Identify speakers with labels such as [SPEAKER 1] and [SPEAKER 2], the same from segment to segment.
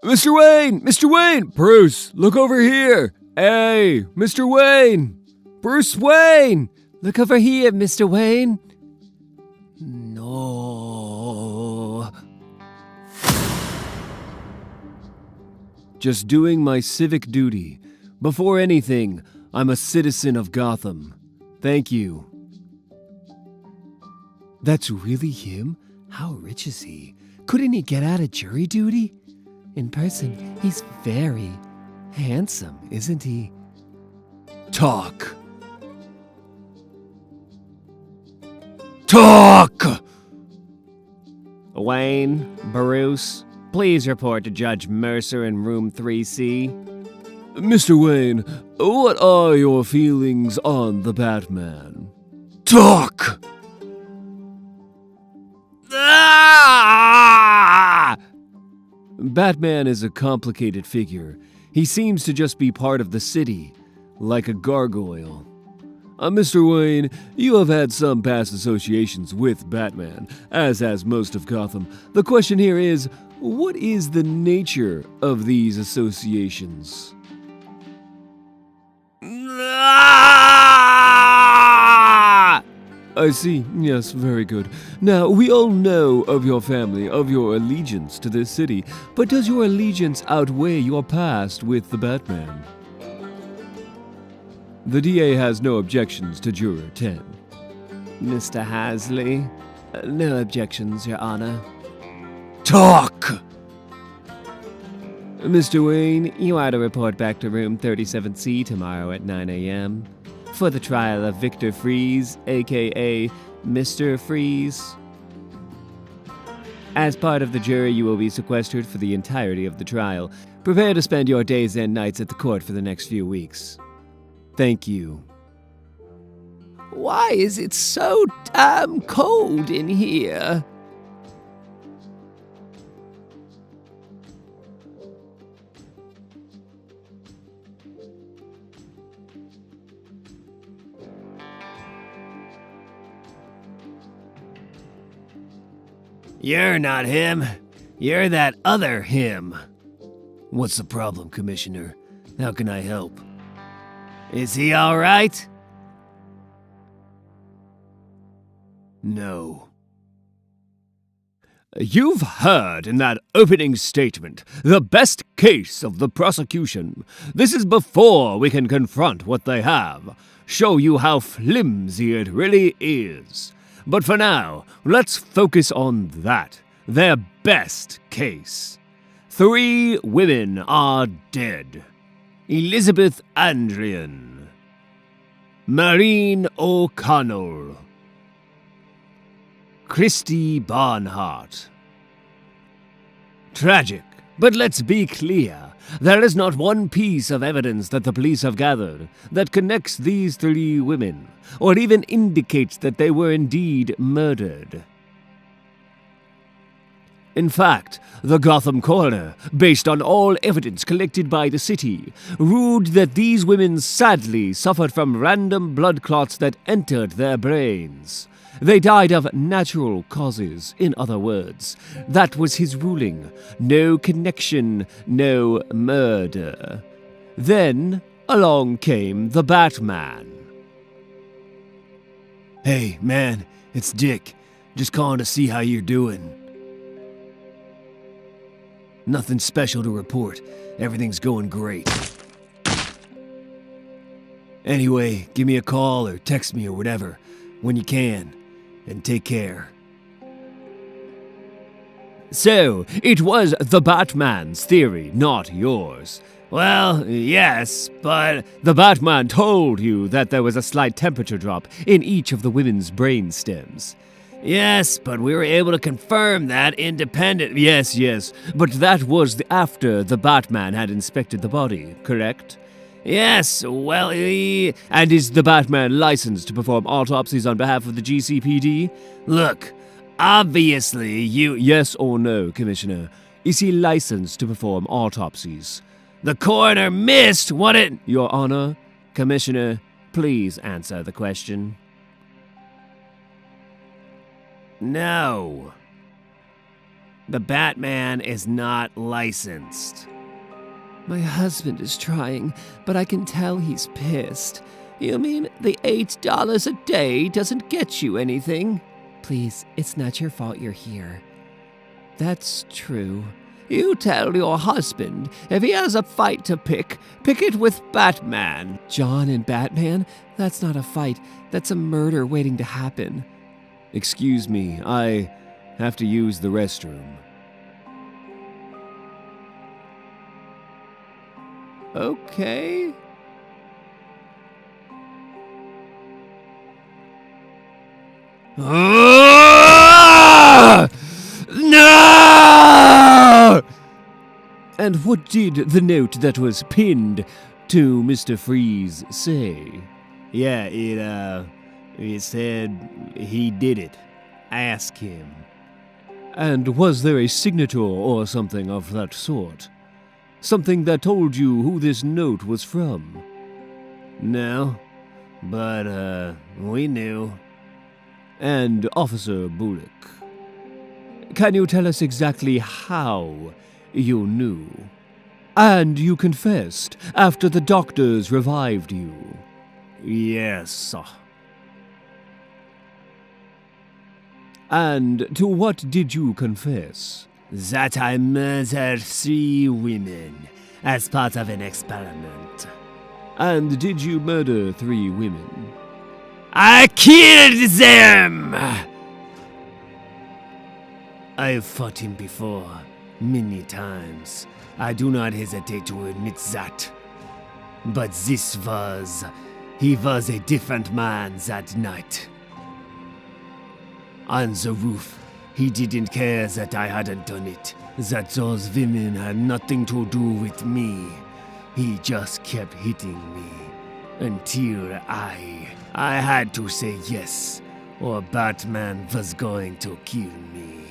[SPEAKER 1] Mr. Wayne! Mr. Wayne! Bruce, look over here! Hey, Mr. Wayne! Bruce Wayne!
[SPEAKER 2] Look over here, Mr. Wayne. No.
[SPEAKER 1] Just doing my civic duty. Before anything, I'm a citizen of Gotham. Thank you.
[SPEAKER 2] That's really him? How rich is he? Couldn't he get out of jury duty? In person, he's very handsome, isn't he?
[SPEAKER 1] Talk! Talk!
[SPEAKER 2] Wayne, Bruce, please report to Judge Mercer in room 3C.
[SPEAKER 1] Mr. Wayne, what are your feelings on the Batman? Talk!
[SPEAKER 2] Ah!
[SPEAKER 1] Batman is a complicated figure. He seems to just be part of the city, like a gargoyle. Mr. Wayne, you have had some past associations with Batman, as has most of Gotham. The question here is, what is the nature of these associations? I see. Yes, very good. Now, we all know of your family, of your allegiance to this city, but does your allegiance outweigh your past with the Batman? The DA has no objections to Juror 10.
[SPEAKER 2] Mr. Hasley, no objections, Your Honor.
[SPEAKER 1] Talk!
[SPEAKER 2] Mr. Wayne, you are to report back to room 37C tomorrow at 9 a.m. for the trial of Victor Freeze, a.k.a. Mr. Freeze. As part of the jury, you will be sequestered for the entirety of the trial. Prepare to spend your days and nights at the court for the next few weeks.
[SPEAKER 1] Thank you.
[SPEAKER 2] Why is it so damn cold in here?
[SPEAKER 1] You're not him. You're that other him. What's the problem, Commissioner? How can I help? Is he all right? No. You've heard in that opening statement the best case of the prosecution. This is before we can confront what they have, show you how flimsy it really is. But for now, let's focus on that, their best case. 3 women are dead. Elizabeth Andrian, Maureen O'Connell, Christy Barnhart. Tragic, but let's be clear. There is not one piece of evidence that the police have gathered that connects these 3 women, or even indicates that they were indeed murdered. In fact, the Gotham coroner, based on all evidence collected by the city, ruled that these women sadly suffered from random blood clots that entered their brains. They died of natural causes, in other words. That was his ruling. No connection, no murder. Then, along came the Batman. Hey, man, it's Dick. Just calling to see how you're doing. Nothing special to report. Everything's going great. Anyway, give me a call or text me or whatever, when you can. And take care. So, it was the Batman's theory, not yours. Well, yes, but the Batman told you that there was a slight temperature drop in each of the women's brain stems. Yes, but we were able to confirm that independent. Yes, but that was after the Batman had inspected the body, correct? Yes, well, and is the Batman licensed to perform autopsies on behalf of the GCPD? Look, obviously you... Yes or no, Commissioner? Is he licensed to perform autopsies? The coroner missed what it... Your Honor, Commissioner, please answer the question. The Batman is not licensed.
[SPEAKER 2] My husband is trying, but I can tell he's pissed. You mean the $8 a day doesn't get you anything? Please, it's not your fault you're here. That's true. You tell your husband if he has a fight to pick it with Batman. John and Batman? That's not a fight. That's a murder waiting to happen.
[SPEAKER 1] Excuse me, I have to use the restroom.
[SPEAKER 2] Okay.
[SPEAKER 1] No! And what did the note that was pinned to Mr. Freeze say? Yeah, it said he did it. Ask him. And was there a signature or something of that sort? Something that told you who this note was from? No, but, we knew. And Officer Bullock, can you tell us exactly how you knew? And you confessed after the doctors revived you? Yes. And to what did you confess? That I murdered 3 women as part of an experiment. And did you murder 3 women? I killed them! I've fought him before, many times. I do not hesitate to admit that. But he was a different man that night. On the roof, he didn't care that I hadn't done it, that those women had nothing to do with me. He just kept hitting me, until I had to say yes, or Batman was going to kill me.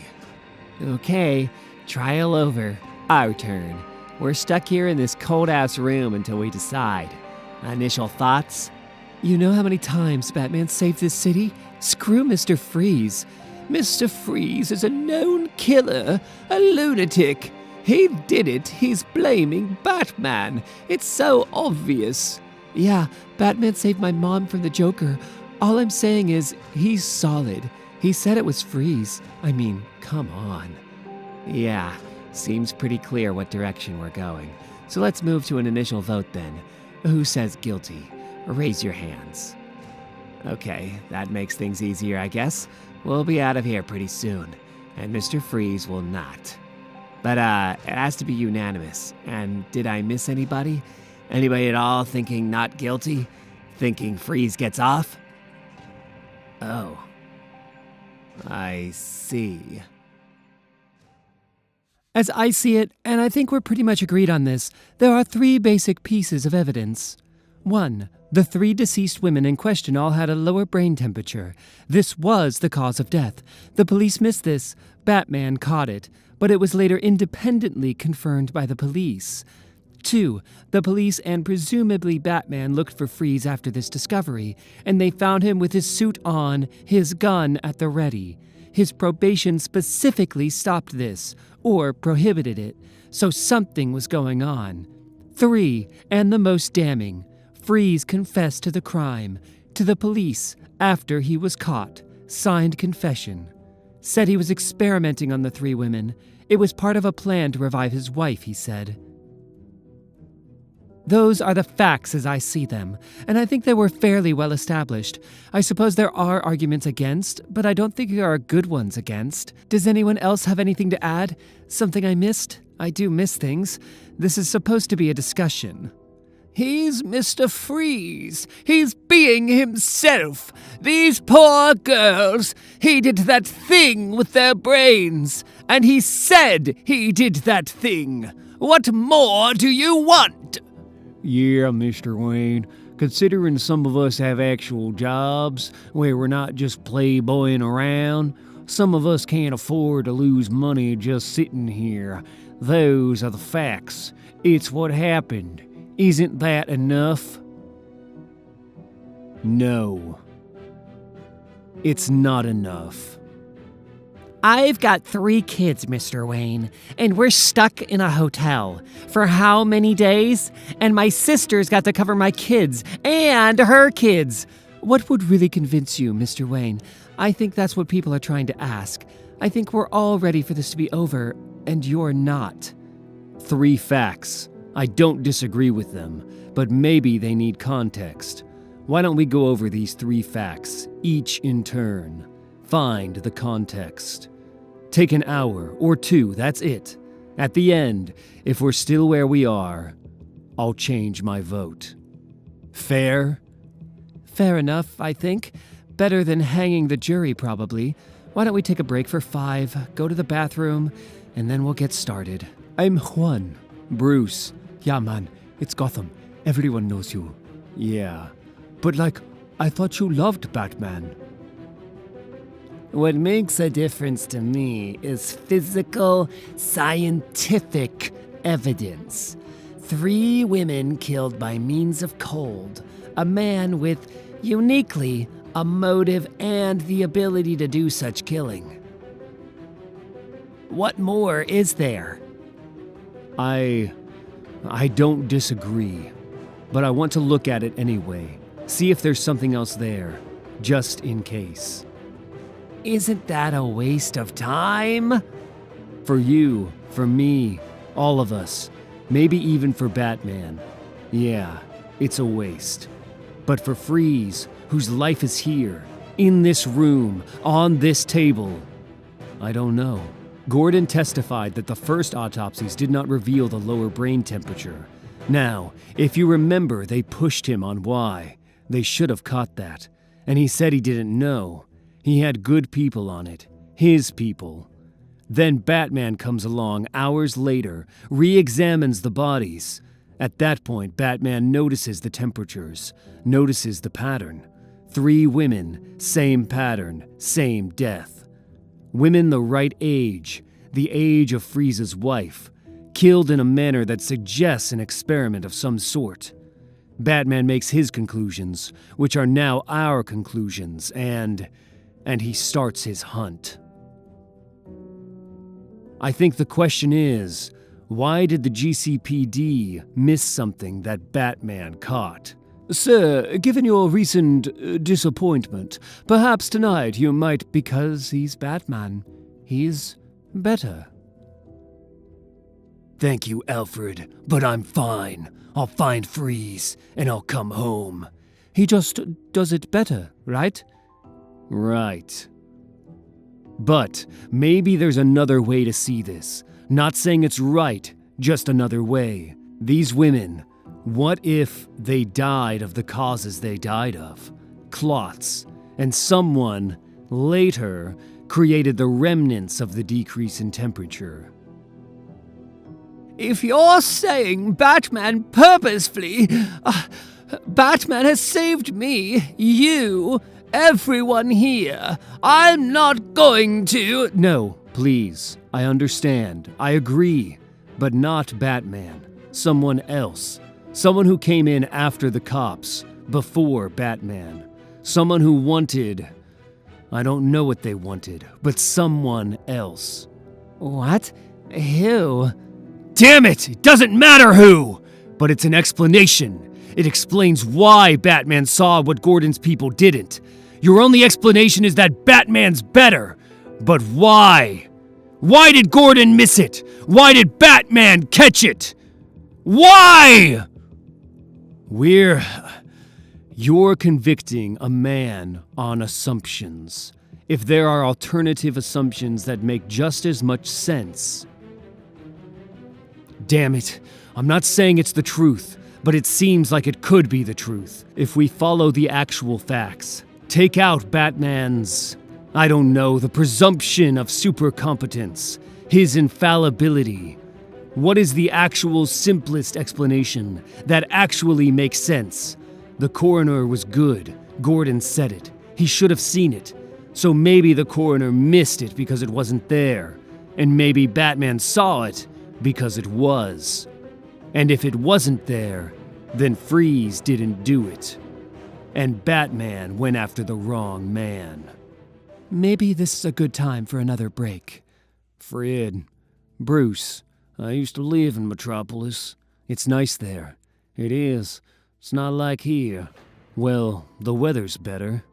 [SPEAKER 2] Okay, trial over. Our turn. We're stuck here in this cold-ass room until we decide. Initial thoughts? You know how many times Batman saved this city? Screw Mr. Freeze. Mr. Freeze is a known killer, a lunatic. He did it. He's blaming Batman. It's so obvious. Yeah, Batman saved my mom from the Joker. All I'm saying is, he's solid. He said it was Freeze. I mean, come on. Yeah, seems pretty clear what direction we're going. So let's move to an initial vote then. Who says guilty? Raise your hands. Okay, that makes things easier, I guess. We'll be out of here pretty soon, and Mr. Freeze will not. But, it has to be unanimous. And did I miss anybody? Anybody at all thinking not guilty? Thinking Freeze gets off? Oh. I see. As I see it, and I think we're pretty much agreed on this, there are 3 basic pieces of evidence. 1. The 3 deceased women in question all had a lower brain temperature. This was the cause of death. The police missed this. Batman caught it, but it was later independently confirmed by the police. 2. The police and presumably Batman looked for Freeze after this discovery, and they found him with his suit on, his gun at the ready. His probation specifically stopped this, or prohibited it, so something was going on. 3. And the most damning, Freeze confessed to the crime, to the police, after he was caught. Signed confession. Said he was experimenting on the 3 women. It was part of a plan to revive his wife, he said. Those are the facts as I see them, and I think they were fairly well established. I suppose there are arguments against, but I don't think there are good ones against. Does anyone else have anything to add? Something I missed? I do miss things. This is supposed to be a discussion. He's Mr. Freeze. He's being himself. These poor girls, he did that thing with their brains. And he said he did that thing. What more do you want?
[SPEAKER 1] Yeah, Mr. Wayne. Considering some of us have actual jobs where we're not just playboying around, some of us can't afford to lose money just sitting here. Those are the facts. It's what happened. Isn't that enough? No. It's not enough.
[SPEAKER 2] I've got 3 kids, Mr. Wayne, and we're stuck in a hotel. For how many days? And my sister's got to cover my kids and her kids. What would really convince you, Mr. Wayne? I think that's what people are trying to ask. I think we're all ready for this to be over, and you're not.
[SPEAKER 1] 3 facts. I don't disagree with them, but maybe they need context. Why don't we go over these 3 facts, each in turn? Find the context. Take an hour or 2, that's it. At the end, if we're still where we are, I'll change my vote. Fair?
[SPEAKER 2] Fair enough, I think. Better than hanging the jury, probably. Why don't we take a break for 5, go to the bathroom, and then we'll get started.
[SPEAKER 1] I'm Juan. Bruce.
[SPEAKER 2] Yeah, man, it's Gotham. Everyone knows you.
[SPEAKER 1] Yeah. But I thought you loved Batman.
[SPEAKER 2] What makes a difference to me is physical, scientific evidence. 3 women killed by means of cold. A man with, uniquely, a motive and the ability to do such killing. What more is there?
[SPEAKER 1] I don't disagree, but I want to look at it anyway. See if there's something else there, just in case.
[SPEAKER 2] Isn't that a waste of time?
[SPEAKER 1] For you, for me, all of us, maybe even for Batman. Yeah, it's a waste. But for Freeze, whose life is here, in this room, on this table, I don't know. Gordon testified that the first autopsies did not reveal the lower brain temperature. Now, if you remember, they pushed him on why. They should have caught that. And he said he didn't know. He had good people on it. His people. Then Batman comes along hours later, re-examines the bodies. At that point, Batman notices the temperatures, notices the pattern. 3 women, same pattern, same death. Women the right age, the age of Freeze's wife, killed in a manner that suggests an experiment of some sort. Batman makes his conclusions, which are now our conclusions, and he starts his hunt. I think the question is, why did the GCPD miss something that Batman caught? Sir, given your recent disappointment, perhaps tonight you might...
[SPEAKER 2] Because he's Batman. He's better.
[SPEAKER 1] Thank you, Alfred, but I'm fine. I'll find Freeze, and I'll come home.
[SPEAKER 2] He just does it better, right?
[SPEAKER 1] Right. But maybe there's another way to see this. Not saying it's right, just another way. These women, what if they died of the causes they died of? Clots. And someone, later, created the remnants of the decrease in temperature.
[SPEAKER 2] If you're saying Batman purposefully... Batman has saved me, you, everyone here. I'm not going to...
[SPEAKER 1] No, please. I understand. I agree. But not Batman. Someone else. Someone who came in after the cops, before Batman. Someone who wanted... I don't know what they wanted, but someone else.
[SPEAKER 2] What? Who?
[SPEAKER 1] Damn it! It doesn't matter who! But it's an explanation. It explains why Batman saw what Gordon's people didn't. Your only explanation is that Batman's better. But why? Why did Gordon miss it? Why did Batman catch it? Why? You're convicting a man on assumptions. If there are alternative assumptions that make just as much sense... Damn it, I'm not saying it's the truth, but it seems like it could be the truth if we follow the actual facts. Take out Batman's, I don't know, the presumption of supercompetence, his infallibility. What is the actual simplest explanation that actually makes sense? The coroner was good. Gordon said it. He should have seen it. So maybe the coroner missed it because it wasn't there. And maybe Batman saw it because it was. And if it wasn't there, then Freeze didn't do it. And Batman went after the wrong man.
[SPEAKER 2] Maybe this is a good time for another break.
[SPEAKER 1] Fred, Bruce, I used to live in Metropolis. It's nice there. It is. It's not like here. Well, the weather's better.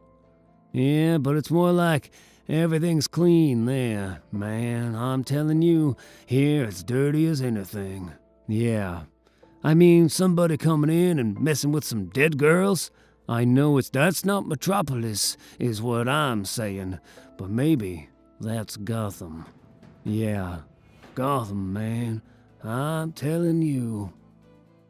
[SPEAKER 1] Yeah, but it's more like everything's clean there. Man, I'm telling you, here it's dirty as anything. Yeah. I mean, somebody coming in and messing with some dead girls? I know that's not Metropolis, is what I'm saying. But maybe that's Gotham. Yeah, Gotham, man. I'm telling you.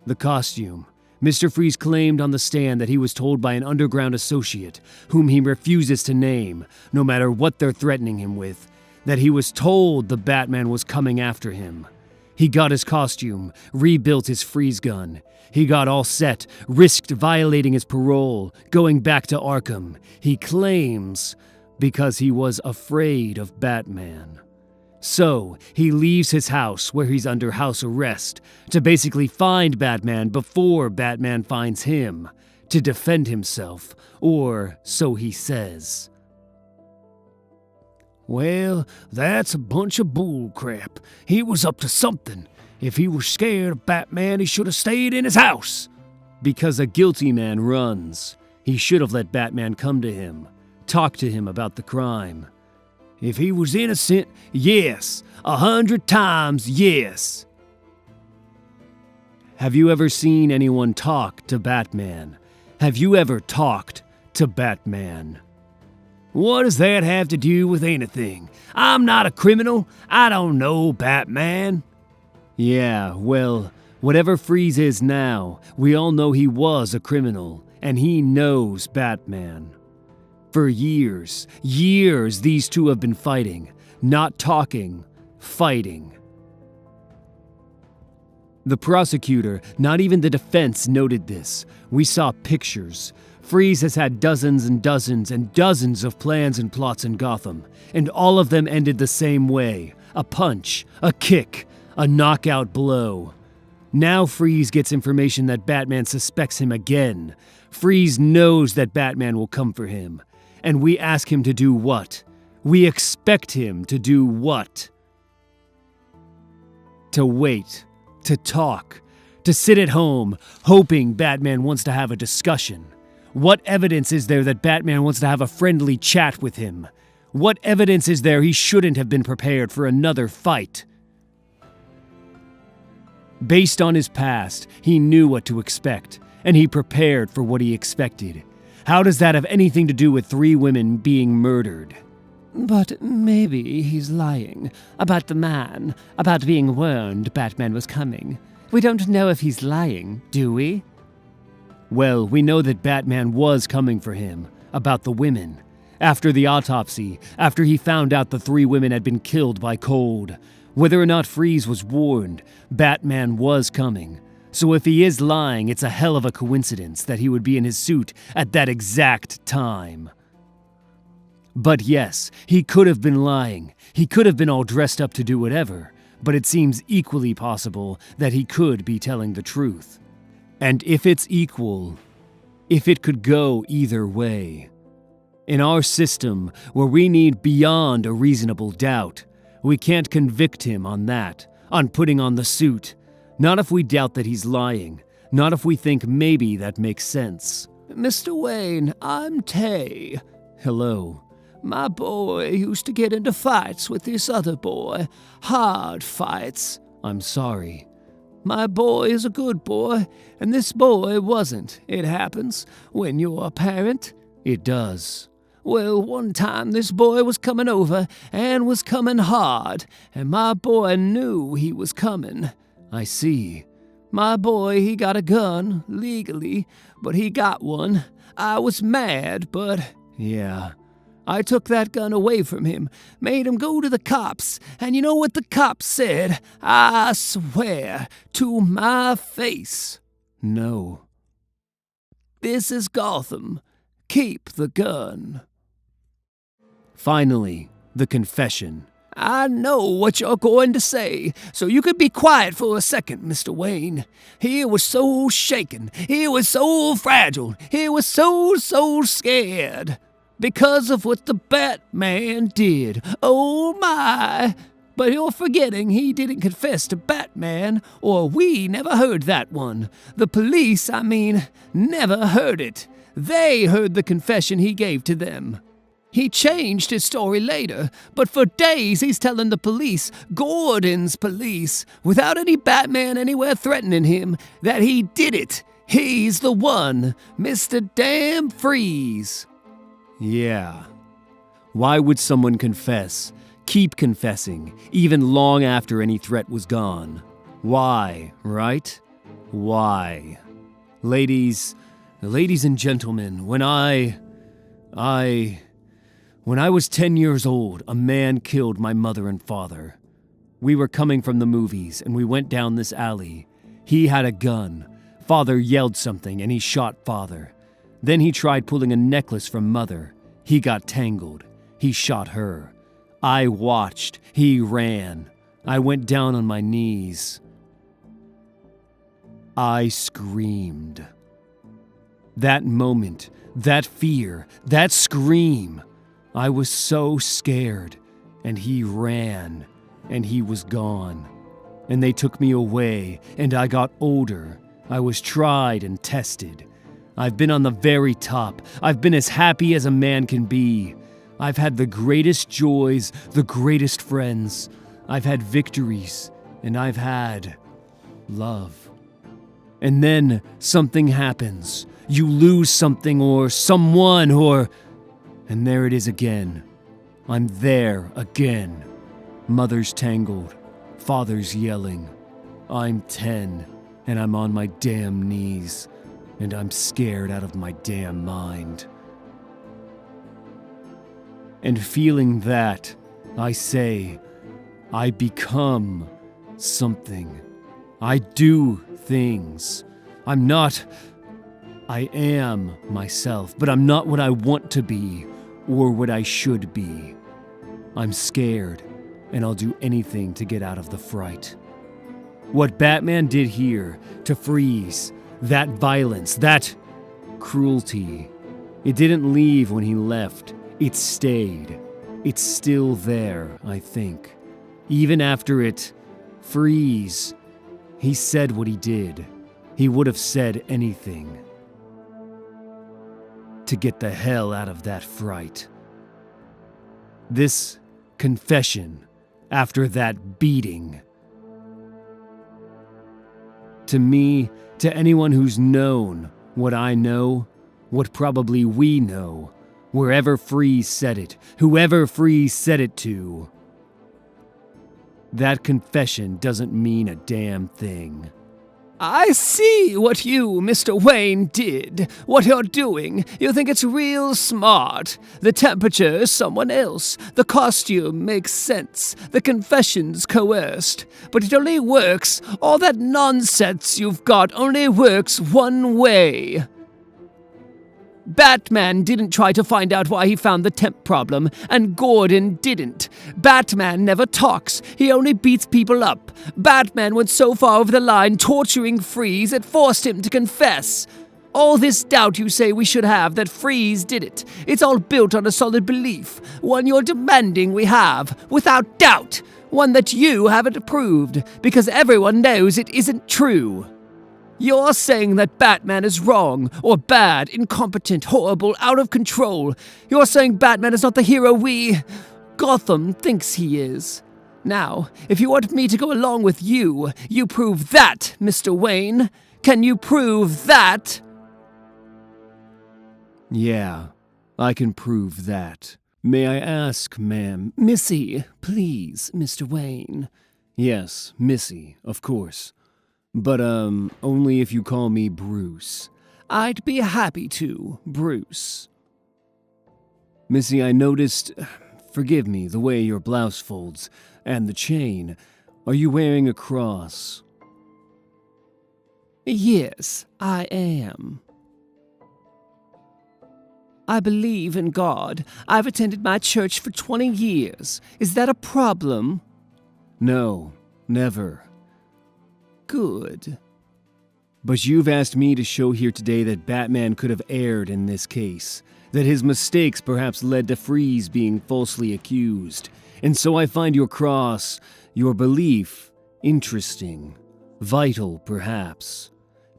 [SPEAKER 1] The costume. Mr. Freeze claimed on the stand that he was told by an underground associate, whom he refuses to name, no matter what they're threatening him with, that he was told the Batman was coming after him. He got his costume, rebuilt his freeze gun. He got all set, risked violating his parole, going back to Arkham. He claims because he was afraid of Batman. So, he leaves his house, where he's under house arrest, to basically find Batman before Batman finds him, to defend himself, or so he says. Well, that's a bunch of bullcrap. He was up to something. If he was scared of Batman, he should have stayed in his house. Because a guilty man runs. He should have let Batman come to him, talk to him about the crime. If he was innocent, yes. 100 times yes. Have you ever seen anyone talk to Batman? Have you ever talked to Batman? What does that have to do with anything? I'm not a criminal. I don't know Batman. Yeah, well, whatever Freeze is now, we all know he was a criminal, and he knows Batman. For years, these two have been fighting. Not talking, fighting. The prosecutor, not even the defense, noted this. We saw pictures. Freeze has had dozens and dozens and dozens of plans and plots in Gotham, and all of them ended the same way. A punch, a kick, a knockout blow. Now Freeze gets information that Batman suspects him again. Freeze knows that Batman will come for him. And we ask him to do what? We expect him to do what? To wait, to talk, to sit at home, hoping Batman wants to have a discussion. What evidence is there that Batman wants to have a friendly chat with him? What evidence is there he shouldn't have been prepared for another fight? Based on his past, he knew what to expect, and he prepared for what he expected. How does that have anything to do with 3 women being murdered?
[SPEAKER 2] But maybe he's lying about the man, about being warned Batman was coming. We don't know if he's lying, do we?
[SPEAKER 1] Well, we know that Batman was coming for him, about the women. After the autopsy, after he found out the 3 women had been killed by cold. Whether or not Freeze was warned, Batman was coming. So if he is lying, it's a hell of a coincidence that he would be in his suit at that exact time. But yes, he could have been lying. He could have been all dressed up to do whatever, but it seems equally possible that he could be telling the truth. And if it's equal, if it could go either way. In our system, where we need beyond a reasonable doubt, we can't convict him on that, on putting on the suit. Not if we doubt that he's lying. Not if we think maybe that makes sense.
[SPEAKER 2] Mr. Wayne, I'm Tay.
[SPEAKER 1] Hello.
[SPEAKER 2] My boy used to get into fights with this other boy. Hard fights.
[SPEAKER 1] I'm sorry.
[SPEAKER 2] My boy is a good boy, and this boy wasn't. It happens when you're a parent.
[SPEAKER 1] It does.
[SPEAKER 2] Well, one time this boy was coming over, and was coming hard, and my boy knew he was coming.
[SPEAKER 1] I see.
[SPEAKER 2] My boy, he got a gun, legally, but he got one. I was mad, but...
[SPEAKER 1] Yeah.
[SPEAKER 2] I took that gun away from him, made him go to the cops, and you know what the cops said? I swear to my face.
[SPEAKER 1] No.
[SPEAKER 2] This is Gotham. Keep the gun.
[SPEAKER 1] Finally, the confession.
[SPEAKER 2] I know what you're going to say, so you could be quiet for a second, Mr. Wayne. He was so shaken. He was so fragile. He was so scared.
[SPEAKER 1] Because of what the Batman did. Oh my! But you're forgetting he didn't confess to Batman, or we never heard that one. The police, never heard it. They heard the confession he gave to them. He changed his story later, but for days he's telling the police, Gordon's police, without any Batman anywhere threatening him, that he did it. He's the one, Mr. Damn Freeze. Yeah. Why would someone confess, keep confessing, even long after any threat was gone? Why, right? Why? Ladies and gentlemen, when I was 10 years old, a man killed my mother and father. We were coming from the movies, and we went down this alley. He had a gun. Father yelled something, and he shot father. Then he tried pulling a necklace from mother. He got tangled. He shot her. I watched. He ran. I went down on my knees. I screamed. That moment, that fear, that scream. I was so scared, and he ran, and he was gone. And they took me away, and I got older. I was tried and tested. I've been on the very top. I've been as happy as a man can be. I've had the greatest joys, the greatest friends. I've had victories, and I've had love. And then something happens. You lose something or someone and there it is again. I'm there again. Mother's tangled. Father's yelling. I'm 10, and I'm on my damn knees, and I'm scared out of my damn mind. And feeling that, I say, I become something. I do things. I am myself, but I'm not what I want to be or what I should be. I'm scared, and I'll do anything to get out of the fright. What Batman did here to Freeze, that violence, that cruelty, it didn't leave when he left. It stayed. It's still there, I think. Even after it, Freeze, he said what he did. He would have said anything to get the hell out of that fright. This confession after that beating. To me, to anyone who's known what I know, what probably we know, wherever Freeze said it, whoever Freeze said it to, that confession doesn't mean a damn thing. I see what you, Mr. Wayne, did. What you're doing. You think it's real smart. The temperature is someone else. The costume makes sense. The confession's coerced. But it only works. All that nonsense you've got only works one way. Batman didn't try to find out why he found the temp problem, and Gordon didn't. Batman never talks, he only beats people up. Batman went so far over the line torturing Freeze it forced him to confess. All this doubt you say we should have that Freeze did it, it's all built on a solid belief, one you're demanding we have, without doubt, one that you haven't proved, because everyone knows it isn't true. You're saying that Batman is wrong, or bad, incompetent, horrible, out of control. You're saying Batman is not the hero Gotham thinks he is. Now, if you want me to go along with you, you prove that, Mr. Wayne. Can you prove that? Yeah, I can prove that. May I ask, ma'am? Missy, please, Mr. Wayne. Yes, Missy, of course. But, only if you call me Bruce. I'd be happy to, Bruce. Missy, I noticed, forgive me, the way your blouse folds, and the chain. Are you wearing a cross? Yes, I am. I believe in God. I've attended my church for 20 years. Is that a problem? No, never. Good. But you've asked me to show here today that Batman could have erred in this case, that his mistakes perhaps led to Freeze being falsely accused, and so I find your cross, your belief, interesting, vital perhaps.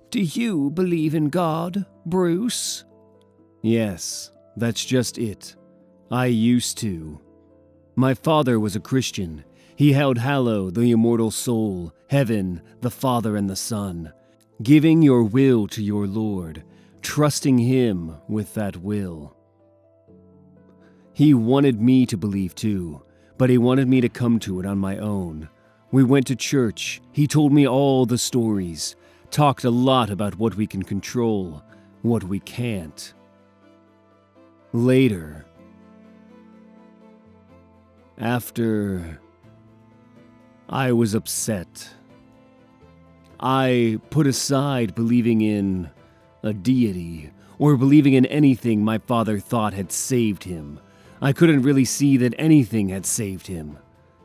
[SPEAKER 2] Do you believe in God, Bruce?
[SPEAKER 1] Yes, that's just it. I used to. My father was a Christian. He held hallow the immortal soul, heaven, the Father and the Son, giving your will to your Lord, trusting Him with that will. He wanted me to believe too, but he wanted me to come to it on my own. We went to church. He told me all the stories, talked a lot about what we can control, what we can't. Later, after I was upset, I put aside believing in a deity or believing in anything my father thought had saved him. I couldn't really see that anything had saved him.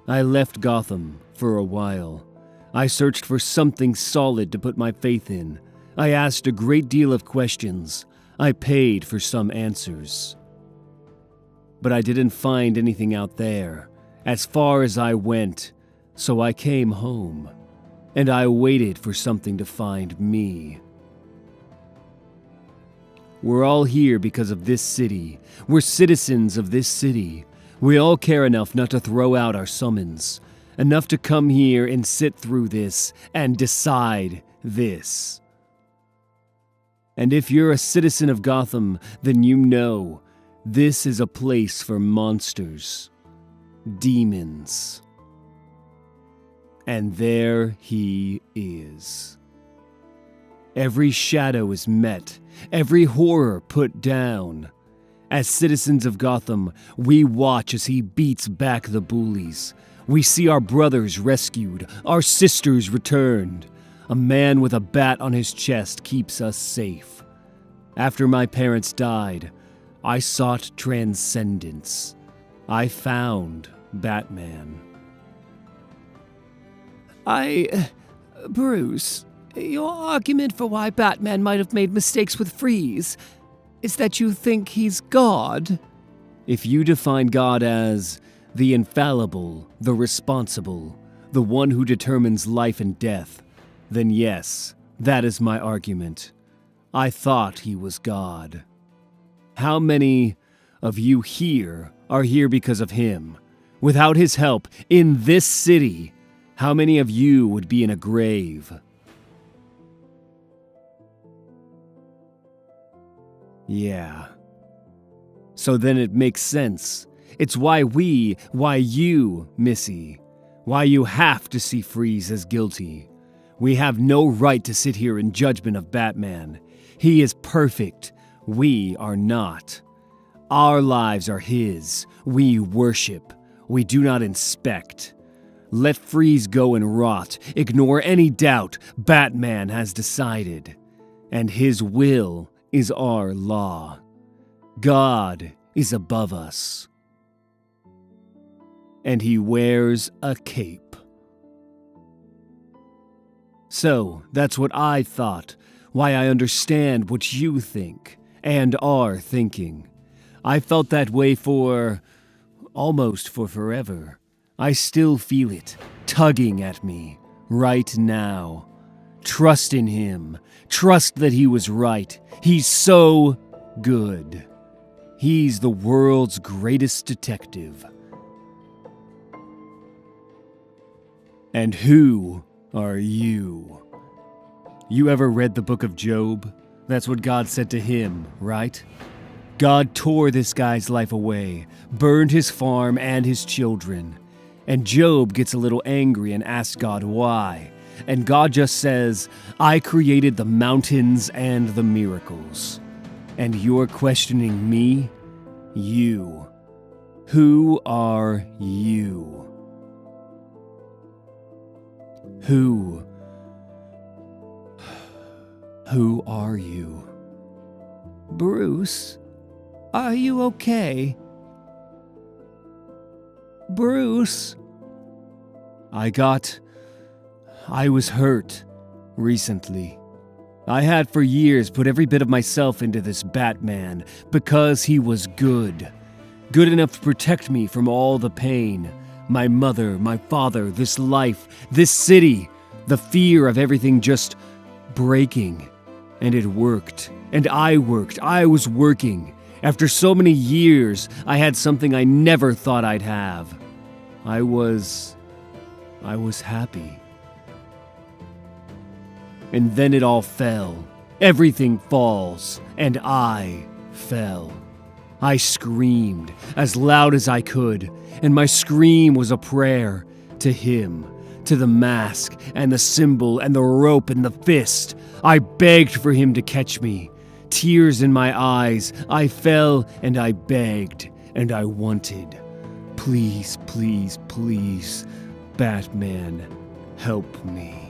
[SPEAKER 1] I left Gotham for a while. I searched for something solid to put my faith in. I asked a great deal of questions. I paid for some answers. But I didn't find anything out there, as far as I went, so I came home, and I waited for something to find me. We're all here because of this city. We're citizens of this city. We all care enough not to throw out our summons, enough to come here and sit through this and decide this. And if you're a citizen of Gotham, then you know this is a place for monsters, demons. And there he is. Every shadow is met, every horror put down. As citizens of Gotham, we watch as he beats back the bullies. We see our brothers rescued, our sisters returned. A man with a bat on his chest keeps us safe. After my parents died, I sought transcendence. I found Batman.
[SPEAKER 2] Bruce, your argument for why Batman might have made mistakes with Freeze is that you think he's God?
[SPEAKER 1] If you define God as the infallible, the responsible, the one who determines life and death, then yes, that is my argument. I thought he was God. How many of you here are here because of him? Without his help, in this city, how many of you would be in a grave? Yeah. So then it makes sense. It's why you, Missy, why you have to see Freeze as guilty. We have no right to sit here in judgment of Batman. He is perfect. We are not. Our lives are his. We worship. We do not inspect. Let Freeze go and rot. Ignore any doubt. Batman has decided. And his will is our law. God is above us. And he wears a cape. So, that's what I thought, why I understand what you think and are thinking. I felt that way almost for forever. I still feel it, tugging at me, right now. Trust in him. Trust that he was right. He's so good. He's the world's greatest detective. And who are you? You ever read the book of Job? That's what God said to him, right? God tore this guy's life away, burned his farm and his children. And Job gets a little angry and asks God why. And God just says, I created the mountains and the miracles. And you're questioning me? You. Who are you? Who are you?
[SPEAKER 2] Bruce, are you okay? Bruce?
[SPEAKER 1] I was hurt recently. I had for years put every bit of myself into this Batman because he was good. Good enough to protect me from all the pain. My mother, my father, this life, this city, the fear of everything just breaking. And it worked. And I worked. I was working. After so many years, I had something I never thought I'd have. I was happy. And then it all fell. Everything falls, and I fell. I screamed as loud as I could, and my scream was a prayer to him, to the mask, and the symbol, and the rope, and the fist. I begged for him to catch me. Tears in my eyes, I fell, and I begged, and I wanted. Please, please, please, Batman, help me.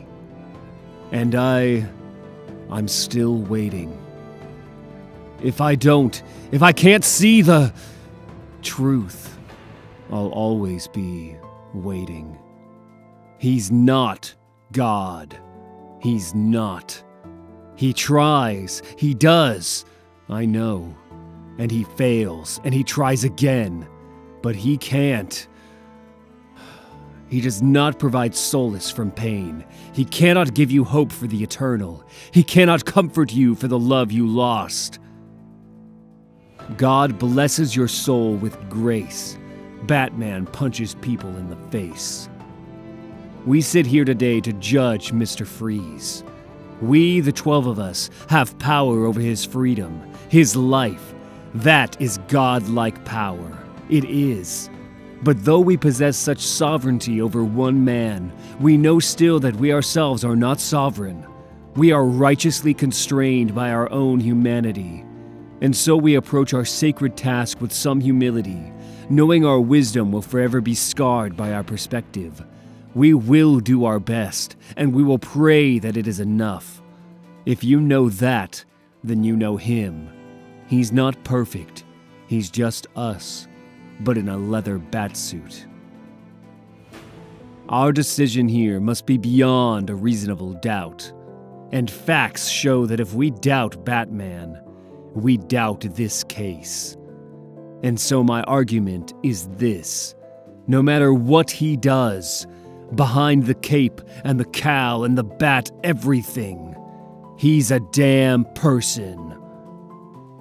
[SPEAKER 1] And I'm still waiting. If I can't see the truth, I'll always be waiting. He's not God. He's not. He tries. He does. I know. And he fails. And he tries again. But he can't. He does not provide solace from pain. He cannot give you hope for the eternal. He cannot comfort you for the love you lost. God blesses your soul with grace. Batman punches people in the face. We sit here today to judge Mr. Freeze. We, the 12 of us, have power over his freedom, his life. That is God-like power. It is. But though we possess such sovereignty over one man, we know still that we ourselves are not sovereign. We are righteously constrained by our own humanity. And so we approach our sacred task with some humility, knowing our wisdom will forever be scarred by our perspective. We will do our best, and we will pray that it is enough. If you know that, then you know him. He's not perfect. He's just us, but in a leather batsuit. Our decision here must be beyond a reasonable doubt. And facts show that if we doubt Batman, we doubt this case. And so my argument is this. No matter what he does, behind the cape and the cowl and the bat, everything, he's a damn person.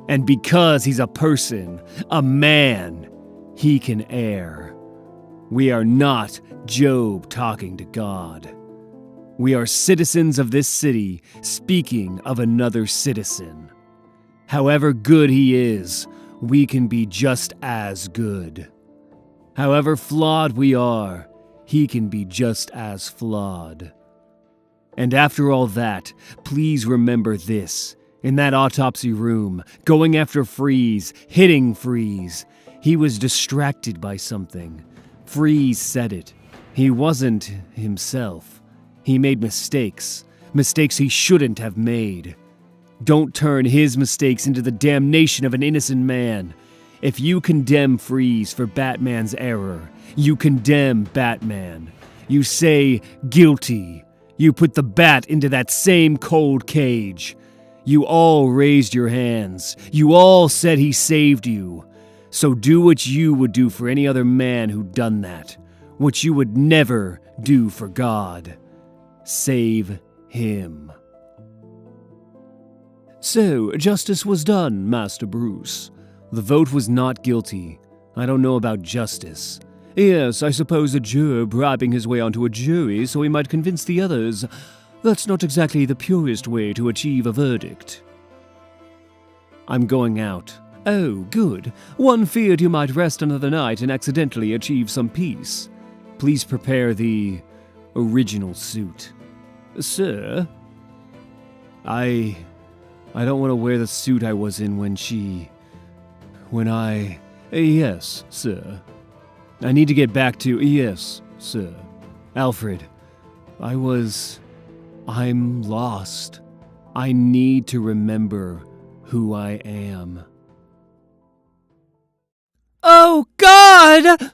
[SPEAKER 1] And because he's a person, a man, he can err. We are not Job talking to God. We are citizens of this city speaking of another citizen. However good he is, we can be just as good. However flawed we are, he can be just as flawed. And after all that, please remember this. In that autopsy room, going after Freeze, hitting Freeze, he was distracted by something. Freeze said it. He wasn't himself. He made mistakes. Mistakes he shouldn't have made. Don't turn his mistakes into the damnation of an innocent man. If you condemn Freeze for Batman's error, you condemn Batman. You say, guilty. You put the bat into that same cold cage. You all raised your hands. You all said he saved you. So do what you would do for any other man who'd done that. What you would never do for God. Save him. So, justice was done, Master Bruce. The vote was not guilty. I don't know about justice. Yes, I suppose a juror bribing his way onto a jury so he might convince the others. That's not exactly the purest way to achieve a verdict. I'm going out. Oh, good. One feared you might rest another night and accidentally achieve some peace. Please prepare the original suit. Sir? I don't want to wear the suit I was in when I... Yes, sir. I need to get back to... Yes, sir. Alfred, I'm lost. I need to remember who I am.
[SPEAKER 2] Oh, God!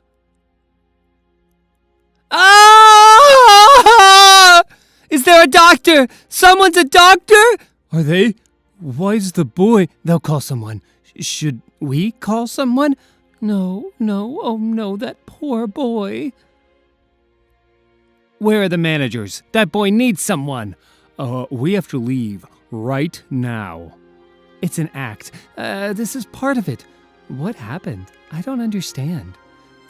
[SPEAKER 2] Ah! Is there a doctor? Someone's a doctor? Are they? Why is the boy? They'll call someone. Should we call someone? No, oh no, that poor boy. Where are the managers? That boy needs someone. We have to leave right now. It's an act. This is part of it. What happened? I don't understand.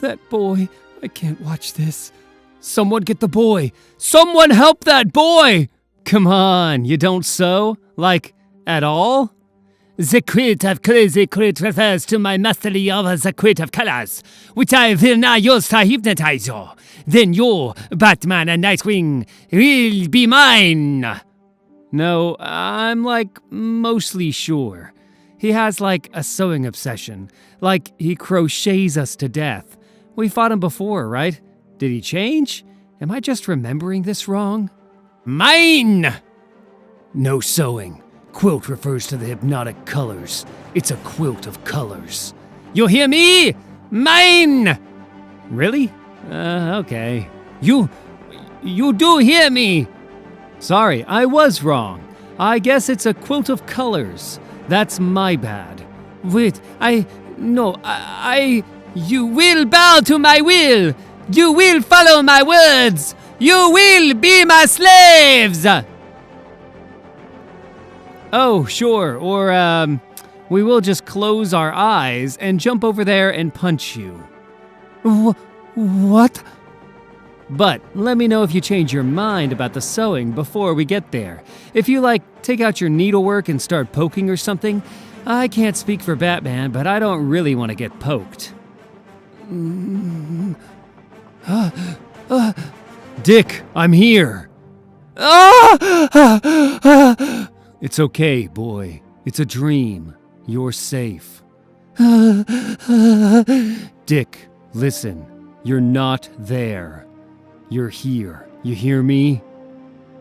[SPEAKER 2] That boy, I can't watch this. Someone get the boy. Someone help that boy. Come on, you don't sew? Like, at all? The quilt of crazy quilt refers to my mastery of the quilt of colors, which I will now use to hypnotize you. Then you, Batman and Nightwing, will be mine. No, I'm like mostly sure. He has like a sewing obsession, like he crochets us to death. We fought him before, right? Did he change? Am I just remembering this wrong? Mine! No sewing. Quilt refers to the hypnotic colors. It's a quilt of colors. You hear me? Mine! Really? Okay. You do hear me! Sorry, I was wrong. I guess it's a quilt of colors. That's my bad. Wait, you will bow to my will! You will follow my words! You will be my slaves! Oh, sure, or, we will just close our eyes and jump over there and punch you. What? But let me know if you change your mind about the sewing before we get there. If you, take out your needlework and start poking or something, I can't speak for Batman, but I don't really want to get poked. Dick, I'm here. It's okay, boy. It's a dream. You're safe. Dick, listen. You're not there. You're here. You hear me?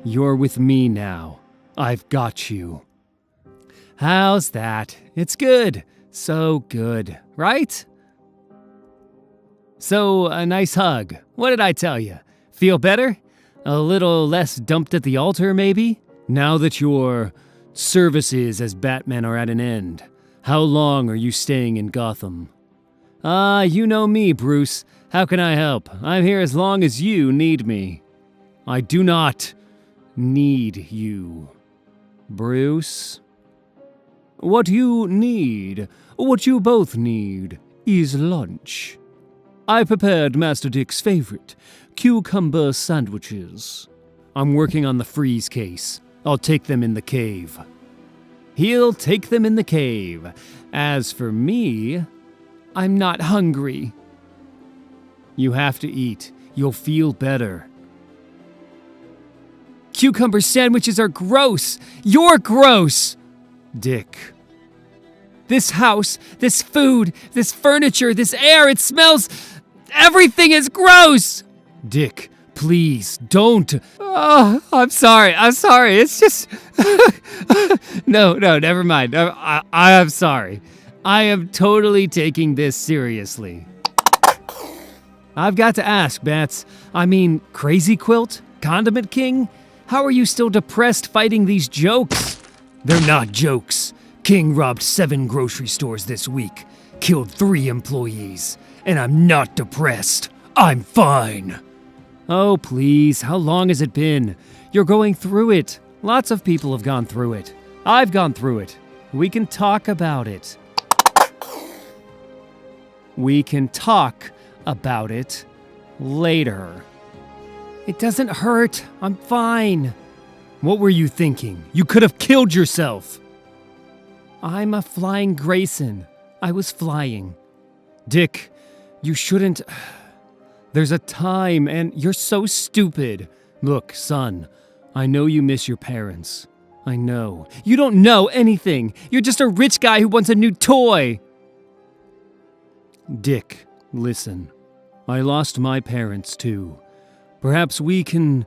[SPEAKER 2] You're with me now. I've got you. How's that? It's good. So good, right? So, a nice hug. What did I tell you? Feel better? A little less dumped at the altar, maybe? Now that your services as Batman are at an end, how long are you staying in Gotham? You know me, Bruce. How can I help? I'm here as long as you need me. I do not need you, Bruce. What you need, what you both need, is lunch. I prepared Master Dick's favorite, cucumber sandwiches. I'm working on the freeze case. I'll take them in the cave. He'll take them in the cave. As for me, I'm not hungry. You have to eat. You'll feel better. Cucumber sandwiches are gross. You're gross. Dick. This house, this food, this furniture, this air, it smells... Everything is gross! Dick, please, don't. Oh, I'm sorry. It's just... No, never mind. I am sorry. I am totally taking this seriously. I've got to ask, Bats. I mean, Crazy Quilt? Condiment King? How are you still depressed fighting these jokes? They're not jokes. King robbed 7 grocery stores this week, killed 3 employees, and I'm not depressed. I'm fine. Oh, please, how long has it been? You're going through it. Lots of people have gone through it. I've gone through it. We can talk about it. We can talk about it later. It doesn't hurt. I'm fine. What were you thinking? You could have killed yourself. I'm a flying Grayson. I was flying. Dick, you shouldn't... There's a time, and you're so stupid. Look, son, I know you miss your parents. I know. You don't know anything. You're just a rich guy who wants a new toy. Dick, listen. I lost my parents, too. Perhaps we can...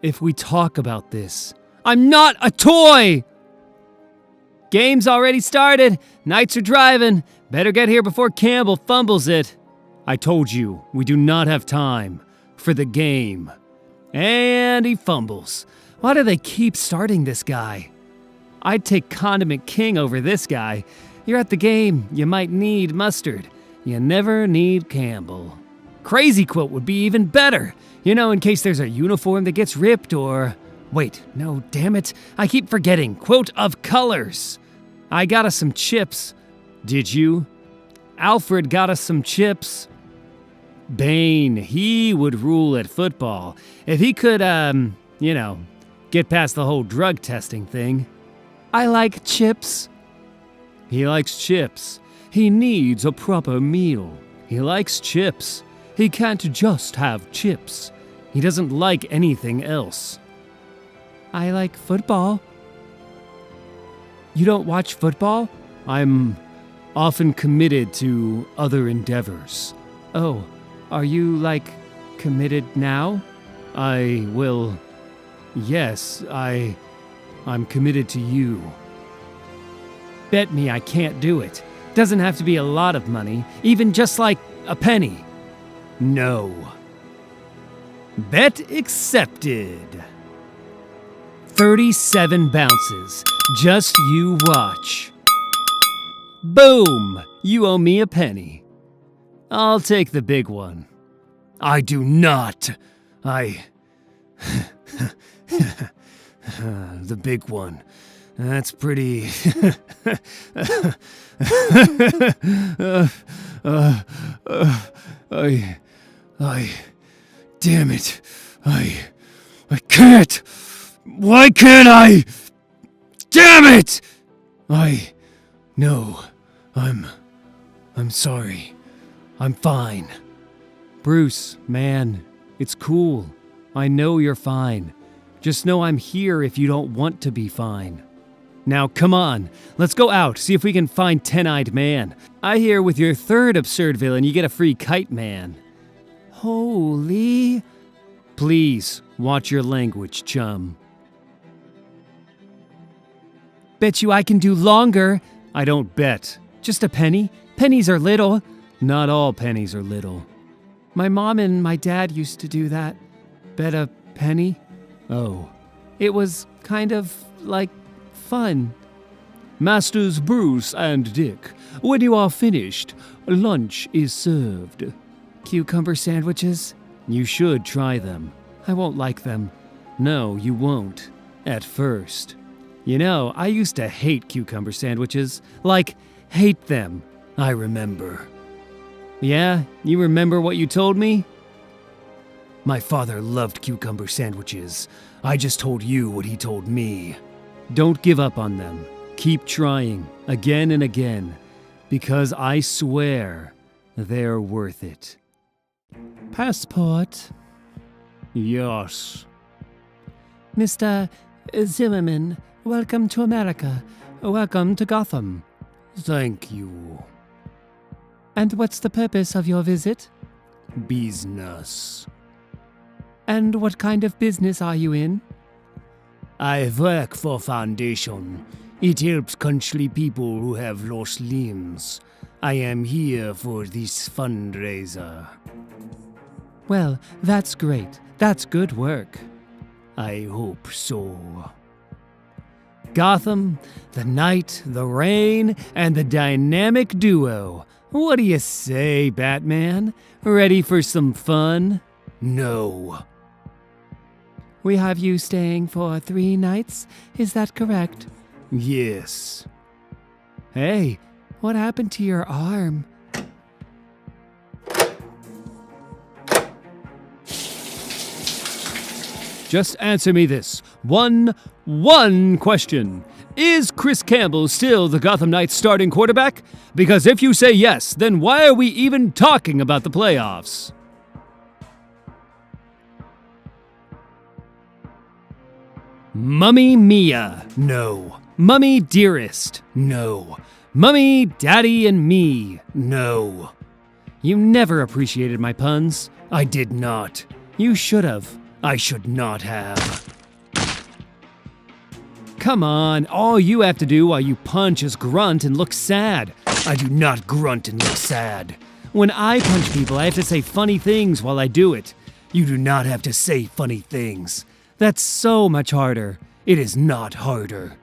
[SPEAKER 2] If we talk about this... I'm not a toy! Game's already started. Knights are driving. Better get here before Campbell fumbles it. I told you, we do not have time for the game. And he fumbles. Why do they keep starting this guy? I'd take Condiment King over this guy. You're at the game, you might need mustard. You never need Campbell. Crazy Quilt would be even better. You know, in case there's a uniform that gets ripped or... Wait, no, damn it. I keep forgetting. Quilt of colors. I got us some chips. Did you? Alfred got us some chips. Bane, he would rule at football. If he could, get past the whole drug testing thing. I like chips. He likes chips. He needs a proper meal. He likes chips. He can't just have chips. He doesn't like anything else. I like football. You don't watch football? I'm often committed to other endeavors. Oh, are you, committed now? Yes, I'm committed to you. Bet me I can't do it. Doesn't have to be a lot of money, even just a penny. No. Bet accepted. 37 bounces. Just you watch. Boom! You owe me a penny. I'll take the big one. I do not. The big one. That's pretty... Damn it. I can't. Why can't I? Damn it! No. I'm sorry. I'm fine. Bruce, man, it's cool. I know you're fine. Just know I'm here if you don't want to be fine. Now, come on. Let's go out, see if we can find Ten-Eyed Man. I hear with your third absurd villain, you get a free Kite Man. Holy... Please, watch your language, chum. Bet you I can do longer. I don't bet. Just a penny? Pennies are little. Not all pennies are little. My mom and my dad used to do that. Bet a penny? Oh. It was kind of, fun. Masters Bruce and Dick, when you are finished, lunch is served. Cucumber sandwiches? You should try them. I won't like them. No, you won't. At first. You know, I used to hate cucumber sandwiches. Hate them. I remember. Yeah? You remember what you told me? My father loved cucumber sandwiches. I just told you what he told me. Don't give up on them. Keep trying, again and again, because I swear they're worth it. Passport. Yes. Mr. Zimmerman, welcome to America. Welcome to Gotham. Thank you. And what's the purpose of your visit? Business. And what kind of business are you in? I work for Foundation. It helps country people who have lost limbs. I am here for this fundraiser. Well, that's great. That's good work. I hope so. Gotham, the night, the rain, and the dynamic duo. What do you say, Batman? Ready for some fun? No. We have you staying for 3 nights, is that correct? Yes. Hey, what happened to your arm? Just answer me this. One question. Is Chris Campbell still the Gotham Knights starting quarterback? Because if you say yes, then why are we even talking about the playoffs? Mummy Mia, no. Mummy Dearest, no. Mummy, Daddy, and Me, no. You never appreciated my puns. I did not. You should have. I should not have. Come on, all you have to do while you punch is grunt and look sad. I do not grunt and look sad. When I punch people, I have to say funny things while I do it. You do not have to say funny things. That's so much harder. It is not harder.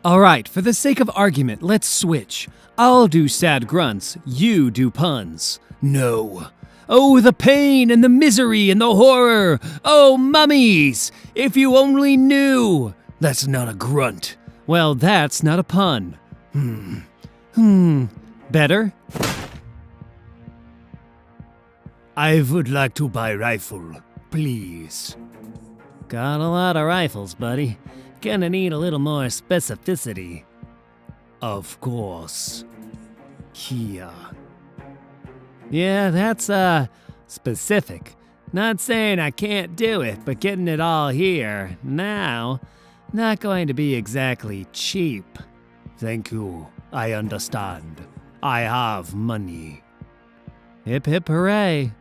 [SPEAKER 2] Alright, for the sake of argument, let's switch. I'll do sad grunts, you do puns. No. Oh, the pain and the misery and the horror! Oh, mummies! If you only knew! That's not a grunt. Well, that's not a pun. Better?
[SPEAKER 1] I would like to buy rifle, please.
[SPEAKER 2] Got a lot of rifles, buddy. Gonna need a little more specificity.
[SPEAKER 1] Of course. Here.
[SPEAKER 2] Yeah, that's, specific. Not saying I can't do it, but getting it all here, now, not going to be exactly cheap.
[SPEAKER 1] Thank you. I understand. I have money.
[SPEAKER 2] Hip hip hooray.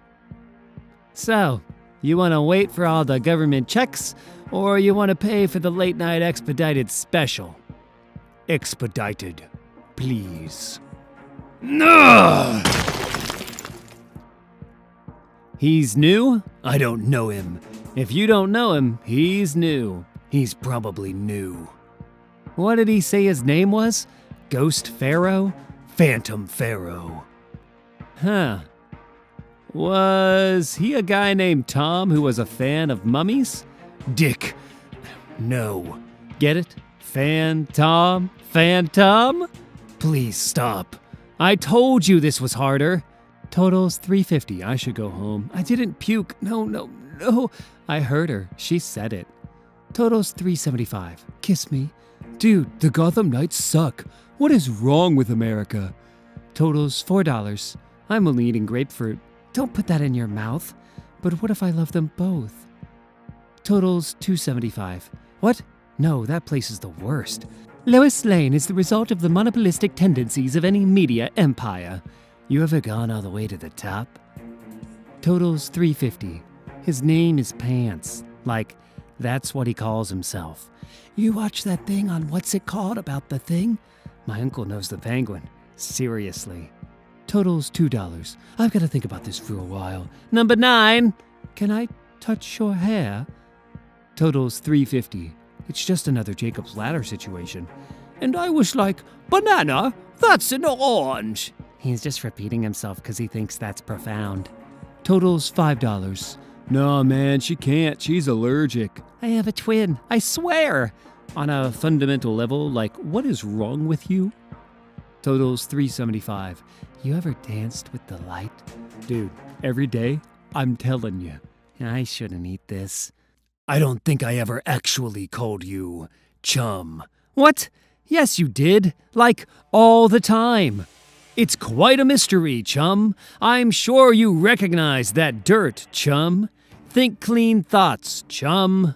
[SPEAKER 2] So, you want to wait for all the government checks, or you want to pay for the late night expedited special?
[SPEAKER 1] Expedited, please. No!
[SPEAKER 2] He's new?
[SPEAKER 1] I don't know him.
[SPEAKER 2] If you don't know him, he's new.
[SPEAKER 1] He's probably new.
[SPEAKER 2] What did he say his name was? Ghost Pharaoh?
[SPEAKER 1] Phantom Pharaoh.
[SPEAKER 2] Huh. Was he a guy named Tom who was a fan of mummies?
[SPEAKER 1] Dick. No.
[SPEAKER 2] Get it? Phantom?
[SPEAKER 1] Please stop.
[SPEAKER 2] I told you this was harder. Total's $350. I should go home. I didn't puke. No. I heard her. She said it. Total's $375. Kiss me. Dude, the Gotham Knights suck. What is wrong with America? Total's $4. I'm only eating grapefruit. Don't put that in your mouth. But what if I love them both? Total's $275. What? No, that place is the worst. Lois Lane is the result of the monopolistic tendencies of any media empire. You ever gone all the way to the top? Total's $350. His name is Pants. Like, that's what he calls himself. You watch that thing on what's it called about the thing? My uncle knows the Penguin. Seriously. Total's $2. I've got to think about this for a while. Number 9. Can I touch your hair? Total's $350. It's just another Jacob's Ladder situation. And I was like, banana? That's an orange. He's just repeating himself because he thinks that's profound. Total's $5. No, man, she can't. She's allergic. I have a twin. I swear. On a fundamental level, like, what is wrong with you? Total's $375. You ever danced with the light? Dude, every day, I'm telling you. I shouldn't eat this.
[SPEAKER 1] I don't think I ever actually called you chum.
[SPEAKER 2] What? Yes, you did. Like, all the time. It's quite a mystery, chum. I'm sure you recognize that dirt, chum. Think clean thoughts, chum.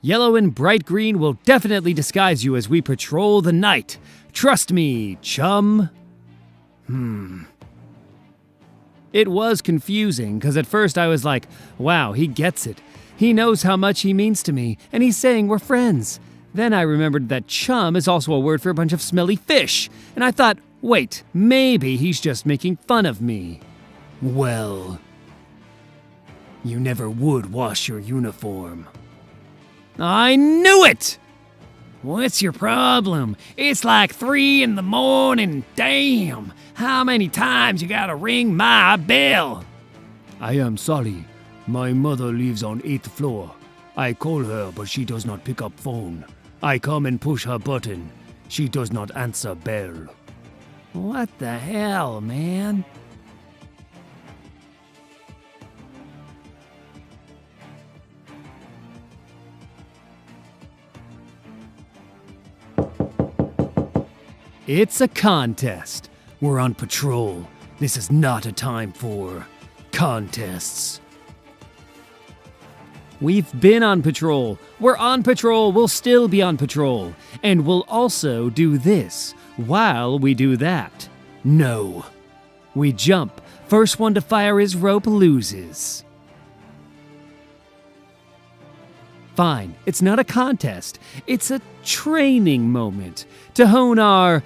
[SPEAKER 2] Yellow and bright green will definitely disguise you as we patrol the night. Trust me, chum. It was confusing, because at first I was like, wow, he gets it. He knows how much he means to me, and he's saying we're friends. Then I remembered that chum is also a word for a bunch of smelly fish, and I thought, wait, maybe he's just making fun of me.
[SPEAKER 1] Well, you never would wash your uniform.
[SPEAKER 2] I knew it! What's your problem? It's like 3 a.m. Damn! How many times you gotta ring my bell?
[SPEAKER 1] I am sorry. My mother lives on 8th floor. I call her, but she does not pick up phone. I come and push her button. She does not answer bell.
[SPEAKER 2] What the hell, man? It's a contest.
[SPEAKER 1] We're on patrol. This is not a time for contests.
[SPEAKER 2] We've been on patrol. We're on patrol. We'll still be on patrol. And we'll also do this while we do that.
[SPEAKER 1] No.
[SPEAKER 2] We jump. First one to fire his rope loses. Fine, it's not a contest. It's a training moment to hone our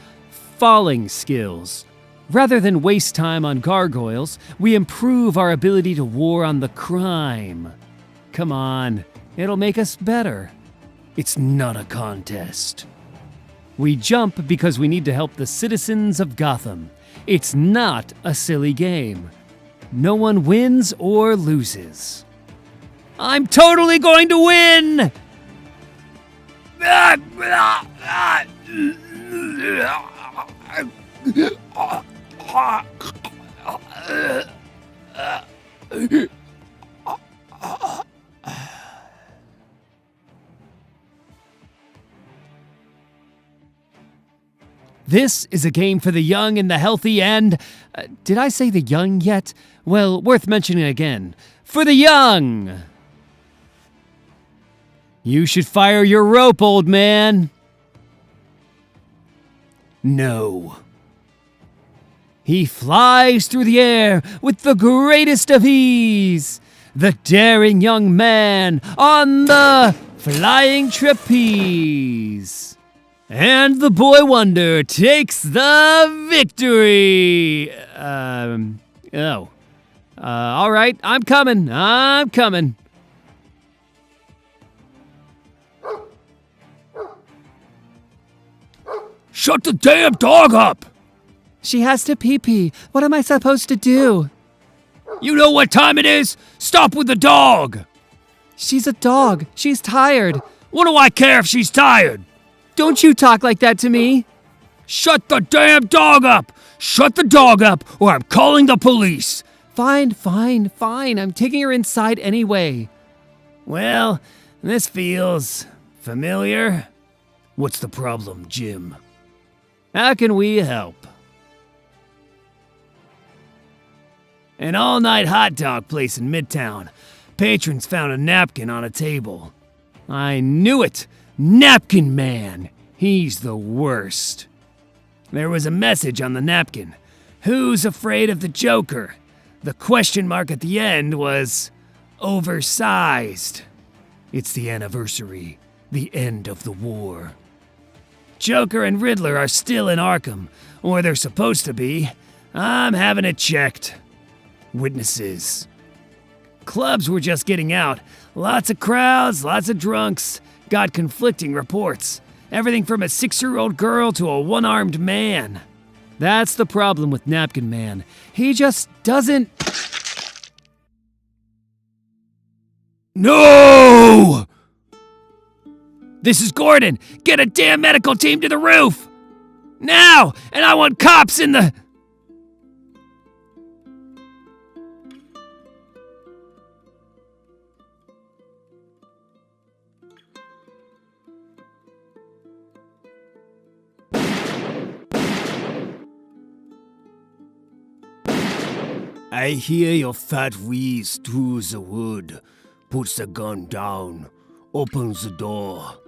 [SPEAKER 2] falling skills. Rather than waste time on gargoyles, we improve our ability to war on the crime. Come on, it'll make us better.
[SPEAKER 1] It's not a contest.
[SPEAKER 2] We jump because we need to help the citizens of Gotham. It's not a silly game. No one wins or loses. I'm totally going to win! This is a game for the young and the healthy and... did I say the young yet? Well, worth mentioning again. For the young! You should fire your rope, old man. No. He flies through the air with the greatest of ease. The daring young man on the flying trapeze. And the boy wonder takes the victory. All right, I'm coming.
[SPEAKER 1] Shut the damn dog up!
[SPEAKER 2] She has to pee-pee. What am I supposed to do?
[SPEAKER 1] You know what time it is? Stop with the dog!
[SPEAKER 2] She's a dog. She's tired.
[SPEAKER 1] What do I care if she's tired?
[SPEAKER 2] Don't you talk like that to me.
[SPEAKER 1] Shut the damn dog up! Shut the dog up, or I'm calling the police!
[SPEAKER 2] Fine. I'm taking her inside anyway.
[SPEAKER 1] Well, this feels familiar. What's the problem, Jim?
[SPEAKER 2] How can we help?
[SPEAKER 1] An all-night hot dog place in Midtown. Patrons found a napkin on a table. I knew it! Napkin Man! He's the worst. There was a message on the napkin. Who's afraid of the Joker? The question mark at the end was oversized. It's the anniversary, the end of the war. Joker and Riddler are still in Arkham, or they're supposed to be. I'm having it checked. Witnesses. Clubs were just getting out. Lots of crowds, lots of drunks. Got conflicting reports. Everything from a 6-year-old girl to a one-armed man.
[SPEAKER 2] That's the problem with Napkin Man. He just doesn't...
[SPEAKER 1] No! This is Gordon! Get a damn medical team to the roof! Now! And I want cops in the... I hear your fat wheeze through the wood. Puts the gun down. Opens the door.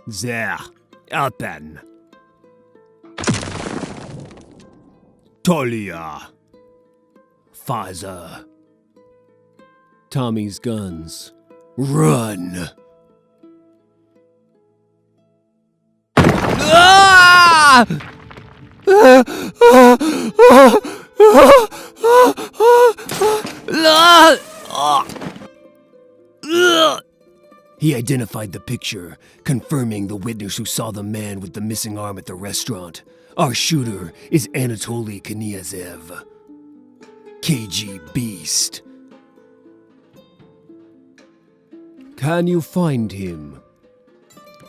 [SPEAKER 1] There. Open. Talia. Father.
[SPEAKER 2] Tommy's guns.
[SPEAKER 1] Run.
[SPEAKER 2] Ah!
[SPEAKER 1] He identified the picture, confirming the witness who saw the man with the missing arm at the restaurant. Our shooter is Anatoly Kniazev. KG Beast. Can you find him?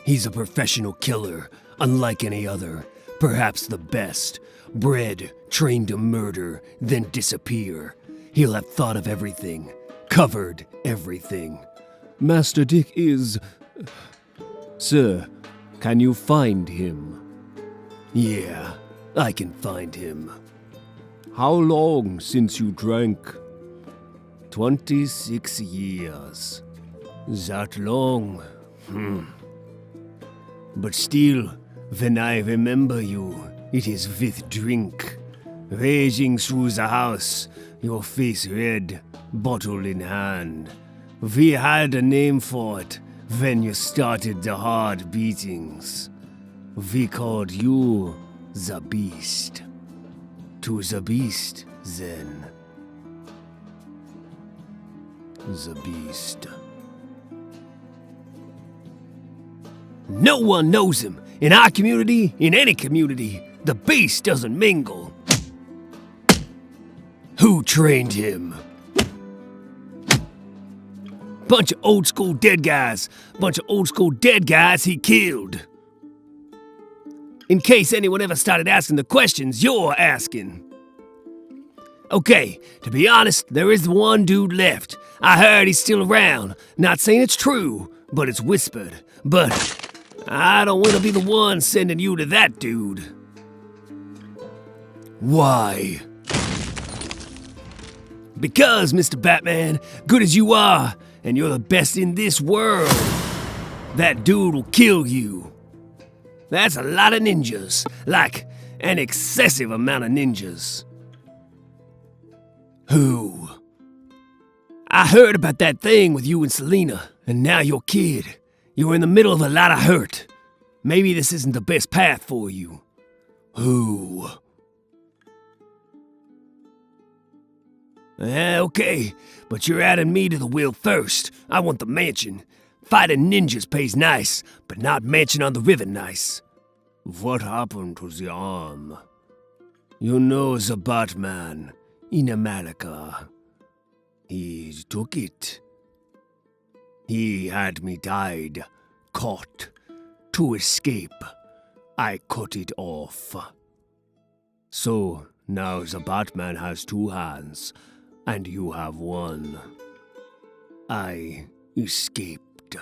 [SPEAKER 1] He's a professional killer, unlike any other. Perhaps the best. Bred, trained to murder, then disappear. He'll have thought of everything. Covered everything.
[SPEAKER 2] Master Dick is... Sir, can you find him?
[SPEAKER 1] Yeah, I can find him.
[SPEAKER 2] How long since you drank?
[SPEAKER 1] 26 years. That long? But still, when I remember you, it is with drink. Raging through the house, your face red, bottle in hand. We had a name for it when you started the hard beatings. We called you the Beast. To the Beast, then. The Beast. No one knows him. In our community, in any community, the beast doesn't mingle. Who trained him? Bunch of old school dead guys. Bunch of old school dead guys he killed. In case anyone ever started asking the questions you're asking. Okay, to be honest, there is one dude left. I heard he's still around. Not saying it's true, but it's whispered. But I don't want to be the one sending you to that dude. Why? Because, Mr. Batman, good as you are, and you're the best in this world, that dude will kill you. That's a lot of ninjas, like an excessive amount of ninjas. Who? I heard about that thing with you and Selina, and now your kid. You're in the middle of a lot of hurt. Maybe this isn't the best path for you. Who? Okay, but you're adding me to the wheel first. I want the mansion. Fighting ninjas pays nice, but not mansion on the river nice. What happened to the arm? You know the Batman in America. He took it. He had me tied, caught. To escape, I cut it off. So, now the Batman has two hands, and you have one. I escaped.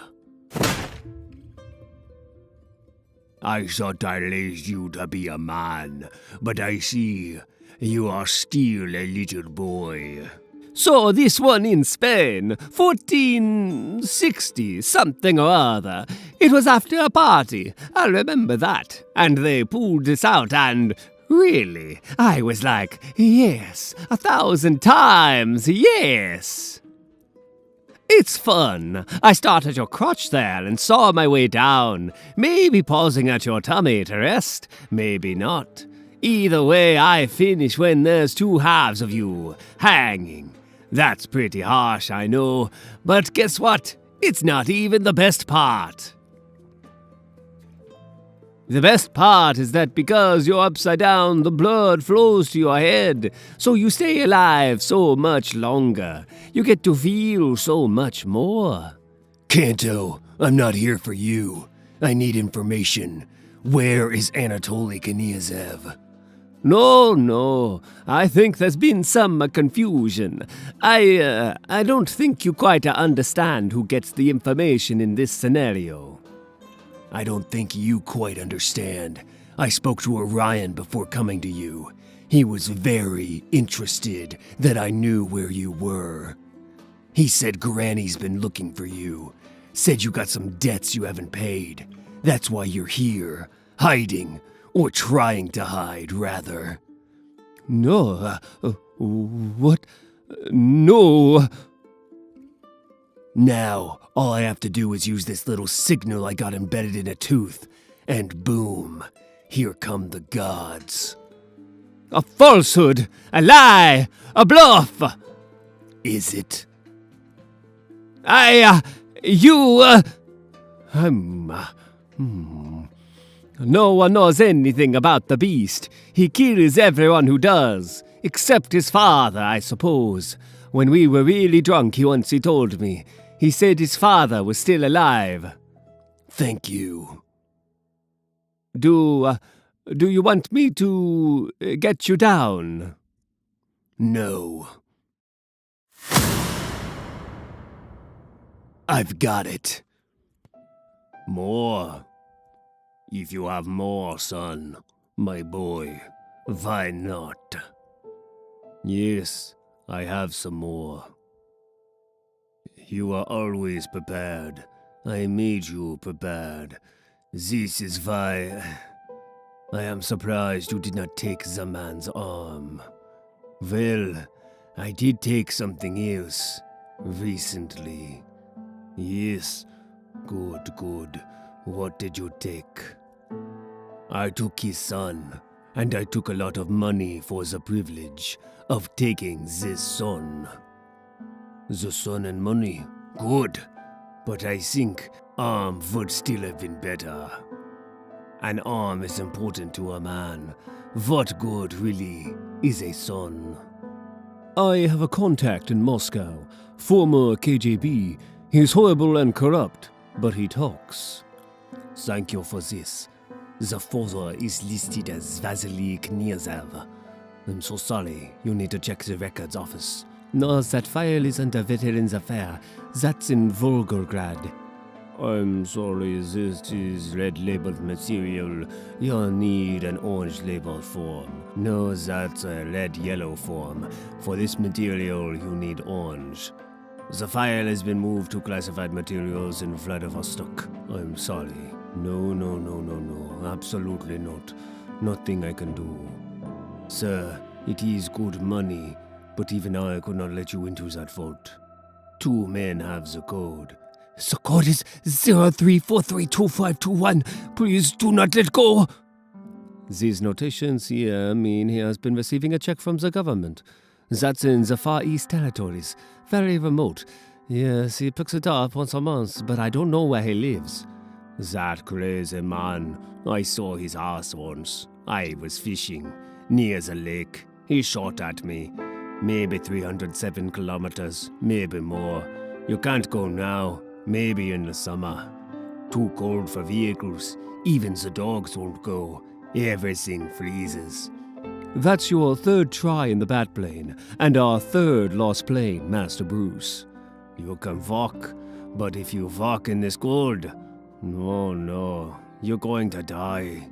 [SPEAKER 1] I thought I raised you to be a man, but I see you are still a little boy.
[SPEAKER 2] So this one in Spain, 1460, something or other. It was after a party, I remember that. And they pulled this out and, really, I was like, yes, 1,000 times, yes. It's fun. I start at your crotch there and saw my way down, maybe pausing at your tummy to rest, maybe not. Either way, I finish when there's two halves of you hanging. That's pretty harsh, I know, but guess what? It's not even the best part. The best part is that because you're upside down, the blood flows to your head, so you stay alive so much longer. You get to feel so much more.
[SPEAKER 1] Kanto, I'm not here for you. I need information. Where is Anatoly Kniazev?
[SPEAKER 2] No, I think there's been some confusion. I don't think you quite understand who gets the information in this scenario.
[SPEAKER 1] I don't think you quite understand. I spoke to Orion before coming to you. He was very interested that I knew where you were. He said Granny's been looking for you. Said you got some debts you haven't paid. That's why you're here, hiding. Or trying to hide, rather.
[SPEAKER 2] No, what? No.
[SPEAKER 1] Now, all I have to do is use this little signal I got embedded in a tooth, and boom, here come the gods.
[SPEAKER 2] A falsehood, a lie, a bluff.
[SPEAKER 1] Is it?
[SPEAKER 2] No one knows anything about the beast. He kills everyone who does, except his father, I suppose. When we were really drunk, he told me. He said his father was still alive.
[SPEAKER 1] Thank you.
[SPEAKER 2] Do you want me to get you down?
[SPEAKER 1] No. I've got it. More. If you have more, son, my boy, why not? Yes, I have some more. You are always prepared. I made you prepared. This is why I am surprised you did not take the man's arm. Well, I did take something else recently. Yes, good. What did you take? I took his son, and I took a lot of money for the privilege of taking this son. The son and money, good. but I think arm would still have been better. An arm is important to a man. What good, really, is a son? I have a contact in Moscow, former KGB. He's horrible and corrupt, but he talks. Thank you for this. The father is listed as Vasily Knyazev. I'm so sorry, you need to check the records office. No, that file is under Veterans Affair. That's in Volgograd. I'm sorry, this is red-labeled material. You'll need an orange-labeled form. No, that's a red-yellow form. For this material, you need orange. The file has been moved to classified materials in Vladivostok. I'm sorry. No, absolutely not. Nothing I can do. Sir, it is good money, but even I could not let you into that vault. 2 men have the code. The code is 03432521. Please do not let go. These notations here mean he has been receiving a check from the government. That's in the Far East Territories. Very remote. Yes, he picks it up once a month, but I don't know where he lives. That crazy man. I saw his house once. I was fishing near the lake. He shot at me. Maybe 307 kilometers, maybe more. You can't go now. Maybe in the summer. Too cold for vehicles. Even the dogs won't go. Everything freezes. That's your 3rd try in the Batplane, and our 3rd lost plane, Master Bruce. You can walk, but if you walk in this cold, no, you're going to die.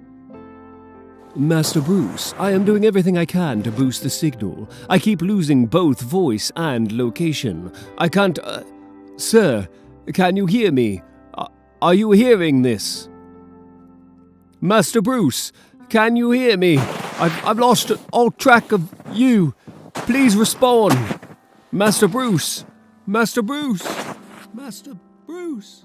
[SPEAKER 1] Master Bruce, I am doing everything I can to boost the signal. I keep losing both voice and location. I can't... Sir, can you hear me? Are you hearing this? Master Bruce, can you hear me? I've lost all track of you. Please respond. Master Bruce. Master Bruce. Master Bruce.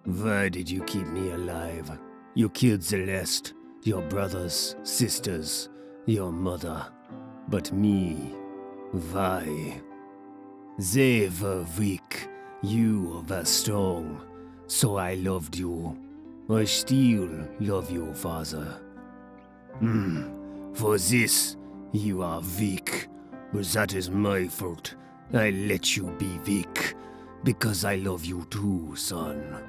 [SPEAKER 1] Why did you keep me alive? You killed Celeste, your brothers, sisters, your mother. But me, why? They were weak, you were strong, so I loved you. I still love you, Father. For this, you are weak, but that is my fault. I let you be weak, because I love you too, son.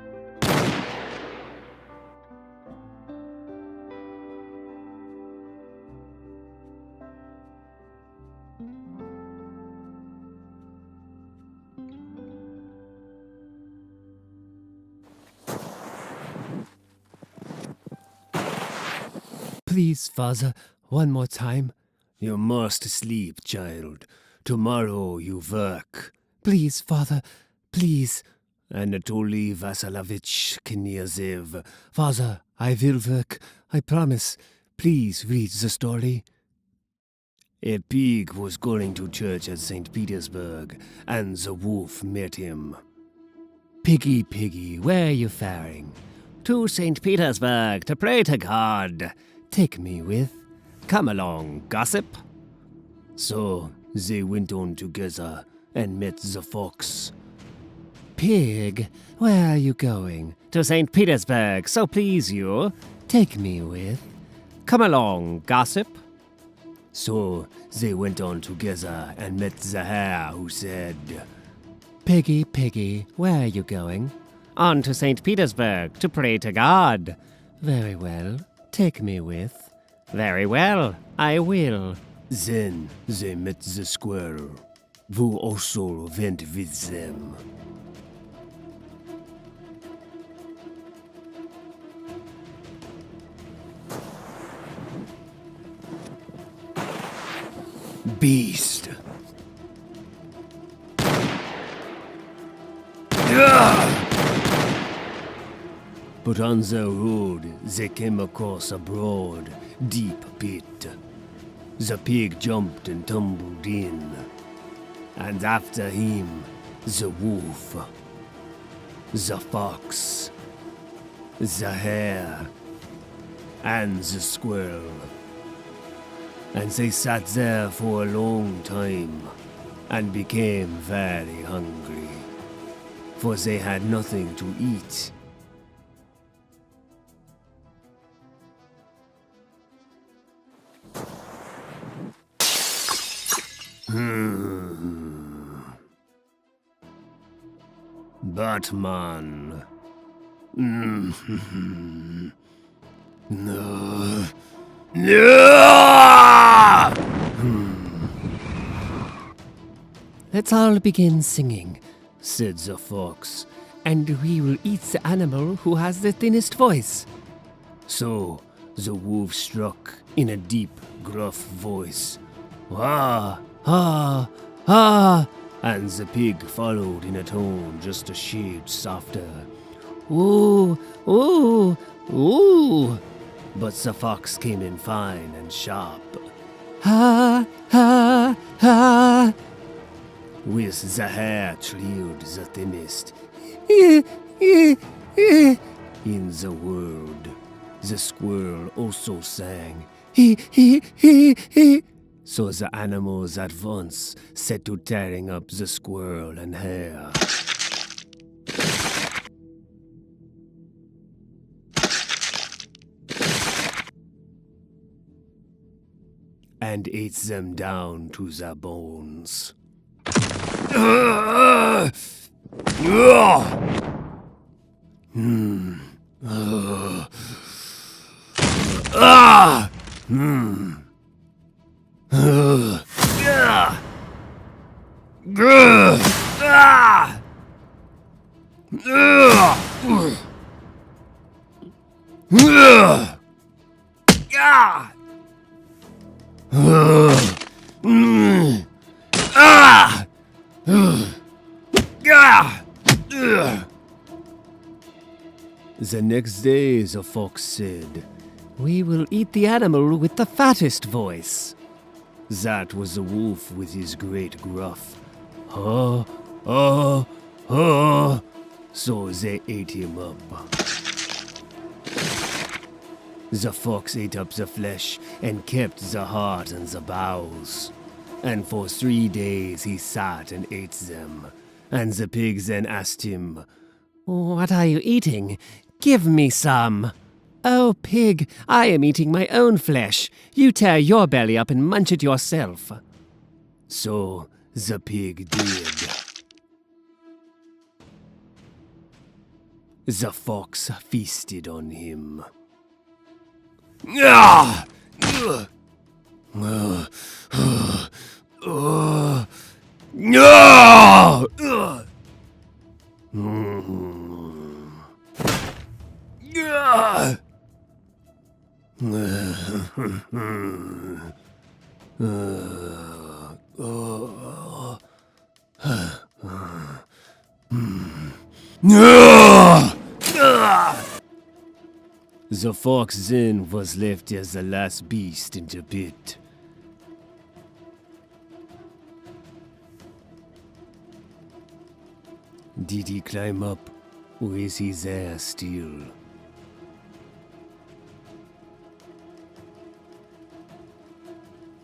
[SPEAKER 1] Please, Father, one more time. You must sleep, child. Tomorrow you work. Please, Father, please. Anatoly Vasilovich Knyazev. Father, I will work. I promise. Please read the story. A pig was going to church at St. Petersburg, and the wolf met him. Piggy, piggy, where are you faring? To St. Petersburg, to pray to God. Take me with. Come along, gossip. So they went on together and met the fox. Pig, where are you going? To St. Petersburg, so please you. Take me with. Come along, gossip. So they went on together and met the hare, who said, Piggy, piggy, where are you going? On to St. Petersburg to pray to God. Very well. Take me with. Very well, I will. Then they met the squirrel, who also went with them. Beast. But on the road, they came across a broad, deep pit. The pig jumped and tumbled in, and after him, the wolf, the fox, the hare, and the squirrel. And they sat there for a long time, and became very hungry, for they had nothing to eat. Batman. No. No!
[SPEAKER 2] Let's all begin singing, said the fox, and we will eat the animal who has the thinnest voice.
[SPEAKER 1] So the wolf struck in a deep, gruff voice. Ha! Ha! Ha! And the pig followed in a tone just a shade softer. Ooh! Ooh! Ooh! But the fox came in fine and sharp.
[SPEAKER 2] Ha! Ha! Ha!
[SPEAKER 1] With the hair trilled the thinnest
[SPEAKER 2] In
[SPEAKER 1] in the world. The squirrel also sang. So the animals at once set to tearing up the squirrel and hare. And ate them down to the bones. The next day, the fox said,
[SPEAKER 2] We will eat the animal with the fattest voice.
[SPEAKER 1] That was the wolf with his great gruff. Ha, ha, ha. So they ate him up. The fox ate up the flesh and kept the heart and the bowels. And for 3 days he sat and ate them. And the pigs then asked him,
[SPEAKER 2] What are you eating? Give me some. Oh, pig, I am eating my own flesh. You tear your belly up and munch it yourself.
[SPEAKER 1] So the pig did. The fox feasted on him. The fox then was left as the last beast in the pit. Did he climb up, or is he there still?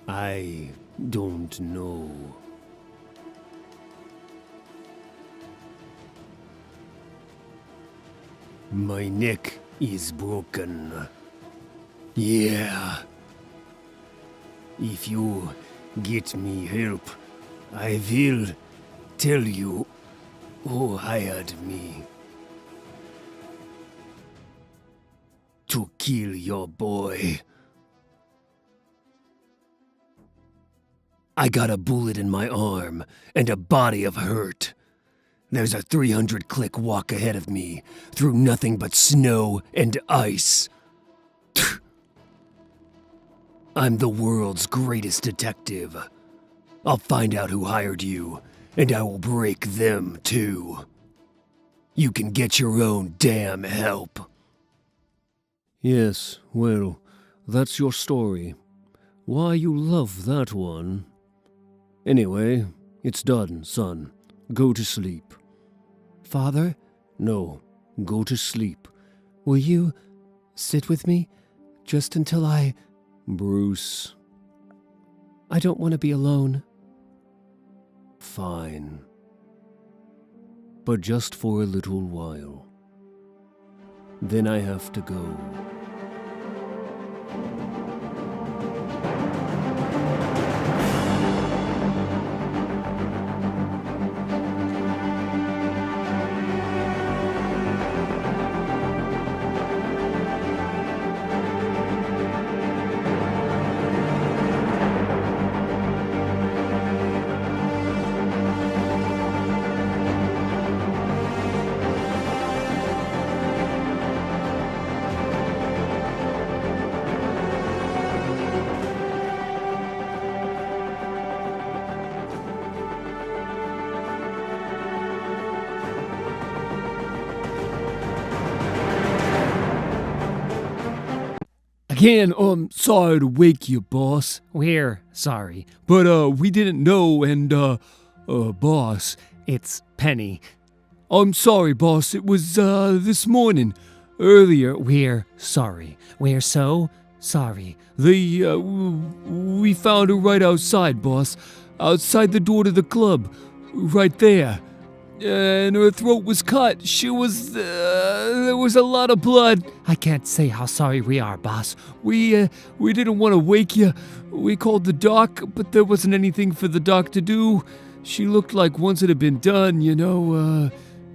[SPEAKER 1] I don't know. My neck is broken. Yeah. If you get me help, I will tell you who hired me to kill your boy. I got a bullet in my arm and a body of hurt. There's a 300-click walk ahead of me through nothing but snow and ice. I'm the world's greatest detective. I'll find out who hired you, and I will break them too. You can get your own damn help. Yes, well, that's your story. Why, you love that one. Anyway, it's done, son. Go to sleep.
[SPEAKER 2] Father,
[SPEAKER 1] No, go to sleep.
[SPEAKER 2] will you sit with me just until
[SPEAKER 1] Bruce.
[SPEAKER 2] I don't want to be alone.
[SPEAKER 1] Fine. But just for a little while. Then I have to go.
[SPEAKER 3] Again, sorry to wake you, boss.
[SPEAKER 2] We're sorry.
[SPEAKER 3] But, we didn't know, and, boss.
[SPEAKER 2] It's Penny.
[SPEAKER 3] I'm sorry, boss. It was, this morning. Earlier.
[SPEAKER 2] We're sorry. We're so sorry.
[SPEAKER 3] We found her right outside, boss. Outside the door to the club. Right there. And her throat was cut. She was, there was a lot of blood.
[SPEAKER 2] I can't say how sorry we are, boss.
[SPEAKER 3] We didn't want to wake you. We called the doc, but there wasn't anything for the doc to do. She looked like once it had been done,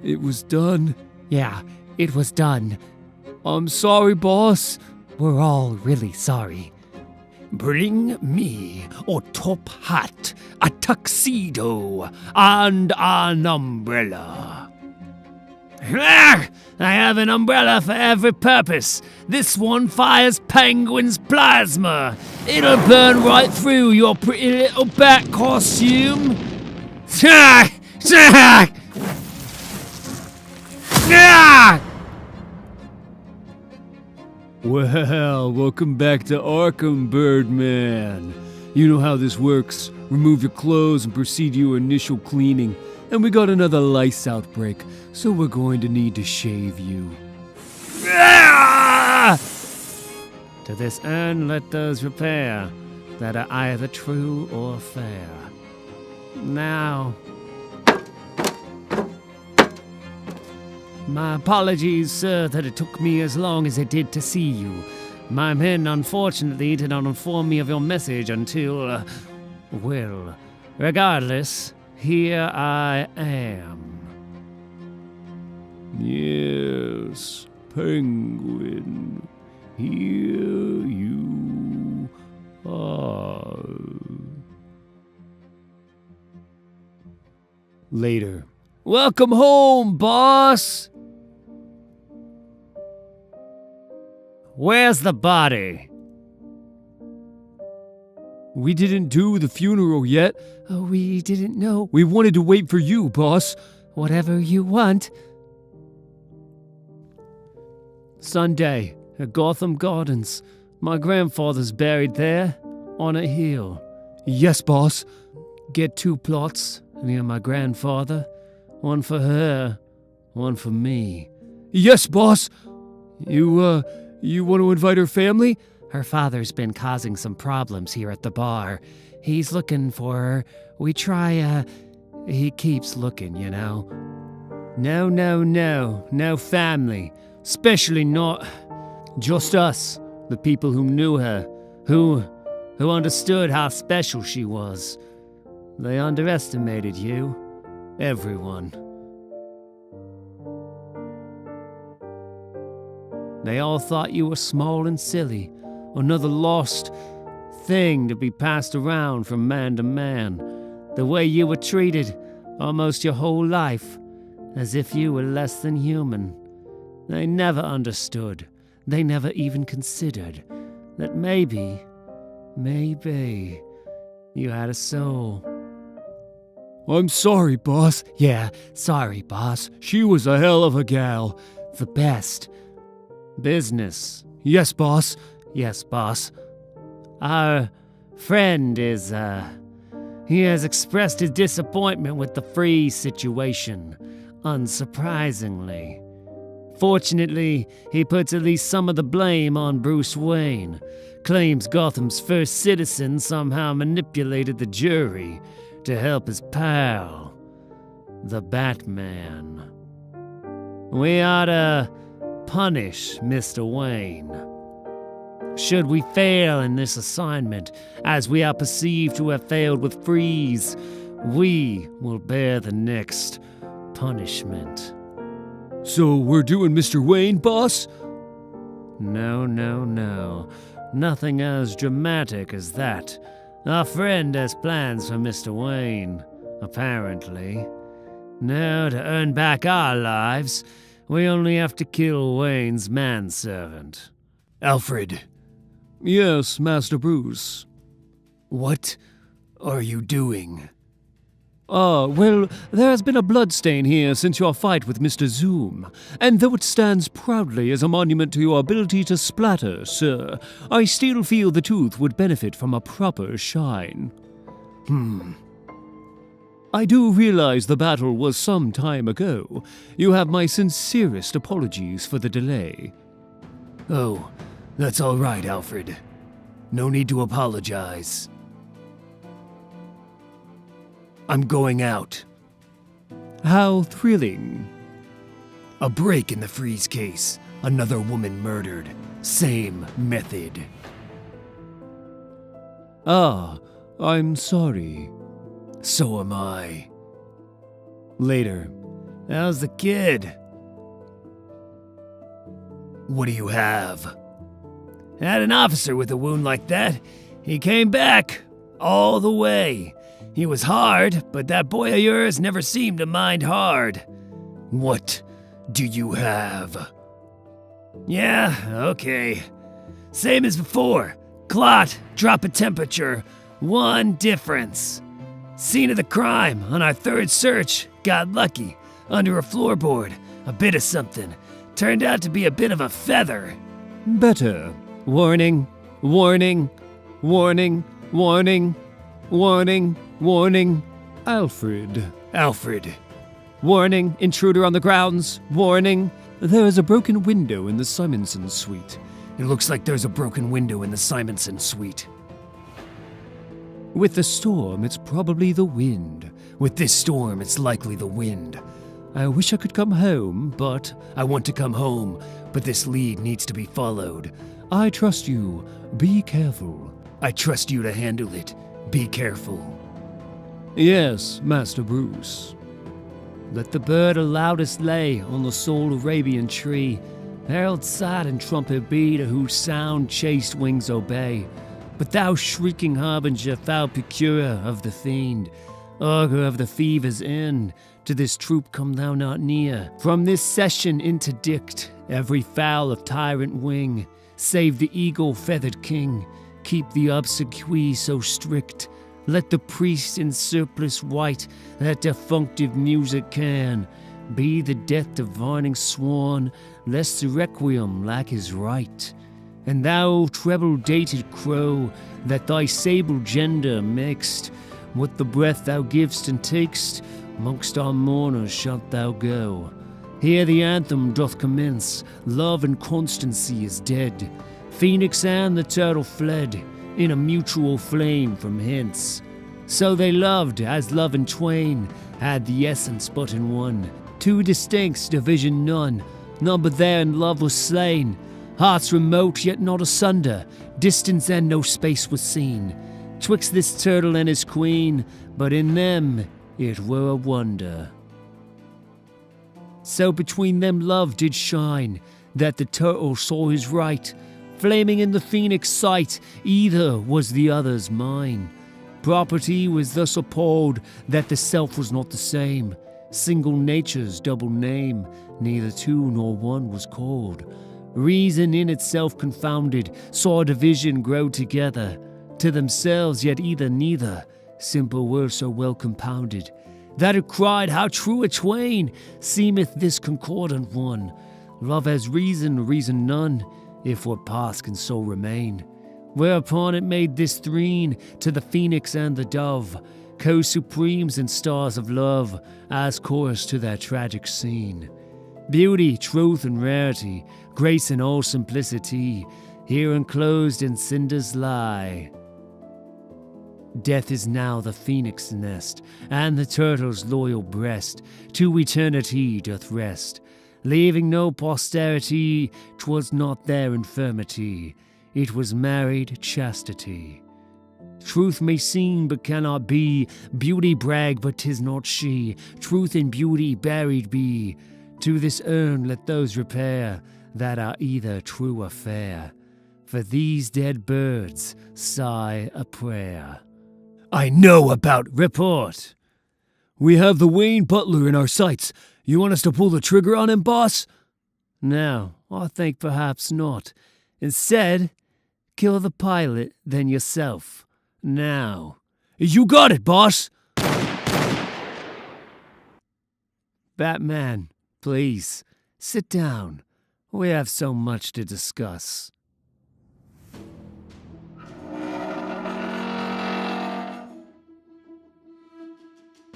[SPEAKER 3] it was done.
[SPEAKER 2] Yeah, it was done.
[SPEAKER 3] I'm sorry, boss.
[SPEAKER 2] We're all really sorry.
[SPEAKER 1] Bring me a top hat, a tuxedo, and an umbrella. I have an umbrella for every purpose. This one fires penguin's plasma. It'll burn right through your pretty little bat costume.
[SPEAKER 3] Well, welcome back to Arkham, Birdman. You know how this works. Remove your clothes and proceed to your initial cleaning. And we got another lice outbreak, so we're going to need to shave you.
[SPEAKER 2] To this end, let those repair that are either true or fair. Now, my apologies, sir, that it took me as long as it did to see you. My men, unfortunately, did not inform me of your message until, well, regardless, here I am.
[SPEAKER 3] Yes, Penguin, here you are. Later. Welcome home, boss!
[SPEAKER 2] Where's the body?
[SPEAKER 3] We didn't do the funeral yet.
[SPEAKER 2] We didn't know.
[SPEAKER 3] We wanted to wait for you, boss.
[SPEAKER 2] Whatever you want.
[SPEAKER 3] Sunday, at Gotham Gardens. My grandfather's buried there, on a hill. Yes, boss. Get 2 plots near my grandfather. One for her, one for me. Yes, boss. You want to invite her family?
[SPEAKER 2] Her father's been causing some problems here at the bar. He's looking for her. We try, he keeps looking, you know.
[SPEAKER 3] No family. Especially not just us, the people who knew her, who understood how special she was. They underestimated you. Everyone. They all thought you were small and silly, another lost thing to be passed around from man to man, the way you were treated almost your whole life, as if you were less than human. They never understood, they never even considered that maybe you had a soul. I'm sorry, boss.
[SPEAKER 2] Yeah, sorry, boss.
[SPEAKER 3] She was a hell of a gal.
[SPEAKER 2] The best.
[SPEAKER 3] Business. Yes, boss.
[SPEAKER 2] Yes, boss. Our friend is, he has expressed his disappointment with the freeze situation, unsurprisingly. Fortunately, he puts at least some of the blame on Bruce Wayne, claims Gotham's first citizen somehow manipulated the jury,
[SPEAKER 3] to help his pal, the Batman. We ought to punish Mr. Wayne. Should we fail in this assignment, as we are perceived to have failed with Freeze, we will bear the next punishment.
[SPEAKER 1] So we're doing Mr. Wayne, boss?
[SPEAKER 3] No. Nothing as dramatic as that. Our friend has plans for Mr. Wayne, apparently. Now, to earn back our lives, we only have to kill Wayne's manservant.
[SPEAKER 1] Alfred. Yes, Master Bruce. What are you doing? Well, there has been a bloodstain here since your fight with Mr. Zoom, and though it stands proudly as a monument to your ability to splatter, sir, I still feel the tooth would benefit from a proper shine. I do realize the battle was some time ago. You have my sincerest apologies for the delay. Oh, that's all right, Alfred. No need to apologize. I'm going out. How thrilling. A break in the Freeze case. Another woman murdered. Same method. Ah, I'm sorry. So am I. Later.
[SPEAKER 3] How's the kid?
[SPEAKER 1] What do you have?
[SPEAKER 3] Had an officer with a wound like that. He came back. All the way. He was hard, but that boy of yours never seemed to mind hard.
[SPEAKER 1] What do you have?
[SPEAKER 3] Yeah, okay. Same as before. Clot, drop of temperature. One difference. Scene of the crime on our third search. Got lucky. Under a floorboard. A bit of something. Turned out to be a bit of a feather.
[SPEAKER 1] Better. Warning. Warning. Warning. Warning. Warning. Warning. Alfred. Warning, intruder on the grounds. Warning. There is a broken window in the Simonson suite. It looks like there's a broken window in the Simonson suite. With the storm, it's probably the wind. With this storm, it's likely the wind. I wish I could come home, but I want to come home. But this lead needs to be followed. I trust you. Be careful. I trust you to handle it. Be careful. Yes, Master Bruce.
[SPEAKER 3] Let the bird of loudest lay on the sole Arabian tree. Herald sad and trumpet be to whose sound chaste wings obey. But thou shrieking harbinger, foul procurer of the fiend, augur of the fever's end, to this troop come thou not near. From this session interdict every fowl of tyrant wing, save the eagle-feathered king. Keep the obsequy so strict. Let the priest in surplice white, that defunctive music can, be the death divining sworn, lest the requiem lack his right. And thou treble-dated crow, that thy sable gender mixed, what the breath thou givest and takest, mongst our mourners shalt thou go. Here the anthem doth commence, love and constancy is dead. Phoenix and the turtle fled, in a mutual flame from hence. So they loved, as love in twain, had the essence but in one. Two distincts, division none but there in love was slain. Hearts remote, yet not asunder, distance and no space was seen. Twixt this turtle and his queen, but in them it were a wonder. So between them love did shine, that the turtle saw his right. Flaming in the phoenix sight, either was the other's mine. Property was thus appalled, that the self was not the same. Single nature's double name, neither two nor one was called. Reason in itself confounded, saw division grow together. To themselves yet either neither, simple words so well compounded, that it cried, how true a twain seemeth this concordant one. Love has reason, reason none, if what past can so remain. Whereupon it made this threen to the phoenix and the dove, co-supremes and stars of love, as chorus to that tragic scene. Beauty, truth, and rarity, grace and all simplicity, here enclosed in cinders lie. Death is now the phoenix nest, and the turtle's loyal breast to eternity doth rest. Leaving no posterity, 'twas not their infirmity, it was married chastity. Truth may seem but cannot be, beauty brag but 'tis not she, truth and beauty buried be. To this urn let those repair that are either true or fair. For these dead birds sigh a prayer.
[SPEAKER 1] I know about.
[SPEAKER 3] Report.
[SPEAKER 1] We have the Wayne Butler in our sights. You want us to pull the trigger on him, boss?
[SPEAKER 3] No, I think perhaps not. Instead, kill the pilot, then yourself. Now.
[SPEAKER 1] You got it, boss!
[SPEAKER 3] Batman, please, sit down. We have so much to discuss.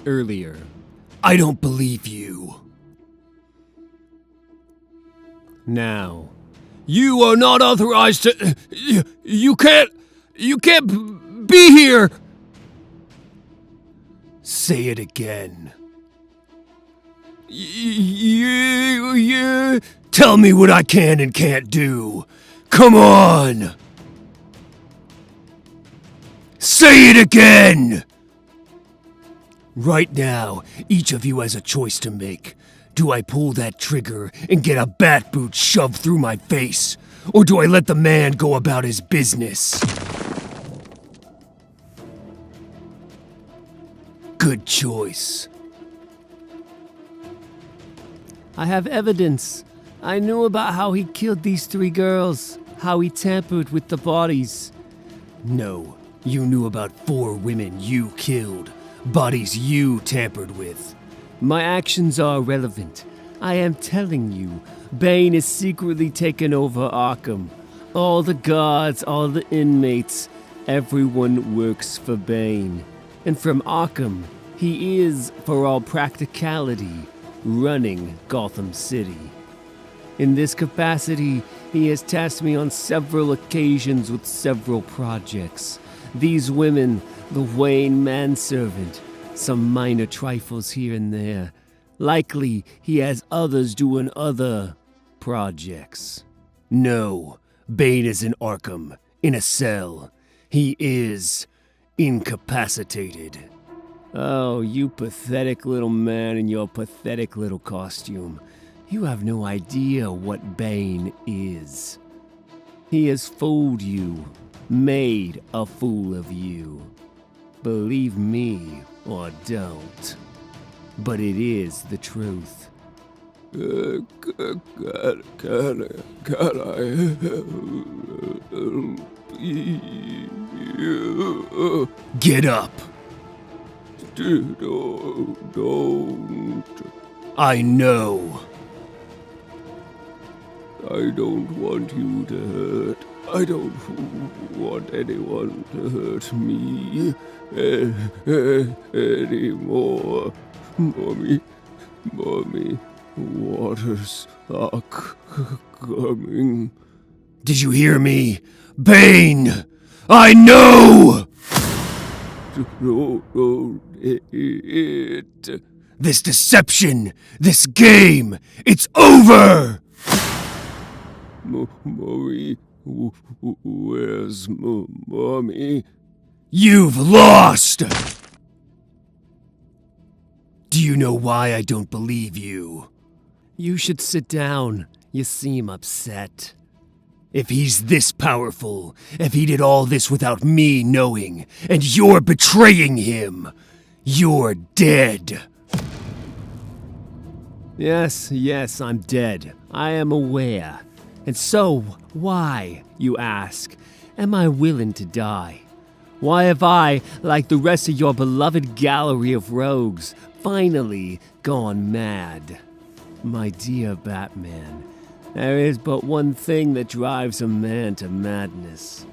[SPEAKER 1] Earlier. I don't believe you.
[SPEAKER 3] Now.
[SPEAKER 1] You are not authorized to... You can't be here! Say it again. Yeah. Tell me what I can and can't do. Come on! Say it again! Right now, each of you has a choice to make. Do I pull that trigger and get a bat boot shoved through my face? Or do I let the man go about his business? Good choice.
[SPEAKER 3] I have evidence. I knew about how he killed these 3 girls, how he tampered with the bodies.
[SPEAKER 1] No, you knew about 4 women you killed, bodies you tampered with.
[SPEAKER 3] My actions are irrelevant. I am telling you, Bane is secretly taken over Arkham. All the guards, all the inmates, everyone works for Bane. And from Arkham, he is, for all practicality, running Gotham City. In this capacity, he has tasked me on several occasions with several projects. These women, the Wayne manservant, some minor trifles here and there. Likely, he has others doing other projects.
[SPEAKER 1] No, Bane is in Arkham, in a cell. He is incapacitated.
[SPEAKER 3] Oh, you pathetic little man in your pathetic little costume. You have no idea what Bane is. He has fooled you, made a fool of you. Believe me or don't. But it is the truth.
[SPEAKER 1] Can I help you? Get up. Don't. I know. I don't want you to hurt. I don't want anyone to hurt me anymore. Mommy, waters are coming. Did you hear me? Bane! I know! No, it. This deception, this game, it's over! Mommy, where's Mommy? You've lost! Do you know why I don't believe you?
[SPEAKER 3] You should sit down. You seem upset.
[SPEAKER 1] If he's this powerful, if he did all this without me knowing, and you're betraying him, you're dead.
[SPEAKER 3] Yes, I'm dead. I am aware. And so, why, you ask, am I willing to die? Why have I, like the rest of your beloved gallery of rogues, finally gone mad? My dear Batman, there is but one thing that drives a man to madness.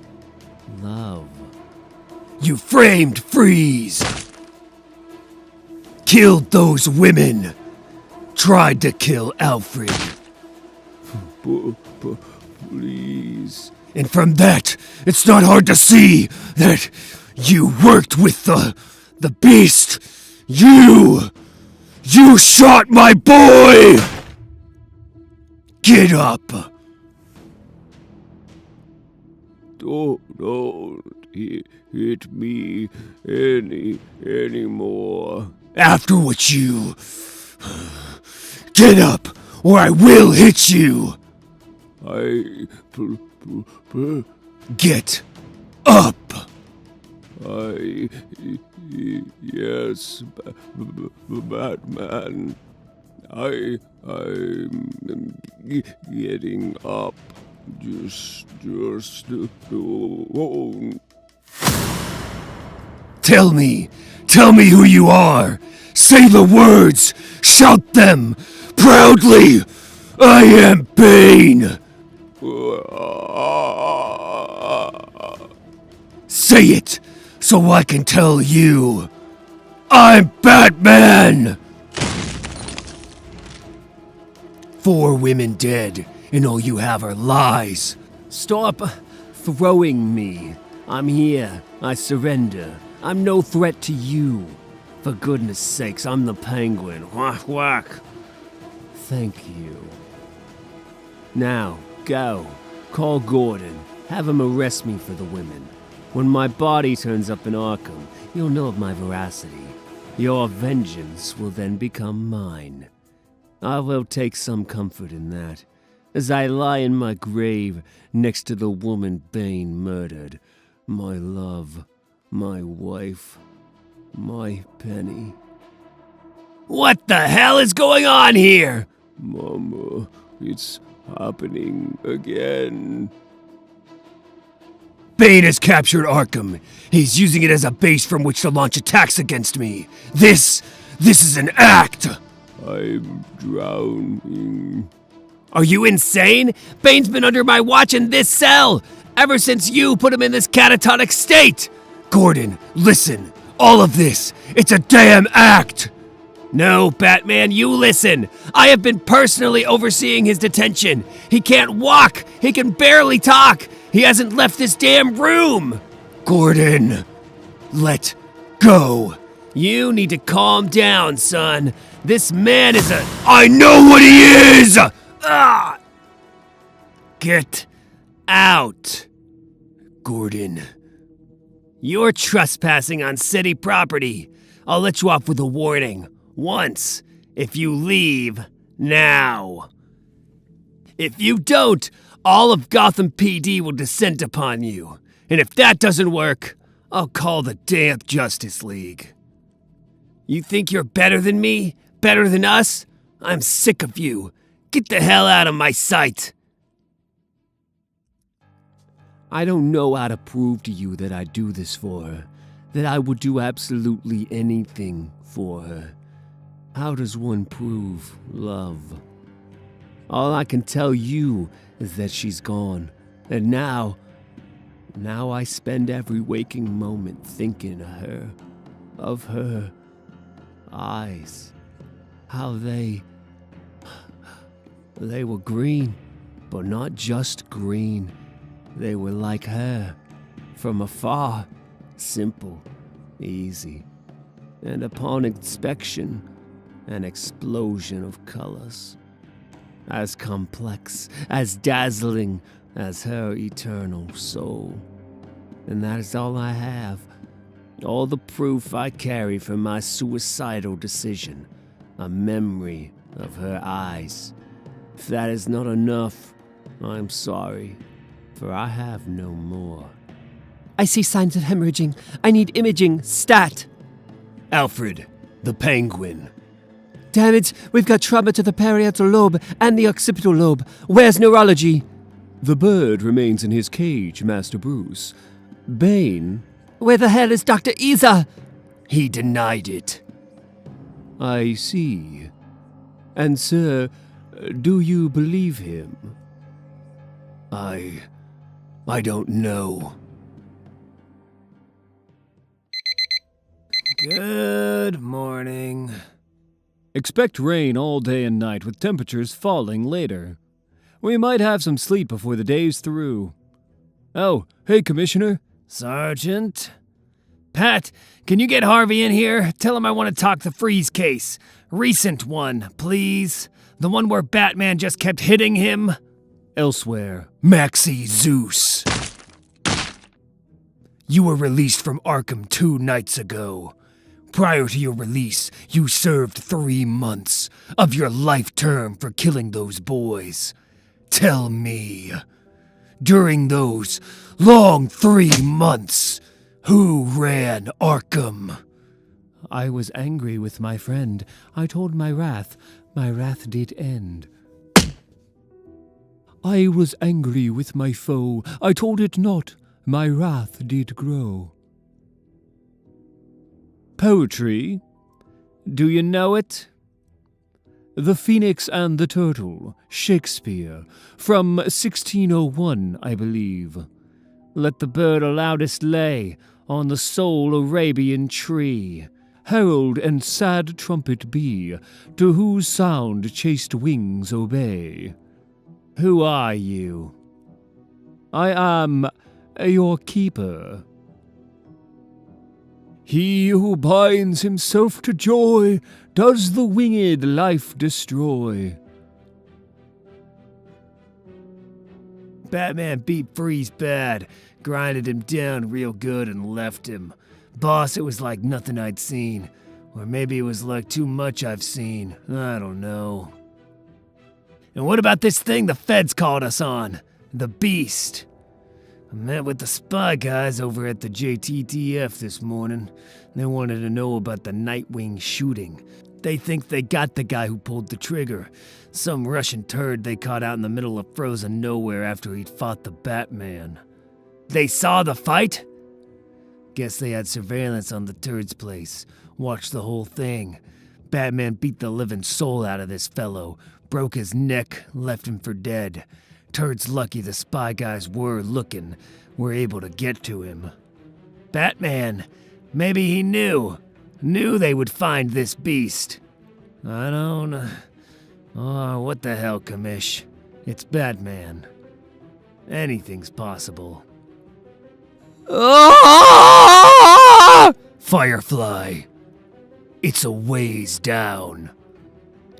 [SPEAKER 3] Love.
[SPEAKER 1] You framed Freeze! Killed those women! Tried to kill Alfred. Please. And from that, it's not hard to see that You worked with the beast! You shot my boy! Get up! Don't hit me anymore. After what you... Get up, or I will hit you! Get up! Yes, Batman. I'm getting up. Just Tell me who you are. Say the words. Shout them proudly. I am Bane. Say it, so I can tell you. I'm Batman! 4 women dead, and all you have are lies.
[SPEAKER 2] Stop throwing me. I'm here. I surrender. I'm no threat to you. For goodness sakes, I'm the Penguin. Whack, whack. Thank you. Now, go. Call Gordon. Have him arrest me for the women. When my body turns up in Arkham, you'll know of my veracity. Your vengeance will then become mine. I will take some comfort in that, as I lie in my grave next to the woman Bane murdered. My love, my wife, my Penny. What the hell is going on here? Mama, it's happening again. Bane has captured Arkham. He's using it as a base from which to launch attacks against me. This is an act! I'm drowning. Are you insane? Bane's been under my watch in this cell, ever since you put him in this catatonic state! Gordon, listen. All of this, it's a damn act! No, Batman, you listen. I have been personally overseeing his detention. He can't walk. He can barely talk. He hasn't left this damn room. Gordon, let go. You need to calm down, son. This man is a... I know what he is! Ah! Get out. Gordon, you're trespassing on city property. I'll let you off with a warning. Once, if you leave now. If you don't, all of Gotham PD will descend upon you. And if that doesn't work, I'll call the damn Justice League. You think you're better than me? Better than us? I'm sick of you. Get the hell out of my sight. I don't know how to prove to you that I do this for her. That I would do absolutely anything for her. How does one prove love? All I can tell you is that she's gone. And now I spend every waking moment thinking of her eyes. How they were green, but not just green. They were like her, from afar, simple, easy. And upon inspection, an explosion of colors. As complex, as dazzling as her eternal soul. And that is all I have. All the proof I carry for my suicidal decision. A memory of her eyes. If that is not enough, I'm sorry, for I have no more. I see signs of hemorrhaging. I need imaging, stat. Alfred, the Penguin. Damn it, we've got trauma to the parietal lobe and the occipital lobe. Where's neurology?
[SPEAKER 1] The bird remains in his cage, Master Bruce. Bane...
[SPEAKER 2] Where the hell is Dr. Isa?
[SPEAKER 1] He denied it. I see. And sir, do you believe him? I don't know.
[SPEAKER 2] Good morning.
[SPEAKER 3] Expect rain all day and night with temperatures falling later. We might have some sleet before the day's through. Oh, hey, Commissioner.
[SPEAKER 2] Sergeant,
[SPEAKER 3] Pat, can you get Harvey in here? Tell him I want to talk the Freeze case. Recent one, please. The one where Batman just kept hitting him.
[SPEAKER 1] Elsewhere, Maxie Zeus. You were released from Arkham 2 nights ago. Prior to your release, you served 3 months of your life term for killing those boys. Tell me, during those long 3 months, who ran Arkham?
[SPEAKER 2] I was angry with my friend. I told my wrath. My wrath did end. I was angry with my foe. I told it not. My wrath did grow.
[SPEAKER 3] Poetry? Do you know it?
[SPEAKER 2] The Phoenix and the Turtle, Shakespeare, from 1601, I believe.
[SPEAKER 3] Let the bird loudest lay on the sole Arabian tree.
[SPEAKER 2] Herald and sad trumpet be, to whose sound chaste wings obey.
[SPEAKER 3] Who are you?
[SPEAKER 2] I am your keeper. He who binds himself to joy does the winged life destroy.
[SPEAKER 3] Batman beat Freeze bad, grinded him down real good and left him. Boss, it was like nothing I'd seen. Or maybe it was like too much I've seen. I don't know. And what about this thing the feds called us on? The Beast. I met with the spy guys over at the JTTF this morning. They wanted to know about the Nightwing shooting. They think they got the guy who pulled the trigger. Some Russian turd they caught out in the middle of frozen nowhere after he'd fought the Batman. They saw the fight? Guess they had surveillance on the turd's place. Watched the whole thing. Batman beat the living soul out of this fellow. Broke his neck, left him for dead. Turd's lucky the spy guys were looking. Were able to get to him. Batman, maybe he knew. Knew they would find this beast. I don't... Oh, what the hell, Commish? It's Batman. Anything's possible. Ah! Firefly. It's a ways down.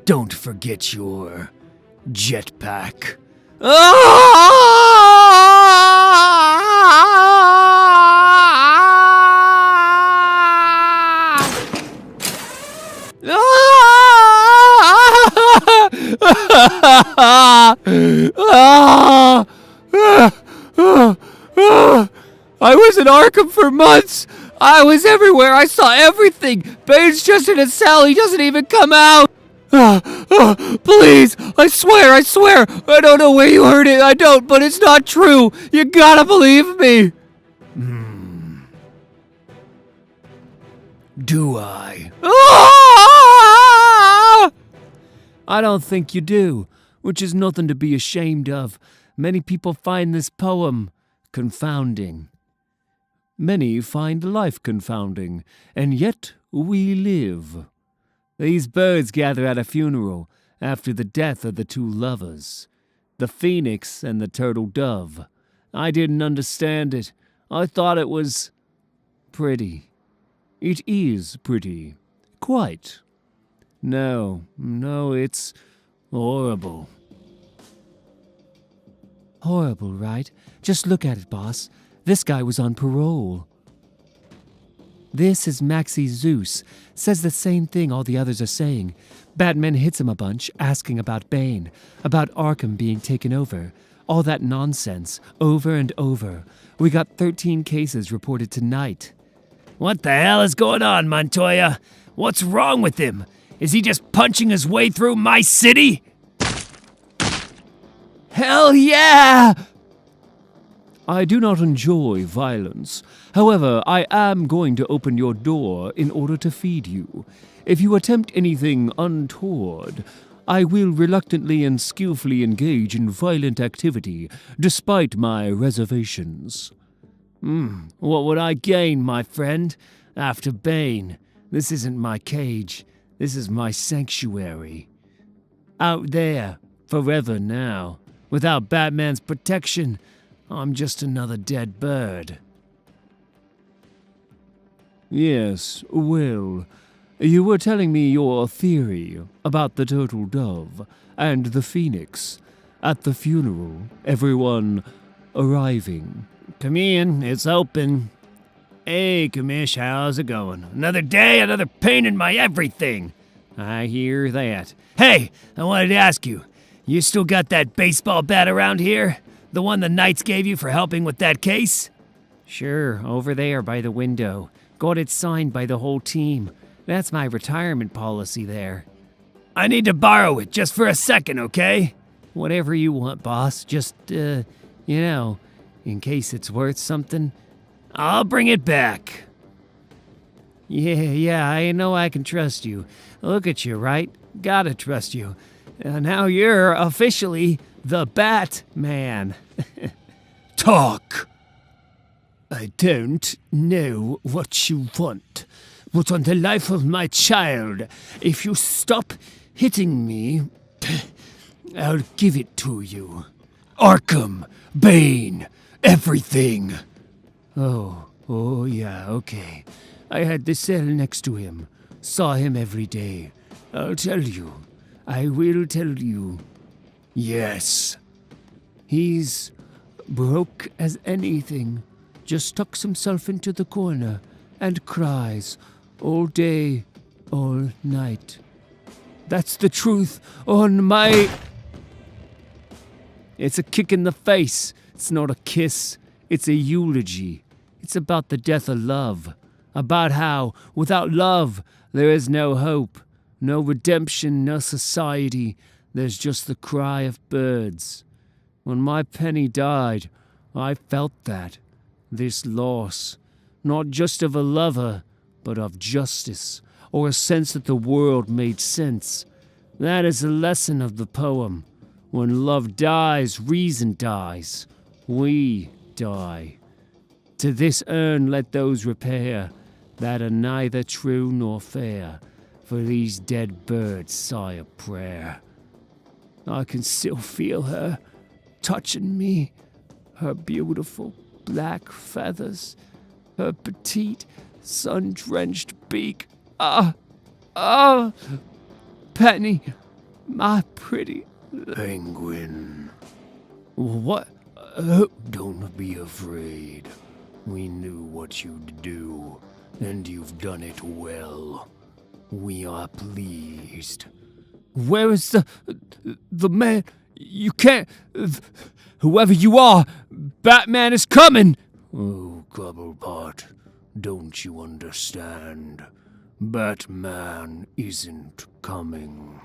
[SPEAKER 3] Don't forget your jetpack.
[SPEAKER 2] I was in Arkham for months. I was everywhere. I saw everything. Bane's just in his cell. He doesn't even come out. Please, I swear. I don't know where you heard it. I don't, but it's not true. You gotta believe me.
[SPEAKER 1] Do I?
[SPEAKER 2] I don't think you do, which is nothing to be ashamed of. Many people find this poem confounding. Many find life confounding, and yet we live. These birds gather at a funeral after the death of the 2 lovers, the phoenix and the turtle dove. I didn't understand it. I thought it was pretty. It is pretty. Quite. No, it's horrible. Horrible, right? Just look at it, boss. This guy was on parole. This is Maxie Zeus. Says the same thing all the others are saying. Batman hits him a bunch, asking about Bane, about Arkham being taken over. All that nonsense, over and over. We got 13 cases reported tonight.
[SPEAKER 3] What the hell is going on, Montoya? What's wrong with him? Is he just punching his way through my city?
[SPEAKER 2] Hell yeah! I do not enjoy violence. However, I am going to open your door in order to feed you. If you attempt anything untoward, I will reluctantly and skillfully engage in violent activity, despite my reservations.
[SPEAKER 3] What would I gain, my friend? After Bane, this isn't my cage. This is my sanctuary. Out there, forever now. Without Batman's protection, I'm just another dead bird.
[SPEAKER 1] Yes, well, you were telling me your theory about the turtle dove and the phoenix. At the funeral, everyone arriving.
[SPEAKER 3] Come in, it's open. Hey, Commish, how's it going? Another day, another pain in my everything. I hear that. Hey, I wanted to ask you, you still got that baseball bat around here? The one the Knights gave you for helping with that case?
[SPEAKER 2] Sure, over there by the window. Got it signed by the whole team. That's my retirement policy there.
[SPEAKER 3] I need to borrow it just for a second, okay?
[SPEAKER 2] Whatever you want, boss. Just, in case it's worth something.
[SPEAKER 3] I'll bring it back.
[SPEAKER 2] Yeah, I know I can trust you. Look at you, right? Gotta trust you. Now you're officially the Batman.
[SPEAKER 3] Talk! I don't know what you want, but on the life of my child, if you stop hitting me, I'll give it to you. Arkham, Bane, everything.
[SPEAKER 2] Oh, yeah, okay. I had the cell next to him. Saw him every day. I'll tell you. I will tell you.
[SPEAKER 3] Yes.
[SPEAKER 2] He's broke as anything. Just tucks himself into the corner and cries all day, all night. That's the truth on my... It's a kick in the face. It's not a kiss. It's a eulogy. It's about the death of love. About how, without love, there is no hope, no redemption, no society. There's just the cry of birds. When my Penny died, I felt that. This loss, not just of a lover, but of justice, or a sense that the world made sense. That is the lesson of the poem. When love dies, reason dies. We die. To this urn let those repair that are neither true nor fair, for these dead birds sigh a prayer. I can still feel her touching me, her beautiful black feathers, her petite, sun-drenched beak. Penny, my pretty
[SPEAKER 3] Penguin.
[SPEAKER 2] What?
[SPEAKER 3] Don't be afraid. We knew what you'd do, and you've done it well. We are pleased.
[SPEAKER 2] Where is the man? You can't... Whoever you are, Batman is coming!
[SPEAKER 3] Oh, Cobblepot, don't you understand? Batman isn't coming.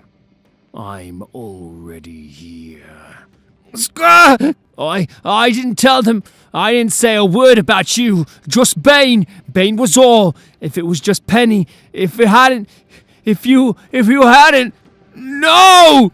[SPEAKER 3] I'm already here.
[SPEAKER 2] I didn't tell them. I didn't say a word about you. Just Bane. Bane was all. If it was just Penny. If you hadn't. No!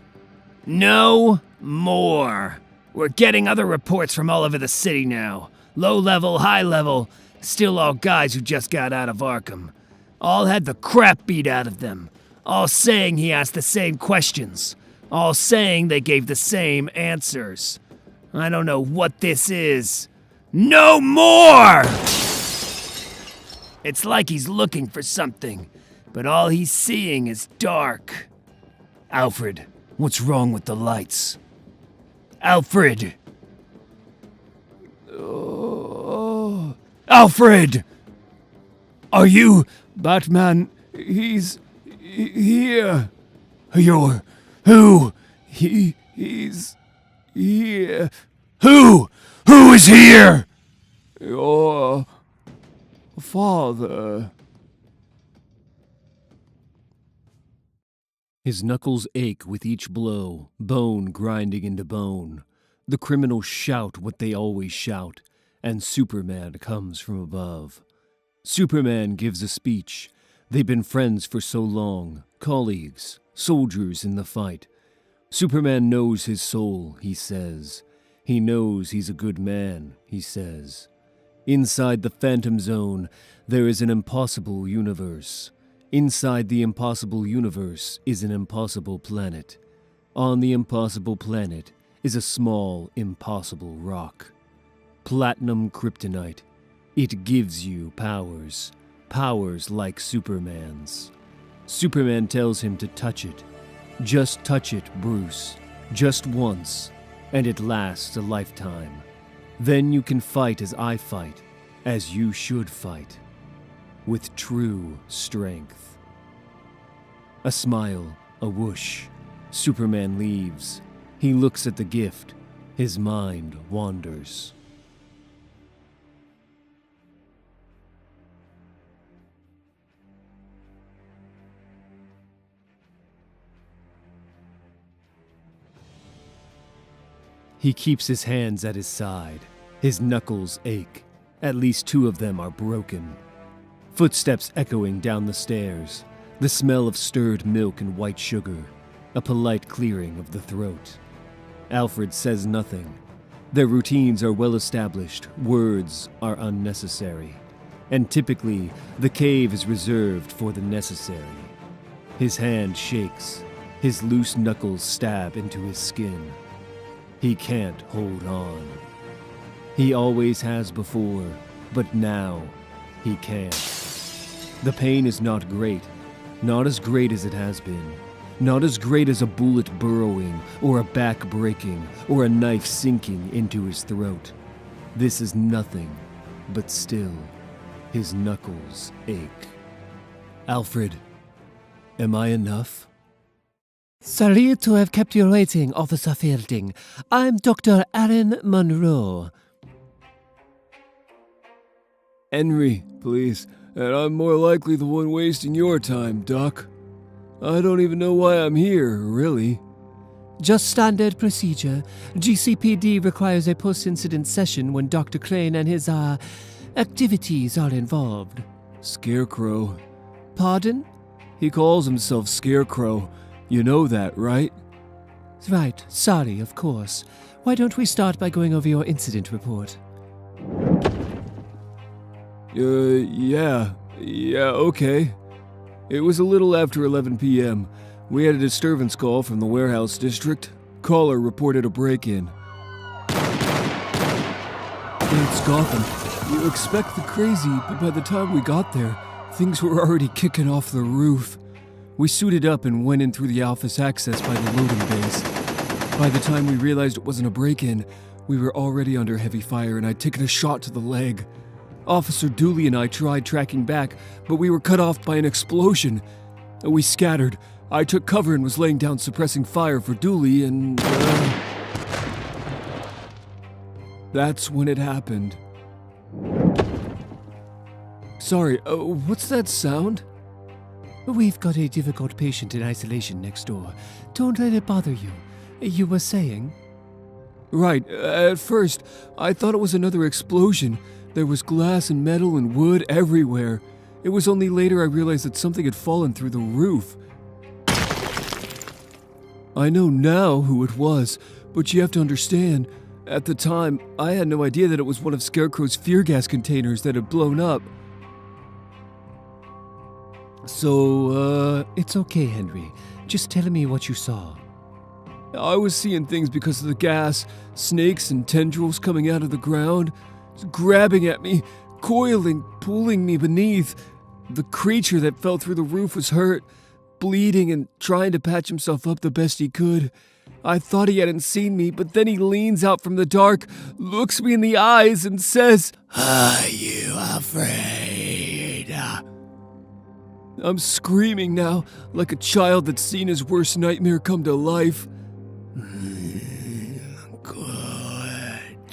[SPEAKER 3] No more. We're getting other reports from all over the city now. Low level, high level. Still all guys who just got out of Arkham. All had the crap beat out of them. All saying he asked the same questions. All saying they gave the same answers. I don't know what this is. No more! It's like he's looking for something, but all he's seeing is dark. Alfred, what's wrong with the lights? Alfred!
[SPEAKER 2] Oh.
[SPEAKER 3] Alfred! Are you...
[SPEAKER 2] Batman, he's here.
[SPEAKER 3] You're... Who?
[SPEAKER 2] He's here.
[SPEAKER 3] Who? Who is here?
[SPEAKER 2] Your father.
[SPEAKER 1] His knuckles ache with each blow, bone grinding into bone. The criminals shout what they always shout, and Superman comes from above. Superman gives a speech. They've been friends for so long, colleagues, soldiers in the fight. Superman knows his soul, he says. He knows he's a good man, he says. Inside the Phantom Zone, there is an impossible universe. Inside the impossible universe is an impossible planet. On the impossible planet is a small, impossible rock. Platinum kryptonite. It gives you powers. powers like Superman's. Superman tells him to touch it. Just touch it, Bruce. Just once, and it lasts a lifetime. Then you can fight as I fight, as you should fight, with true strength. A smile, a whoosh. Superman leaves. He looks at the gift. His mind wanders. He keeps his hands at his side. His knuckles ache. At least 2 of them are broken. Footsteps echoing down the stairs. The smell of stirred milk and white sugar. A polite clearing of the throat. Alfred says nothing. Their routines are well established. Words are unnecessary. And typically, the cave is reserved for the necessary. His hand shakes. His loose knuckles stab into his skin. He can't hold on. He always has before, but now he can't. The pain is not great. Not as great as it has been. Not as great as a bullet burrowing, or a back breaking, or a knife sinking into his throat. This is nothing, but still, his knuckles ache. Alfred, am I enough?
[SPEAKER 2] Sorry to have kept you waiting, Officer Fielding. I'm Dr. Aaron Monroe.
[SPEAKER 1] Henry, please. And I'm more likely the one wasting your time, Doc. I don't even know why I'm here, really.
[SPEAKER 2] Just standard procedure. GCPD requires a post-incident session when Dr. Crane and his, activities are involved.
[SPEAKER 1] Scarecrow.
[SPEAKER 2] Pardon?
[SPEAKER 1] He calls himself Scarecrow. You know that, right?
[SPEAKER 2] Right, sorry, of course. Why don't we start by going over your incident report?
[SPEAKER 1] Yeah, okay. It was a little after 11 p.m. We had a disturbance call from the warehouse district. Caller reported a break-in. It's Gotham. You expect the crazy, but by the time we got there, things were already kicking off the roof. We suited up and went in through the office access by the loading bays. By the time we realized it wasn't a break-in, we were already under heavy fire and I'd taken a shot to the leg. Officer Dooley and I tried tracking back, but we were cut off by an explosion. We scattered. I took cover and was laying down suppressing fire for Dooley and... that's when it happened. Sorry, what's that sound?
[SPEAKER 2] We've got a difficult patient in isolation next door. Don't let it bother you. You were saying?
[SPEAKER 1] Right, at first, I thought it was another explosion. There was glass and metal and wood everywhere. It was only later I realized that something had fallen through the roof. I know now who it was, but you have to understand, at the time, I had no idea that it was one of Scarecrow's fear gas containers that had blown up. So,
[SPEAKER 2] It's okay, Henry. Just tell me what you saw.
[SPEAKER 1] I was seeing things because of the gas, snakes and tendrils coming out of the ground, grabbing at me, coiling, pulling me beneath. The creature that fell through the roof was hurt, bleeding and trying to patch himself up the best he could. I thought he hadn't seen me, but then he leans out from the dark, looks me in the eyes and says, "Are you afraid?" I'm screaming now, like a child that's seen his worst nightmare come to life. Good.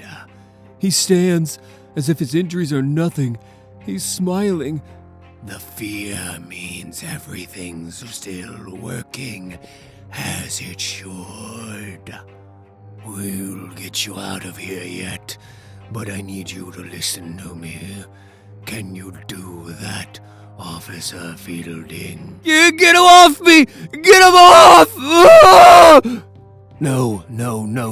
[SPEAKER 1] He stands, as if his injuries are nothing. He's smiling. The fear means everything's still working as it should. We'll get you out of here yet, but I need you to listen to me. Can you do that, Officer Fielding? Get him off me! Get him off! Ah! No,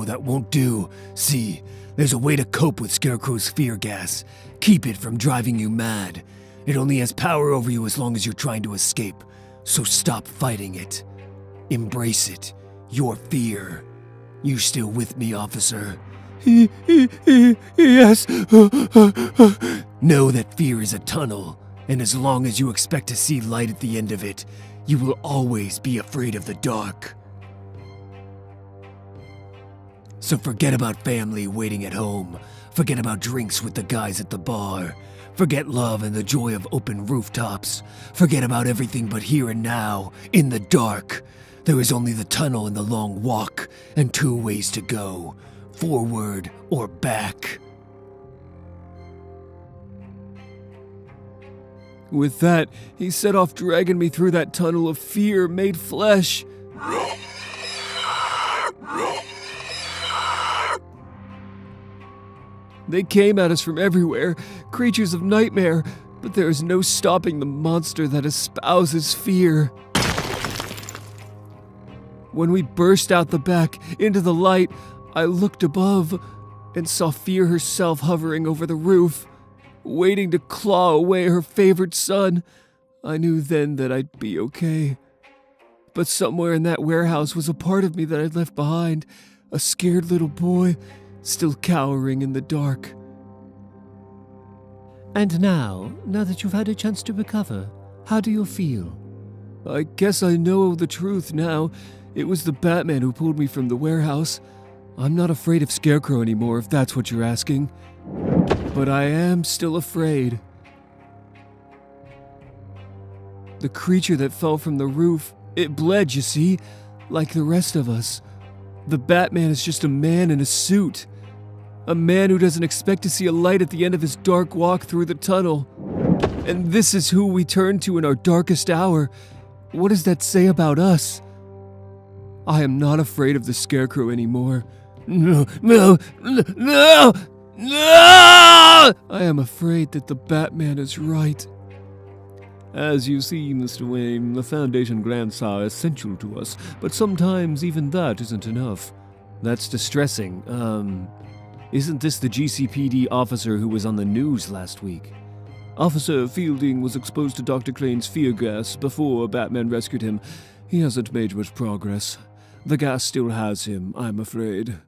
[SPEAKER 1] that won't do. See, there's a way to cope with Scarecrow's fear gas. Keep it from driving you mad. It only has power over you as long as you're trying to escape. So stop fighting it. Embrace it. Your fear. You still with me, officer? Yes. Know that fear is a tunnel, And as long as you expect to see light at the end of it, you will always be afraid of the dark. So forget about family waiting at home. Forget about drinks with the guys at the bar. Forget love and the joy of open rooftops. Forget about everything but here and now, in the dark. There is only the tunnel and the long walk, and 2 ways to go, forward or back. With that, he set off dragging me through that tunnel of fear made flesh. They came at us from everywhere, creatures of nightmare, but there is no stopping the monster that espouses fear. When we burst out the back into the light, I looked above and saw Fear herself hovering over the roof, waiting to claw away her favorite son. I knew then that I'd be okay. But somewhere in that warehouse was a part of me that I'd left behind, a scared little boy, still cowering in the dark.
[SPEAKER 3] And now that you've had a chance to recover, how do you feel?
[SPEAKER 1] I guess I know the truth now. It was the Batman who pulled me from the warehouse. I'm not afraid of Scarecrow anymore, if that's what you're asking. But I am still afraid. The creature that fell from the roof, it bled, you see, like the rest of us. The Batman is just a man in a suit. A man who doesn't expect to see a light at the end of his dark walk through the tunnel. And this is who we turn to in our darkest hour. What does that say about us? I am not afraid of the Scarecrow anymore. No! I am afraid that the Batman is right. As you see, Mr. Wayne, the Foundation grants are essential to us, but sometimes even that isn't enough. That's distressing. Isn't this the GCPD officer who was on the news last week? Officer Fielding was exposed to Dr. Crane's fear gas before Batman rescued him. He hasn't made much progress. The gas still has him, I'm afraid.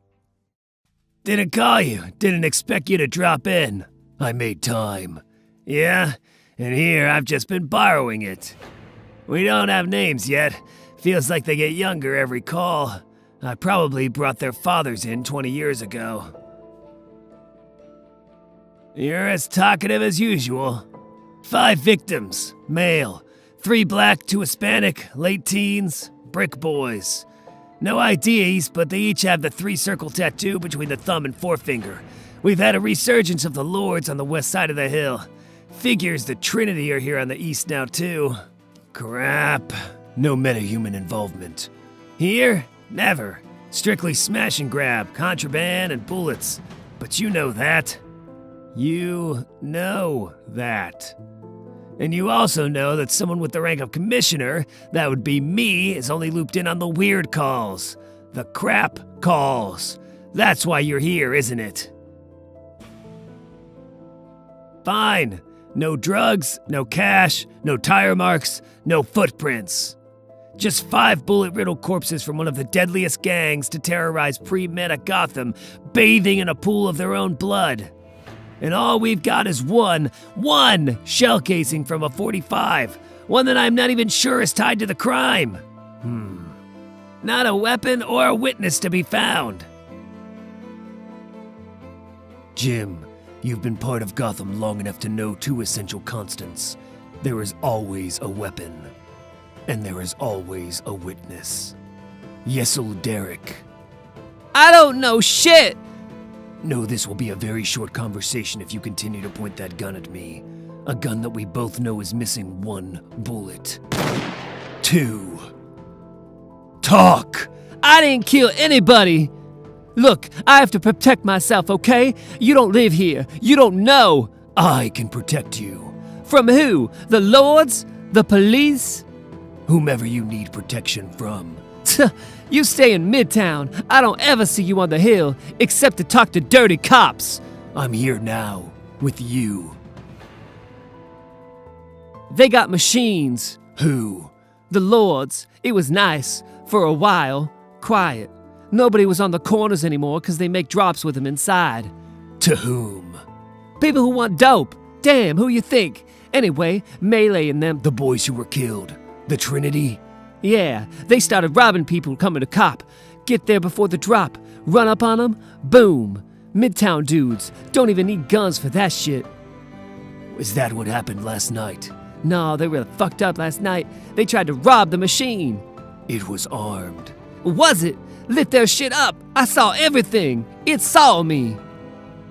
[SPEAKER 2] Didn't call you. Didn't expect you to drop in. I made time. Yeah? And here I've just been borrowing it. We don't have names yet. Feels like they get younger every call. I probably brought their fathers in 20 years ago. You're as talkative as usual. 5 victims, male. 3 black, 2 Hispanic, late teens, brick boys. No IDs, but they each have the 3-circle tattoo between the thumb and forefinger. We've had a resurgence of the Lords on the west side of the hill. Figures the Trinity are here on the east now, too. Crap. No metahuman involvement. Here? Never. Strictly smash and grab, contraband, and bullets. But you know that. You know that. And you also know that someone with the rank of commissioner, that would be me, is only looped in on the weird calls. The crap calls. That's why you're here, isn't it? Fine. No drugs, no cash, no tire marks, no footprints. Just 5 bullet-riddled corpses from one of the deadliest gangs to terrorize pre-meta Gotham, bathing in a pool of their own blood. And all we've got is one shell casing from a .45, one that I'm not even sure is tied to the crime. Not a weapon or a witness to be found. Jim, you've been part of Gotham long enough to know 2 essential constants. There is always a weapon, and there is always a witness. Yes'll Derek. I don't know shit!
[SPEAKER 1] No, this will be a very short conversation if you continue to point that gun at me. A gun that we both know is missing 1 bullet. 2. Talk!
[SPEAKER 2] I didn't kill anybody! Look, I have to protect myself, okay? You don't live here. You don't know.
[SPEAKER 1] I can protect you.
[SPEAKER 2] From who? The Lords? The police?
[SPEAKER 1] Whomever you need protection from.
[SPEAKER 2] You stay in Midtown. I don't ever see you on the hill, except to talk to dirty cops.
[SPEAKER 1] I'm here now, with you.
[SPEAKER 2] They got machines.
[SPEAKER 1] Who?
[SPEAKER 2] The Lords. It was nice. For a while. Quiet. Nobody was on the corners anymore because they make drops with them inside.
[SPEAKER 1] To whom?
[SPEAKER 2] People who want dope. Damn, who you think? Anyway, Melee and them...
[SPEAKER 1] The boys who were killed. The Trinity?
[SPEAKER 2] Yeah, they started robbing people coming to cop. Get there before the drop. Run up on them. Boom. Midtown dudes. Don't even need guns for that shit.
[SPEAKER 1] Is that what happened last night?
[SPEAKER 2] No, they were fucked up last night. They tried to rob the machine.
[SPEAKER 1] It was armed.
[SPEAKER 2] Was it? Lit their shit up. I saw everything. It saw me.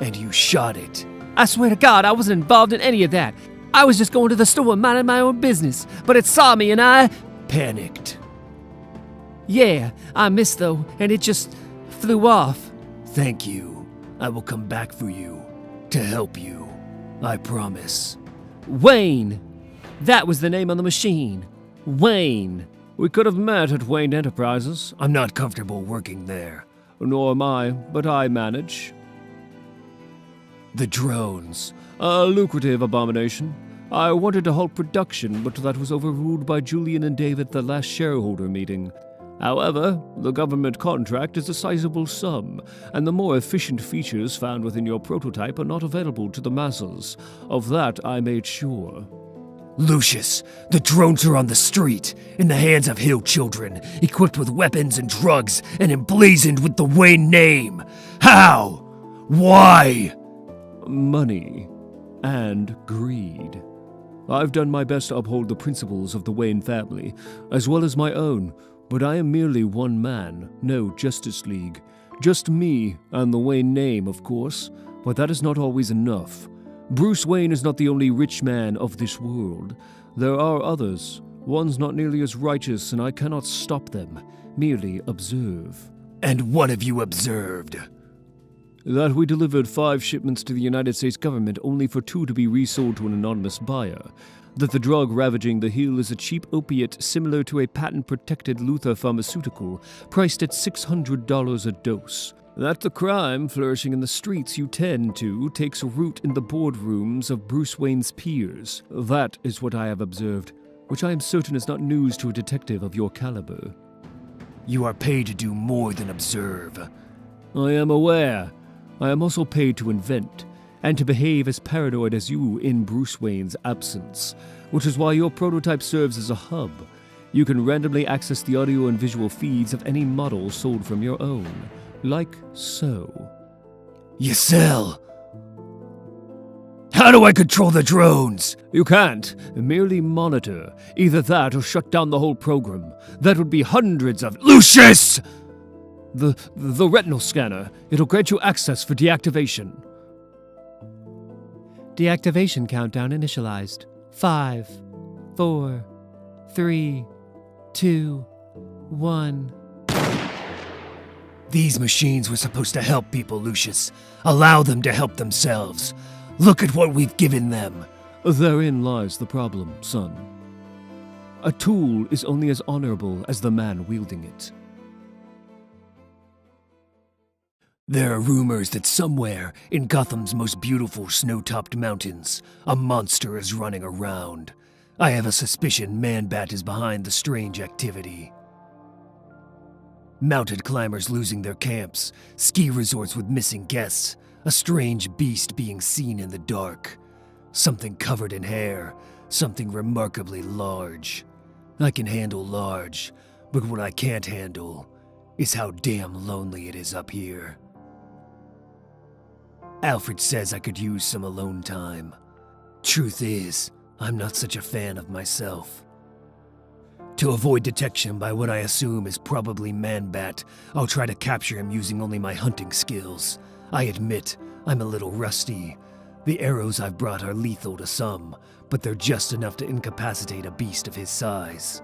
[SPEAKER 1] And you shot it.
[SPEAKER 2] I swear to God, I wasn't involved in any of that. I was just going to the store and minding my own business. But it saw me and I...
[SPEAKER 1] Panicked.
[SPEAKER 2] Yeah, I missed though, and it just flew off.
[SPEAKER 1] Thank you. I will come back for you. To help you. I promise.
[SPEAKER 2] Wayne! That was the name on the machine. Wayne.
[SPEAKER 3] We could have met at Wayne Enterprises.
[SPEAKER 1] I'm not comfortable working there.
[SPEAKER 3] Nor am I, but I manage.
[SPEAKER 1] The drones.
[SPEAKER 3] A lucrative abomination. I wanted to halt production, but that was overruled by Julian and David at the last shareholder meeting. However, the government contract is a sizable sum, and the more efficient features found within your prototype are not available to the masses. Of that I made sure.
[SPEAKER 1] Lucius, the drones are on the street, in the hands of hill children, equipped with weapons and drugs, and emblazoned with the Wayne name. How? Why?
[SPEAKER 3] Money. And greed. I've done my best to uphold the principles of the Wayne family, as well as my own, but I am merely one man, no Justice League. Just me, and the Wayne name, of course, but that is not always enough. Bruce Wayne is not the only rich man of this world. There are others, ones not nearly as righteous, and I cannot stop them, merely observe.
[SPEAKER 1] And what have you observed?
[SPEAKER 3] That we delivered 5 shipments to the United States government only for 2 to be resold to an anonymous buyer. That the drug ravaging the Hill is a cheap opiate similar to a patent-protected Luther pharmaceutical, priced at $600 a dose. That the crime flourishing in the streets you tend to takes root in the boardrooms of Bruce Wayne's peers. That is what I have observed, which I am certain is not news to a detective of your caliber.
[SPEAKER 1] You are paid to do more than observe.
[SPEAKER 3] I am aware. I am also paid to invent, and to behave as paranoid as you in Bruce Wayne's absence, which is why your prototype serves as a hub. You can randomly access the audio and visual feeds of any model sold from your own, like so.
[SPEAKER 1] Yesel! How do I control the drones?
[SPEAKER 3] You can't. Merely monitor. Either that or shut down the whole program. That would be hundreds of—
[SPEAKER 1] Lucius!
[SPEAKER 3] The retinal scanner. It'll grant you access for deactivation.
[SPEAKER 2] Deactivation countdown initialized. 5, 4, 3, 2, 1.
[SPEAKER 1] These machines were supposed to help people, Lucius. Allow them to help themselves. Look at what we've given them.
[SPEAKER 3] Therein lies the problem, son. A tool is only as honorable as the man wielding it.
[SPEAKER 1] There are rumors that somewhere in Gotham's most beautiful snow-topped mountains, a monster is running around. I have a suspicion Man-Bat is behind the strange activity. Mounted climbers losing their camps, ski resorts with missing guests, a strange beast being seen in the dark. Something covered in hair, something remarkably large. I can handle large, but what I can't handle is how damn lonely it is up here. Alfred says I could use some alone time. Truth is, I'm not such a fan of myself. To avoid detection by what I assume is probably Man-Bat, I'll try to capture him using only my hunting skills. I admit, I'm a little rusty. The arrows I've brought are lethal to some, but they're just enough to incapacitate a beast of his size.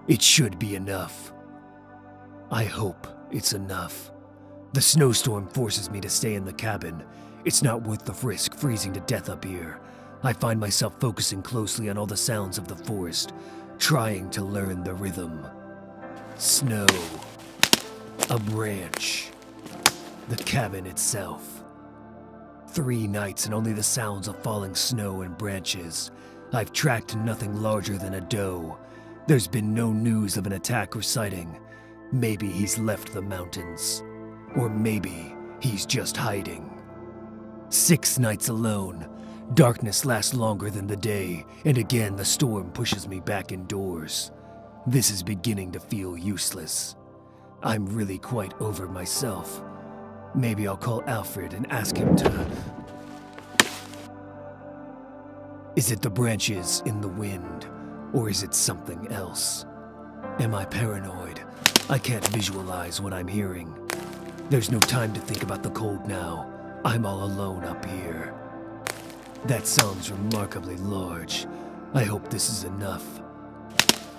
[SPEAKER 1] It should be enough. I hope it's enough. The snowstorm forces me to stay in the cabin. It's not worth the risk freezing to death up here. I find myself focusing closely on all the sounds of the forest, trying to learn the rhythm. Snow. A branch. The cabin itself. 3 nights and only the sounds of falling snow and branches. I've tracked nothing larger than a doe. There's been no news of an attack or sighting. Maybe he's left the mountains. Or maybe he's just hiding. 6 nights alone.
[SPEAKER 4] Darkness lasts longer than the day, and again the storm pushes me back indoors. This is beginning to feel useless. I'm really quite over myself. Maybe I'll call Alfred and ask him to... Is it the branches in the wind, or is it something else? Am I paranoid? I can't visualize what I'm hearing. There's no time to think about the cold now. I'm all alone up here. That sounds remarkably large. I hope this is enough.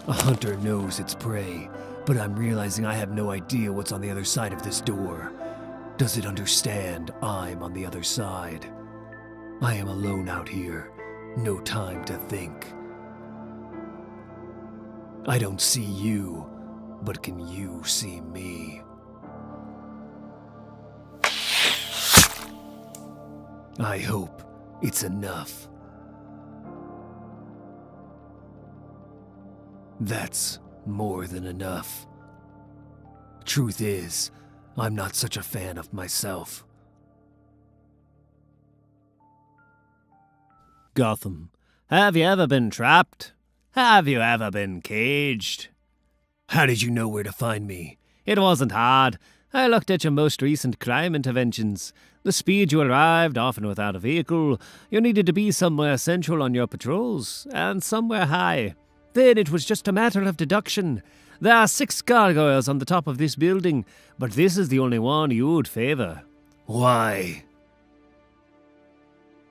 [SPEAKER 4] A hunter knows its prey, but I'm realizing I have no idea what's on the other side of this door. Does it understand I'm on the other side? I am alone out here. No time to think. I don't see you, but can you see me? I hope it's enough. That's more than enough. Truth is, I'm not such a fan of myself.
[SPEAKER 3] Gotham, have you ever been trapped? Have you ever been caged?
[SPEAKER 4] How did you know where to find me?
[SPEAKER 3] It wasn't hard. I looked at your most recent crime interventions. The speed you arrived, often without a vehicle. You needed to be somewhere central on your patrols, and somewhere high. Then it was just a matter of deduction. There are 6 gargoyles on the top of this building, but this is the only one you'd favor.
[SPEAKER 4] Why?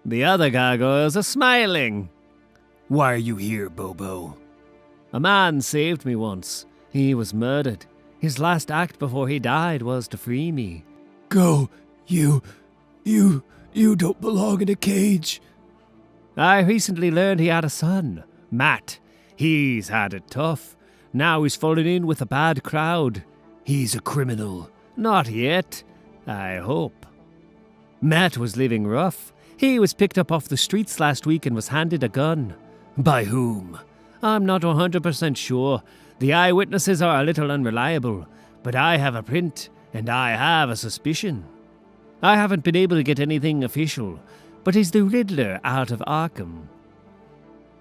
[SPEAKER 3] The other gargoyles are smiling.
[SPEAKER 4] Why are you here, Bobo?
[SPEAKER 3] A man saved me once. He was murdered. His last act before he died was to free me.
[SPEAKER 4] Go. You don't belong in a cage.
[SPEAKER 3] I recently learned he had a son, Matt. He's had it tough. Now he's fallen in with a bad crowd.
[SPEAKER 4] He's a criminal.
[SPEAKER 3] Not yet. I hope. Matt was living rough. He was picked up off the streets last week and was handed a gun.
[SPEAKER 4] By whom?
[SPEAKER 3] I'm not 100% sure. The eyewitnesses are a little unreliable, but I have a print, and I have a suspicion. I haven't been able to get anything official, but is the Riddler out of Arkham?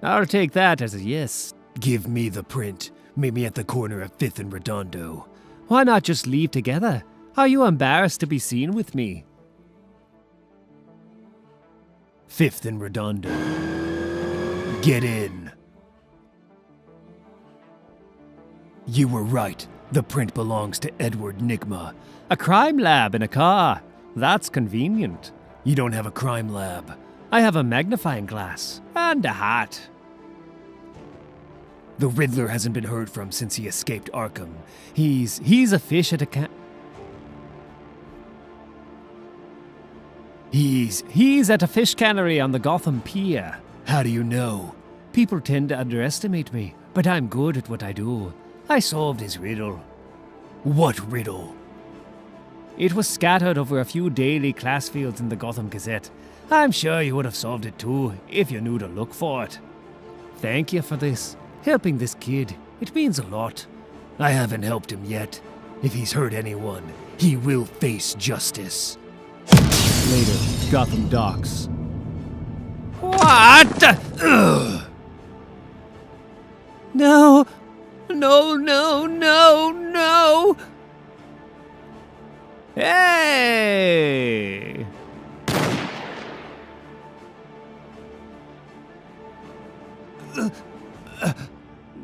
[SPEAKER 3] I'll take that as a yes.
[SPEAKER 4] Give me the print. Meet me at the corner of 5th and Redondo.
[SPEAKER 3] Why not just leave together? Are you embarrassed to be seen with me?
[SPEAKER 4] 5th and Redondo. Get in. You were right. The print belongs to Edward Nigma.
[SPEAKER 3] A crime lab in a car. That's convenient.
[SPEAKER 4] You don't have a crime lab.
[SPEAKER 3] I have a magnifying glass and a hat.
[SPEAKER 4] The Riddler hasn't been heard from since he escaped Arkham.
[SPEAKER 3] He's a fish at a He's at a fish cannery on the Gotham Pier.
[SPEAKER 4] How do you know?
[SPEAKER 3] People tend to underestimate me, but I'm good at what I do. I solved his riddle.
[SPEAKER 4] What riddle?
[SPEAKER 3] It was scattered over a few daily class fields in the Gotham Gazette. I'm sure you would have solved it too, if you knew to look for it. Thank you for this. Helping this kid. It means a lot.
[SPEAKER 4] I haven't helped him yet. If he's hurt anyone, he will face justice.
[SPEAKER 3] Later, Gotham docks.
[SPEAKER 4] What? Ugh.
[SPEAKER 2] No! No, no, no, no!
[SPEAKER 3] Hey!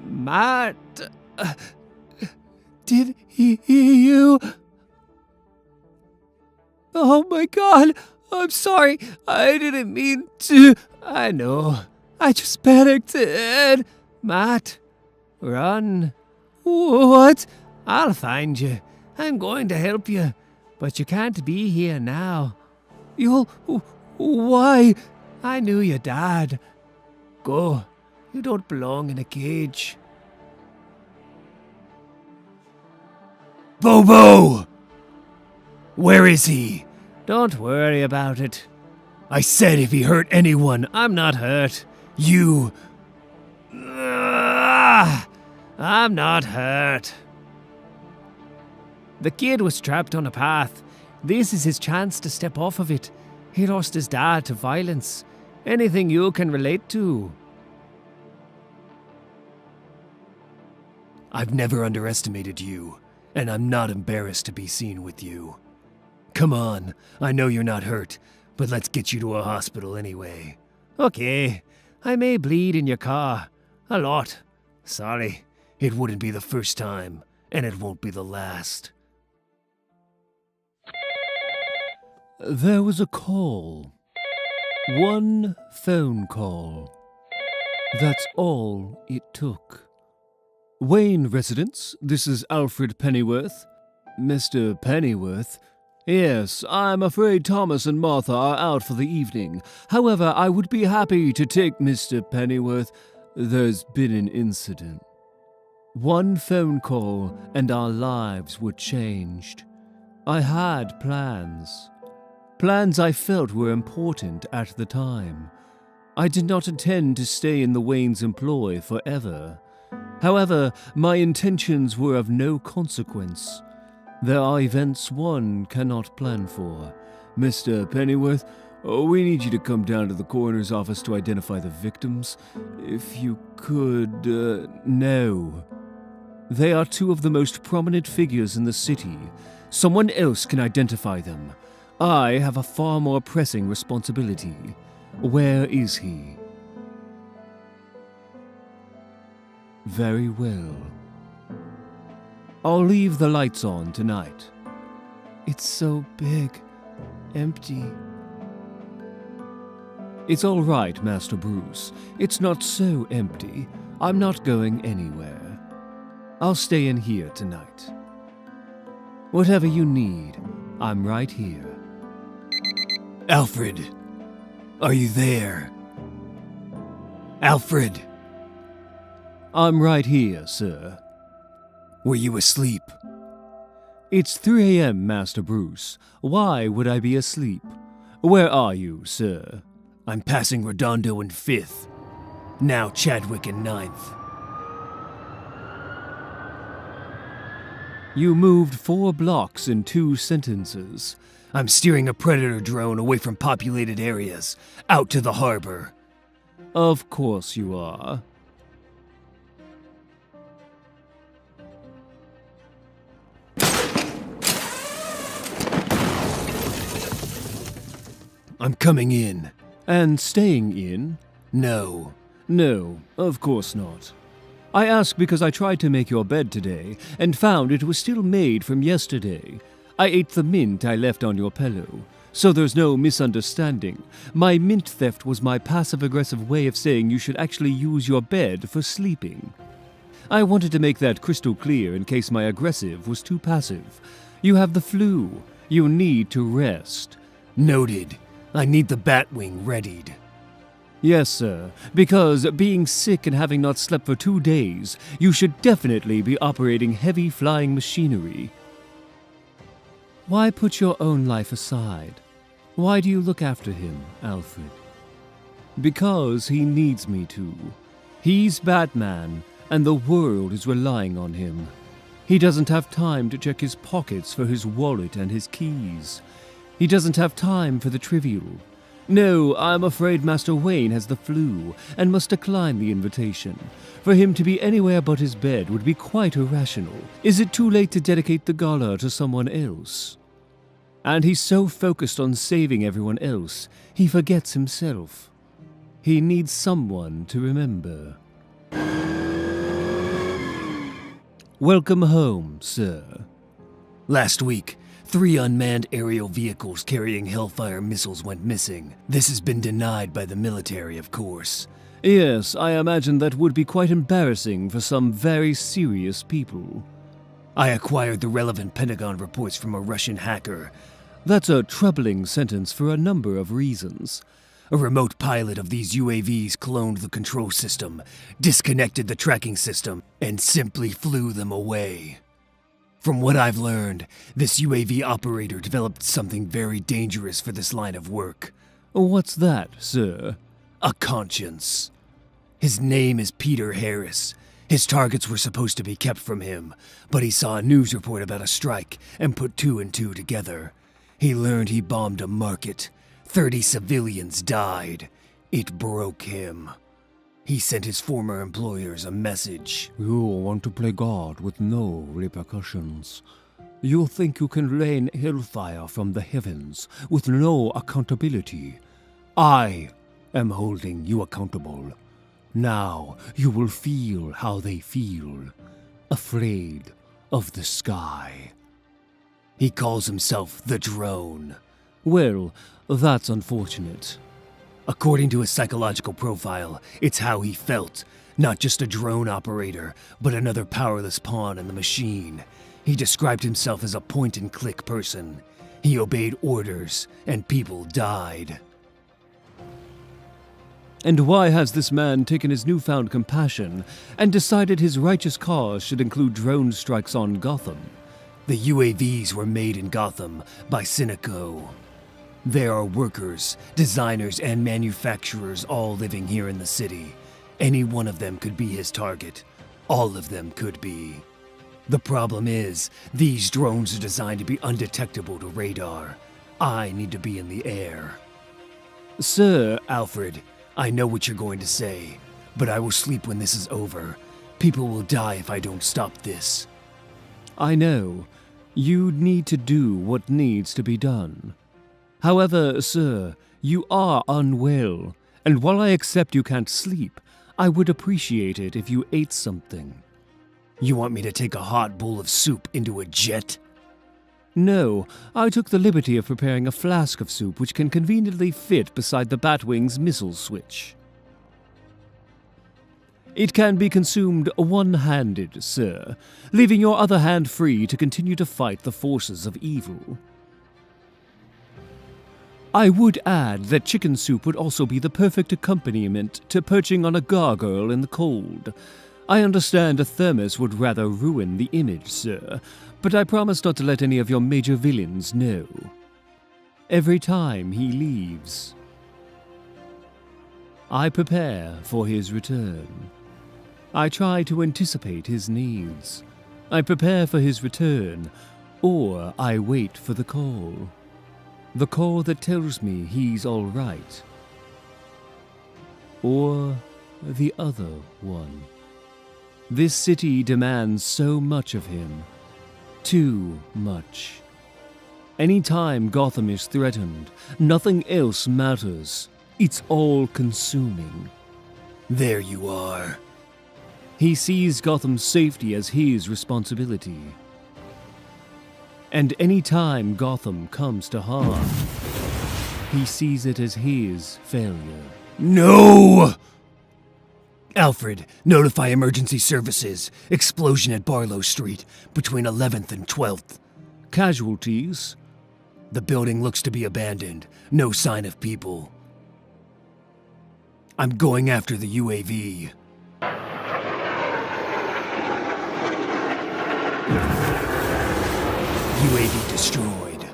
[SPEAKER 2] Matt... did you... Oh my god! I'm sorry! I didn't mean to... I know. I just panicked and... Matt, run. What? I'll find you. I'm going to help you. But you can't be here now. You'll... Why? I knew your dad. Go. You don't belong in a cage.
[SPEAKER 4] Bobo! Where is he?
[SPEAKER 3] Don't worry about it.
[SPEAKER 4] I said if he hurt anyone,
[SPEAKER 3] I'm not hurt.
[SPEAKER 4] you...
[SPEAKER 3] I'm not hurt. The kid was trapped on a path. This is his chance to step off of it. He lost his dad to violence. Anything you can relate to.
[SPEAKER 4] I've never underestimated you, and I'm not embarrassed to be seen with you. Come on, I know you're not hurt, but let's get you to a hospital anyway.
[SPEAKER 3] Okay, I may bleed in your car. A lot. Sorry.
[SPEAKER 4] It wouldn't be the first time, and it won't be the last.
[SPEAKER 1] There was a call. One phone call. That's all it took. Wayne residence, this is Alfred Pennyworth. Mr. Pennyworth? Yes, I'm afraid Thomas and Martha are out for the evening. However, I would be happy to take Mr. Pennyworth. There's been an incident. One phone call and our lives were changed. I had plans. Plans I felt were important at the time. I did not intend to stay in the Waynes' employ forever. However, my intentions were of no consequence. There are events one cannot plan for. Mr. Pennyworth, we need you to come down to the coroner's office to identify the victims. If you could, no. They are two of the most prominent figures in the city. Someone else can identify them. I have a far more pressing responsibility. Where is he? Very well. I'll leave the lights on tonight.
[SPEAKER 2] It's so big. Empty.
[SPEAKER 1] It's all right, Master Bruce. It's not so empty. I'm not going anywhere. I'll stay in here tonight. Whatever you need, I'm right here.
[SPEAKER 4] Alfred, are you there? Alfred!
[SPEAKER 1] I'm right here, sir.
[SPEAKER 4] Were you asleep?
[SPEAKER 1] It's 3 a.m., Master Bruce. Why would I be asleep? Where are you, sir?
[SPEAKER 4] I'm passing Redondo in 5th. Now Chadwick in 9th.
[SPEAKER 1] You moved 4 blocks in 2 sentences.
[SPEAKER 4] I'm steering a Predator drone away from populated areas, out to the harbor.
[SPEAKER 1] Of course you are.
[SPEAKER 4] I'm coming in.
[SPEAKER 1] And staying in?
[SPEAKER 4] No.
[SPEAKER 1] No, of course not. I ask because I tried to make your bed today and found it was still made from yesterday. I ate the mint I left on your pillow. So there's no misunderstanding. My mint theft was my passive-aggressive way of saying you should actually use your bed for sleeping. I wanted to make that crystal clear in case my aggressive was too passive. You have the flu. You need to rest.
[SPEAKER 4] Noted. I need the Batwing readied.
[SPEAKER 1] Yes, sir, because being sick and having not slept for 2 days, you should definitely be operating heavy flying machinery. Why put your own life aside? Why do you look after him, Alfred? Because he needs me to. He's Batman, and the world is relying on him. He doesn't have time to check his pockets for his wallet and his keys. He doesn't have time for the trivial. No, I'm afraid Master Wayne has the flu and must decline the invitation. For him to be anywhere but his bed would be quite irrational. Is it too late to dedicate the gala to someone else? And he's so focused on saving everyone else, he forgets himself. He needs someone to remember. Welcome home, sir.
[SPEAKER 4] Last week, 3 unmanned aerial vehicles carrying Hellfire missiles went missing. This has been denied by the military, of course.
[SPEAKER 1] Yes, I imagine that would be quite embarrassing for some very serious people.
[SPEAKER 4] I acquired the relevant Pentagon reports from a Russian hacker.
[SPEAKER 1] That's a troubling sentence for a number of reasons.
[SPEAKER 4] A remote pilot of these UAVs cloned the control system, disconnected the tracking system, and simply flew them away. From what I've learned, this UAV operator developed something very dangerous for this line of work.
[SPEAKER 1] What's that, sir?
[SPEAKER 4] A conscience. His name is Peter Harris. His targets were supposed to be kept from him, but he saw a news report about a strike and put 2 and 2 together. He learned he bombed a market. 30 civilians died. It broke him. He sent his former employers a message.
[SPEAKER 5] You want to play God with no repercussions. You think you can rain hellfire from the heavens with no accountability. I am holding you accountable. Now you will feel how they feel. Afraid of the sky.
[SPEAKER 4] He calls himself the Drone.
[SPEAKER 5] Well, that's unfortunate.
[SPEAKER 4] According to his psychological profile, it's how he felt. Not just a drone operator, but another powerless pawn in the machine. He described himself as a point-and-click person. He obeyed orders, and people died.
[SPEAKER 1] And why has this man taken his newfound compassion and decided his righteous cause should include drone strikes on Gotham?
[SPEAKER 4] The UAVs were made in Gotham by Cineco. There are workers, designers, and manufacturers all living here in the city. Any one of them could be his target. All of them could be. The problem is, these drones are designed to be undetectable to radar. I need to be in the air.
[SPEAKER 1] Sir,
[SPEAKER 4] Alfred, I know what you're going to say, but I will sleep when this is over. People will die if I don't stop this.
[SPEAKER 1] I know. You need to do what needs to be done. However, sir, you are unwell, and while I accept you can't sleep, I would appreciate it if you ate something.
[SPEAKER 4] You want me to take a hot bowl of soup into a jet?
[SPEAKER 1] No, I took the liberty of preparing a flask of soup which can conveniently fit beside the Batwing's missile switch. It can be consumed one-handed, sir, leaving your other hand free to continue to fight the forces of evil. I would add that chicken soup would also be the perfect accompaniment to perching on a gargoyle in the cold. I understand a thermos would rather ruin the image, sir, but I promise not to let any of your major villains know. Every time he leaves, I prepare for his return. I try to anticipate his needs. I prepare for his return, or I wait for the call. The call that tells me he's all right. Or the other one. This city demands so much of him. Too much. Anytime Gotham is threatened, nothing else matters. It's all consuming.
[SPEAKER 4] There you are.
[SPEAKER 1] He sees Gotham's safety as his responsibility. And any time Gotham comes to harm, he sees it as his failure.
[SPEAKER 4] No! Alfred, notify emergency services. Explosion at Barlow Street, between 11th and 12th.
[SPEAKER 1] Casualties?
[SPEAKER 4] The building looks to be abandoned. No sign of people. I'm going after the UAV. UAV destroyed.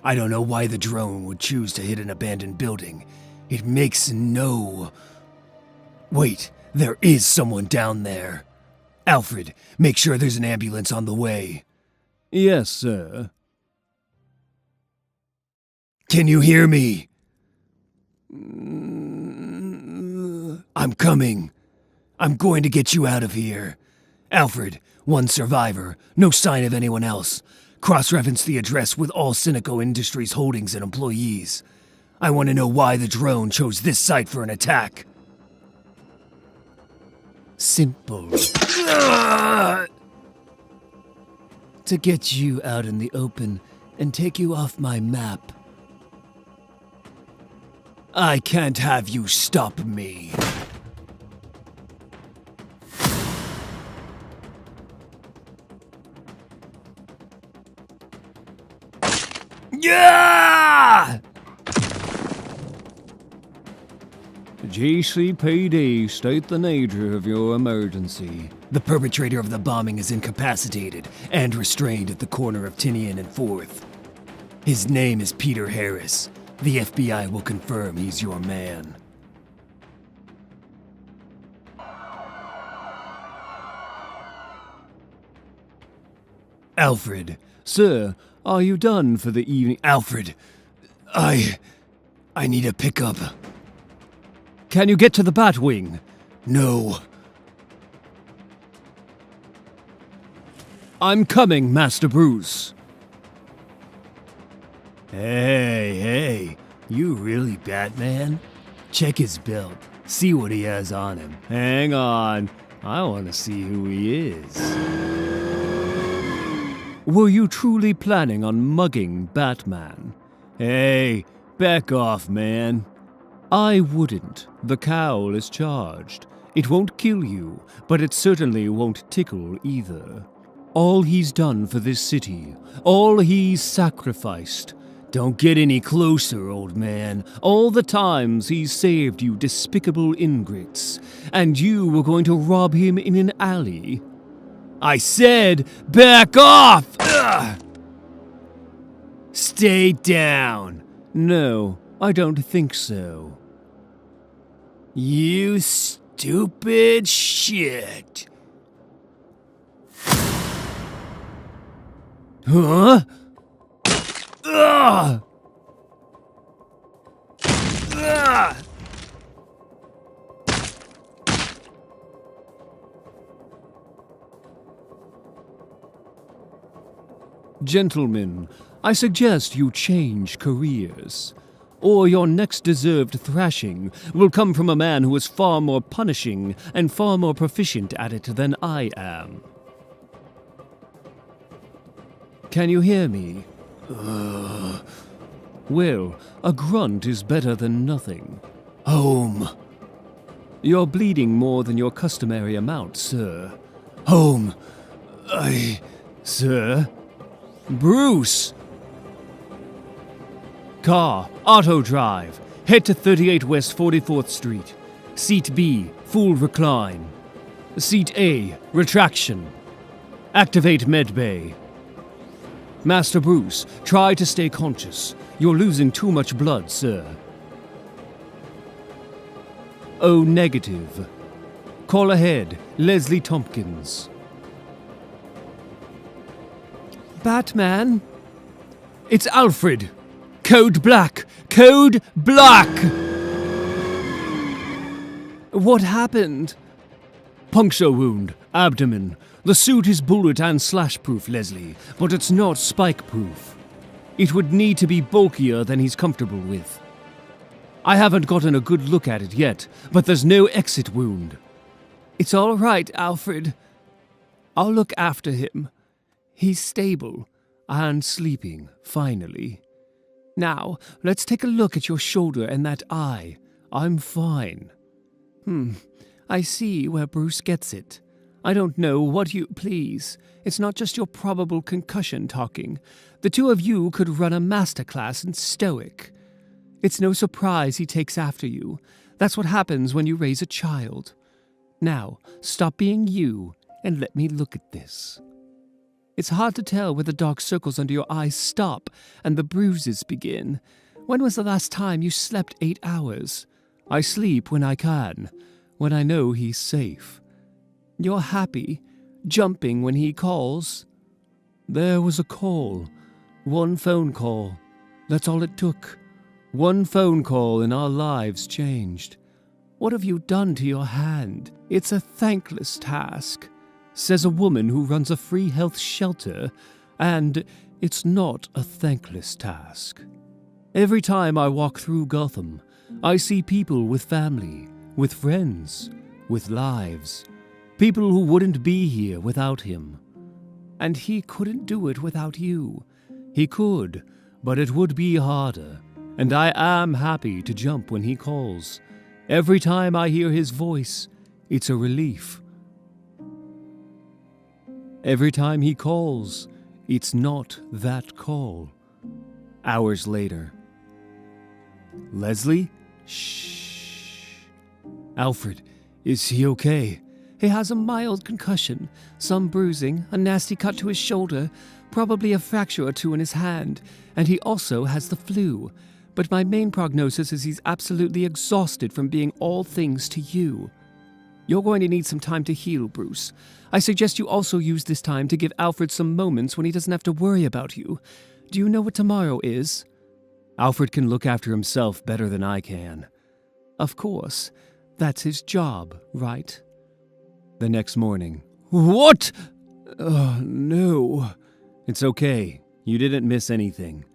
[SPEAKER 4] I don't know why the drone would choose to hit an abandoned building. It makes no... Wait, there is someone down there. Alfred, make sure there's an ambulance on the way.
[SPEAKER 1] Yes, sir.
[SPEAKER 4] Can you hear me? I'm coming. I'm going to get you out of here. Alfred, one survivor, no sign of anyone else. Cross-reference the address with all Cineco Industries holdings and employees. I want to know why the drone chose this site for an attack.
[SPEAKER 2] Simple. To get you out in the open and take you off my map.
[SPEAKER 4] I can't have you stop me. Yeah!
[SPEAKER 1] GCPD, state the nature of your emergency.
[SPEAKER 4] The perpetrator of the bombing is incapacitated and restrained at the corner of Tinian and 4th. His name is Peter Harris. The FBI will confirm he's your man. Alfred.
[SPEAKER 1] Sir, are you done for the evening?
[SPEAKER 4] Alfred, I need a pickup.
[SPEAKER 1] Can you get to the Batwing?
[SPEAKER 4] No.
[SPEAKER 1] I'm coming, Master Bruce.
[SPEAKER 4] Hey, you really Batman? Check his belt. See what he has on him.
[SPEAKER 1] Hang on. I want to see who he is. Were you truly planning on mugging Batman?
[SPEAKER 4] Hey, back off, man.
[SPEAKER 1] I wouldn't. The cowl is charged. It won't kill you, but it certainly won't tickle either. All he's done for this city, all he's sacrificed.
[SPEAKER 4] Don't get any closer, old man.
[SPEAKER 1] All the times he's saved you despicable ingrates, and you were going to rob him in an alley.
[SPEAKER 4] I said, back off! Ugh! Stay down.
[SPEAKER 1] No, I don't think so.
[SPEAKER 4] You stupid shit.
[SPEAKER 1] Huh?
[SPEAKER 4] Ugh! Ugh!
[SPEAKER 1] Gentlemen, I suggest you change careers, or your next deserved thrashing will come from a man who is far more punishing and far more proficient at it than I am. Can you hear me? Well, a grunt is better than nothing.
[SPEAKER 4] Home.
[SPEAKER 1] You're bleeding more than your customary amount, sir.
[SPEAKER 4] Home.
[SPEAKER 1] Sir? Bruce! Car, auto drive. Head to 38 West 44th Street. Seat B, full recline. Seat A, retraction. Activate medbay. Master Bruce, try to stay conscious. You're losing too much blood, sir. O negative. Call ahead, Leslie Tompkins.
[SPEAKER 2] Batman?
[SPEAKER 1] It's Alfred! Code Black! Code Black!
[SPEAKER 2] What happened?
[SPEAKER 1] Puncture wound, abdomen. The suit is bullet and slash-proof, Leslie, but it's not spike-proof. It would need to be bulkier than he's comfortable with. I haven't gotten a good look at it yet, but there's no exit wound.
[SPEAKER 2] It's all right, Alfred. I'll look after him. He's stable and sleeping, finally. Now, let's take a look at your shoulder and that eye. I'm fine. I see where Bruce gets it. I don't know what you... Please, it's not just your probable concussion talking. The two of you could run a masterclass in stoic. It's no surprise he takes after you. That's what happens when you raise a child. Now, stop being you and let me look at this. It's hard to tell where the dark circles under your eyes stop and the bruises begin. When was the last time you slept 8 hours? I sleep when I can, when I know he's safe. You're happy, jumping when he calls.
[SPEAKER 1] There was a call. One phone call. That's all it took. One phone call and our lives changed.
[SPEAKER 2] What have you done to your hand? It's a thankless task.
[SPEAKER 1] Says a woman who runs a free health shelter, and it's not a thankless task. Every time I walk through Gotham, I see people with family, with friends, with lives. People who wouldn't be here without him.
[SPEAKER 2] And he couldn't do it without you.
[SPEAKER 1] He could, but it would be harder, and I am happy to jump when he calls. Every time I hear his voice, it's a relief. Every time he calls, it's not that call. Hours later. Leslie? Shh. Alfred, is he okay?
[SPEAKER 2] He has a mild concussion, some bruising, a nasty cut to his shoulder, probably a fracture or two in his hand, and he also has the flu. But my main prognosis is he's absolutely exhausted from being all things to you. You're going to need some time to heal, Bruce. I suggest you also use this time to give Alfred some moments when he doesn't have to worry about you. Do you know what tomorrow is?
[SPEAKER 1] Alfred can look after himself better than I can.
[SPEAKER 3] Of course. That's his job, right?
[SPEAKER 5] The next morning. What? No. It's okay. You didn't miss anything.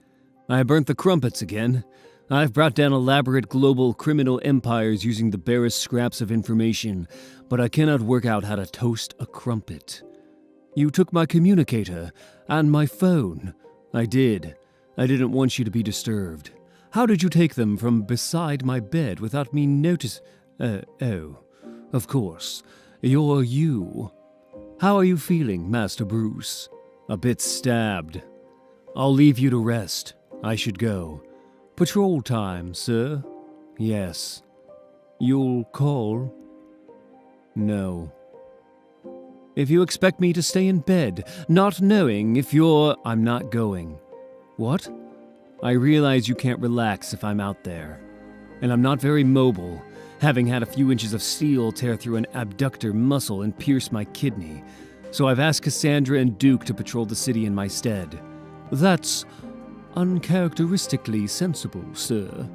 [SPEAKER 5] I burnt the crumpets again. I've brought down elaborate global criminal empires using the barest scraps of information, but I cannot work out how to toast a crumpet. You took my communicator and my phone. I did. I didn't want you to be disturbed. How did you take them from beside my bed without me notice? Oh, of course. You're you. How are you feeling, Master Bruce? A bit stabbed. I'll leave you to rest. I should go. Patrol time, sir? Yes. You'll call? No. If you expect me to stay in bed, not knowing if I'm not going. What? I realize you can't relax if I'm out there. And I'm not very mobile, having had a few inches of steel tear through an abductor muscle and pierce my kidney. So I've asked Cassandra and Duke to patrol the city in my stead. That's uncharacteristically sensible, sir.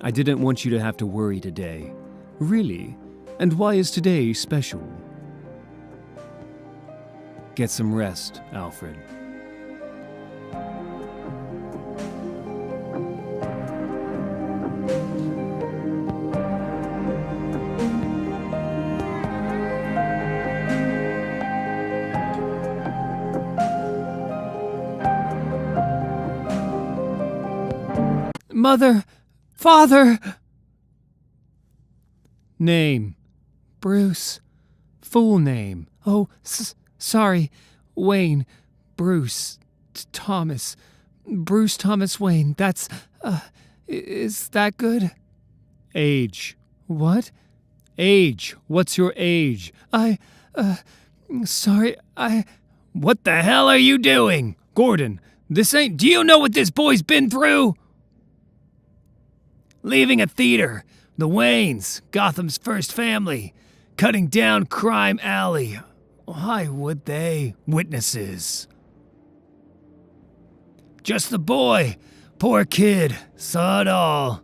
[SPEAKER 5] I didn't want you to have to worry today. Really? And why is today special? Get some rest, Alfred.
[SPEAKER 3] Mother! Father!
[SPEAKER 5] Name.
[SPEAKER 3] Bruce. Full name. Oh, sorry. Wayne. Bruce. Thomas. Bruce Thomas Wayne. That's, is that good?
[SPEAKER 5] Age.
[SPEAKER 3] What?
[SPEAKER 5] Age. What's your age?
[SPEAKER 3] Sorry,
[SPEAKER 5] What the hell are you doing? Gordon, do you know what this boy's been through? Leaving a theater, the Waynes, Gotham's first family, cutting down crime alley. Why would they? Witnesses. Just the boy. Poor kid. Saw it all.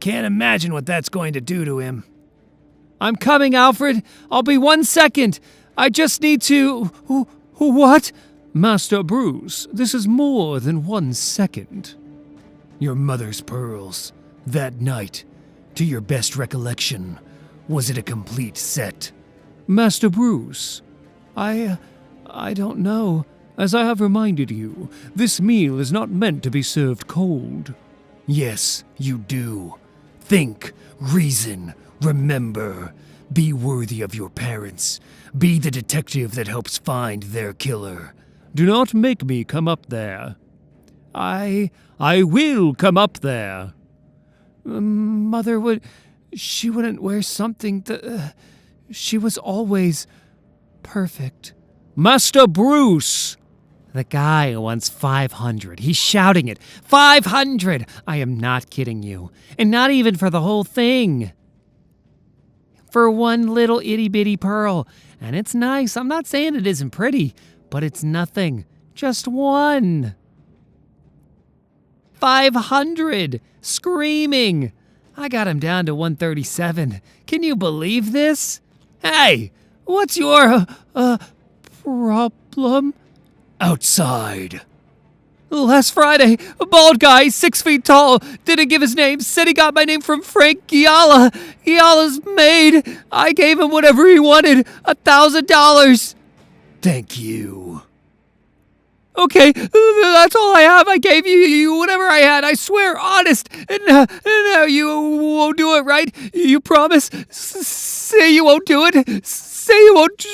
[SPEAKER 5] Can't imagine what that's going to do to him.
[SPEAKER 3] I'm coming, Alfred. I'll be 1 second. I just need to... What?
[SPEAKER 5] Master Bruce, this is more than 1 second.
[SPEAKER 4] Your mother's pearls. That night, to your best recollection, was it a complete set?
[SPEAKER 5] Master Bruce, I don't know. As I have reminded you, this meal is not meant to be served cold.
[SPEAKER 4] Yes, you do. Think, reason, remember. Be worthy of your parents. Be the detective that helps find their killer.
[SPEAKER 5] Do not make me come up there. I will come up there.
[SPEAKER 3] Mother she wouldn't wear something that... she was always perfect.
[SPEAKER 5] Master Bruce!
[SPEAKER 3] The guy wants 500. He's shouting it. 500! I am not kidding you. And not even for the whole thing. For one little itty-bitty pearl. And it's nice. I'm not saying it isn't pretty, but it's nothing. Just one. 500! Screaming! I got him down to 137. Can you believe this? Hey! What's your, problem?
[SPEAKER 4] Outside.
[SPEAKER 3] Last Friday, a bald guy, 6 feet tall, didn't give his name, said he got my name from Frank Giala. Giala's maid. I gave him whatever he wanted, $1,000.
[SPEAKER 4] Thank you.
[SPEAKER 3] Okay, that's all I have. I gave you whatever I had. I swear, honest. And now you won't do it, right? You promise? Say you won't do it. Say you won't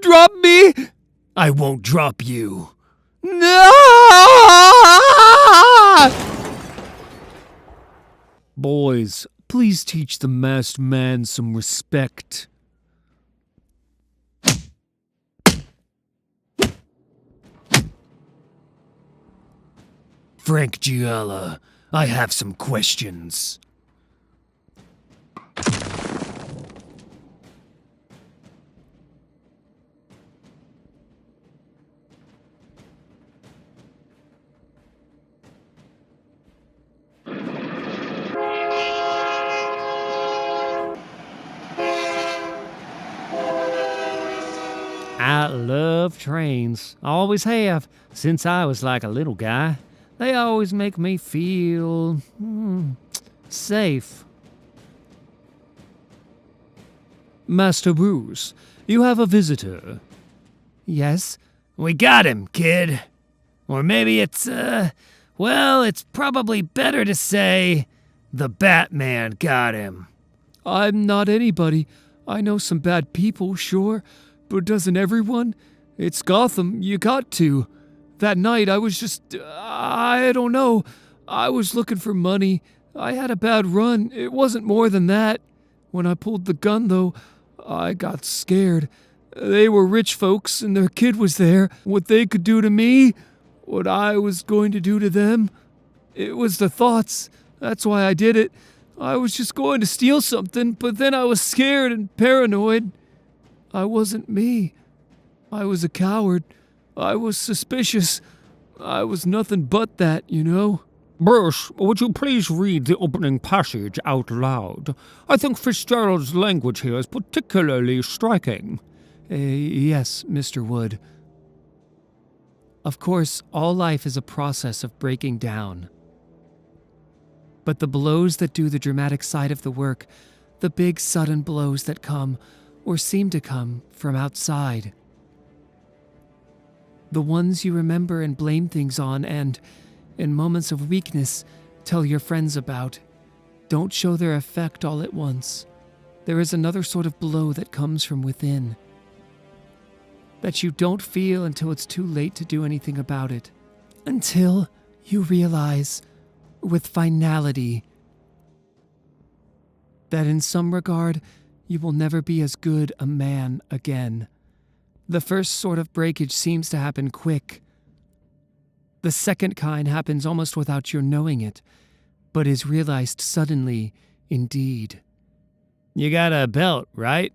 [SPEAKER 3] drop me.
[SPEAKER 4] I won't drop you.
[SPEAKER 3] No!
[SPEAKER 5] Boys, please teach the masked man some respect.
[SPEAKER 4] Frank Giala, I have some questions.
[SPEAKER 3] trains. Always have, since I was like a little guy. They always make me feel safe.
[SPEAKER 5] Master Bruce, you have a visitor.
[SPEAKER 2] Yes?
[SPEAKER 1] We got him, kid. Or maybe it's probably better to say the Batman got him.
[SPEAKER 4] I'm not anybody. I know some bad people, sure, but doesn't everyone? It's Gotham, you got to. That night I was just, I don't know. I was looking for money. I had a bad run. It wasn't more than that. When I pulled the gun, though, I got scared. They were rich folks, and their kid was there. What they could do to me, what I was going to do to them. It was the thoughts. That's why I did it. I was just going to steal something, but then I was scared and paranoid. I wasn't me. I was a coward. I was suspicious. I was nothing but that, you know?
[SPEAKER 5] Bruce, would you please read the opening passage out loud? I think Fitzgerald's language here is particularly striking.
[SPEAKER 4] Yes, Mr. Wood.
[SPEAKER 2] Of course, all life is a process of breaking down. But the blows that do the dramatic side of the work, the big sudden blows that come, or seem to come, from outside, the ones you remember and blame things on and, in moments of weakness, tell your friends about, don't show their effect all at once. There is another sort of blow that comes from within, that you don't feel until it's too late to do anything about it. Until you realize, with finality, that in some regard, you will never be as good a man again. The first sort of breakage seems to happen quick. The second kind happens almost without your knowing it, but is realized suddenly indeed.
[SPEAKER 1] You got a belt, right?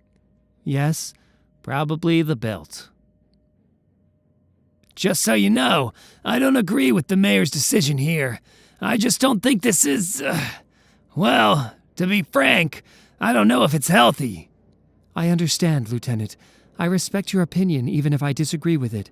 [SPEAKER 2] Yes,
[SPEAKER 1] Probably the belt. Just so you know, I don't agree with the mayor's decision here. I just don't think this is, well, to be frank, I don't know if it's healthy.
[SPEAKER 2] I understand, Lieutenant. I respect your opinion even if I disagree with it.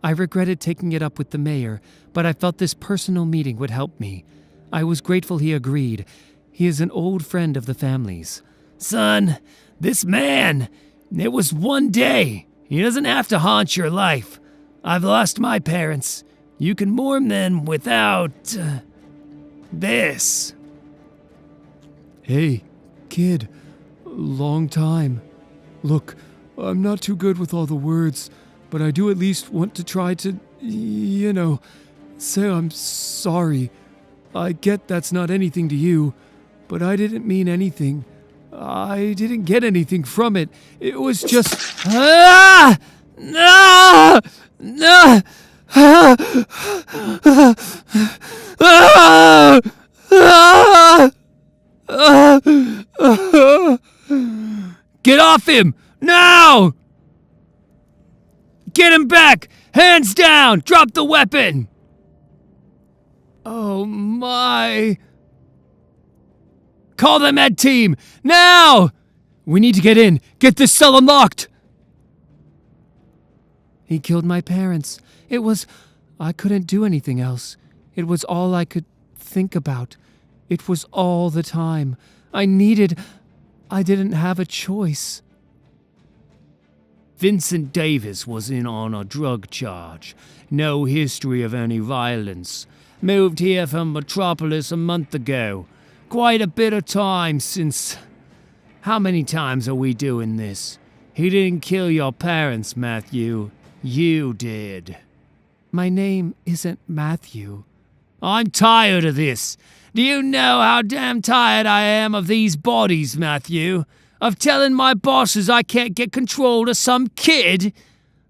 [SPEAKER 2] I regretted taking it up with the mayor, but I felt this personal meeting would help me. I was grateful he agreed. He is an old friend of the family's.
[SPEAKER 1] Son, this man, it was one day. He doesn't have to haunt your life. I've lost my parents. You can mourn them without, this.
[SPEAKER 4] Hey, kid. Long time. Look, I'm not too good with all the words, but I do at least want to try to, say I'm sorry. I get that's not anything to you, but I didn't mean anything. I didn't get anything from it. It was just...
[SPEAKER 1] Ah! No! No! Ah! Ah! Ah! Get off him! Now! Get him back! Hands down! Drop the weapon!
[SPEAKER 4] Oh my...
[SPEAKER 1] Call the med team! Now! We need to get in! Get this cell unlocked!
[SPEAKER 2] He killed my parents. It was... I couldn't do anything else. It was all I could think about. It was all the time. I didn't have a choice.
[SPEAKER 1] Vincent Davis was in on a drug charge. No history of any violence. Moved here from Metropolis a month ago. Quite a bit of time since... How many times are we doing this? He didn't kill your parents, Matthew. You did.
[SPEAKER 2] My name isn't Matthew.
[SPEAKER 1] I'm tired of this. Do you know how damn tired I am of these bodies, Matthew? Of telling my bosses I can't get control of some kid?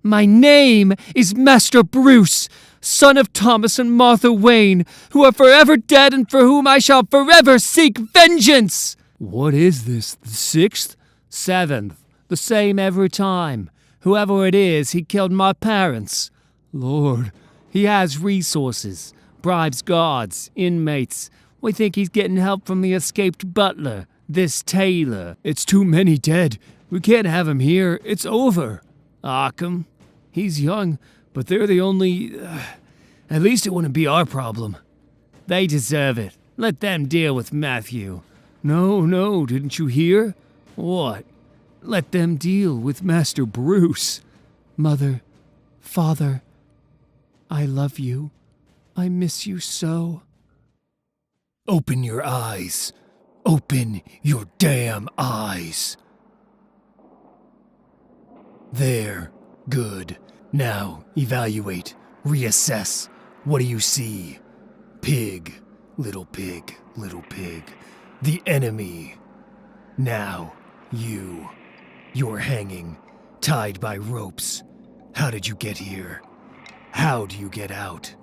[SPEAKER 2] My name is Master Bruce, son of Thomas and Martha Wayne, who are forever dead and for whom I shall forever seek vengeance!
[SPEAKER 4] What is this, the 6th?
[SPEAKER 1] 7th. The same every time. Whoever it is, he killed my parents.
[SPEAKER 4] Lord.
[SPEAKER 1] He has resources, bribes guards, inmates. We think he's getting help from the escaped butler, this Taylor.
[SPEAKER 4] It's too many dead. We can't have him here. It's over.
[SPEAKER 1] Arkham?
[SPEAKER 3] He's young, but they're the only... at least it wouldn't be our problem. They deserve it. Let them deal with Matthew. No, didn't you hear? What? Let them deal with Master Bruce.
[SPEAKER 4] Mother, Father, I love you. I miss you so. Open your eyes. Open your damn eyes. There. Good. Now, evaluate. Reassess. What do you see? Pig. Little pig. Little pig. The enemy. Now, you. You're hanging. Tied by ropes. How did you get here? How do you get out?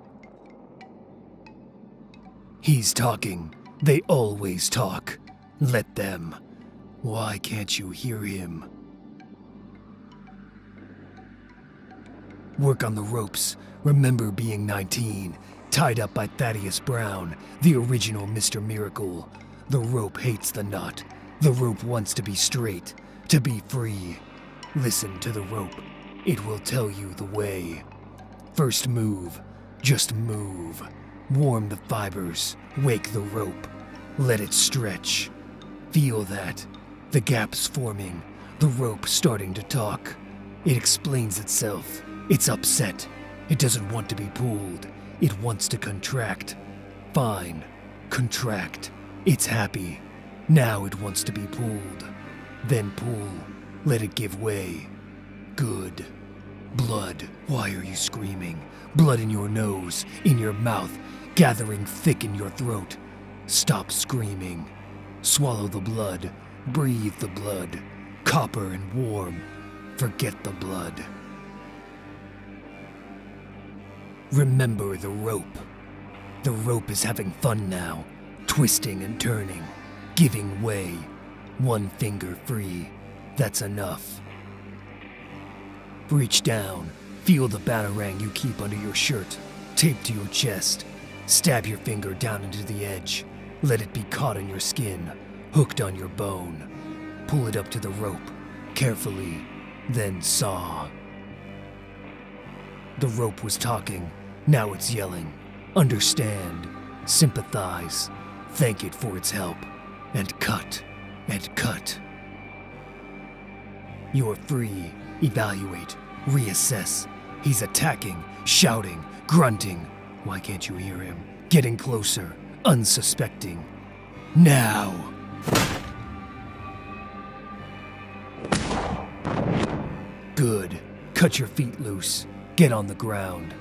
[SPEAKER 4] He's talking. They always talk. Let them. Why can't you hear him? Work on the ropes. Remember being 19, tied up by Thaddeus Brown, the original Mr. Miracle. The rope hates the knot. The rope wants to be straight, to be free. Listen to the rope. It will tell you the way. First move. Just move. Warm the fibers. Wake the rope. Let it stretch. Feel that. The gap's forming. The rope starting to talk. It explains itself. It's upset. It doesn't want to be pulled. It wants to contract. Fine. Contract. It's happy. Now it wants to be pulled. Then pull. Let it give way. Good. Blood. Why are you screaming? Blood in your nose, in your mouth, gathering thick in your throat. Stop screaming. Swallow the blood. Breathe the blood. Copper and warm. Forget the blood. Remember the rope. The rope is having fun now, twisting and turning, giving way. One finger free. That's enough. Reach down. Feel the batarang you keep under your shirt, taped to your chest. Stab your finger down into the edge. Let it be caught in your skin, hooked on your bone. Pull it up to the rope, carefully, then saw. The rope was talking. Now it's yelling. Understand. Sympathize. Thank it for its help. And cut. And cut. You're free. Evaluate. Reassess. He's attacking, shouting, grunting. Why can't you hear him? Getting closer. Unsuspecting. Now. Good. Cut your feet loose. Get on the ground.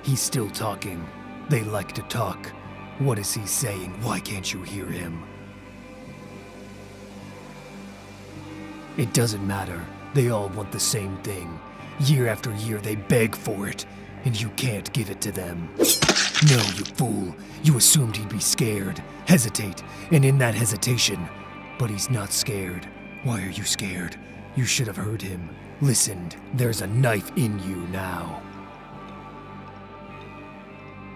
[SPEAKER 4] He's still talking. They like to talk. What is he saying? Why can't you hear him? It doesn't matter. They all want the same thing. Year after year they beg for it, and you can't give it to them. No, you fool. You assumed he'd be scared, hesitate, and in that hesitation. But he's not scared. Why are you scared? You should have heard him. Listened. There's a knife in you now.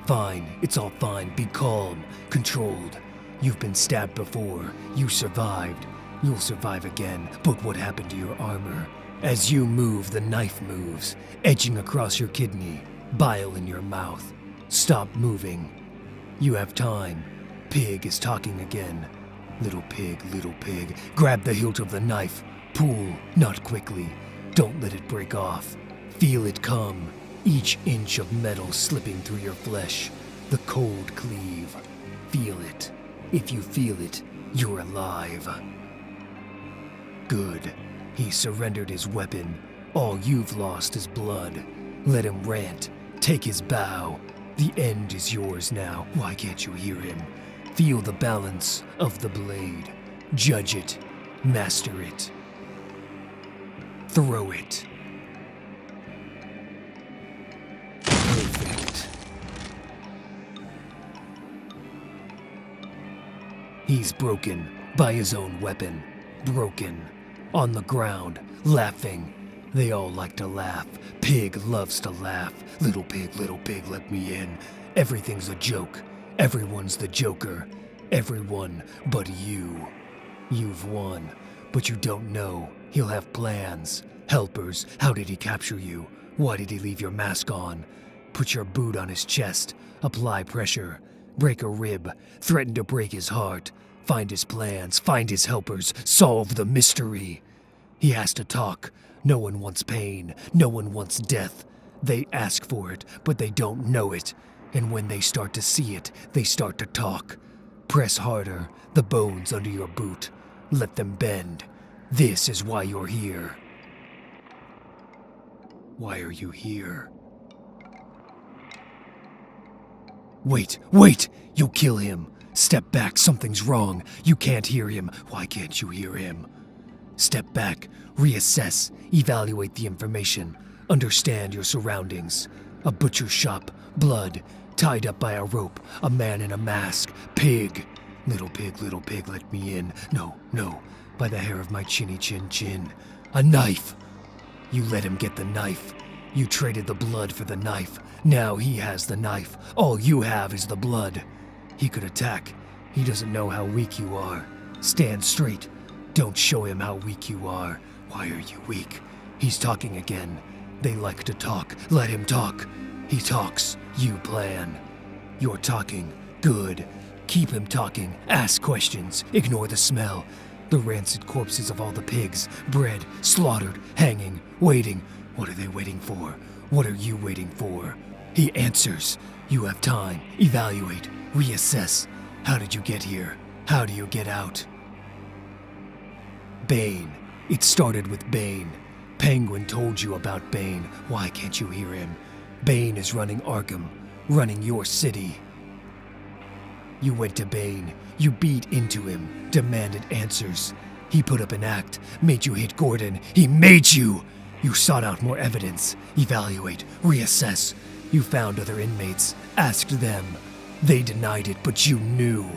[SPEAKER 4] Fine, it's all fine. Be calm, controlled. You've been stabbed before. You survived. You'll survive again. But what happened to your armor? As you move, the knife moves, edging across your kidney, bile in your mouth. Stop moving. You have time. Pig is talking again. Little pig, grab the hilt of the knife. Pull, not quickly. Don't let it break off. Feel it come. Each inch of metal slipping through your flesh. The cold cleave. Feel it. If you feel it, you're alive. Good. He surrendered his weapon. All you've lost is blood. Let him rant. Take his bow. The end is yours now. Why can't you hear him? Feel the balance of the blade. Judge it. Master it. Throw it. Perfect. He's broken by his own weapon. Broken. On the ground, laughing. They all like to laugh. Pig loves to laugh. Little pig, let me in. Everything's a joke. Everyone's the joker. Everyone but you. You've won, but you don't know. He'll have plans. Helpers, how did he capture you? Why did he leave your mask on? Put your boot on his chest, apply pressure, break a rib, threaten to break his heart, find his plans, find his helpers, solve the mystery. He has to talk. No one wants pain, no one wants death. They ask for it, but they don't know it. And when they start to see it, they start to talk. Press harder, the bones under your boot. Let them bend. This is why you're here. Why are you here? Wait! You'll kill him. Step back, something's wrong. You can't hear him. Why can't you hear him? Step back, reassess, evaluate the information, understand your surroundings. A butcher shop, blood, tied up by a rope, a man in a mask, pig. Little pig, let me in. No, by the hair of my chinny chin. A knife. You let him get the knife. You traded the blood for the knife. Now he has the knife. All you have is the blood. He could attack. He doesn't know how weak you are. Stand straight. Don't show him how weak you are. Why are you weak? He's talking again. They like to talk. Let him talk. He talks. You plan. You're talking. Good. Keep him talking. Ask questions. Ignore the smell. The rancid corpses of all the pigs. Bred, slaughtered, hanging, waiting. What are they waiting for? What are you waiting for? He answers. You have time. Evaluate. Reassess. How did you get here? How do you get out? Bane. It started with Bane. Penguin told you about Bane. Why can't you hear him? Bane is running Arkham. Running your city. You went to Bane. You beat into him. Demanded answers. He put up an act. Made you hit Gordon. He made you! You sought out more evidence. Evaluate. Reassess. You found other inmates. Asked them. They denied it, but you knew.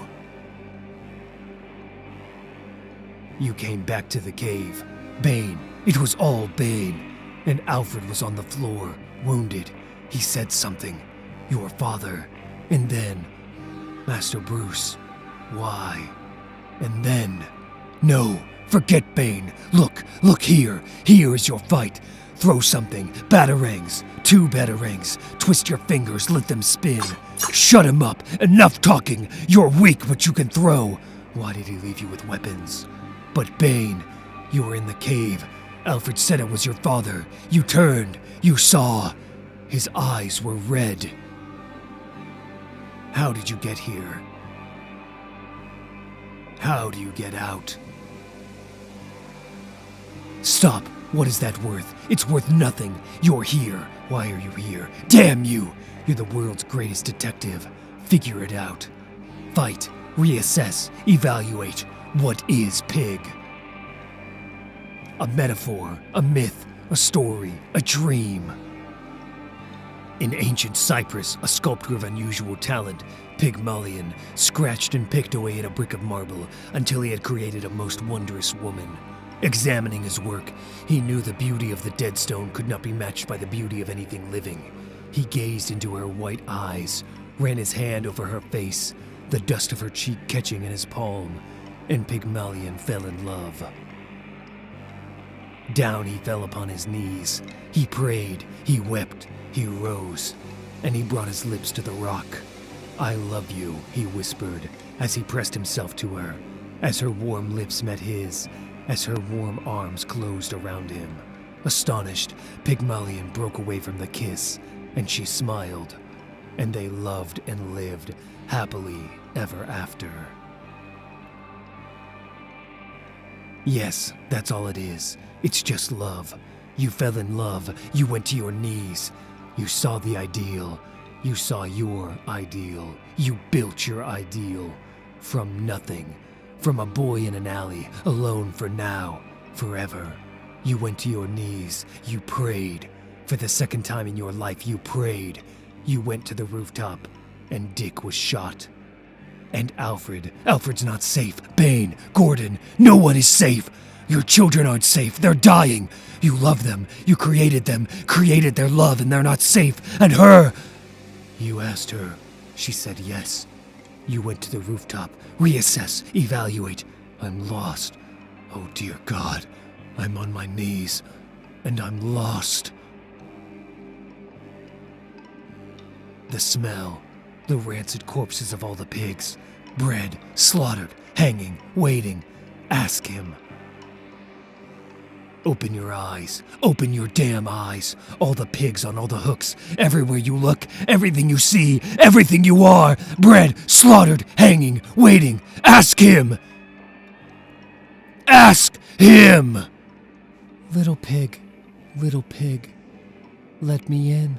[SPEAKER 4] You came back to the cave. Bane. It was all Bane. And Alfred was on the floor, wounded. He said something. Your father. And then, Master Bruce. Why? And then, no, forget Bane. Look here. Here is your fight. Throw something. Batarangs. 2 batarangs. Twist your fingers, let them spin. Shut him up. Enough talking. You're weak, but you can throw. Why did he leave you with weapons? But Bane, you were in the cave. Alfred said it was your father. You turned. You saw. His eyes were red. How did you get here? How do you get out? Stop. What is that worth? It's worth nothing. You're here. Why are you here? Damn you! You're the world's greatest detective. Figure it out. Fight. Reassess. Evaluate. What is Pig? A metaphor, a myth, a story, a dream. In ancient Cyprus, a sculptor of unusual talent, Pygmalion, scratched and picked away at a brick of marble until he had created a most wondrous woman. Examining his work, he knew the beauty of the dead stone could not be matched by the beauty of anything living. He gazed into her white eyes, ran his hand over her face, the dust of her cheek catching in his palm, and Pygmalion fell in love. Down he fell upon his knees. He prayed, he wept, he rose, and he brought his lips to the rock. I love you, he whispered, as he pressed himself to her, as her warm lips met his, as her warm arms closed around him. Astonished, Pygmalion broke away from the kiss, and she smiled, and they loved and lived happily ever after. Yes, that's all it is. It's just love. You fell in love. You went to your knees. You saw the ideal. You saw your ideal. You built your ideal. From nothing. From a boy in an alley, alone for now, forever. You went to your knees. You prayed. For the second time in your life, you prayed. You went to the rooftop, and Dick was shot. And Alfred's not safe. Bane, Gordon, no one is safe. Your children aren't safe. They're dying. You love them. You created them, created their love, and they're not safe. And her! You asked her. She said yes. You went to the rooftop. Reassess. Evaluate. I'm lost. Oh dear God. I'm on my knees. and I'm lost. The smell, the rancid corpses of all the pigs, bread, slaughtered, hanging, waiting. Ask him. Open your eyes. Open your damn eyes. All the pigs on all the hooks. Everywhere you look, everything you see, everything you are. Bread, slaughtered, hanging, waiting. Ask him. Ask him.
[SPEAKER 2] Little pig, let me in.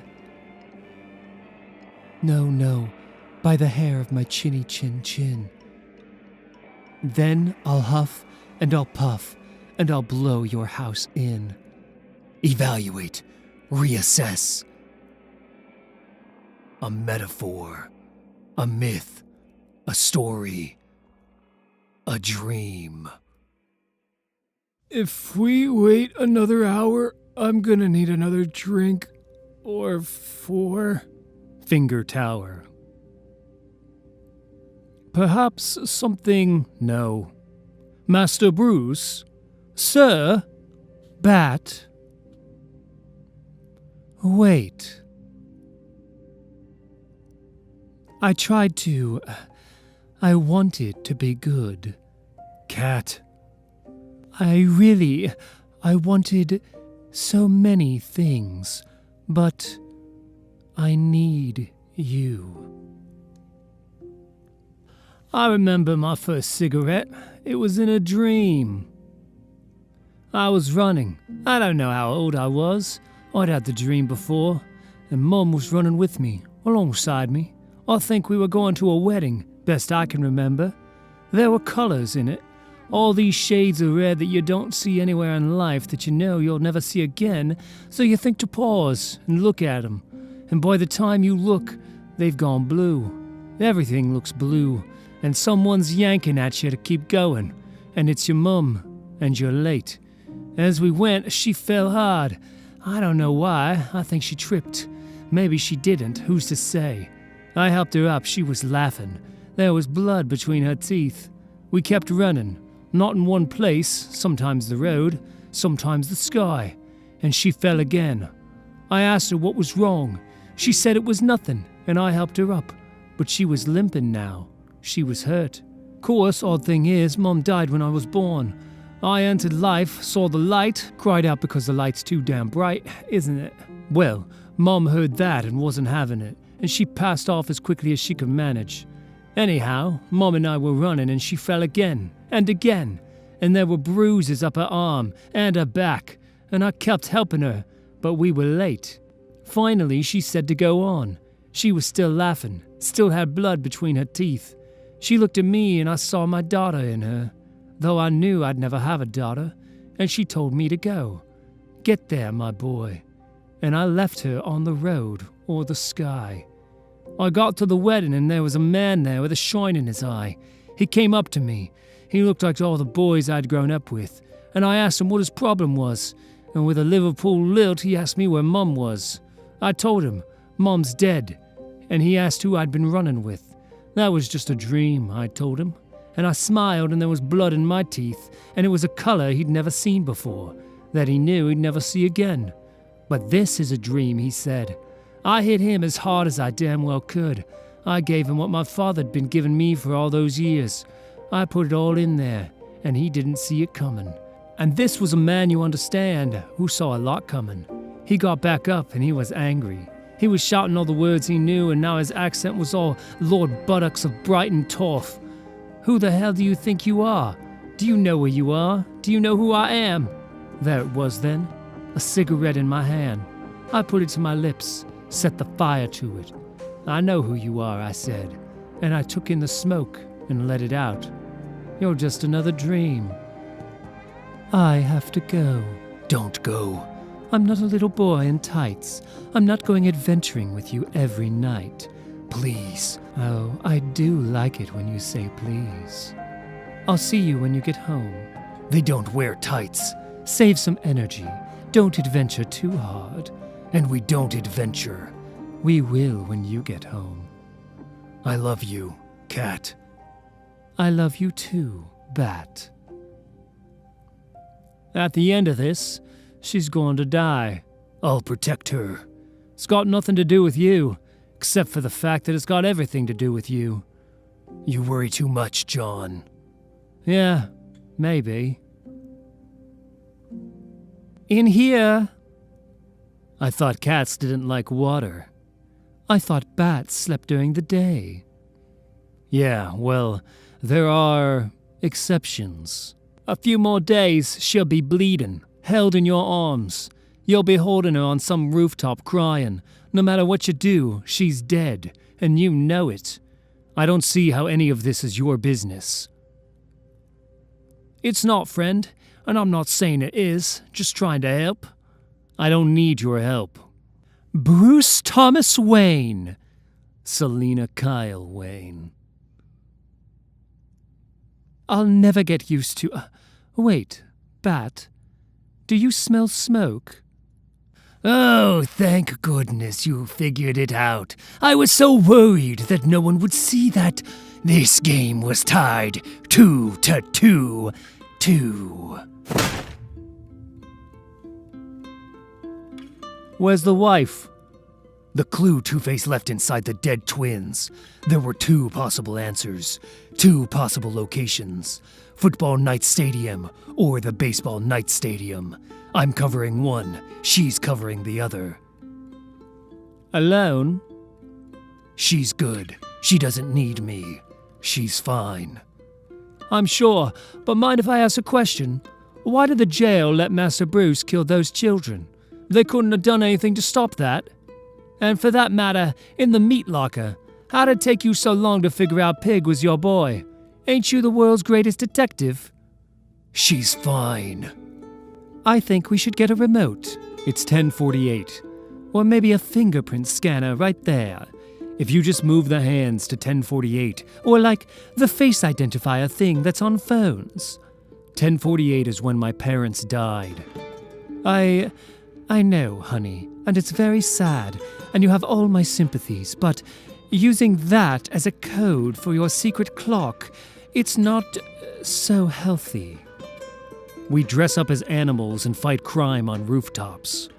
[SPEAKER 2] No, by the hair of my chinny chin. Then I'll huff and I'll puff and I'll blow your house in.
[SPEAKER 4] Evaluate. Reassess. A metaphor. A myth. A story. A dream.
[SPEAKER 5] If we wait another hour, I'm gonna need another drink. Or 4.
[SPEAKER 3] Finger Tower. Perhaps something. No. Master Bruce? Sir? Bat? Wait. I wanted to be good.
[SPEAKER 5] Cat.
[SPEAKER 3] I wanted so many things, but I need you. I remember my first cigarette. It was in a dream. I was running. I don't know how old I was. I'd had the dream before, and Mum was running with me, alongside me. I think we were going to a wedding, best I can remember. There were colors in it. All these shades of red that you don't see anywhere in life that you know you'll never see again, so you think to pause and look at them. And by the time you look, they've gone blue. Everything looks blue, and someone's yanking at you to keep going. And it's your mum, and you're late. As we went, she fell hard. I don't know why. I think she tripped. Maybe she didn't. Who's to say? I helped her up. She was laughing. There was blood between her teeth. We kept running. Not in one place, sometimes the road, sometimes the sky. And she fell again. I asked her what was wrong. She said it was nothing, and I helped her up. But she was limping now. She was hurt. Course, odd thing is, Mum died when I was born. I entered life, saw the light, cried out because the light's too damn bright, isn't it? Well, Mum heard that and wasn't having it, and she passed off as quickly as she could manage. Anyhow, Mum and I were running and she fell again, and there were bruises up her arm and her back, and I kept helping her, but we were late. Finally, she said to go on. She was still laughing, still had blood between her teeth. She looked at me and I saw my daughter in her, though I knew I'd never have a daughter, and she told me to go. Get there, my boy. And I left her on the road or the sky. I got to the wedding and there was a man there with a shine in his eye. He came up to me. He looked like all the boys I'd grown up with, and I asked him what his problem was, and with a Liverpool lilt he asked me where Mum was. I told him, Mum's dead, and he asked who I'd been running with. That was just a dream, I told him, and I smiled and there was blood in my teeth, and it was a color he'd never seen before, that he knew he'd never see again. But this is a dream, he said. I hit him as hard as I damn well could. I gave him what my father had been giving me for all those years. I put it all in there, and he didn't see it coming. And this was a man, you understand, who saw a lot coming. He got back up and he was angry. He was shouting all the words he knew, and now his accent was all Lord Buttocks of Brighton Torf. Who the hell do you think you are? Do you know where you are? Do you know who I am? There it was then, a cigarette in my hand. I put it to my lips, set the fire to it. I know who you are, I said, and I took in the smoke and let it out. You're just another dream. I have to go.
[SPEAKER 4] Don't go.
[SPEAKER 2] I'm not a little boy in tights. I'm not going adventuring with you every night.
[SPEAKER 4] Please.
[SPEAKER 2] Oh, I do like it when you say please. I'll see you when you get home.
[SPEAKER 4] They don't wear tights.
[SPEAKER 2] Save some energy. Don't adventure too hard.
[SPEAKER 4] And we don't adventure.
[SPEAKER 2] We will when you get home.
[SPEAKER 4] I love you, Cat.
[SPEAKER 2] I love you too, Bat.
[SPEAKER 3] At the end of this, She's going to die.
[SPEAKER 4] I'll protect her.
[SPEAKER 3] It's got nothing to do with you, except for the fact that it's got everything to do with you.
[SPEAKER 4] You worry too much, John.
[SPEAKER 3] Yeah, maybe. In here. I thought cats didn't like water. I thought bats slept during the day. Yeah, well, there are exceptions. A few more days, she'll be bleeding, held in your arms. You'll be holding her on some rooftop crying. No matter what you do, she's dead, and you know it. I don't see how any of this is your business. It's not, friend, and I'm not saying it is, just trying to help. I don't need your help. Bruce Thomas Wayne. Selina Kyle Wayne. I'll never get used to... wait, Bat, do you smell smoke?
[SPEAKER 4] Oh, thank goodness you figured it out. I was so worried that no one would see that this game was tied 2-2.
[SPEAKER 3] Where's the wife?
[SPEAKER 4] The clue Two-Face left inside the dead twins. There were 2 possible answers, 2 possible locations. Football Night Stadium or the Baseball Night Stadium. I'm covering one, she's covering the other.
[SPEAKER 3] Alone?
[SPEAKER 4] She's good. She doesn't need me. She's fine.
[SPEAKER 3] I'm sure, but mind if I ask a question? Why did the jail let Master Bruce kill those children? They couldn't have done anything to stop that. And for that matter, in the meat locker, how did it take you so long to figure out Pig was your boy? Ain't you the world's greatest detective?
[SPEAKER 4] She's fine.
[SPEAKER 3] I think we should get a remote. It's 10:48. Or maybe a fingerprint scanner right there. If you just move the hands to 10:48, or like the face identifier thing that's on phones. 10:48 is when my parents died. I know, honey, and it's very sad, and you have all my sympathies, but using that as a code for your secret clock, it's not so healthy. We dress up as animals and fight crime on rooftops.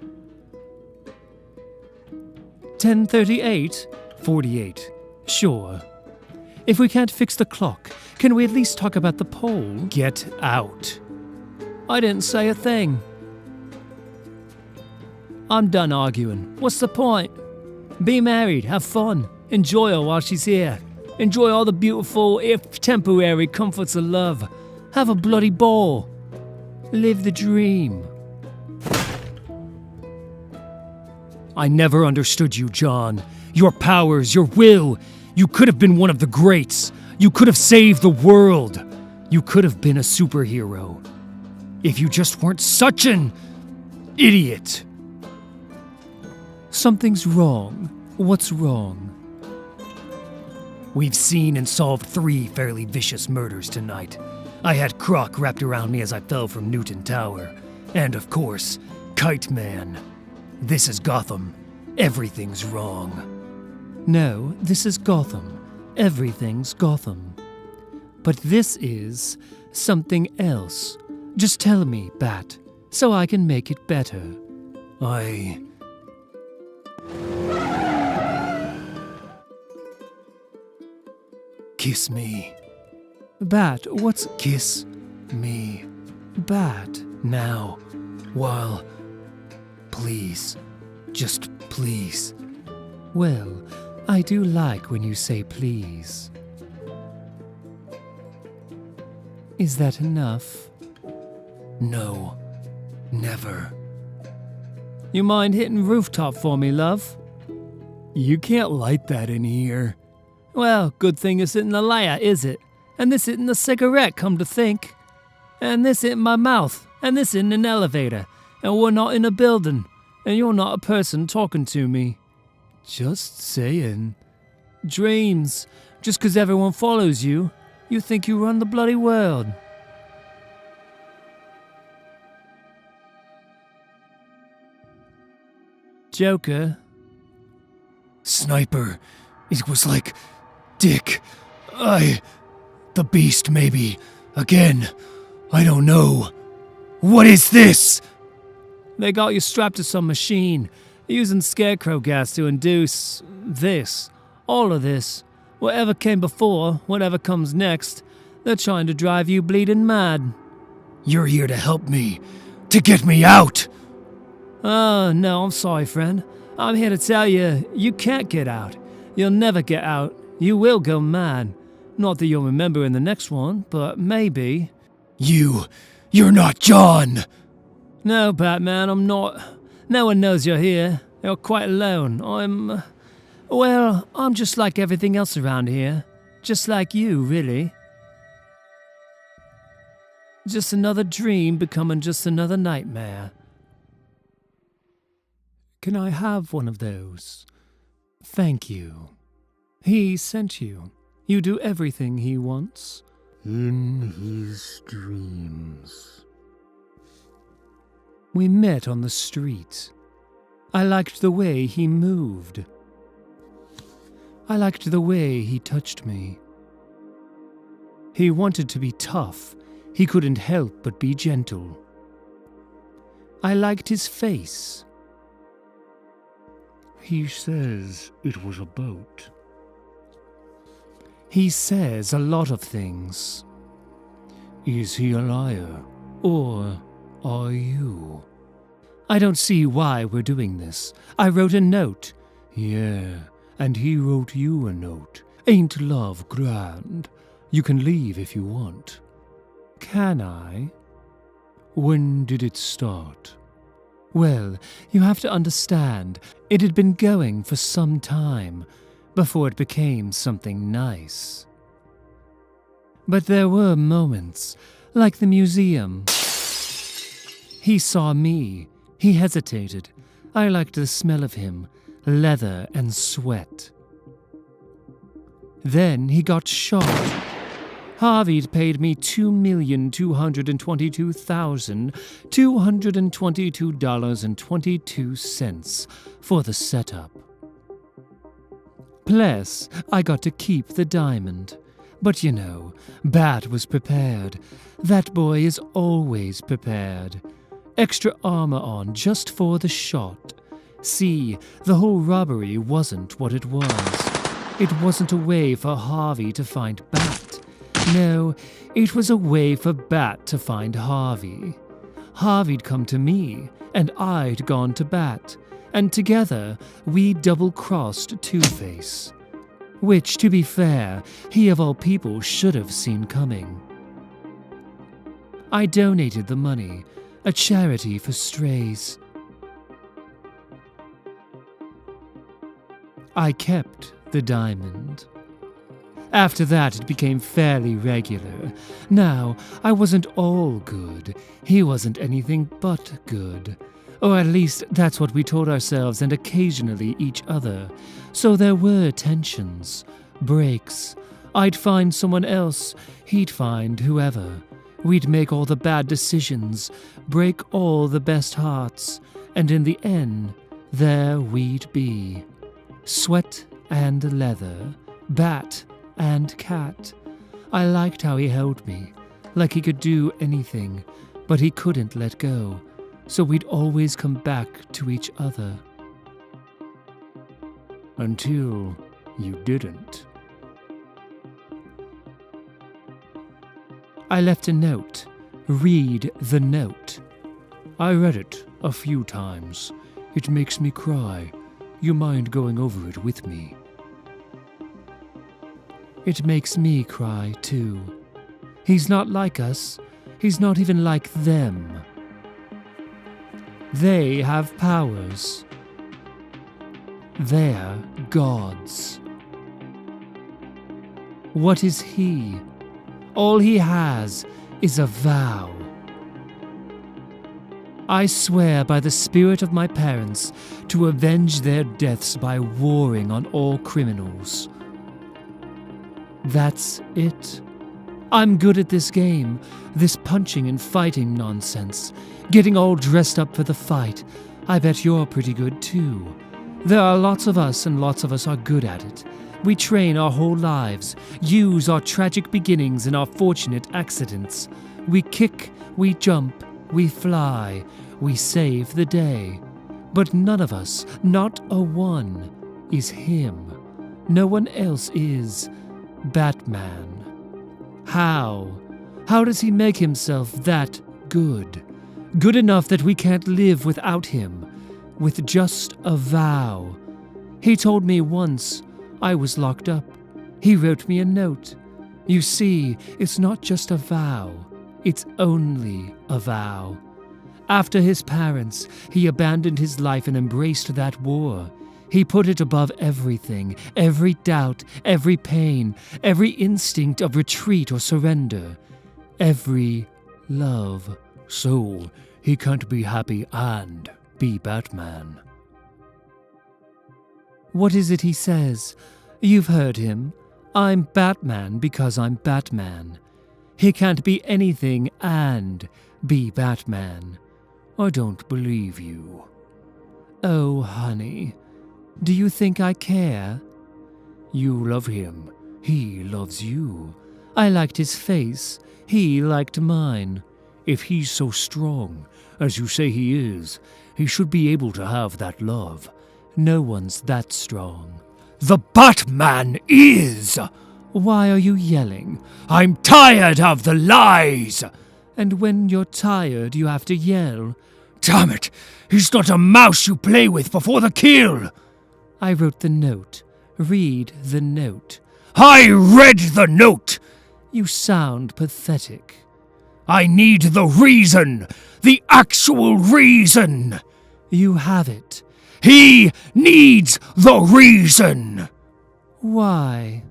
[SPEAKER 3] 10:38? 48. Sure. If we can't fix the clock, can we at least talk about the poll?
[SPEAKER 4] Get out.
[SPEAKER 3] I didn't say a thing. I'm done arguing. What's the point? Be married, have fun, enjoy her while she's here. Enjoy all the beautiful, if temporary, comforts of love. Have a bloody ball. Live the dream.
[SPEAKER 4] I never understood you, John. Your powers, your will. You could have been one of the greats. You could have saved the world. You could have been a superhero. If you just weren't such an idiot.
[SPEAKER 3] Something's wrong. What's wrong?
[SPEAKER 4] We've seen and solved 3 fairly vicious murders tonight. I had Croc wrapped around me as I fell from Newton Tower. And of course, Kite Man. This is Gotham. Everything's wrong.
[SPEAKER 3] No, this is Gotham. Everything's Gotham. But this is something else. Just tell me, Bat, so I can make it better.
[SPEAKER 4] Kiss me.
[SPEAKER 3] Bat, what's...
[SPEAKER 4] Kiss me.
[SPEAKER 3] Bat?
[SPEAKER 4] Now. While... Please. Just please.
[SPEAKER 3] Well, I do like when you say please. Is that enough?
[SPEAKER 4] No. Never.
[SPEAKER 3] You mind hitting rooftop for me, love?
[SPEAKER 4] You can't light that in here.
[SPEAKER 3] Well, good thing this isn't a lighter, is it? And this isn't a cigarette, come to think. And this isn't my mouth. And this isn't an elevator. And we're not in a building. And you're not a person talking to me.
[SPEAKER 4] Just saying.
[SPEAKER 3] Dreams. Just 'cause everyone follows you, you think you run the bloody world. Joker.
[SPEAKER 4] Sniper. It was like... Dick. The Beast, maybe. Again. I don't know. What is this?
[SPEAKER 3] They got you strapped to some machine, using scarecrow gas to induce this. All of this. Whatever came before, whatever comes next, they're trying to drive you bleeding mad.
[SPEAKER 4] You're here to help me, to get me out!
[SPEAKER 3] Oh, no, I'm sorry, friend. I'm here to tell you, you can't get out. You'll never get out. You will go mad. Not that you'll remember in the next one, but maybe.
[SPEAKER 4] You're not John!
[SPEAKER 3] No, Batman, I'm not. No one knows you're here. You're quite alone. I'm just like everything else around here. Just like you, really. Just another dream becoming just another nightmare.
[SPEAKER 5] Can I have one of those? Thank you. He sent you. You do everything he wants. In his dreams. We met on the street. I liked the way he moved. I liked the way he touched me. He wanted to be tough. He couldn't help but be gentle. I liked his face. He says it was a boat. He says a lot of things. Is he a liar? Or are you? I don't see why we're doing this. I wrote a note. Yeah, and he wrote you a note. Ain't love grand? You can leave if you want. Can I? When did it start? Well, you have to understand, it had been going for some time, before it became something nice. But there were moments, like the museum. He saw me. He hesitated. I liked the smell of him, leather and sweat. Then he got shot. Harvey'd paid me $2,222,222.22 for the setup. Plus, I got to keep the diamond. But you know, Bat was prepared. That boy is always prepared. Extra armor on just for the shot. See, the whole robbery wasn't what it was. It wasn't a way for Harvey to find Bat. No, it was a way for Bat to find Harvey. Harvey'd come to me, and I'd gone to Bat, and together we double-crossed Two-Face. Which, to be fair, he of all people should have seen coming. I donated the money, a charity for strays. I kept the diamond. After that, it became fairly regular. Now, I wasn't all good. He wasn't anything but good. Or at least that's what we told ourselves and occasionally each other. So there were tensions, breaks. I'd find someone else, he'd find whoever. We'd make all the bad decisions, break all the best hearts, and in the end, there we'd be. Sweat and leather, Bat and Cat. I liked how he held me, like he could do anything, but he couldn't let go, so we'd always come back to each other. Until you didn't. I left a note. Read the note. I read it a few times. It makes me cry. You mind going over it with me? It makes me cry, too. He's not like us. He's not even like them. They have powers. They're gods. What is he? All he has is a vow. I swear by the spirit of my parents to avenge their deaths by warring on all criminals. That's it. I'm good at this game, this punching and fighting nonsense, getting all dressed up for the fight. I bet you're pretty good too. There are lots of us and lots of us are good at it. We train our whole lives, use our tragic beginnings and our fortunate accidents. We kick, we jump, we fly.
[SPEAKER 3] We save the day. But none of us, not a one, is him. No one else is Batman. How? How does he make himself that good? Good enough that we can't live without him, with just a vow. He told me once I was locked up. He wrote me a note. You see, it's not just a vow. It's only a vow. After his parents, he abandoned his life and embraced that war. He put it above everything, every doubt, every pain, every instinct of retreat or surrender, every love.
[SPEAKER 5] So, he can't be happy and be Batman.
[SPEAKER 3] What is it he says? You've heard him. I'm Batman because I'm Batman. He can't be anything and be Batman.
[SPEAKER 5] I don't believe you.
[SPEAKER 3] Oh, honey, do you think I care?
[SPEAKER 5] You love him. He loves you.
[SPEAKER 3] I liked his face. He liked mine.
[SPEAKER 5] If he's so strong, as you say he is, he should be able to have that love.
[SPEAKER 3] No one's that strong.
[SPEAKER 5] The Batman is!
[SPEAKER 3] Why are you yelling?
[SPEAKER 5] I'm tired of the lies!
[SPEAKER 3] And when you're tired, you have to yell.
[SPEAKER 5] Damn it! He's not a mouse you play with before the kill!
[SPEAKER 3] I wrote the note. Read the note.
[SPEAKER 5] I read the note!
[SPEAKER 3] You sound pathetic.
[SPEAKER 5] I need the reason! The actual reason!
[SPEAKER 3] You have it.
[SPEAKER 5] He needs the reason!
[SPEAKER 3] Why?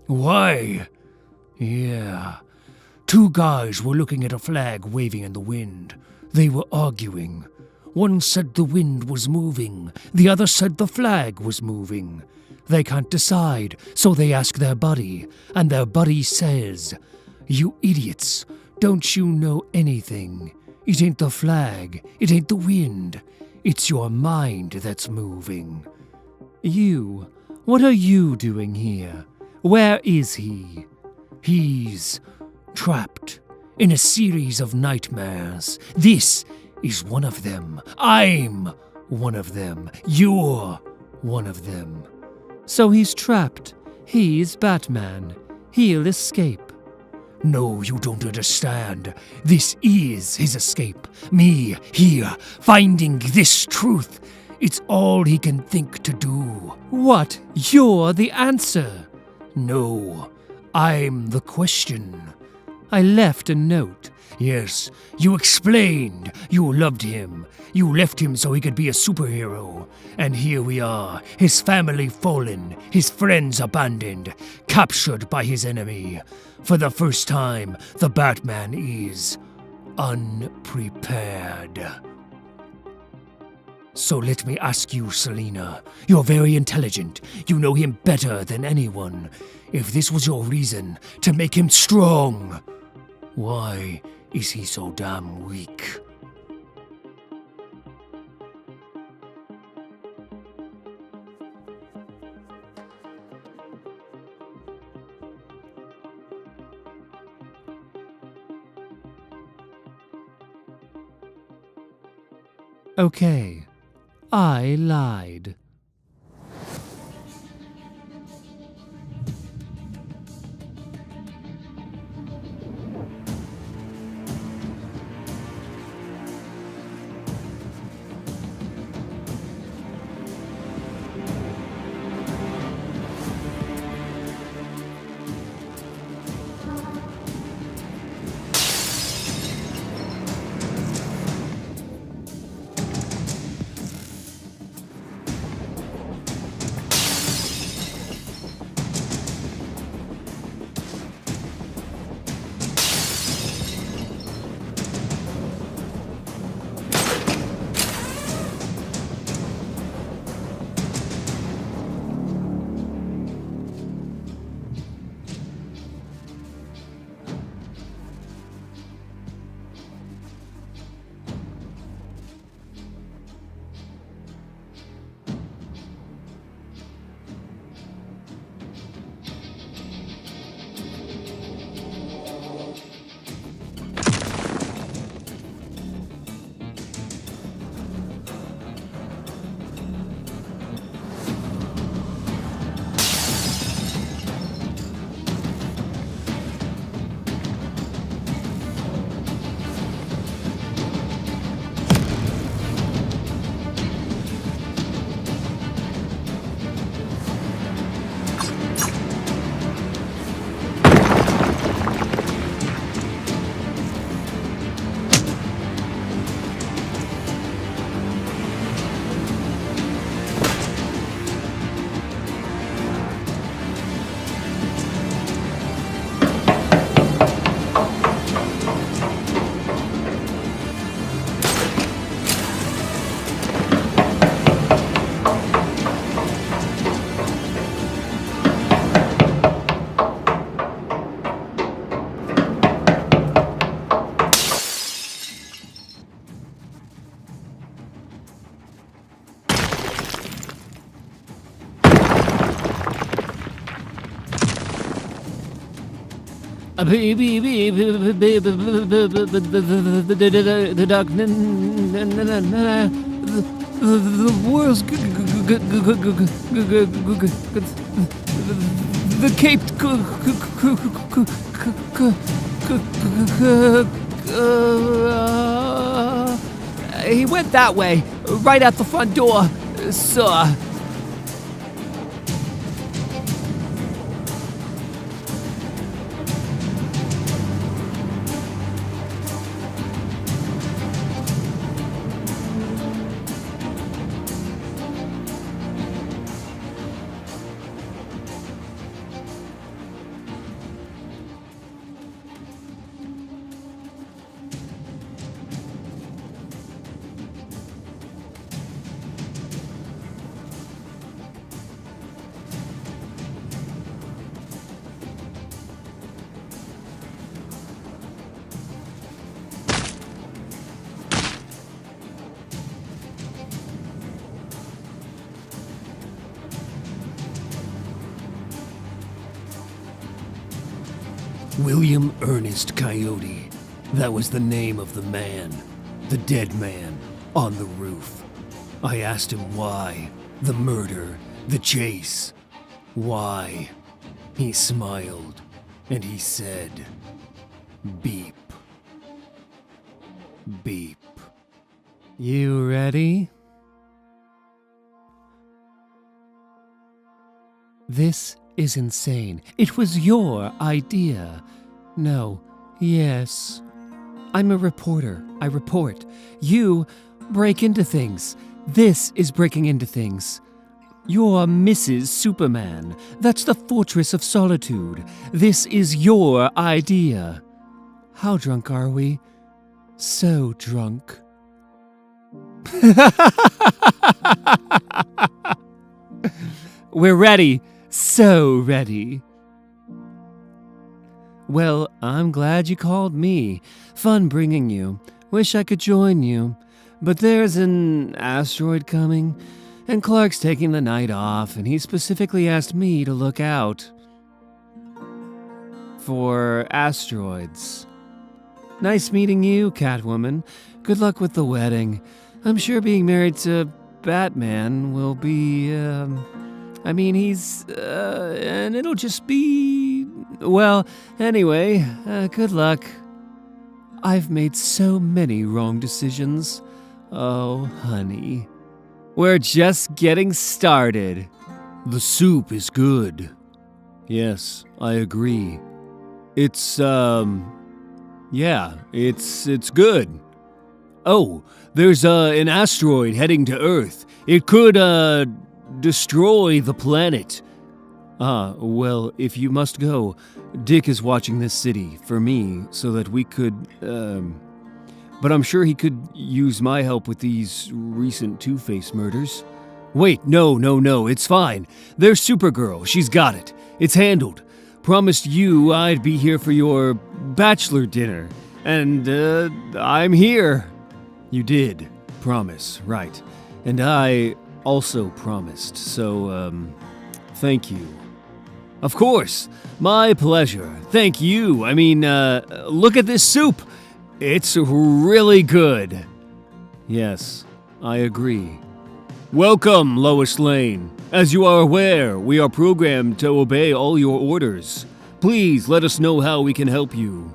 [SPEAKER 5] Why? Yeah. Two guys were looking at a flag waving in the wind. They were arguing. One said the wind was moving. The other said the flag was moving. They can't decide, so they ask their buddy, and their buddy says, "You idiots, don't you know anything? It ain't the flag, it ain't the wind, it's your mind that's moving."
[SPEAKER 3] You, what are you doing here? Where is he?
[SPEAKER 5] He's trapped in a series of nightmares. This is one of them. I'm one of them. You're one of them.
[SPEAKER 3] So he's trapped. He's Batman. He'll escape.
[SPEAKER 5] No, you don't understand. This is his escape. Me, here, finding this truth. It's all he can think to do.
[SPEAKER 3] What? You're the answer.
[SPEAKER 5] No, I'm the question.
[SPEAKER 3] I left a note.
[SPEAKER 5] Yes, you explained. You loved him. You left him so he could be a superhero. And here we are, his family fallen, his friends abandoned, captured by his enemy. For the first time, the Batman is unprepared. So let me ask you, Selina. You're very intelligent. You know him better than anyone. If this was your reason to make him strong, why is he so damn weak?
[SPEAKER 3] Okay, I lied. The dark. The world's. The Caped. He went that way, right out the front door, sir.
[SPEAKER 4] William Ernest Coyote. That was the name of the man, the dead man, on the roof. I asked him why, the murder, the chase. Why? He smiled, and he said, beep. Beep.
[SPEAKER 3] You ready? This is insane. It was your idea. No. Yes. I'm a reporter. I report. You break into things. This is breaking into things. You're Mrs. Superman. That's the Fortress of Solitude. This is your idea. How drunk are we? So drunk. We're ready. So ready. Well, I'm glad you called me. Fun bringing you. Wish I could join you. But there's an asteroid coming, and Clark's taking the night off, and he specifically asked me to look out for asteroids. Nice meeting you, Catwoman. Good luck with the wedding. I'm sure being married to Batman will be, and it'll just be, well, anyway, good luck. I've made so many wrong decisions. Oh, honey. We're just getting started.
[SPEAKER 5] The soup is good. Yes, I agree. It's good. Oh, there's an asteroid heading to Earth. It could destroy the planet. Well, if you must go, Dick is watching this city for me so that we could, but I'm sure he could use my help with these recent Two-Face murders. Wait, no, it's fine. There's Supergirl, she's got it. It's handled. Promised you I'd be here for your bachelor dinner, and, I'm here. You did promise, right. And I also promised, so, thank you. Of course, my pleasure. Thank you. I mean, look at this soup. It's really good. Yes, I agree. Welcome, Lois Lane. As you are aware, we are programmed to obey all your orders. Please let us know how we can help you.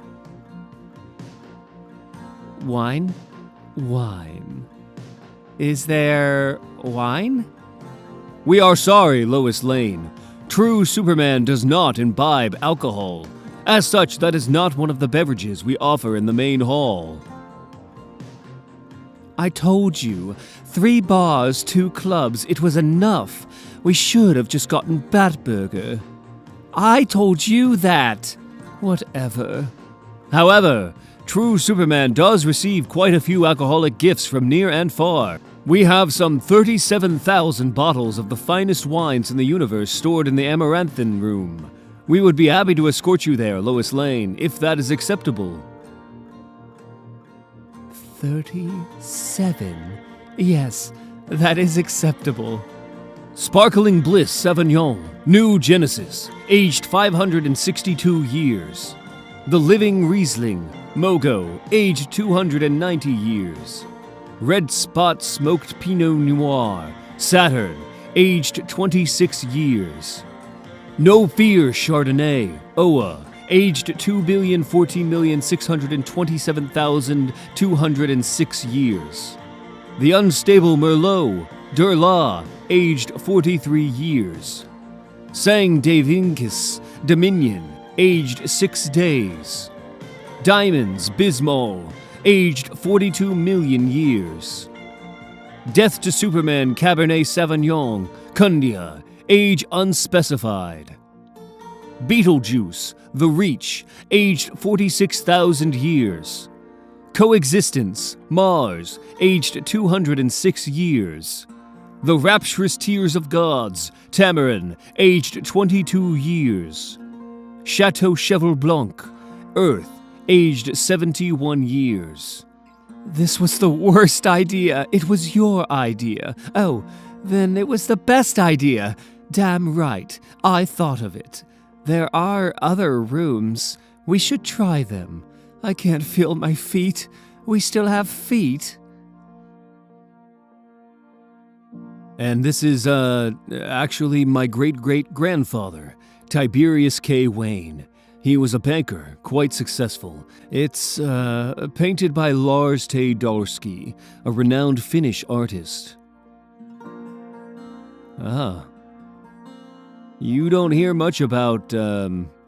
[SPEAKER 3] Wine? Wine. Is there wine?
[SPEAKER 5] We are sorry, Lois Lane. True Superman does not imbibe alcohol. As such, that is not one of the beverages we offer in the main hall.
[SPEAKER 3] I told you, 3 bars, 2 clubs, it was enough. We should have just gotten Batburger. I told you that. Whatever.
[SPEAKER 5] However, True Superman does receive quite a few alcoholic gifts from near and far. We have some 37,000 bottles of the finest wines in the universe stored in the Amaranthin room. We would be happy to escort you there, Lois Lane, if that is acceptable.
[SPEAKER 3] 37. Yes, that is acceptable.
[SPEAKER 5] Sparkling Bliss Sauvignon, New Genesis, aged 562 years.
[SPEAKER 1] The Living Riesling, Mogo, aged 290 years. Red Spot Smoked Pinot Noir, Saturn, aged 26 years. No Fear Chardonnay, Oa, aged 2,014,627,206 years. The Unstable Merlot, Durla, aged 43 years. Sang Devinkis, Dominion, aged 6 days. Diamonds Bismol, aged 42 million years. Death to Superman Cabernet Sauvignon, Cundia, age unspecified. Beetlejuice, The Reach, aged 46,000 years. Coexistence, Mars, aged 206 years. The Rapturous Tears of Gods, Tamarin, aged 22 years. Chateau Cheval Blanc, Earth, aged 71 years.
[SPEAKER 2] This was the worst idea. It was your idea. Oh, then it was the best idea. Damn right. I thought of it. There are other rooms. We should try them. I can't feel my feet. We still have feet.
[SPEAKER 1] And this is, actually my great-great-grandfather, Tiberius K. Wayne. He was a banker, quite successful. It's, painted by Lars T. Dorsky, a renowned Finnish artist. Ah. You don't hear much about,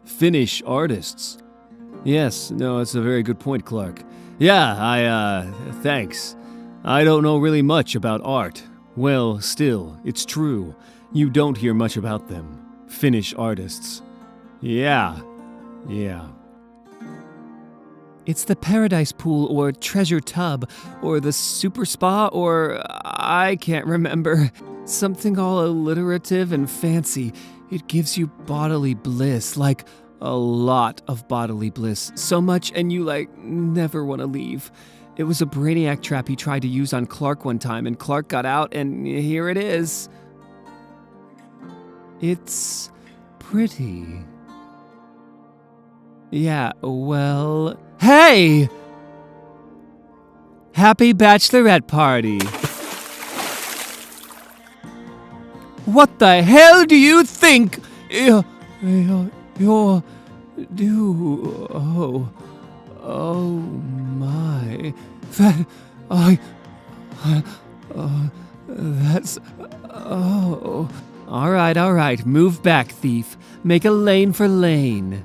[SPEAKER 1] Finnish artists. Yes, no, that's a very good point, Clark. Yeah, thanks. I don't know really much about art. Well, still, it's true. You don't hear much about them. Finnish artists. Yeah.
[SPEAKER 2] It's the Paradise Pool or Treasure Tub or the Super Spa or I can't remember. Something all alliterative and fancy. It gives you bodily bliss, like a lot of bodily bliss. So much and you never want to leave. It was a brainiac trap he tried to use on Clark one time, and Clark got out, and here it is. It's pretty. Yeah, well... Hey! Happy bachelorette party. What the hell do you think? Oh my. That's... Oh. All right. Move back, thief. Make a lane for Lane.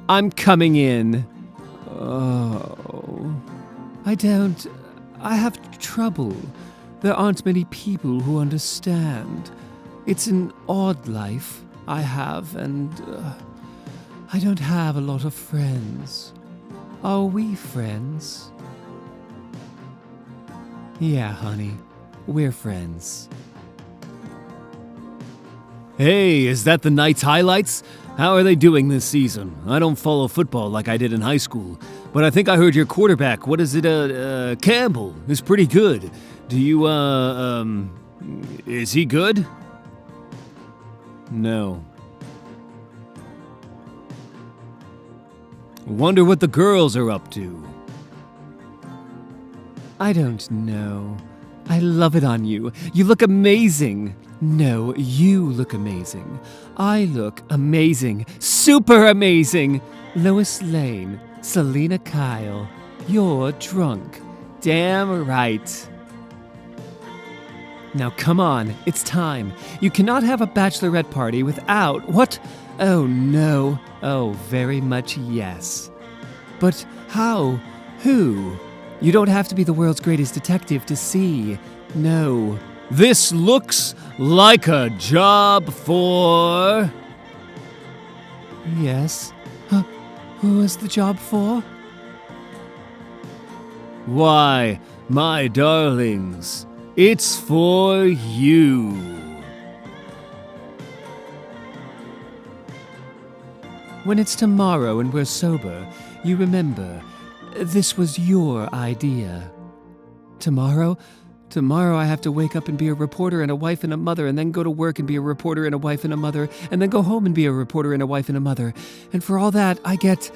[SPEAKER 2] I'm coming in. Oh. I have trouble. There aren't many people who understand. It's an odd life I have, and I don't have a lot of friends. Are we friends? Yeah, honey. We're friends.
[SPEAKER 1] Hey, is that the Knights highlights? How are they doing this season? I don't follow football like I did in high school, but I think I heard your quarterback, what is it, Campbell, is pretty good. Do you, is he good? No. Wonder what the girls are up to.
[SPEAKER 2] I don't know. I love it on you. You look amazing. No, you look amazing. I look amazing. Super amazing. Lois Lane, Selena Kyle. You're drunk. Damn right. Now come on, it's time. You cannot have a bachelorette party without... What? Oh no. Oh, very much yes. But how? Who? You don't have to be the world's greatest detective to see. No.
[SPEAKER 1] This looks like a job for...
[SPEAKER 2] Yes. Who is the job for?
[SPEAKER 1] Why, my darlings, it's for you.
[SPEAKER 2] When it's tomorrow and we're sober, you remember, this was your idea. Tomorrow I have to wake up and be a reporter and a wife and a mother, and then go to work and be a reporter and a wife and a mother, and then go home and be a reporter and a wife and a mother. And for all that, I get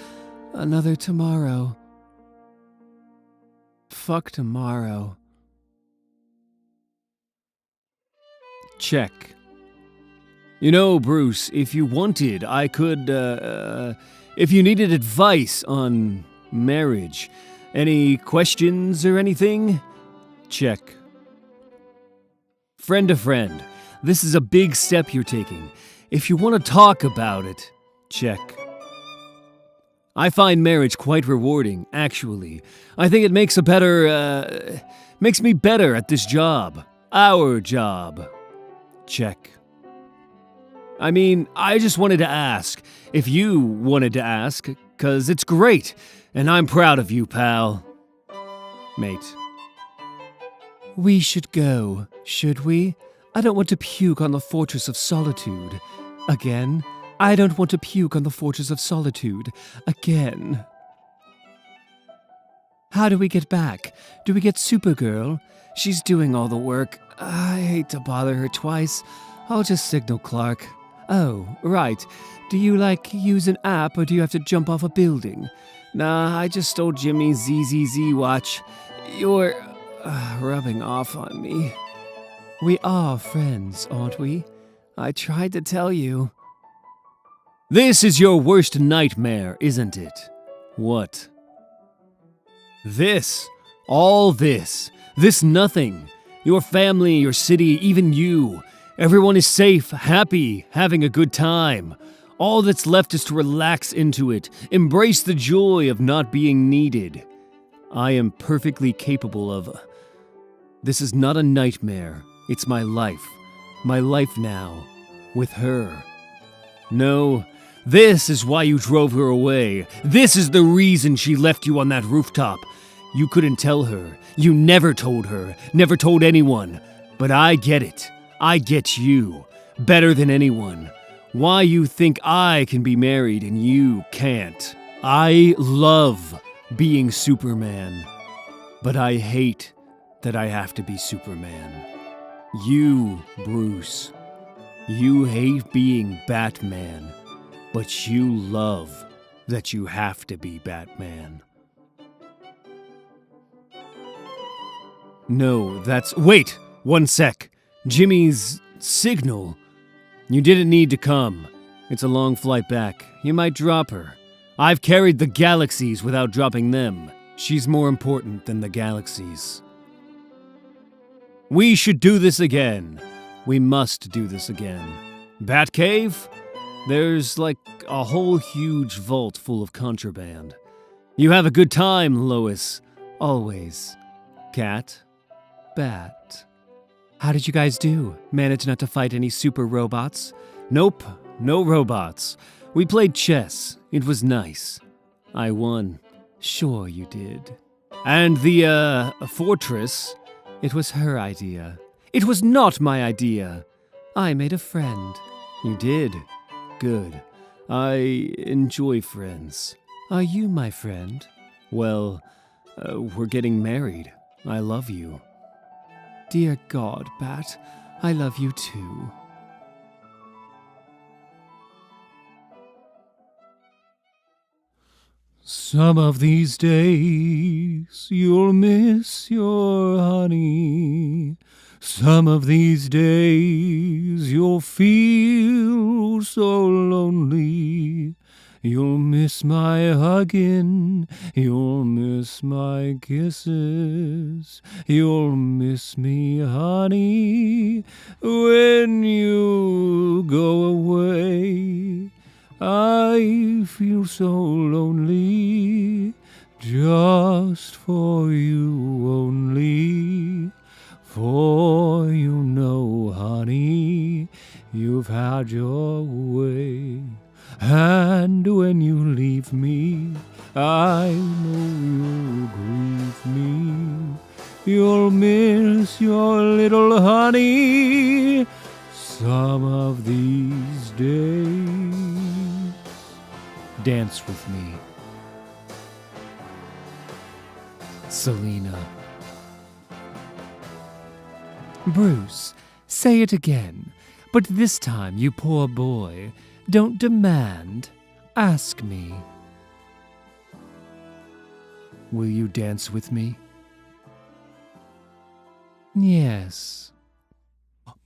[SPEAKER 2] Another tomorrow. Fuck tomorrow.
[SPEAKER 1] Check. You know, Bruce, if you wanted, I could, if you needed advice on marriage, any questions or anything? Check. Friend to friend, this is a big step you're taking. If you want to talk about it, check. I find marriage quite rewarding, actually. I think it makes makes me better at this job. Our job. Check. I mean, I just wanted to ask, if you wanted to ask, 'cause it's great, and I'm proud of you, pal. Mate.
[SPEAKER 2] We should go, should we? I don't want to puke on the Fortress of Solitude. Again? I don't want to puke on the Fortress of Solitude. Again. How do we get back? Do we get Supergirl? She's doing all the work. I hate to bother her twice. I'll just signal Clark. Oh, right. Do you, use an app or do you have to jump off a building? Nah, I just stole Jimmy's ZZZ watch. You're rubbing off on me. We are friends, aren't we? I tried to tell you.
[SPEAKER 1] This is your worst nightmare, isn't it? What? This. All this. This nothing. Your family, your city, even you. Everyone is safe, happy, having a good time. All that's left is to relax into it, embrace the joy of not being needed. I am perfectly capable of... This is not a nightmare. It's my life. My life now. With her. No, this is why you drove her away. This is the reason she left you on that rooftop. You couldn't tell her. You never told her. Never told anyone. But I get it. I get you. Better than anyone. Why you think I can be married and you can't. I love being Superman. But I hate that I have to be Superman. You, Bruce. You hate being Batman. But you love that you have to be Batman. No, that's... Wait! 1 sec. Jimmy's signal. You didn't need to come. It's a long flight back. You might drop her. I've carried the galaxies without dropping them. She's more important than the galaxies. We should do this again. We must do this again. Batcave? There's a whole huge vault full of contraband. You have a good time, Lois. Always. Cat. Bat.
[SPEAKER 2] How did you guys do? Manage not to fight any super robots?
[SPEAKER 1] Nope, no robots. We played chess. It was nice. I won.
[SPEAKER 2] Sure you did.
[SPEAKER 1] And the, fortress?
[SPEAKER 2] It was her idea. It was not my idea. I made a friend.
[SPEAKER 1] You did? Good. I enjoy friends.
[SPEAKER 2] Are you my friend?
[SPEAKER 1] Well, we're getting married. I love you.
[SPEAKER 2] Dear God, Bat, I love you too.
[SPEAKER 5] Some of these days you'll miss your honey. Some of these days you'll feel so lonely. You'll miss my hugging, you'll miss my kisses, you'll miss me, honey, when you go away. I feel so lonely, just for you only. For you know, honey, you've had your way. And when you leave me, I know you'll grieve me. You'll miss your little honey some of these days.
[SPEAKER 1] Dance with me. Selena.
[SPEAKER 2] Bruce, say it again, but this time, you poor boy, don't demand, ask me.
[SPEAKER 4] Will you dance with me?
[SPEAKER 3] Yes.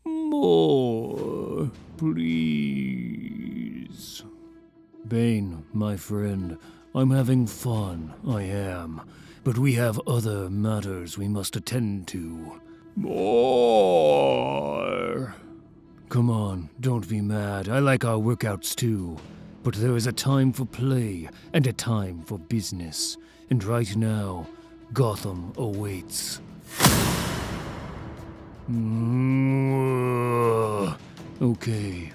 [SPEAKER 5] More, please.
[SPEAKER 4] Bane, my friend, I'm having fun, I am. But we have other matters we must attend to.
[SPEAKER 5] More.
[SPEAKER 4] Come on, don't be mad. I like our workouts too. But there is a time for play and a time for business. And right now, Gotham awaits. Okay.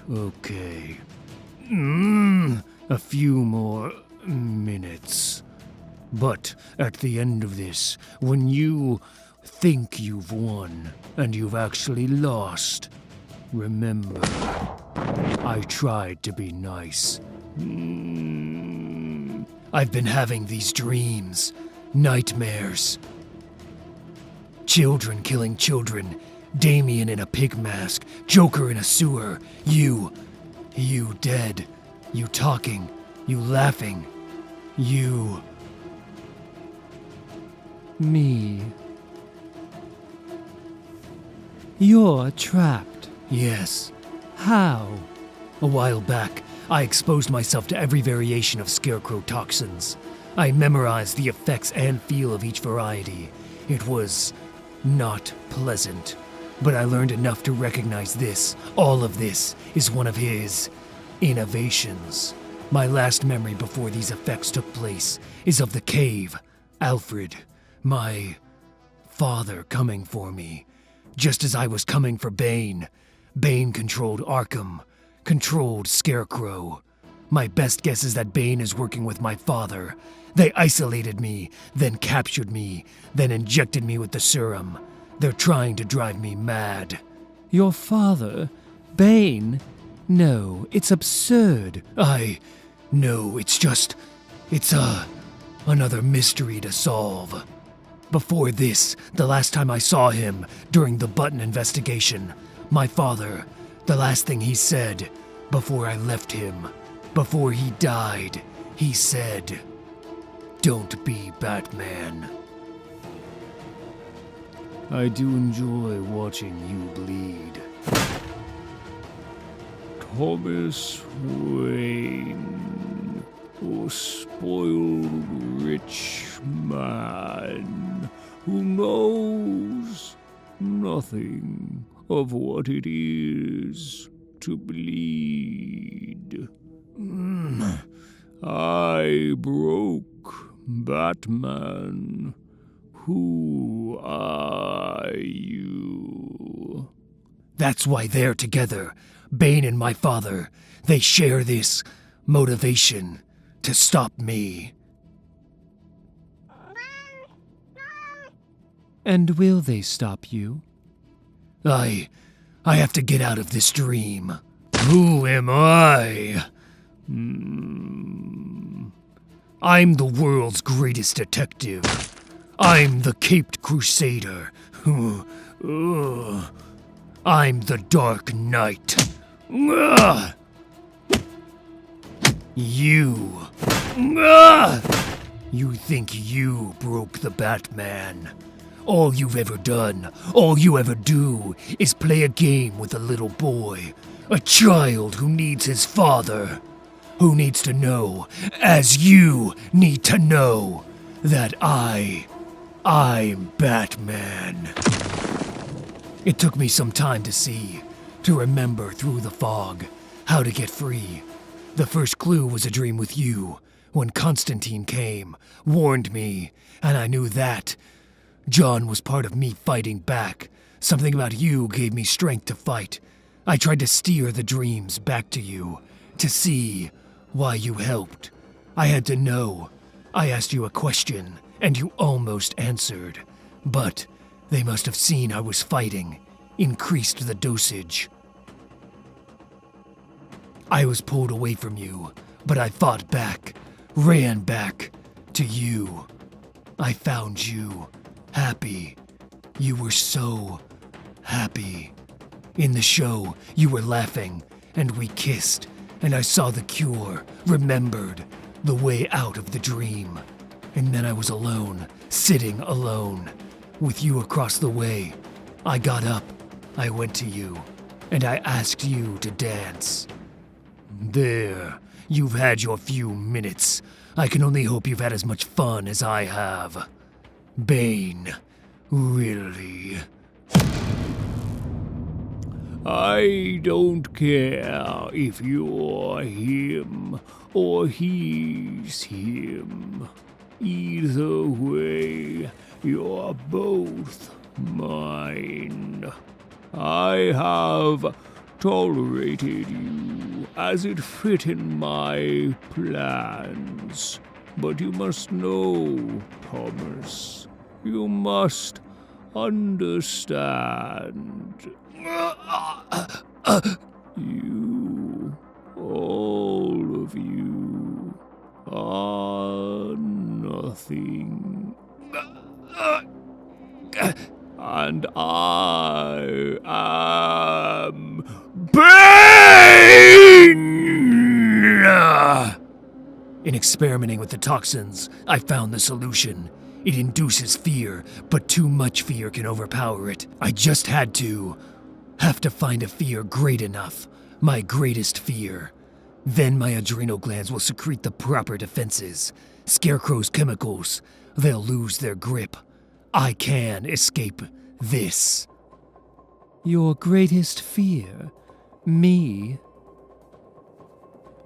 [SPEAKER 4] A few more minutes. But at the end of this, when you think you've won and you've actually lost, remember, I tried to be nice. I've been having these dreams, nightmares. Children killing children, Damien in a pig mask, Joker in a sewer, you dead, you talking, you laughing, you...
[SPEAKER 3] Me. You're trapped.
[SPEAKER 4] Yes.
[SPEAKER 3] How?
[SPEAKER 4] A while back, I exposed myself to every variation of scarecrow toxins. I memorized the effects and feel of each variety. It was not pleasant, but I learned enough to recognize this. All of this is one of his innovations. My last memory before these effects took place is of the cave, Alfred, my father coming for me, just as I was coming for Bane. Bane controlled Arkham, controlled Scarecrow. My best guess is that Bane is working with my father. They isolated me, then captured me, then injected me with the serum. They're trying to drive me mad.
[SPEAKER 3] Your father? Bane? No, it's absurd.
[SPEAKER 4] No, it's another mystery to solve. Before this, the last time I saw him, during the Button investigation, my father, the last thing he said, before I left him, before he died, he said, "Don't be Batman." I do enjoy watching you bleed.
[SPEAKER 5] Thomas Wayne, a spoiled rich man who knows nothing of what it is to bleed. I broke Batman. Who are you?
[SPEAKER 4] That's why they're together. Bane and my father. They share this motivation to stop me.
[SPEAKER 3] And will they stop you?
[SPEAKER 4] I have to get out of this dream. Who am I? I'm the world's greatest detective. I'm the Caped Crusader. I'm the Dark Knight. You think you broke the Batman. All you've ever done, all you ever do, is play a game with a little boy. A child who needs his father. Who needs to know, as you need to know, that I'm Batman. It took me some time to see, to remember through the fog, how to get free. The first clue was a dream with you, when Constantine came, warned me, and I knew that John was part of me fighting back. Something about you gave me strength to fight. I tried to steer the dreams back to you, to see why you helped. I had to know. I asked you a question, and you almost answered. But they must have seen I was fighting, increased the dosage. I was pulled away from you, but I fought back, ran back to you. I found you, happy. You were so happy. In the show, you were laughing, and we kissed, and I saw the cure, remembered, the way out of the dream. And then I was alone, sitting alone, with you across the way. I got up, I went to you, and I asked you to dance. There, you've had your few minutes. I can only hope you've had as much fun as I have. Bane, really?
[SPEAKER 5] I don't care if you're him or he's him. Either way, you're both mine. I have tolerated you as it fit in my plans. But you must know, Thomas, you must understand. You, all of you, are nothing. And I am Bane!
[SPEAKER 4] In experimenting with the toxins, I found the solution. It induces fear, but too much fear can overpower it. I just have to find a fear great enough, my greatest fear. Then my adrenal glands will secrete the proper defenses. Scarecrow's chemicals, they'll lose their grip. I can escape this.
[SPEAKER 2] Your greatest fear? Me?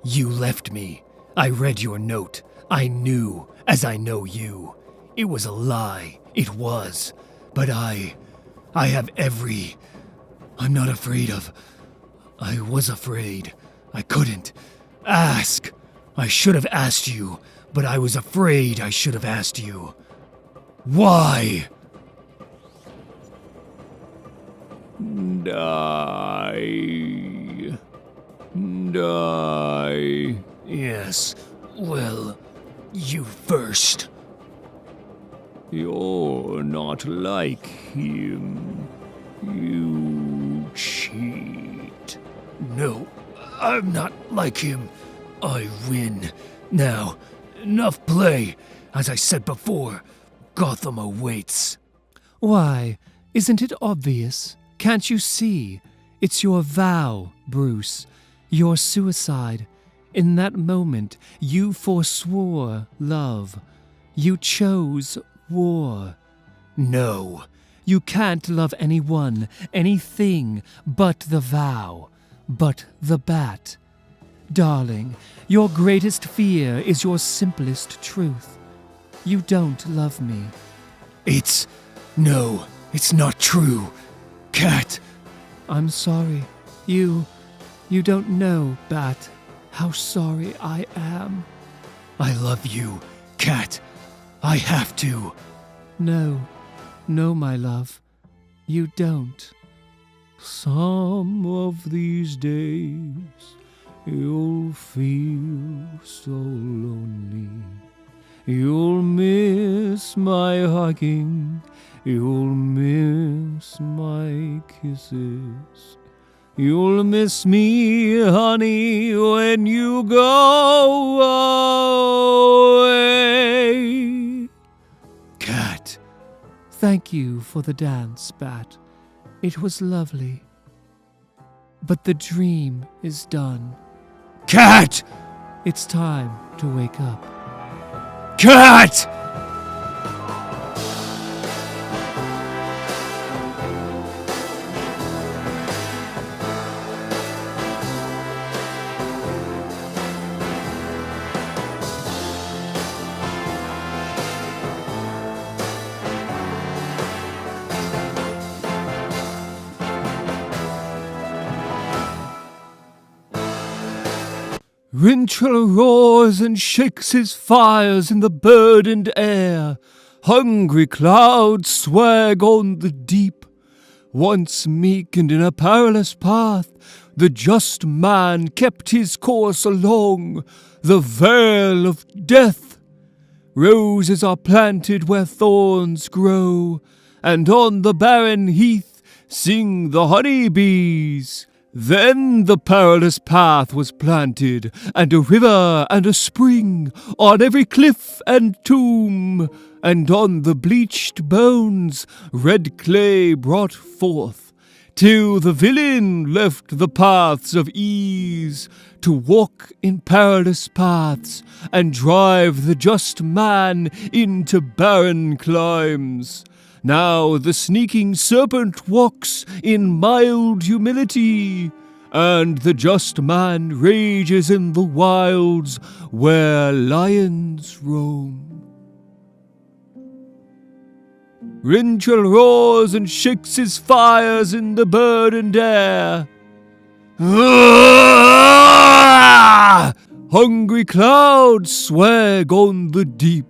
[SPEAKER 4] You left me. I read your note. I knew, as I know you. It was a lie. It was. But I have every... I'm not afraid of... I was afraid. I couldn't ask. I should have asked you, but I was afraid I should have asked you. Why? Die. Yes, well, you first.
[SPEAKER 5] You're not like him. You cheat.
[SPEAKER 4] No, I'm not like him. I win. Now, enough play. As I said before, Gotham awaits.
[SPEAKER 2] Why, isn't it obvious? Can't you see? It's your vow, Bruce. Your suicide. In that moment, you forswore love. You chose war.
[SPEAKER 4] No.
[SPEAKER 2] You can't love anyone, anything, but the vow, but the bat. Darling, your greatest fear is your simplest truth. You don't love me.
[SPEAKER 4] No, it's not true. Cat.
[SPEAKER 2] I'm sorry. You don't know, Bat, how sorry I am.
[SPEAKER 4] I love you, Cat. I have to.
[SPEAKER 2] No, my love, you don't.
[SPEAKER 5] Some of these days you'll feel so lonely. You'll miss my hugging. You'll miss my kisses. You'll miss me, honey, when you go away.
[SPEAKER 4] Cat.
[SPEAKER 2] Thank you for the dance, Bat. It was lovely. But the dream is done.
[SPEAKER 4] Cat!
[SPEAKER 2] It's time to wake up.
[SPEAKER 4] Cat!
[SPEAKER 5] Winter roars and shakes his fires in the burdened air. Hungry clouds swag on the deep. Once meek and in a perilous path, the just man kept his course along the vale of death. Roses are planted where thorns grow, and on the barren heath sing the honey bees.
[SPEAKER 1] Then the perilous path was planted, and a river and a spring on every cliff and tomb, and on the bleached bones red clay brought forth, till the villain left the paths of ease to walk in perilous paths and drive the just man into barren climes. Now the sneaking serpent walks in mild humility, and the just man rages in the wilds where lions roam. Rinchel roars and shakes his fires in the burdened air. Ah! Hungry clouds swag on the deep.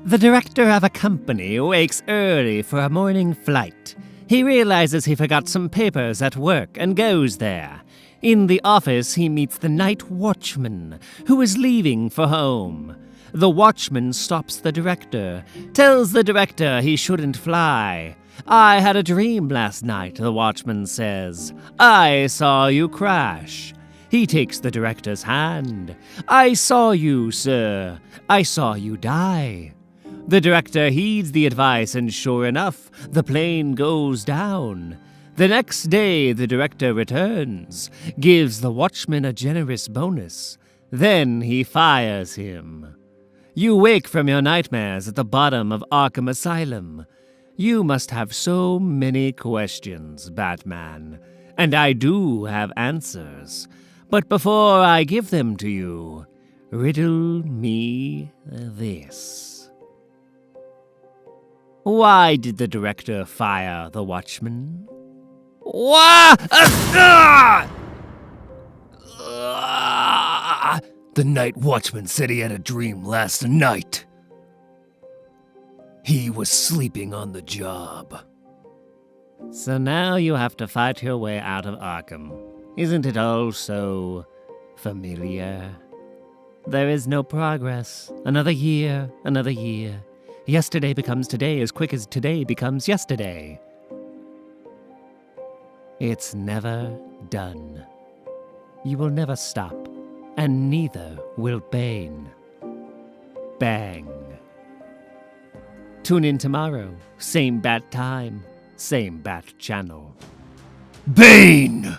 [SPEAKER 2] The director of a company wakes early for a morning flight. He realizes he forgot some papers at work and goes there. In the office, he meets the night watchman, who is leaving for home. The watchman stops the director, tells the director he shouldn't fly. I had a dream last night, the watchman says. I saw you crash. He takes the director's hand. I saw you, sir. I saw you die. The director heeds the advice, and sure enough, the plane goes down. The next day, the director returns, gives the watchman a generous bonus. Then he fires him. You wake from your nightmares at the bottom of Arkham Asylum. You must have so many questions, Batman, and I do have answers. But before I give them to you, riddle me this. Why did the director fire the watchman?
[SPEAKER 4] The night watchman said he had a dream last night. He was sleeping on the job.
[SPEAKER 2] So now you have to fight your way out of Arkham. Isn't it all so familiar? There is no progress. Another year, another year. Yesterday becomes today as quick as today becomes yesterday. It's never done. You will never stop, and neither will Bane. Bang. Tune in tomorrow, same bat time, same bat channel.
[SPEAKER 4] Bane!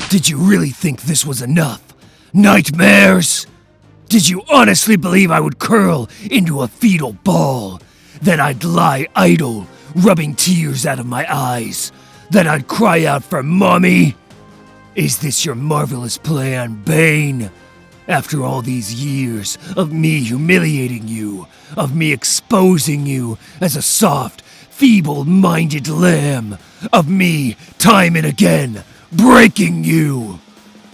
[SPEAKER 4] Did you really think this was enough? Nightmares? Did you honestly believe I would curl into a fetal ball? That I'd lie idle, rubbing tears out of my eyes? That I'd cry out for mommy? Is this your marvelous plan, Bane? After all these years of me humiliating you, of me exposing you as a soft, feeble-minded lamb, of me, time and again, breaking you,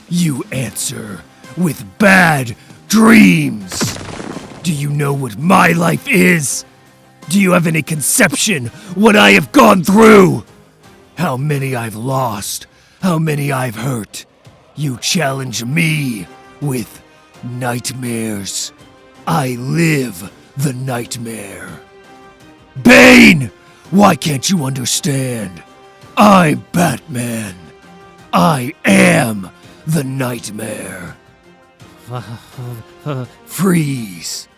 [SPEAKER 4] you answer with bad dreams. Do you know what my life is? Do you have any conception what I have gone through? How many I've lost, how many I've hurt. You challenge me with nightmares. I live the nightmare. Bane! Why can't you understand? I'm Batman. I am the nightmare. Freeze.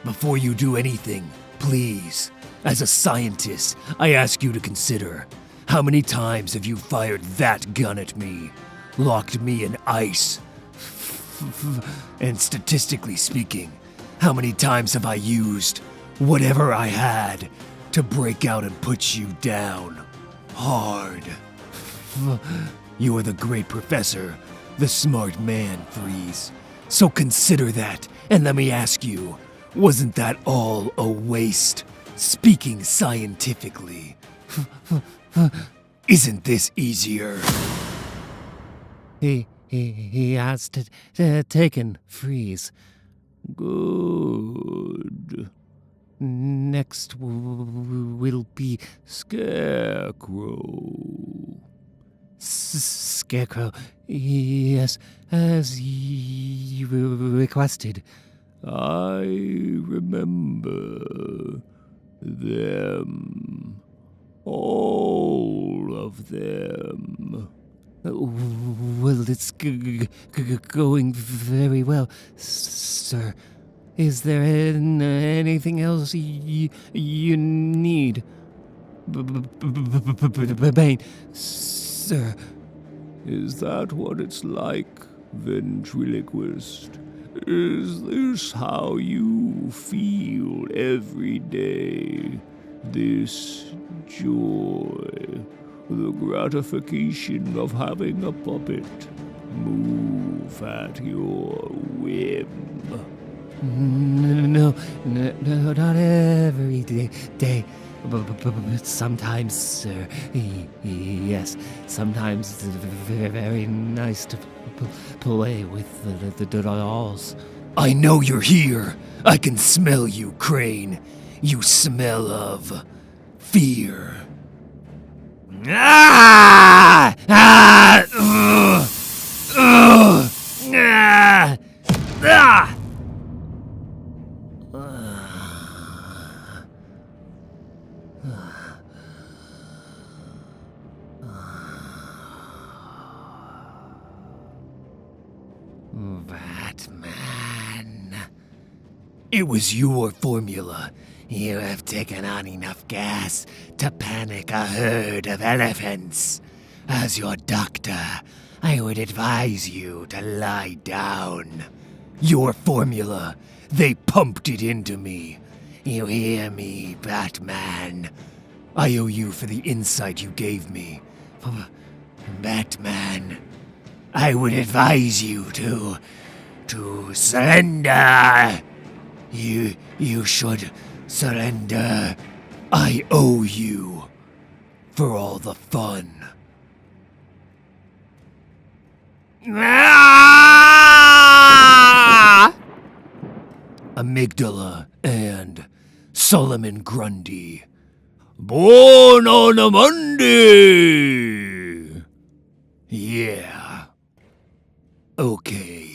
[SPEAKER 4] Before you do anything, please, as a scientist, I ask you to consider, how many times have you fired that gun at me, locked me in ice? And statistically speaking, how many times have I used whatever I had to break out and put you down hard? You are the great professor, the smart man, Freeze. So consider that, and let me ask you, wasn't that all a waste? Speaking scientifically, isn't this easier?
[SPEAKER 2] He has taken Freeze.
[SPEAKER 5] Good.
[SPEAKER 2] Next will be
[SPEAKER 5] Scarecrow.
[SPEAKER 2] Scarecrow. Yes, as you requested.
[SPEAKER 5] I remember them. All of them.
[SPEAKER 2] Well, it's going very well, sir. Is there anything else you need? Bane, sir.
[SPEAKER 5] Is that what it's like, ventriloquist? Is this how you feel every day? This joy, the gratification of having a puppet move at your whim?
[SPEAKER 2] No, not every day. But sometimes, sir. Yes, sometimes it's very nice to play with the dolls.
[SPEAKER 4] I know you're here. I can smell you, Crane. You smell of fear.
[SPEAKER 2] Ah! Ah! Ah! Ah! Batman.
[SPEAKER 4] It was your formula. You have taken on enough gas to panic a herd of elephants. As your doctor, I would advise you to lie down. Your formula, they pumped it into me. You hear me, Batman? I owe you for the insight you gave me. Batman, I would advise you to surrender. You should surrender. I owe you for all the fun.
[SPEAKER 2] Ah!
[SPEAKER 4] Amygdala and Solomon Grundy. Born on a Monday! Yeah. Okay.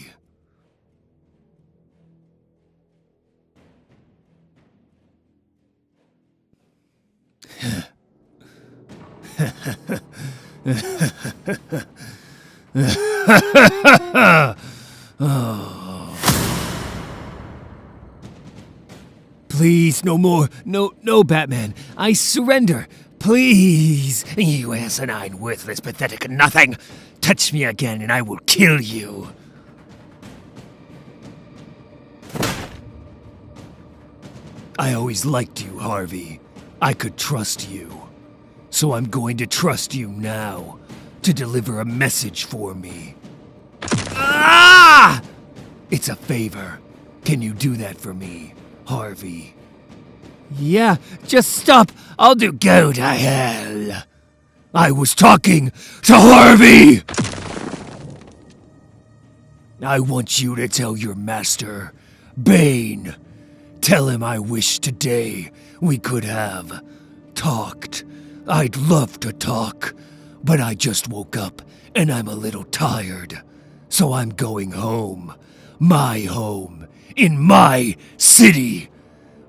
[SPEAKER 4] Please, no more. No, Batman. I surrender. Please. You asinine, worthless, pathetic nothing. Touch me again and I will kill you. I always liked you, Harvey. I could trust you. So I'm going to trust you now to deliver a message for me. Ah! It's a favor. Can you do that for me, Harvey?
[SPEAKER 2] Yeah, just stop. I'll do.
[SPEAKER 4] Go to hell. I was talking to Harvey! I want you to tell your master, Bane. Tell him I wish today we could have talked. I'd love to talk, but I just woke up and I'm a little tired. So I'm going home. My home. In my city.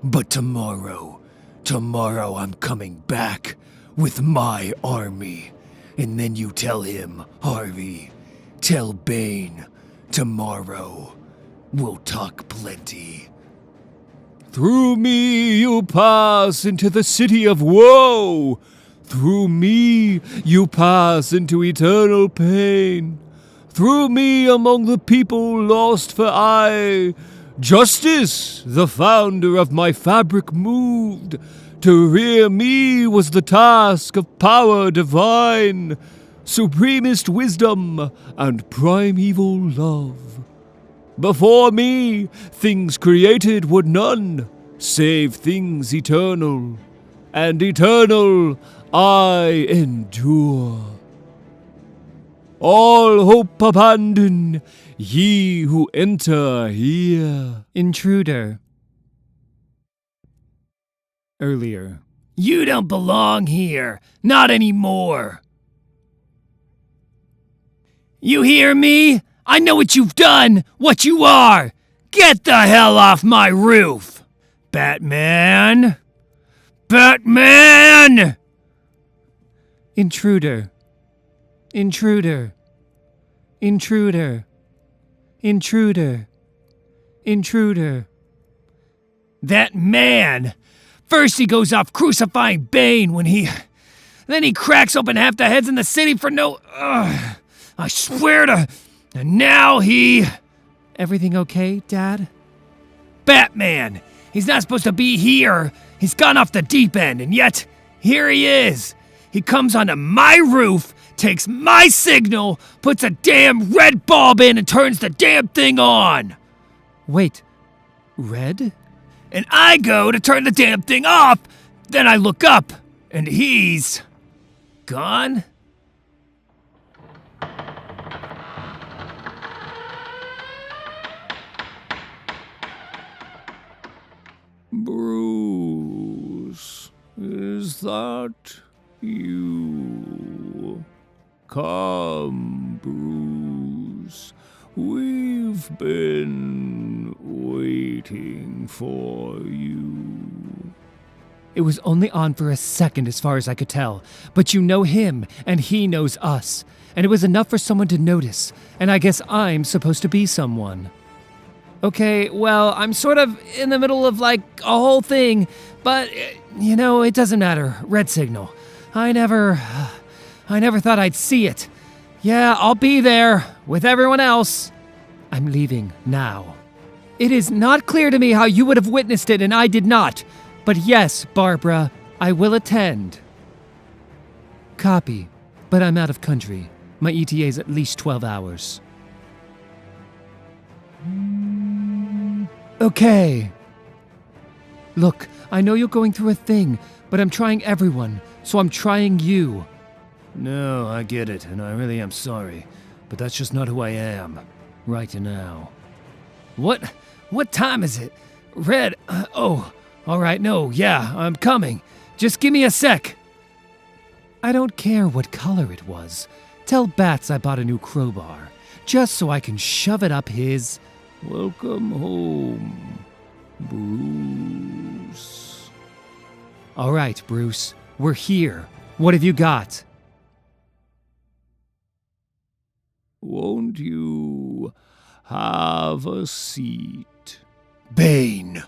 [SPEAKER 4] But tomorrow I'm coming back with my army. And then you tell him, Harvey, tell Bane, tomorrow we'll talk plenty.
[SPEAKER 5] Through me you pass into the city of woe. Through me you pass into eternal pain. Through me among the people lost for aye. Justice, the founder of my fabric, moved. To rear me was the task of power divine, supremest wisdom and primeval love. Before me, things created were none, save things eternal, and eternal I endure. All hope abandon, ye who enter here.
[SPEAKER 2] Intruder.
[SPEAKER 4] Earlier.
[SPEAKER 2] You don't belong here. Not anymore. You hear me? I know what you've done, what you are. Get the hell off my roof. Batman? Batman!
[SPEAKER 3] Intruder. Intruder. Intruder. Intruder. Intruder.
[SPEAKER 4] That man! First he goes off crucifying Bane then he cracks open half the heads in the city for no... I swear to... And now he...
[SPEAKER 3] Everything okay, Dad?
[SPEAKER 4] Batman! He's not supposed to be here! He's gone off the deep end, and yet, here he is! He comes onto my roof, takes my signal, puts a damn red bulb in, and turns the damn thing on!
[SPEAKER 3] Wait, red?
[SPEAKER 4] And I go to turn the damn thing off, then I look up, and he's... gone?
[SPEAKER 5] Bruce, is that you? Come, Bruce. We've been waiting for you.
[SPEAKER 3] It was only on for a second as far as I could tell, but you know him, and he knows us. And it was enough for someone to notice, and I guess I'm supposed to be someone. Okay, well, I'm sort of in the middle of, like, a whole thing, but, you know, it doesn't matter. Red signal. I never thought I'd see it. Yeah, I'll be there, with everyone else. I'm leaving now. It is not clear to me how you would have witnessed it and I did not. But yes, Barbara, I will attend. Copy, but I'm out of country. My ETA is at least 12 hours. Okay. Look, I know you're going through a thing, but I'm trying everyone, so I'm trying you.
[SPEAKER 4] No, I get it, and I really am sorry, but that's just not who I am, right now. What time is it? Red, alright, no, yeah, I'm coming. Just give me a sec.
[SPEAKER 3] I don't care what color it was. Tell Bats I bought a new crowbar, just so I can shove it up his...
[SPEAKER 5] Welcome home, Bruce.
[SPEAKER 3] All right, Bruce, we're here. What have you got?
[SPEAKER 5] Won't you have a seat?
[SPEAKER 4] Bane,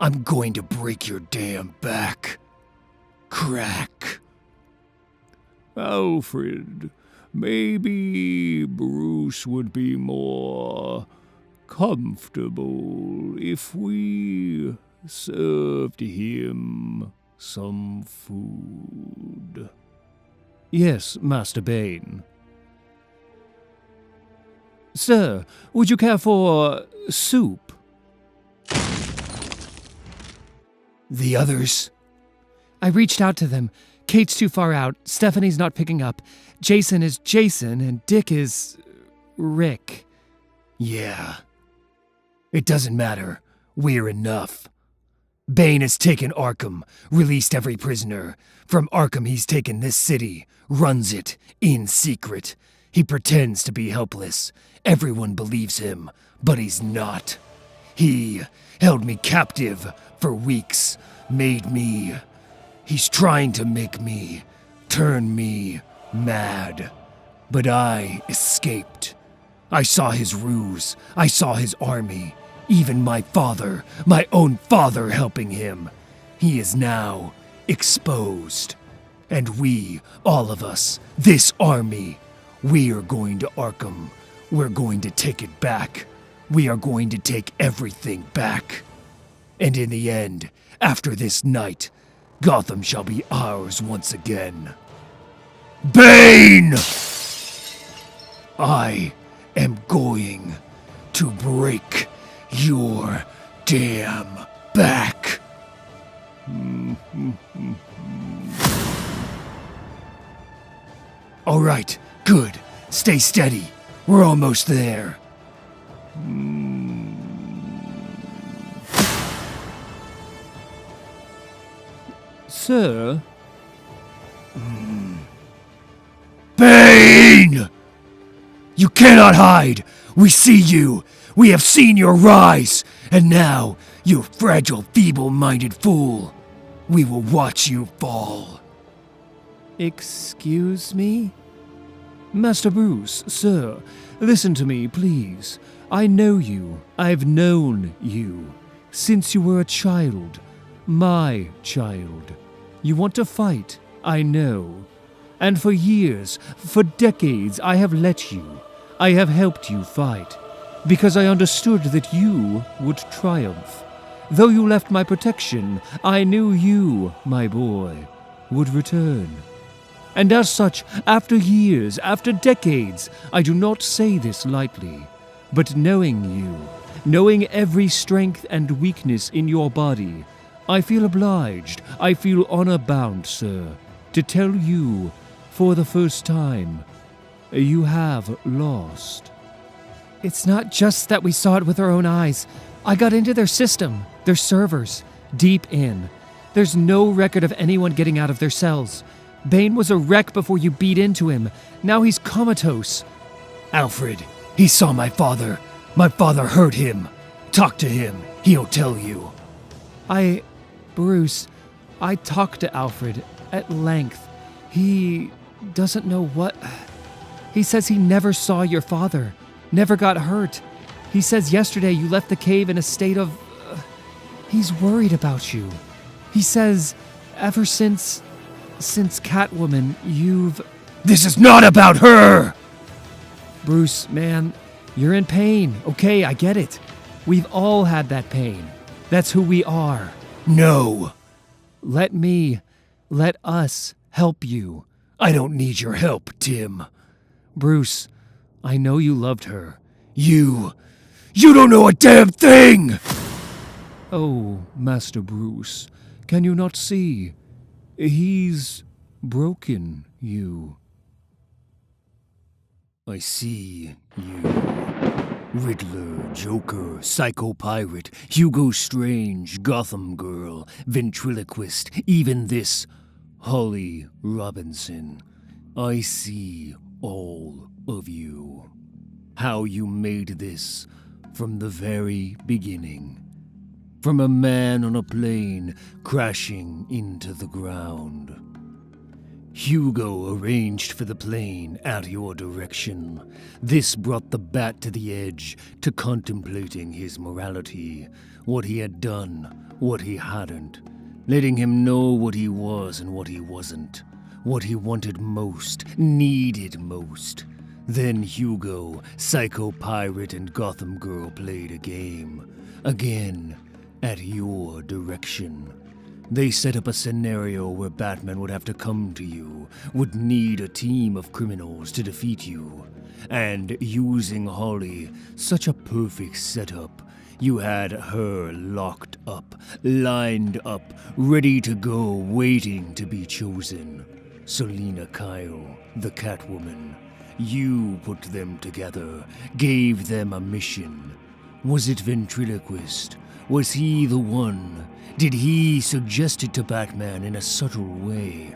[SPEAKER 4] I'm going to break your damn back. Crack.
[SPEAKER 5] Alfred, maybe Bruce would be more comfortable if we served him some food.
[SPEAKER 3] Yes, Master Bane. Sir, would you care for soup?
[SPEAKER 4] The others?
[SPEAKER 3] I reached out to them. Kate's too far out, Stephanie's not picking up, Jason is Jason, and Dick is... Rick.
[SPEAKER 4] Yeah. It doesn't matter. We're enough. Bane has taken Arkham, released every prisoner. From Arkham he's taken this city, runs it, in secret. He pretends to be helpless. Everyone believes him, but he's not. He held me captive for weeks, made me... He's trying to make me, turn me mad. But I escaped. I saw his ruse. I saw his army. Even my father, my own father helping him. He is now exposed. And we, all of us, this army, we are going to Arkham. We're going to take it back. We are going to take everything back. And in the end, after this night, Gotham shall be ours once again. Bane! I am going to break your damn back. All right, good. Stay steady. We're almost there.
[SPEAKER 3] Sir?
[SPEAKER 4] Bane! You cannot hide! We see you! We have seen your rise! And now, you fragile, feeble-minded fool, we will watch you fall.
[SPEAKER 2] Excuse me?
[SPEAKER 5] Master Bruce, sir, listen to me, please. I know you. I've known you. Since you were a child. My child. You want to fight, I know. And for years, for decades, I have let you. I have helped you fight. Because I understood that you would triumph. Though you left my protection, I knew you, my boy, would return. And as such, after years, after decades, I do not say this lightly, but knowing you, knowing every strength and weakness in your body, I feel obliged, I feel honor-bound, sir, to tell you, for the first time, you have lost.
[SPEAKER 2] It's not just that we saw it with our own eyes. I got into their system, their servers, deep in. There's no record of anyone getting out of their cells. Bane was a wreck before you beat into him. Now he's comatose.
[SPEAKER 4] Alfred, he saw my father. My father hurt him. Talk to him. He'll tell you.
[SPEAKER 2] Bruce, I talked to Alfred at length. He doesn't know what... He says he never saw your father, never got hurt. He says yesterday you left the cave in a state of... He's worried about you. He says ever since Catwoman, you've...
[SPEAKER 4] This is not about her!
[SPEAKER 2] Bruce, man, you're in pain. Okay, I get it. We've all had that pain. That's who we are.
[SPEAKER 4] No.
[SPEAKER 2] Let us help you.
[SPEAKER 4] I don't need your help, Tim.
[SPEAKER 2] Bruce, I know you loved her.
[SPEAKER 4] You don't know a damn thing!
[SPEAKER 5] Oh, Master Bruce, can you not see? He's broken you.
[SPEAKER 4] I see you. Riddler, Joker, Psycho Pirate, Hugo Strange, Gotham Girl, Ventriloquist, even this, Holly Robinson. I see all of you. How you made this from the very beginning. From a man on a plane crashing into the ground. Hugo arranged for the plane at your direction. This brought the Bat to the edge, to contemplating his morality, what he had done, what he hadn't, letting him know what he was and what he wasn't, what he wanted most, needed most. Then Hugo, Psycho Pirate, and Gotham Girl played a game. Again, at your direction. They set up a scenario where Batman would have to come to you, would need a team of criminals to defeat you. And using Holly, such a perfect setup, you had her locked up, lined up, ready to go, waiting to be chosen. Selina Kyle, the Catwoman. You put them together, gave them a mission. Was it Ventriloquist? Was he the one? Did he suggest it to Batman in a subtle way?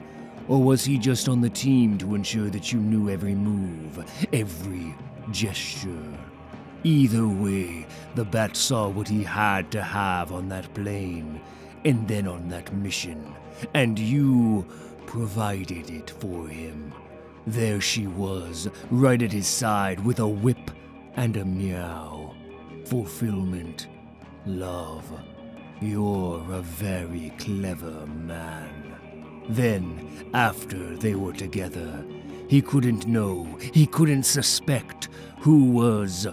[SPEAKER 4] Or was he just on the team to ensure that you knew every move, every gesture? Either way, the Bat saw what he had to have on that plane, and then on that mission, and you provided it for him. There she was, right at his side with a whip and a meow. Fulfillment. Love. You're a very clever man. Then, after they were together, he couldn't know, he couldn't suspect who was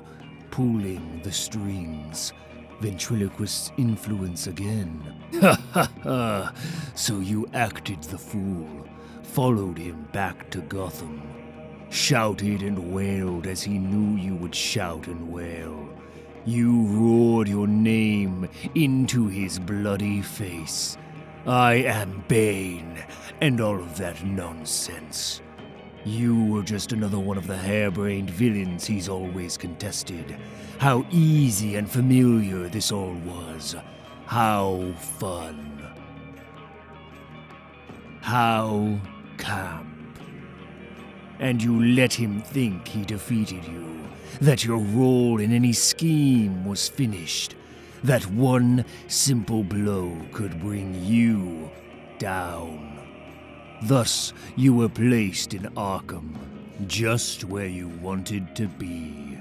[SPEAKER 4] pulling the strings. Ventriloquist's influence again. Ha ha ha! So you acted the fool, followed him back to Gotham, shouted and wailed as he knew you would shout and wail. You roared your name into his bloody face. I am Bane, and all of that nonsense. You were just another one of the harebrained villains he's always contested. How easy and familiar this all was. How fun. How camp. And you let him think he defeated you. That your role in any scheme was finished. That one simple blow could bring you down.
[SPEAKER 5] Thus, you were placed in Arkham, just where you wanted to be.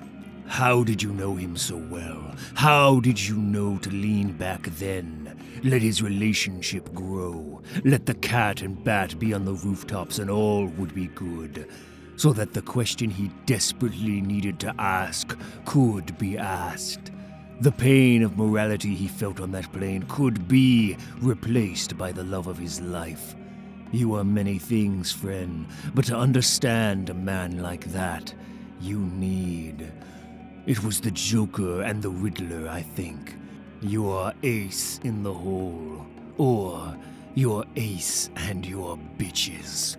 [SPEAKER 5] How did you know him so well? How did you know to lean back then? Let his relationship grow. Let the cat and bat be on the rooftops and all would be good. So that the question he desperately needed to ask could be asked. The pain of morality he felt on that plane could be replaced by the love of his life. You are many things, friend, but to understand a man like that, you need... It was the Joker and the Riddler, I think. Your ace in the hole. Or your ace and your bitches.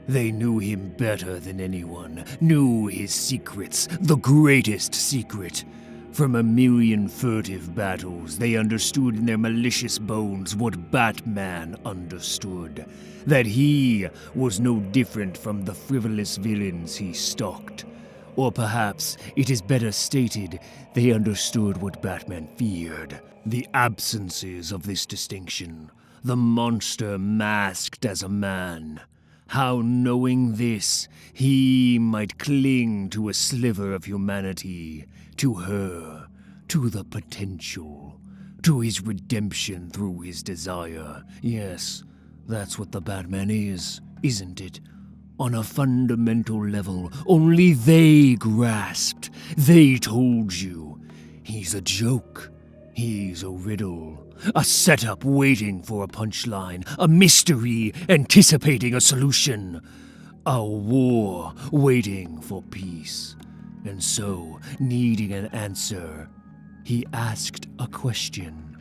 [SPEAKER 5] They knew him better than anyone, knew his secrets, the greatest secret. From a million furtive battles, they understood in their malicious bones what Batman understood. That he was no different from the frivolous villains he stalked. Or perhaps it is better stated, they understood what Batman feared. The absences of this distinction. The monster masked as a man. How, knowing this, he might cling to a sliver of humanity, to her, to the potential, to his redemption through his desire. Yes, that's what the Batman is, isn't it? On a fundamental level, only they grasped. They told you. He's a joke. He's a riddle. A setup waiting for a punchline. A mystery anticipating a solution. A war waiting for peace. And so, needing an answer, he asked a question.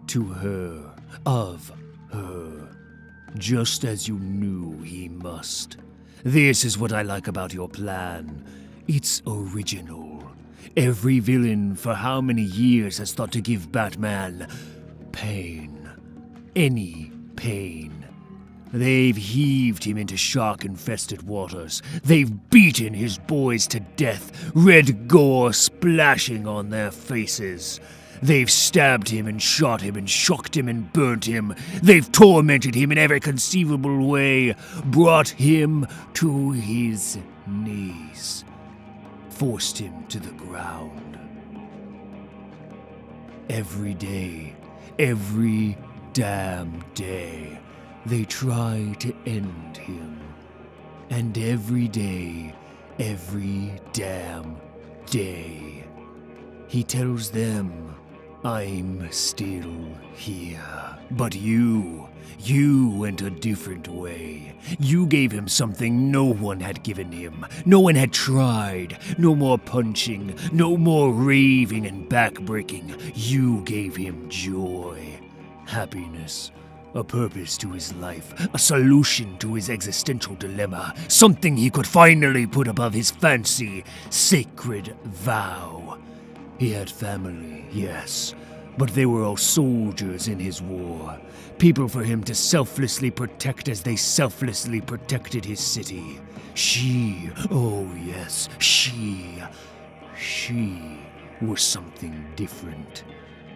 [SPEAKER 5] To her, of her. Just as you knew he must. This is what I like about your plan. It's original. Every villain for how many years has thought to give Batman pain. Any pain. They've heaved him into shark-infested waters. They've beaten his boys to death, red gore splashing on their faces. They've stabbed him and shot him and shocked him and burnt him. They've tormented him in every conceivable way, brought him to his knees, forced him to the ground. Every day, every damn day, they try to end him. And every day, every damn day, he tells them, I'm still here. But you went a different way. You gave him something no one had given him. No one had tried. No more punching. No more raving and backbreaking. You gave him joy. Happiness. A purpose to his life. A solution to his existential dilemma. Something he could finally put above his fancy, sacred vow. He had family, yes, but they were all soldiers in his war. People for him to selflessly protect as they selflessly protected his city. She, oh yes, she was something different.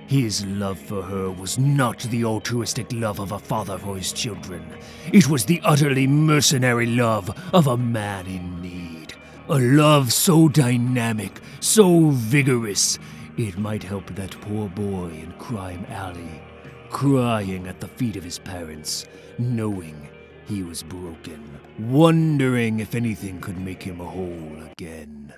[SPEAKER 5] His love for her was not the altruistic love of a father for his children. It was the utterly mercenary love of a man in need. A love so dynamic, so vigorous, it might help that poor boy in Crime Alley, crying at the feet of his parents, knowing he was broken, wondering if anything could make him whole again.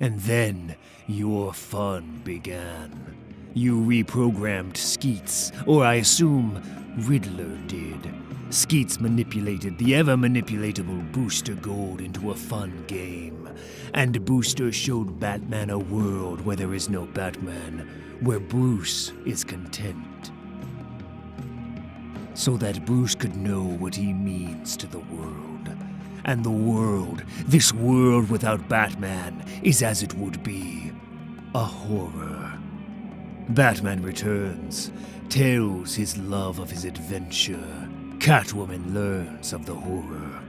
[SPEAKER 5] And then your fun began. You reprogrammed Skeets, or I assume Riddler did. Skeets manipulated the ever-manipulatable Booster Gold into a fun game, and Booster showed Batman a world where there is no Batman, where Bruce is content. So that Bruce could know what he means to the world. And the world, this world without Batman, is as it would be, a horror. Batman returns, tells his love of his adventure. Catwoman learns of the horror.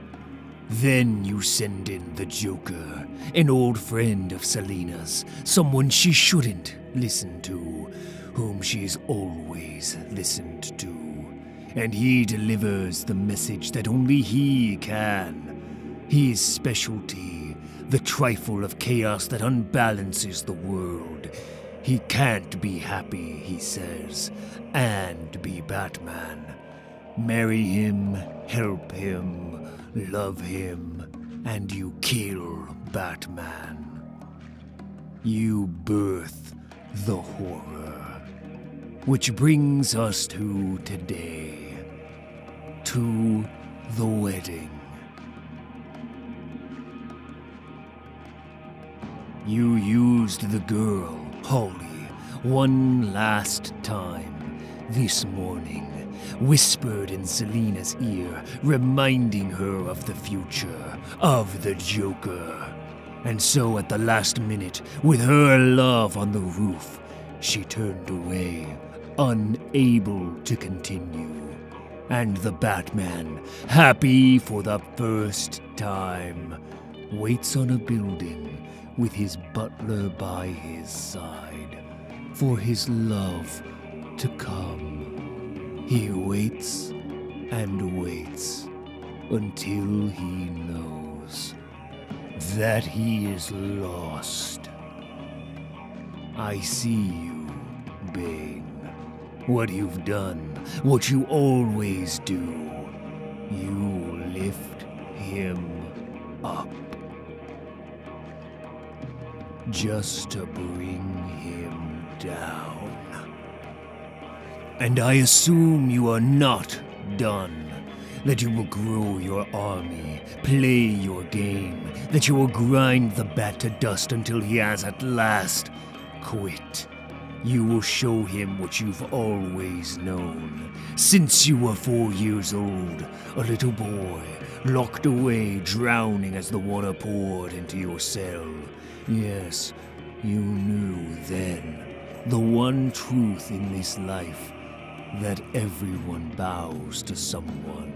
[SPEAKER 5] Then you send in the Joker, an old friend of Selina's, someone she shouldn't listen to, whom she's always listened to.
[SPEAKER 4] and he delivers the message that only he can. His specialty, the trifle of chaos that unbalances the world. He can't be happy, he says, and be Batman. Marry him, help him, love him, and you kill Batman. You birth the horror. Which brings us to today. To the wedding. You used the girl, Holly, one last time this morning. Whispered in Selina's ear, reminding her of the future, of the Joker. And so at the last minute, with her love on the roof, she turned away, unable to continue. And the Batman, happy for the first time, waits on a building with his butler by his side, for his love to come. He waits and waits until he knows that he is lost. I see you, Bane. What you've done, what you always do. You lift him up. Just to bring him down. And I assume you are not done. That you will grow your army, play your game, that you will grind the bat to dust until he has at last quit. You will show him what you've always known. Since you were 4 years old, a little boy, locked away, drowning as the water poured into your cell. Yes, you knew then the one truth in this life, that everyone bows to someone,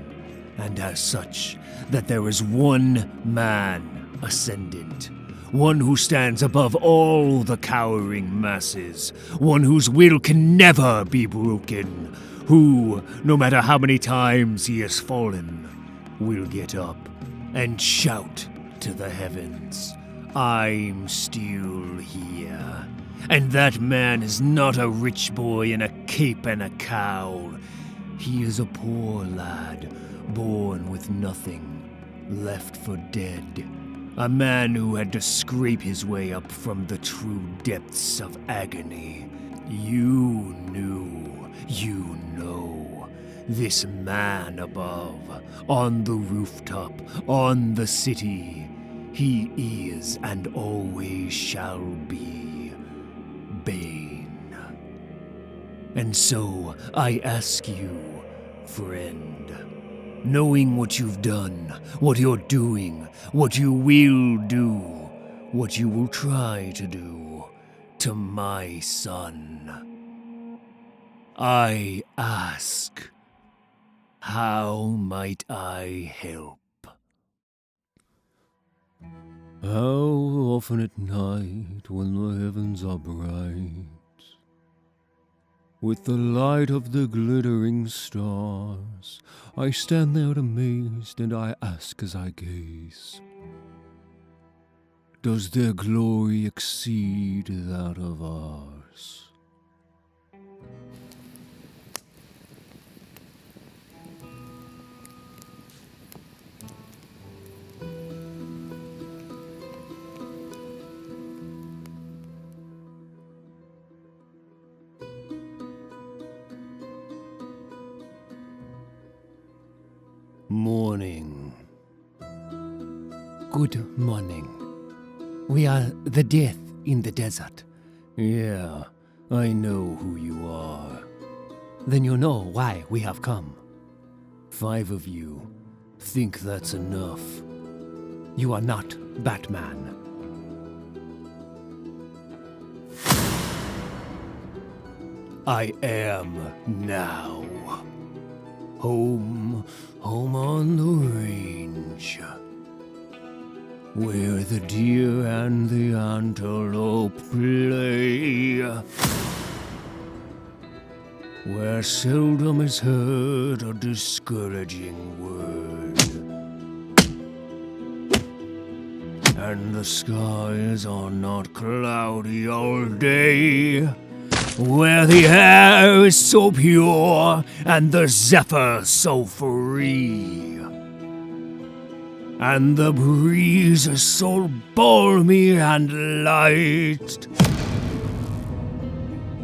[SPEAKER 4] and as such, that there is one man ascendant, one who stands above all the cowering masses, one whose will can never be broken, who, no matter how many times he has fallen, will get up and shout to the heavens, I'm still here. And that man is not a rich boy in a cape and a cowl. He is a poor lad, born with nothing, left for dead. A man who had to scrape his way up from the true depths of agony. You knew, you know, this man above, on the rooftop, on the city, he is and always shall be Bane. And so I ask you, friend, knowing what you've done, what you're doing, what you will do, what you will try to do to my son, I ask, how might I help?
[SPEAKER 5] How often at night, when the heavens are bright, with the light of the glittering stars, I stand there amazed and I ask as I gaze, does their glory exceed that of ours?
[SPEAKER 4] Morning.
[SPEAKER 2] Good morning. We are the death in the desert.
[SPEAKER 4] Yeah, I know who you are.
[SPEAKER 2] Then you know why we have come.
[SPEAKER 4] 5 of you think that's enough.
[SPEAKER 2] You are not Batman.
[SPEAKER 4] I am now. Home on the range, where the deer and the antelope play.
[SPEAKER 5] where seldom is heard a discouraging word. And the skies are not cloudy all day, where the air is so pure and the zephyr so free, and the breeze is so balmy and light,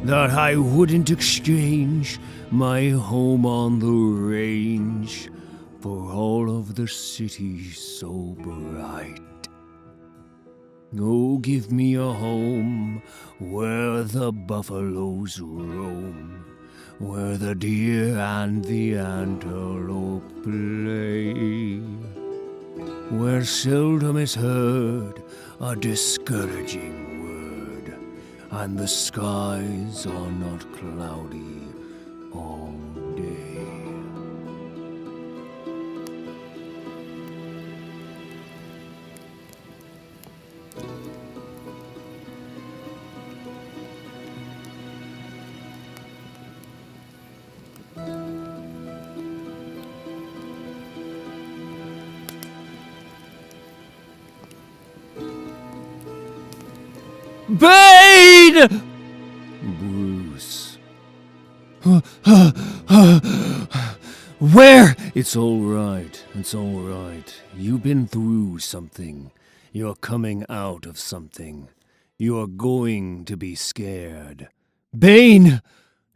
[SPEAKER 5] that I wouldn't exchange my home on the range for all of the city so bright. Oh, give me a home where the buffaloes roam, where the deer and the antelope play, where seldom is heard a discouraging word, and the skies are not cloudy all day.
[SPEAKER 1] Bane!
[SPEAKER 5] Bruce.
[SPEAKER 1] Where?
[SPEAKER 5] It's all right. It's all right. You've been through something. You're coming out of something. You're going to be scared.
[SPEAKER 1] Bane!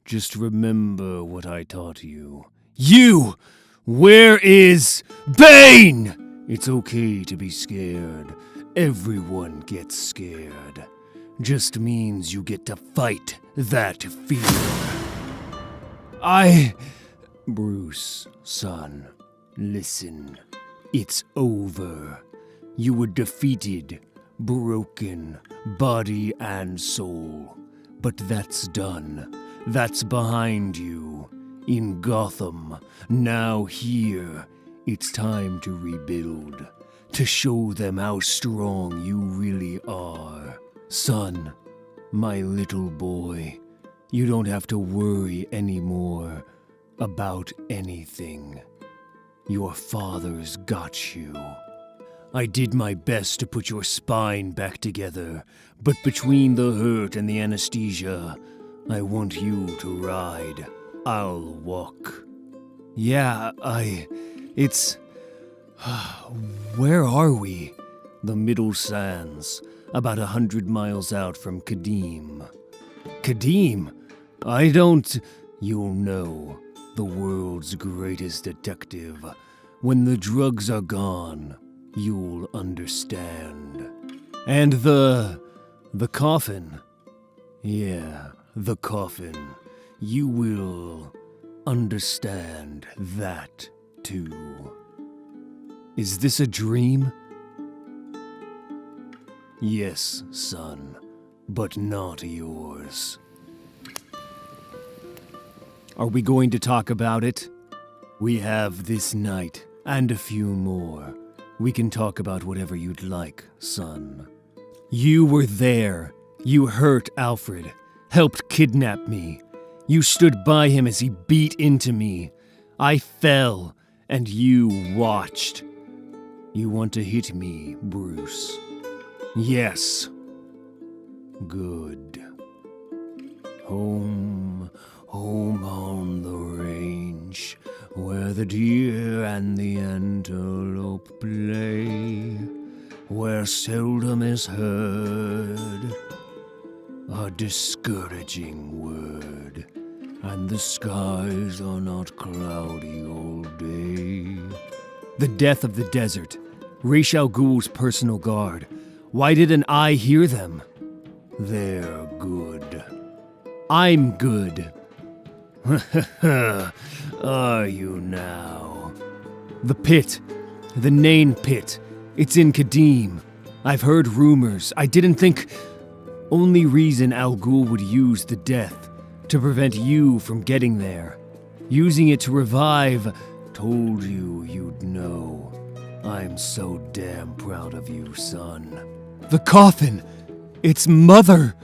[SPEAKER 5] Just remember what I taught you.
[SPEAKER 1] You! Where is Bane?
[SPEAKER 5] It's okay to be scared. Everyone gets scared. Just means you get to fight that fear. Bruce, son, listen. It's over. You were defeated, broken, body and soul. But that's done. That's behind you. In Gotham, now here, it's time to rebuild. To show them how strong you really are. Son, my little boy, you don't have to worry anymore about anything. Your father's got you. I did my best to put your spine back together, but between the hurt and the anesthesia, I want you to ride. I'll walk.
[SPEAKER 1] Yeah, it's... Where are we?
[SPEAKER 5] The Middle Sands, about 100 miles out from Kadim.
[SPEAKER 1] Kadim?
[SPEAKER 5] You'll know, the world's greatest detective. When the drugs are gone, you'll understand.
[SPEAKER 1] And the coffin?
[SPEAKER 5] Yeah, the coffin. You will understand that, too.
[SPEAKER 1] Is this a dream?
[SPEAKER 5] Yes, son, but not yours.
[SPEAKER 1] Are we going to talk about it?
[SPEAKER 5] We have this night, and a few more. We can talk about whatever you'd like, son.
[SPEAKER 1] You were there. You hurt Alfred, helped kidnap me. You stood by him as he beat into me. I fell, and you watched.
[SPEAKER 5] You want to hit me, Bruce?
[SPEAKER 1] Yes.
[SPEAKER 5] Good. Home on the range, where the deer and the antelope play, where seldom is heard a discouraging word, and the skies are not cloudy all day.
[SPEAKER 1] The death of the desert, Ra's al Ghul's personal guard. Why didn't I hear them?
[SPEAKER 5] They're good.
[SPEAKER 1] I'm good.
[SPEAKER 5] Are you now?
[SPEAKER 1] The pit. The Janín pit. It's in Kadim. I've heard rumors. I didn't think... Only reason Al Ghul would use the death to prevent you from getting there. Using it to revive...
[SPEAKER 5] Told you you'd know. I'm so damn proud of you, son.
[SPEAKER 1] The coffin! It's Mother!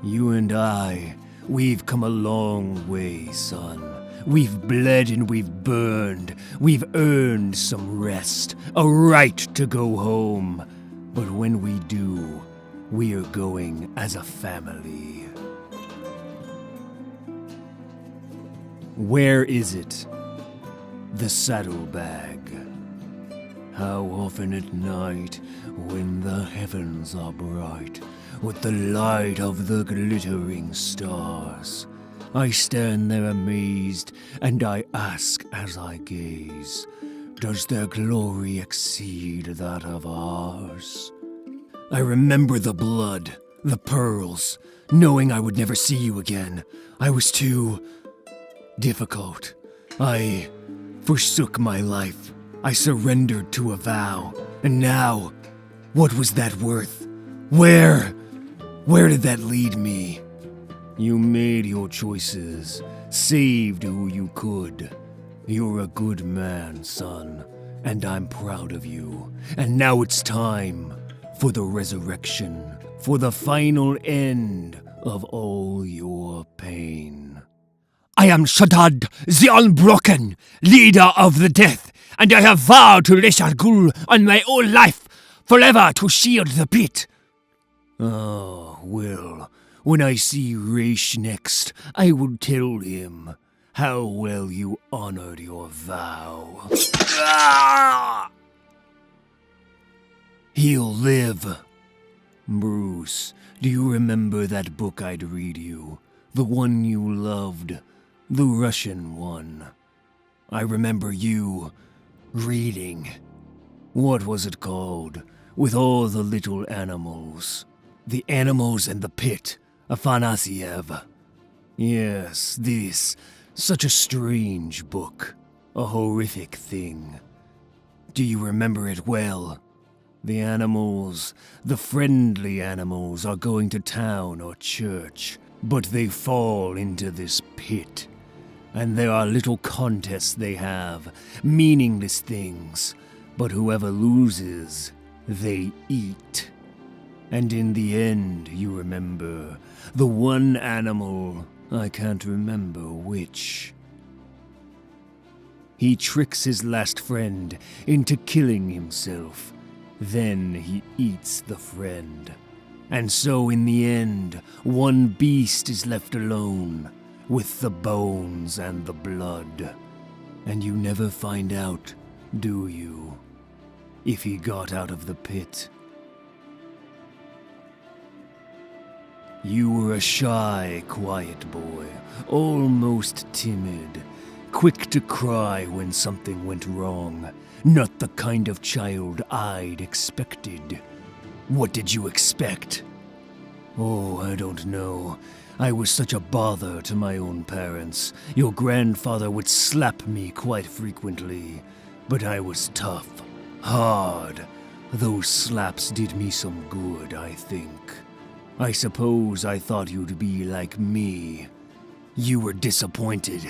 [SPEAKER 5] You and I,
[SPEAKER 4] We've come a long way, son. We've bled and we've burned. We've earned some rest, a right to go home. But when we do, we are going as a family. Where is it? The saddlebag. How often at night, when the heavens are bright, with the light of the glittering stars, I stand there amazed, and I ask as I gaze, does their glory exceed that of ours? I remember the blood, the pearls, knowing I would never see you again. I was too difficult. I forsook my life. I surrendered to a vow. And now, what was that worth? Where did that lead me? You made your choices, saved who you could. You're a good man, son, and I'm proud of you. And now it's time for the resurrection, for the final end of all your pain. I am Shaddad, the Unbroken, leader of the Death, and I have vowed to Reshar Ghul on my own life, forever to shield the pit. Oh, well, when I see Raish next, I will tell him how well you honored your vow. He'll live. Bruce, do you remember that book I'd read you? The one you loved, the Russian one. I remember you reading. What was it called? With all the little animals. The Animals and the Pit, Afanasiev. Yes, this. Such a strange book. A horrific thing. Do you remember it well? The animals, the friendly animals, are going to town or church, but they fall into this pit. And there are little contests they have, meaningless things, but whoever loses, they eat. And in the end, you remember, the one animal, I can't remember which. He tricks his last friend into killing himself. Then he eats the friend. And so in the end, one beast is left alone, with the bones and the blood. And you never find out, do you, if he got out of the pit? You were a shy, quiet boy, almost timid, quick to cry when something went wrong. Not the kind of child I'd expected. What did you expect? Oh, I don't know. I was such a bother to my own parents. Your grandfather would slap me quite frequently. But I was tough, hard. Those slaps did me some good, I think. I suppose I thought you'd be like me. You were disappointed.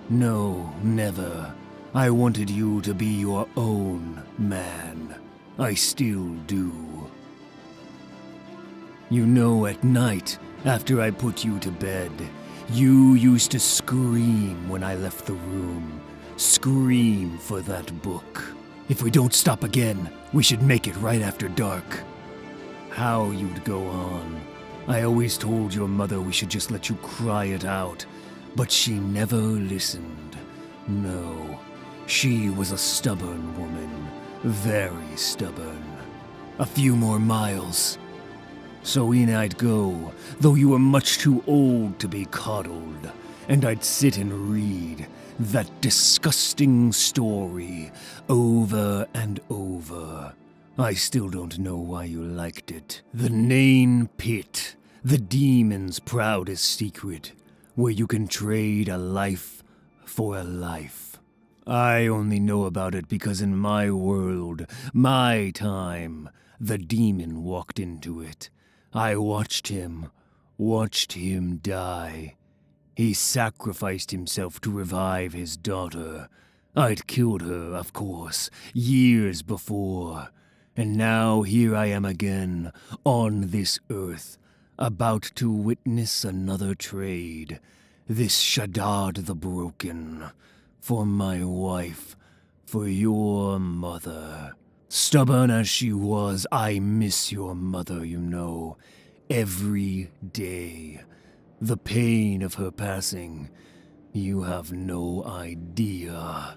[SPEAKER 4] No, never. I wanted you to be your own man. I still do. You know, at night, after I put you to bed, you used to scream when I left the room. Scream for that book. If we don't stop again, we should make it right after dark. How you'd go on. I always told your mother we should just let you cry it out, but she never listened. No, she was a stubborn woman, very stubborn. A few more miles. So in I'd go, though you were much too old to be coddled, and I'd sit and read that disgusting story over and over. I still don't know why you liked it. The Nain Pit, the demon's proudest secret, where you can trade a life for a life. I only know about it because in my world, my time, the demon walked into it. I watched him die. He sacrificed himself to revive his daughter. I'd killed her, of course, years before. And now here I am again, on this earth, about to witness another trade. This Shaddad the Broken. For my wife. For your mother. Stubborn as she was, I miss your mother, you know. Every day. The pain of her passing. You have no idea.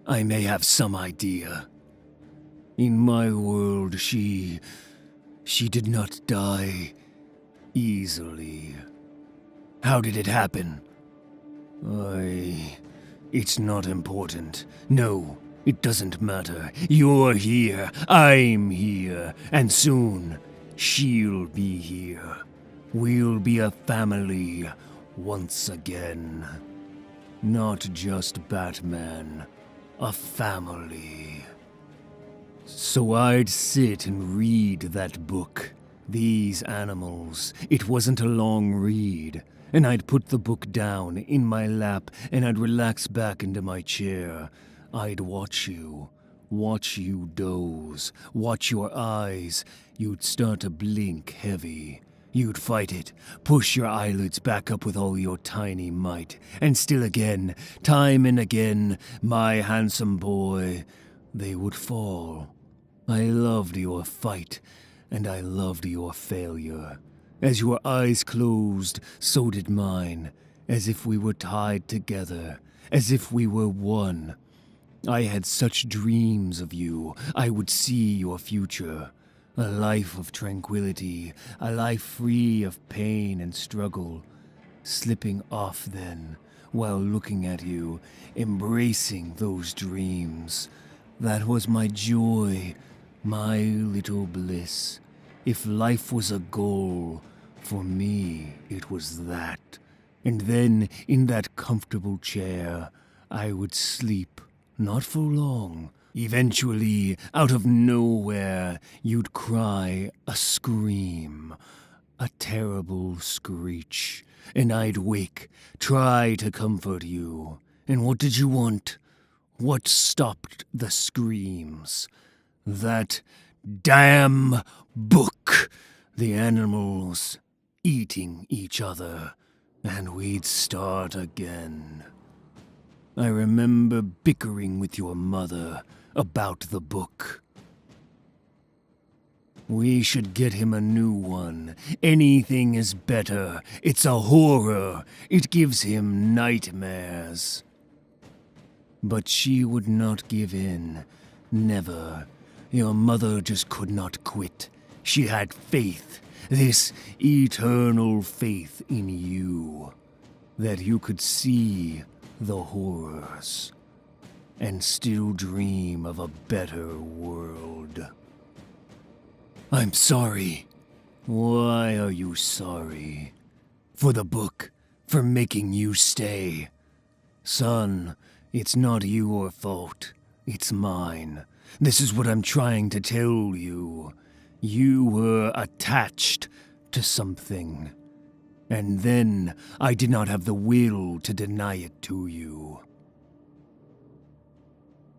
[SPEAKER 4] I may have some idea. In my world, she did not die easily. How did it happen? It's not important. No, it doesn't matter. You're here, I'm here, and soon she'll be here. We'll be a family once again. Not just Batman, a family. So I'd sit and read that book. These animals. It wasn't a long read. And I'd put the book down in my lap and I'd relax back into my chair. I'd watch you doze, watch your eyes. You'd start to blink heavy. You'd fight it, push your eyelids back up with all your tiny might. And still again, time and again, my handsome boy, they would fall. I loved your fight, and I loved your failure. As your eyes closed, so did mine, as if we were tied together, as if we were one. I had such dreams of you. I would see your future. A life of tranquility, a life free of pain and struggle. Slipping off then, while looking at you, embracing those dreams. That was my joy, my little bliss. If life was a goal, for me it was that. And then, in that comfortable chair, I would sleep, not for long. Eventually, out of nowhere, you'd cry a scream, a terrible screech, and I'd wake, try to comfort you. And what did you want? What stopped the screams? That damn book! The animals eating each other, and we'd start again. I remember bickering with your mother about the book. We should get him a new one. Anything is better. It's a horror. It gives him nightmares. But she would not give in. Never. Your mother just could not quit. She had faith. This eternal faith in you. That you could see the horrors and still dream of a better world. I'm sorry. Why are you sorry? For the book, for making you stay. Son, it's not your fault. It's mine. This is what I'm trying to tell you. You were attached to something. And then I did not have the will to deny it to you.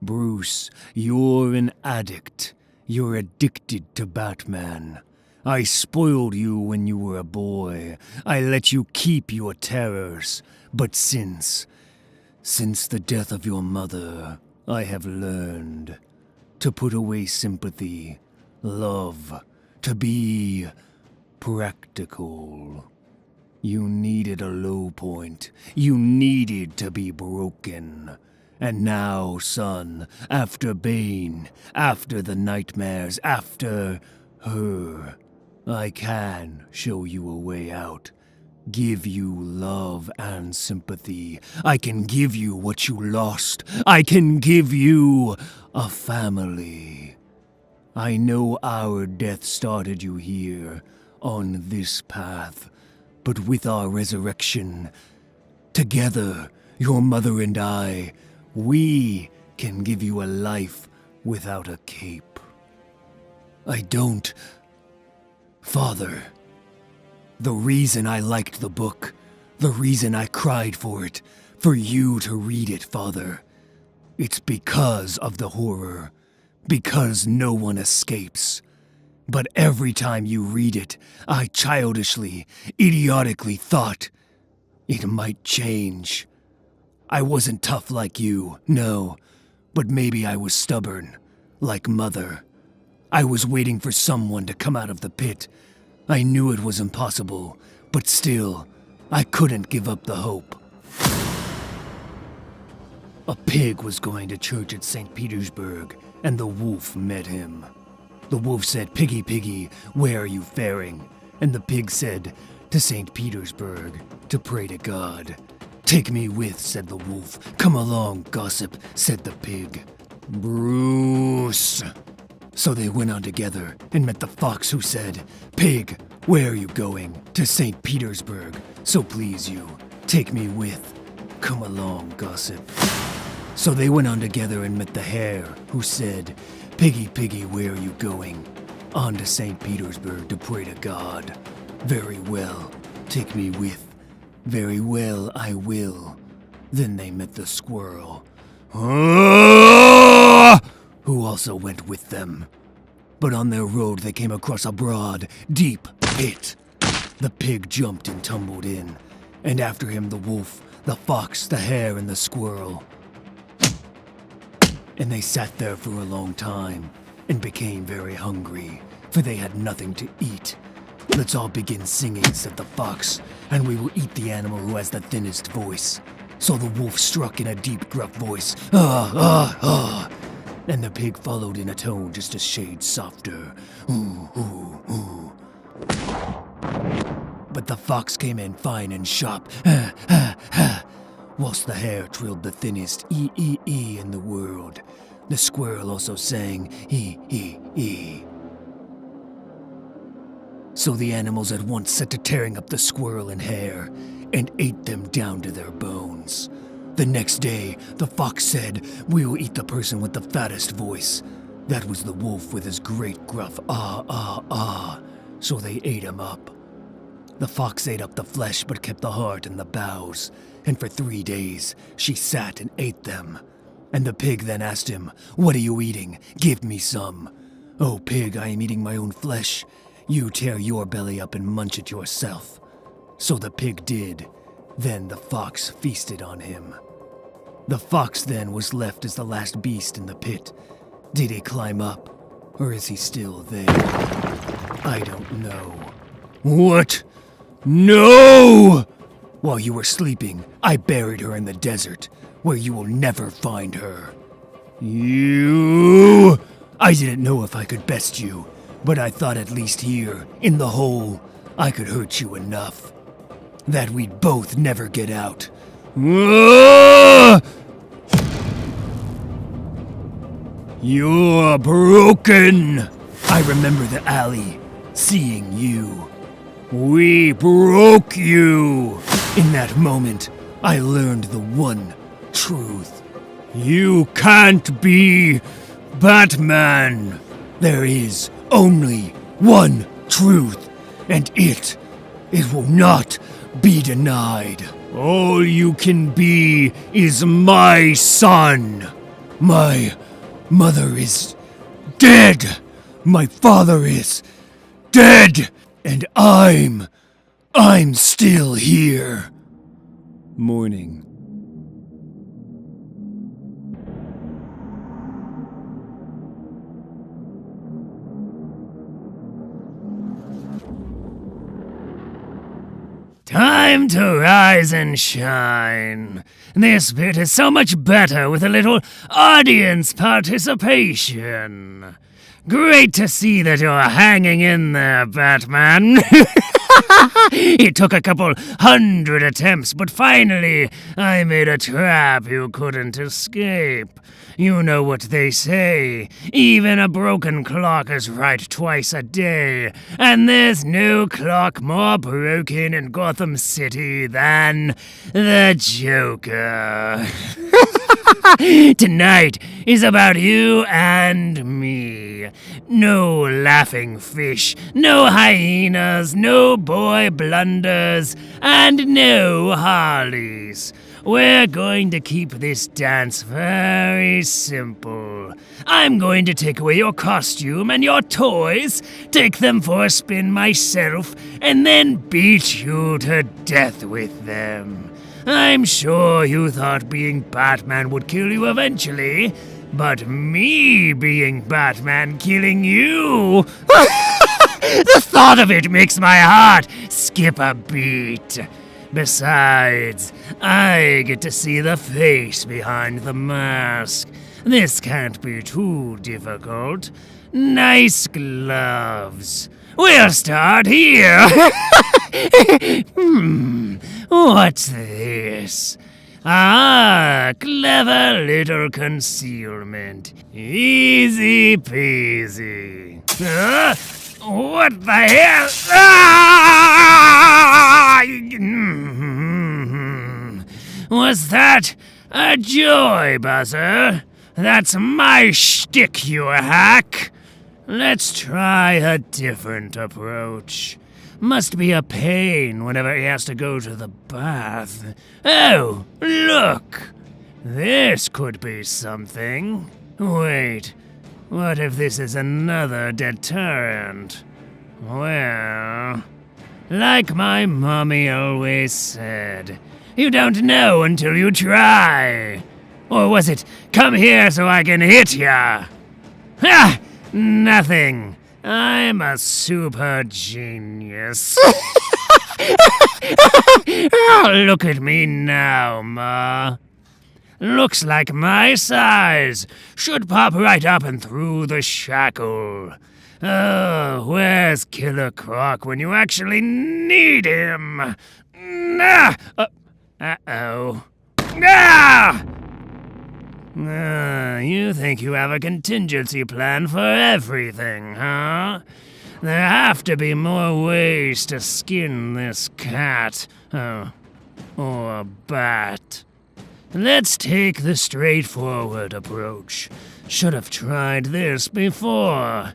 [SPEAKER 4] Bruce, you're an addict. You're addicted to Batman. I spoiled you when you were a boy. I let you keep your terrors. But since the death of your mother, I have learned to put away sympathy, love, to be practical. You needed a low point. You needed to be broken. And now, son, after Bane, after the nightmares, after her, I can show you a way out. Give you love and sympathy. I can give you what you lost. I can give you a family. I know our death started you here, on this path. But with our resurrection, together, your mother and I, we can give you a life without a cape. I don't... Father, the reason I liked the book, the reason I cried for it, for you to read it, Father, it's because of the horror, because no one escapes, But every time you read it, I childishly, idiotically thought it might change. I wasn't tough like you, no, but maybe I was stubborn, like Mother. I was waiting for someone to come out of the pit. I knew it was impossible, but still, I couldn't give up the hope. A pig was going to church at St. Petersburg, and the wolf met him. The wolf said, "Piggy, piggy, where are you faring?" And the pig said, "To St. Petersburg, to pray to God." "Take me with," said the wolf. "Come along, gossip," said the pig. "Bruce." So they went on together and met the fox, who said, "Pig, where are you going?" "To St. Petersburg, so please you, take me with." "Come along, gossip." So they went on together and met the hare, who said, "Piggy, piggy, where are you going?" "On to St. Petersburg to pray to God." "Very well, take me with." "Very well, I will." Then they met the squirrel, who also went with them. But on their road they came across a broad, deep pit. The pig jumped and tumbled in, and after him the wolf, the fox, the hare, and the squirrel. And they sat there for a long time, and became very hungry, for they had nothing to eat. "Let's all begin singing," said the fox, "and we will eat the animal who has the thinnest voice." So the wolf struck in a deep, gruff voice, "Ah, ah, ah," and the pig followed in a tone just a shade softer, "Ooh, ooh, ooh." But the fox came in fine and sharp, "Ha, ha, ha," whilst the hare trilled the thinnest E in the world. The squirrel also sang E. So the animals at once set to tearing up the squirrel and hare, and ate them down to their bones. The next day, the fox said, "We will eat the person with the fattest voice." That was the wolf with his great gruff ah, ah, ah. So they ate him up. The fox ate up the flesh but kept the heart and the bowels, and for 3 days she sat and ate them. And the pig then asked him, "What are you eating? Give me some." "Oh, pig, I am eating my own flesh. You tear your belly up and munch it yourself." So the pig did. Then the fox feasted on him. The fox then was left as the last beast in the pit. Did he climb up, or is he still there? I don't know. What? No! While you were sleeping, I buried her in the desert, where you will never find her. You! I didn't know if I could best you, but I thought at least here, in the hole, I could hurt you enough that we'd both never get out. Ah! You're broken! I remember the alley, seeing you. We broke you! In that moment, I learned the one truth. You can't be Batman! There is only one truth, and it will not be denied. All you can be is my son. My mother is dead. My father is dead. And I'm still here. Morning.
[SPEAKER 3] Time to rise and shine. This bit is so much better with a little audience participation. Great to see that you're hanging in there, Batman. It took a couple 100 attempts, but finally I made a trap you couldn't escape. You know what they say, even a broken clock is right twice a day, and there's no clock more broken in Gotham City than the Joker. Tonight is about you and me. No laughing fish, no hyenas, no boy blunders, and no Harleys. we're going to keep this dance very simple. I'm going to take away your costume and your toys, take them for a spin myself, and then beat you to death with them. I'm sure you thought being Batman would kill you eventually, but me being Batman killing you... The thought of it makes my heart skip a beat. Besides, I get to see the face behind the mask. This can't be too difficult. Nice gloves. We'll start here. What's this? Ah, clever little concealment. Easy peasy. What the hell? Ah! Was that a joy buzzer? That's my shtick, you hack. Let's try a different approach. Must be a pain whenever he has to go to the bath. Oh, look! This could be something. Wait, what if this is another deterrent? Well, like my mommy always said, you don't know until you try. Or was it, come here so I can hit ya? Ha! Nothing. I'm a super genius. Look at me now, Ma. Looks like my size. Should pop right up and through the shackle. Oh, where's Killer Croc when you actually need him? Uh-oh. You think you have a contingency plan for everything, huh? There have to be more ways to skin this cat. Or bat. Let's take the straightforward approach. Should have tried this before.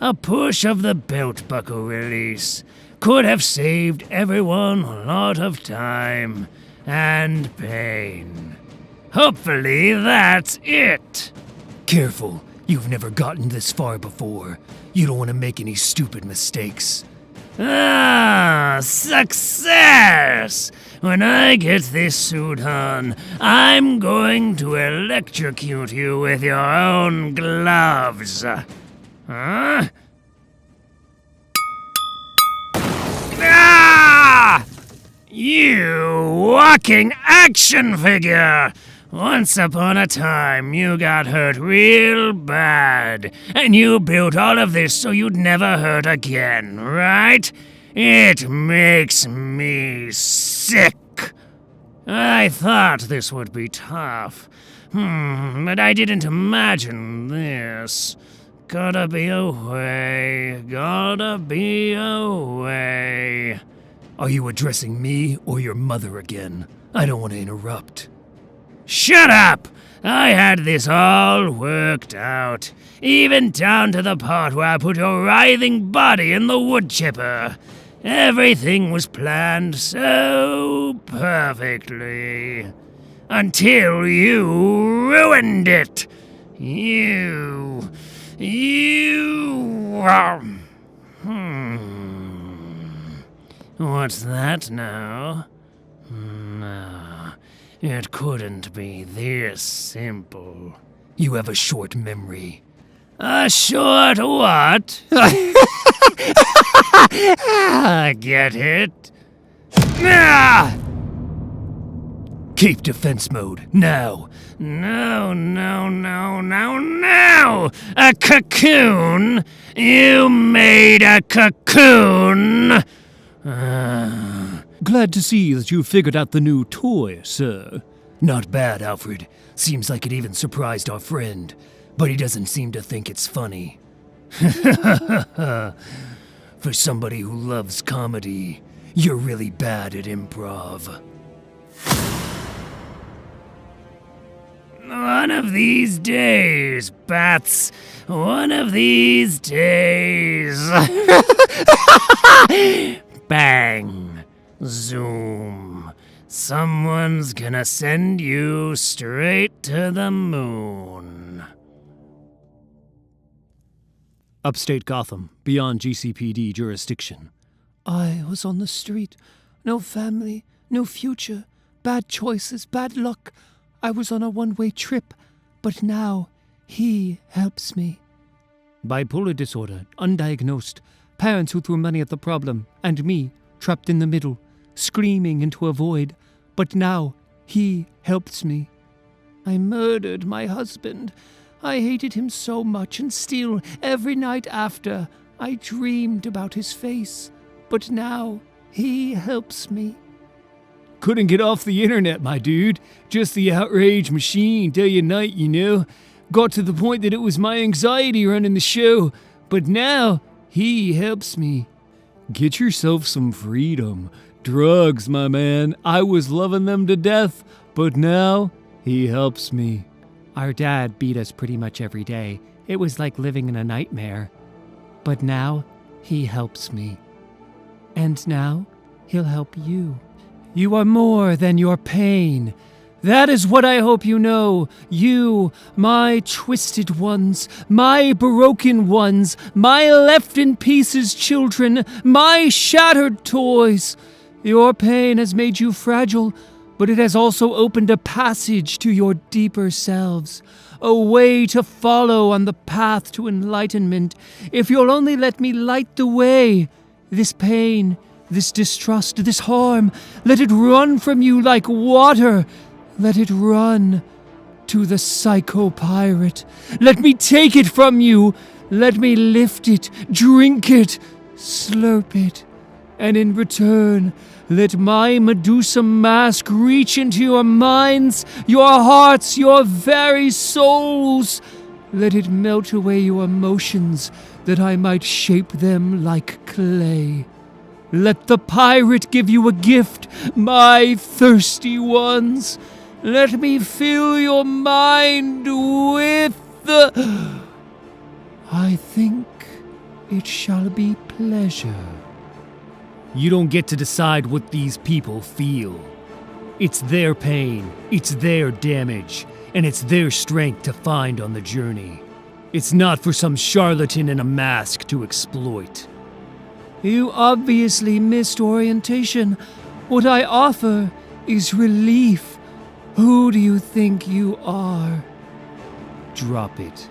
[SPEAKER 3] A push of the belt buckle release could have saved everyone a lot of time and pain. Hopefully that's it.
[SPEAKER 4] Careful, you've never gotten this far before. You don't want to make any stupid mistakes.
[SPEAKER 3] Ah, success! When I get this suit on, I'm going to electrocute you with your own gloves. Huh? Ah! You walking action figure! Once upon a time, you got hurt real bad, and you built all of this so you'd never hurt again, right? It makes me sick. I thought this would be tough, but I didn't imagine this. Gotta be a way, gotta be a way.
[SPEAKER 4] Are you addressing me or your mother again? I don't want to interrupt.
[SPEAKER 3] Shut up! I had this all worked out, even down to the part where I put your writhing body in the wood chipper. Everything was planned so perfectly. Until you ruined it. What's that now? No, it couldn't be this simple.
[SPEAKER 4] You have a short memory.
[SPEAKER 3] A short what? Get it?
[SPEAKER 4] Keep defense mode, now!
[SPEAKER 3] No. A cocoon? You made a cocoon?
[SPEAKER 5] Glad to see that you figured out the new toy, sir.
[SPEAKER 4] Not bad, Alfred. Seems like it even surprised our friend. But he doesn't seem to think it's funny. For somebody who loves comedy, you're really bad at improv.
[SPEAKER 3] One of these days, bats. One of these days. Bang. Zoom. Someone's gonna send you straight to the moon.
[SPEAKER 4] Upstate Gotham, beyond GCPD jurisdiction.
[SPEAKER 2] I was on the street. No family, no future. Bad choices, bad luck. I was on a one-way trip. But now, he helps me.
[SPEAKER 4] Bipolar disorder, undiagnosed. Parents who threw money at the problem. And me, trapped in the middle, screaming into a void. But now, he helps me.
[SPEAKER 2] I murdered my husband. I hated him so much, and still, every night after, I dreamed about his face. But now, he helps me.
[SPEAKER 1] Couldn't get off the internet, my dude. Just the outrage machine day and night, you know. Got to the point that it was my anxiety running the show. But now, he helps me. Get yourself some freedom. Drugs, my man. I was loving them to death. But now, he helps me.
[SPEAKER 2] Our dad beat us pretty much every day. It was like living in a nightmare. But now, he helps me. And now, he'll help you. You are more than your pain. That is what I hope you know. You, my twisted ones, my broken ones, my left in pieces children, my shattered toys. Your pain has made you fragile, but it has also opened a passage to your deeper selves, a way to follow on the path to enlightenment. If you'll only let me light the way, this pain, this distrust, this harm, let it run from you like water. Let it run to the psycho-pirate. Let me take it from you. Let me lift it, drink it, slurp it. And in return, let my Medusa mask reach into your minds, your hearts, your very souls. Let it melt away your emotions, that I might shape them like clay. Let the pirate give you a gift, my thirsty ones. Let me fill your mind with the... I think it shall be pleasure.
[SPEAKER 1] You don't get to decide what these people feel. It's their pain, it's their damage, and it's their strength to find on the journey. It's not for some charlatan in a mask to exploit.
[SPEAKER 2] You obviously missed orientation. What I offer is relief. Who do you think you are?
[SPEAKER 1] Drop it.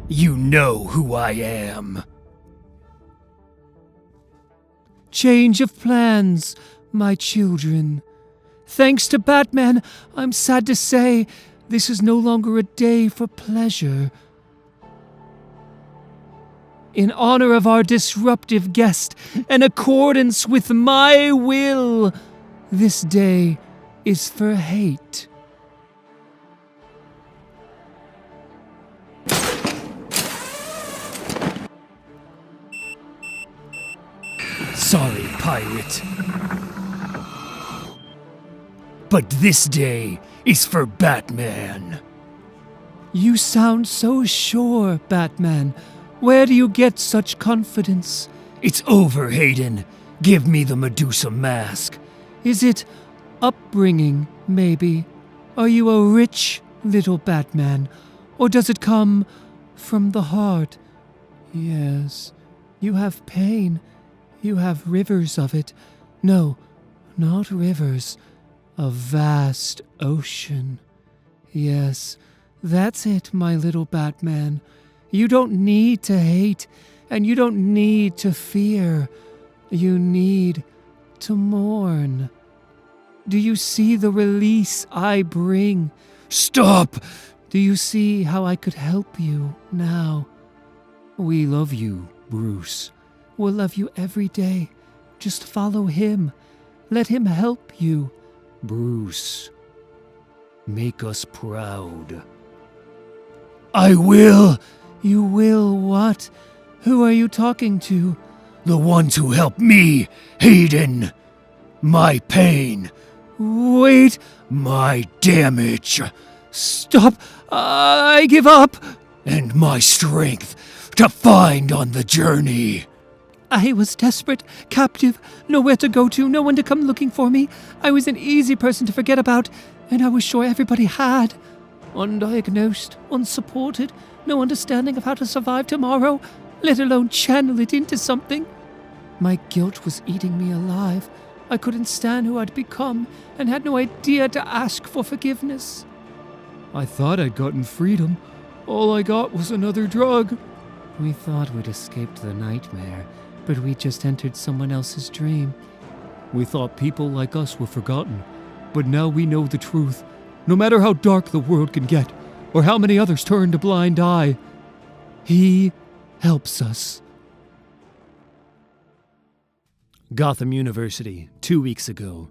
[SPEAKER 1] You know who I am.
[SPEAKER 2] Change of plans, my children. Thanks to Batman, I'm sad to say, this is no longer a day for pleasure. In honor of our disruptive guest, in accordance with my will, this day is for hate.
[SPEAKER 1] Sorry, pirate. But this day is for Batman.
[SPEAKER 2] You sound so sure, Batman. Where do you get such confidence?
[SPEAKER 1] It's over, Hayden. Give me the Medusa mask.
[SPEAKER 2] Is it upbringing, maybe? Are you a rich little Batman? Or does it come from the heart? Yes, you have pain. You have rivers of it. No, not rivers. A vast ocean. Yes, that's it, my little Batman. You don't need to hate, and you don't need to fear. You need to mourn. Do you see the release I bring?
[SPEAKER 1] Stop!
[SPEAKER 2] Do you see how I could help you now?
[SPEAKER 4] We love you, Bruce.
[SPEAKER 2] We'll love you every day. Just follow him. Let him help you.
[SPEAKER 4] Bruce, make us proud.
[SPEAKER 1] I will!
[SPEAKER 2] You will what? Who are you talking to?
[SPEAKER 1] The ones who help me, Hayden. My pain.
[SPEAKER 2] Wait!
[SPEAKER 1] My damage.
[SPEAKER 2] Stop! I give up!
[SPEAKER 1] And my strength
[SPEAKER 4] to find on the journey?
[SPEAKER 2] I was desperate, captive, nowhere to go to, no one to come looking for me. I was an easy person to forget about, and I was sure everybody had. Undiagnosed, unsupported, no understanding of how to survive tomorrow, let alone channel it into something. My guilt was eating me alive. I couldn't stand who I'd become, and had no idea to ask for forgiveness.
[SPEAKER 3] I thought I'd gotten freedom. All I got was another drug.
[SPEAKER 2] We thought we'd escaped the nightmare, but we just entered someone else's dream.
[SPEAKER 3] We thought people like us were forgotten, but now we know the truth. No matter how dark the world can get, or how many others turn a blind eye, He helps us.
[SPEAKER 5] Gotham University, 2 weeks ago.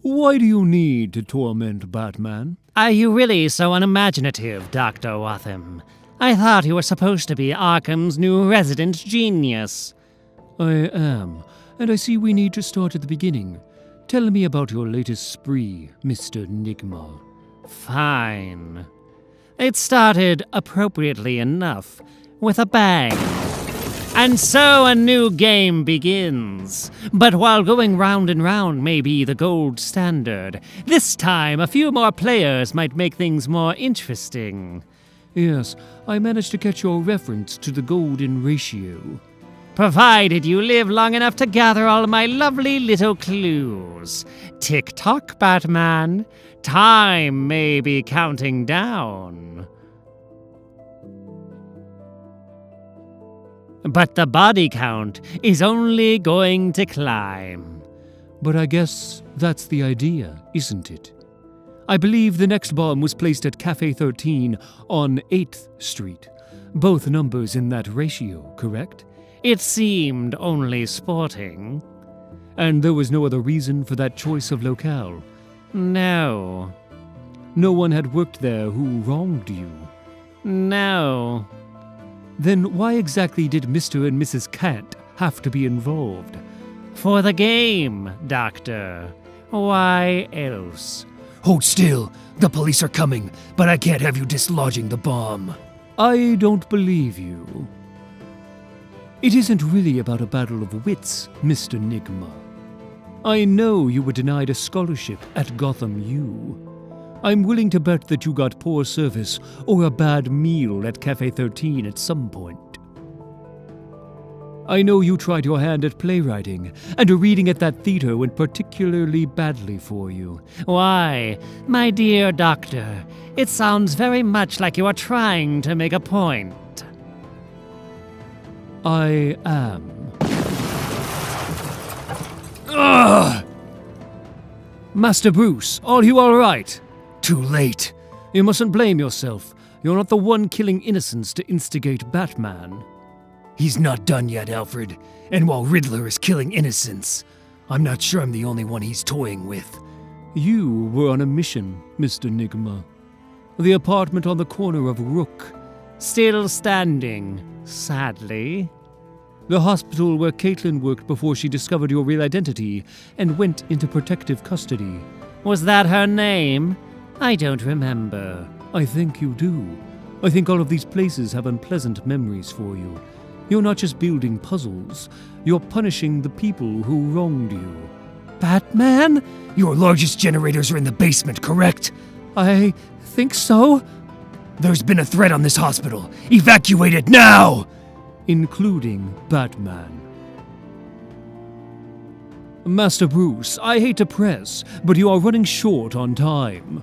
[SPEAKER 3] Why do you need to torment Batman?
[SPEAKER 6] Are you really so unimaginative, Dr. Gotham? I thought you were supposed to be Arkham's new resident genius.
[SPEAKER 3] I am, and I see we need to start at the beginning. Tell me about your latest spree, Mr. Nigma.
[SPEAKER 6] Fine. It started, appropriately enough, with a bang. And so a new game begins. But while going round and round may be the gold standard, this time a few more players might make things more interesting.
[SPEAKER 3] Yes, I managed to catch your reference to the golden ratio.
[SPEAKER 6] Provided you live long enough to gather all my lovely little clues. Tick-tock, Batman. Time may be counting down. But the body count is only going to climb.
[SPEAKER 3] But I guess that's the idea, isn't it? I believe the next bomb was placed at Cafe 13 on 8th Street. Both numbers in that ratio, correct?
[SPEAKER 6] It seemed only sporting.
[SPEAKER 3] And there was no other reason for that choice of locale?
[SPEAKER 6] No.
[SPEAKER 3] No one had worked there who wronged you?
[SPEAKER 6] No.
[SPEAKER 3] Then why exactly did Mr. and Mrs. Kant have to be involved?
[SPEAKER 6] For the game, Doctor. Why else?
[SPEAKER 4] Hold still. The police are coming, but I can't have you dislodging the bomb.
[SPEAKER 3] I don't believe you. It isn't really about a battle of wits, Mr. Nigma. I know you were denied a scholarship at Gotham U. I'm willing to bet that you got poor service or a bad meal at Cafe 13 at some point. I know you tried your hand at playwriting, and a reading at that theater went particularly badly for you.
[SPEAKER 6] Why, my dear Doctor, it sounds very much like you are trying to make a point.
[SPEAKER 3] I am.
[SPEAKER 4] Ugh!
[SPEAKER 3] Master Bruce, are you all right?
[SPEAKER 4] Too late.
[SPEAKER 3] You mustn't blame yourself. You're not the one killing innocents to instigate Batman.
[SPEAKER 4] He's not done yet, Alfred. And while Riddler is killing innocents, I'm not sure I'm the only one he's toying with.
[SPEAKER 3] You were on a mission, Mr. Nigma. The apartment on the corner of Rook.
[SPEAKER 6] Still standing, sadly.
[SPEAKER 3] The hospital where Caitlin worked before she discovered your real identity and went into protective custody.
[SPEAKER 6] Was that her name? I don't remember.
[SPEAKER 3] I think you do. I think all of these places have unpleasant memories for you. You're not just building puzzles. You're punishing the people who wronged you.
[SPEAKER 4] Batman? Your largest generators are in the basement, correct?
[SPEAKER 3] I think so.
[SPEAKER 4] There's been a threat on this hospital. Evacuate it now!
[SPEAKER 3] Including Batman. Master Bruce, I hate to press, but you are running short on time.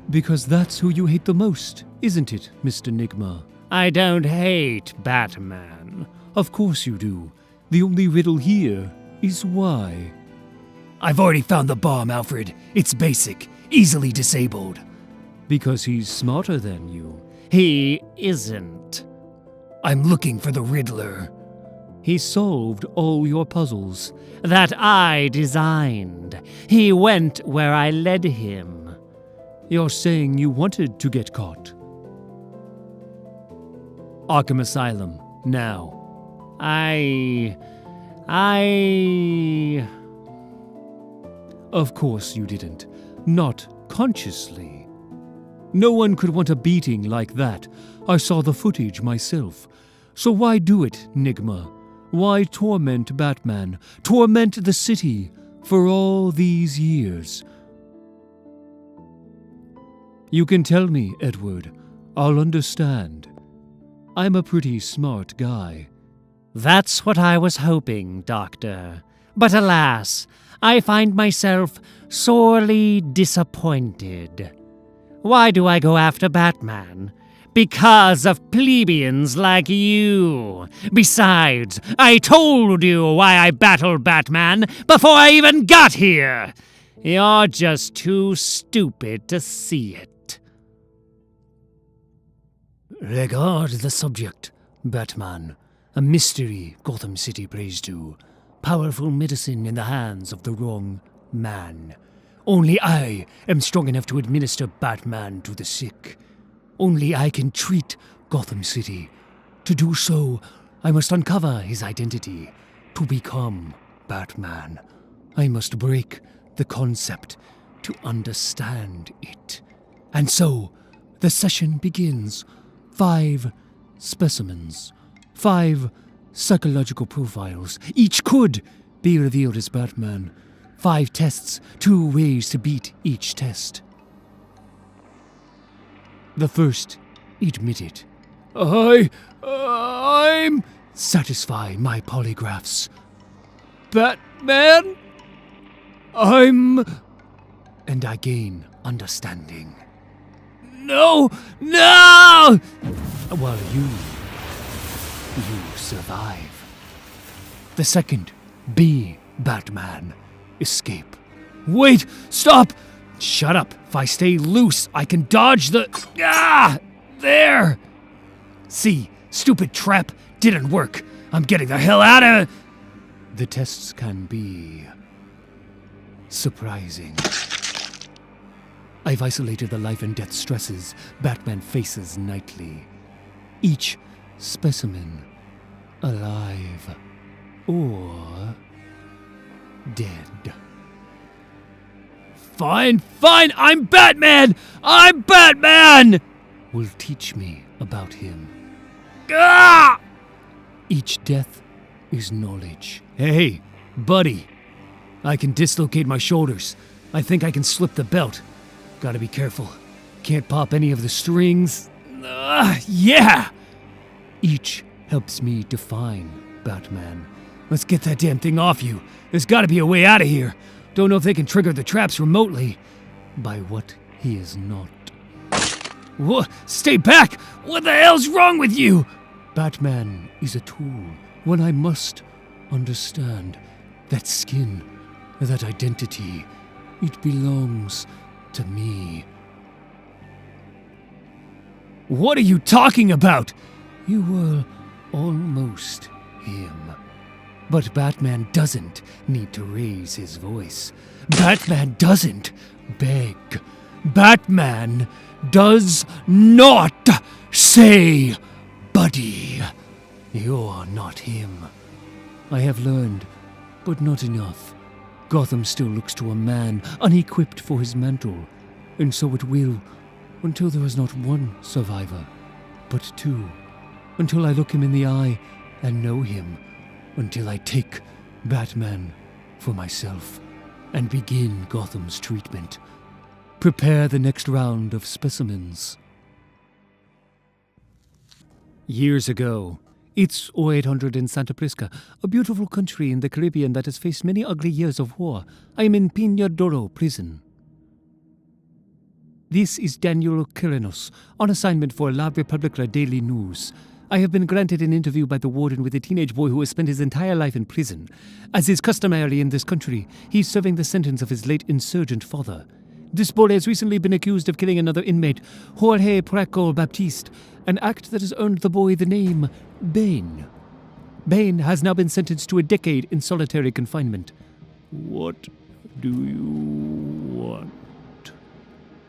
[SPEAKER 3] Because that's who you hate the most, isn't it, Mr. Nigma?
[SPEAKER 6] I don't hate Batman.
[SPEAKER 3] Of course you do. The only riddle here is why.
[SPEAKER 4] I've already found the bomb, Alfred. It's basic, easily disabled.
[SPEAKER 3] Because he's smarter than you.
[SPEAKER 6] He isn't.
[SPEAKER 4] I'm looking for the Riddler.
[SPEAKER 3] He solved all your puzzles.
[SPEAKER 6] That I designed. He went where I led him.
[SPEAKER 3] You're saying you wanted to get caught. Arkham Asylum, now. Of course you didn't. Not consciously. No one could want a beating like that. I saw the footage myself.
[SPEAKER 5] So why do it, Nigma? Why torment Batman? Torment the city for all these years? You can tell me, Edward. I'll understand. I'm a pretty smart guy.
[SPEAKER 6] That's what I was hoping, Doctor. But alas, I find myself sorely disappointed. Why do I go after Batman? Because of plebeians like you. Besides, I told you why I battled Batman before I even got here. You're just too stupid to see it.
[SPEAKER 4] Regard the subject, Batman. A mystery Gotham City prays to. Powerful medicine in the hands of the wrong man. Only I am strong enough to administer Batman to the sick. Only I can treat Gotham City. To do so, I must uncover his identity. To become Batman, I must break the concept to understand it. And so, the session begins. 5 specimens. 5 psychological profiles. Each could be revealed as Batman. 5 tests, 2 ways to beat each test. The first, admit it. I'm... Satisfy my polygraphs. Batman? I'm... And I gain understanding. No! While you survive. The second, be Batman. Escape. Wait! Stop! Shut up. If I stay loose, I can dodge the... There! See, stupid trap didn't work. I'm getting the hell out of... The tests can be... surprising. I've isolated the life and death stresses Batman faces nightly. Each specimen alive or dead. Fine, I'm Batman! Will teach me about him. Each death is knowledge. Hey, buddy. I can dislocate my shoulders. I think I can slip the belt. Gotta be careful. Can't pop any of the strings. Yeah! Each helps me define Batman. Let's get that damn thing off you. There's gotta be a way out of here. Don't know if they can trigger the traps remotely. By what he is not. Whoa, stay back! What the hell's wrong with you? Batman is a tool. One I must understand. That skin, that identity, it belongs to me. What are you talking about? You were almost him. But Batman doesn't need to raise his voice. Batman doesn't beg. Batman does not say, buddy, you're not him. I have learned, but not enough. Gotham still looks to a man unequipped for his mantle, and so it will, until there is not 1 survivor, but 2. Until I look him in the eye and know him. Until I take Batman for myself and begin Gotham's treatment. Prepare the next round of specimens. Years ago, it's 0800 in Santa Prisca, a beautiful country in the Caribbean that has faced many ugly years of war. I am in Piñadoro prison. This is Daniel Kyrinos, on assignment for La Repubblica Daily News. I have been granted an interview by the warden with a teenage boy who has spent his entire life in prison. As is customary in this country, he's serving the sentence of his late insurgent father. This boy has recently been accused of killing another inmate, Jorge Paco Baptiste, an act that has earned the boy the name Bane. Bane has now been sentenced to a decade in solitary confinement. What do you want?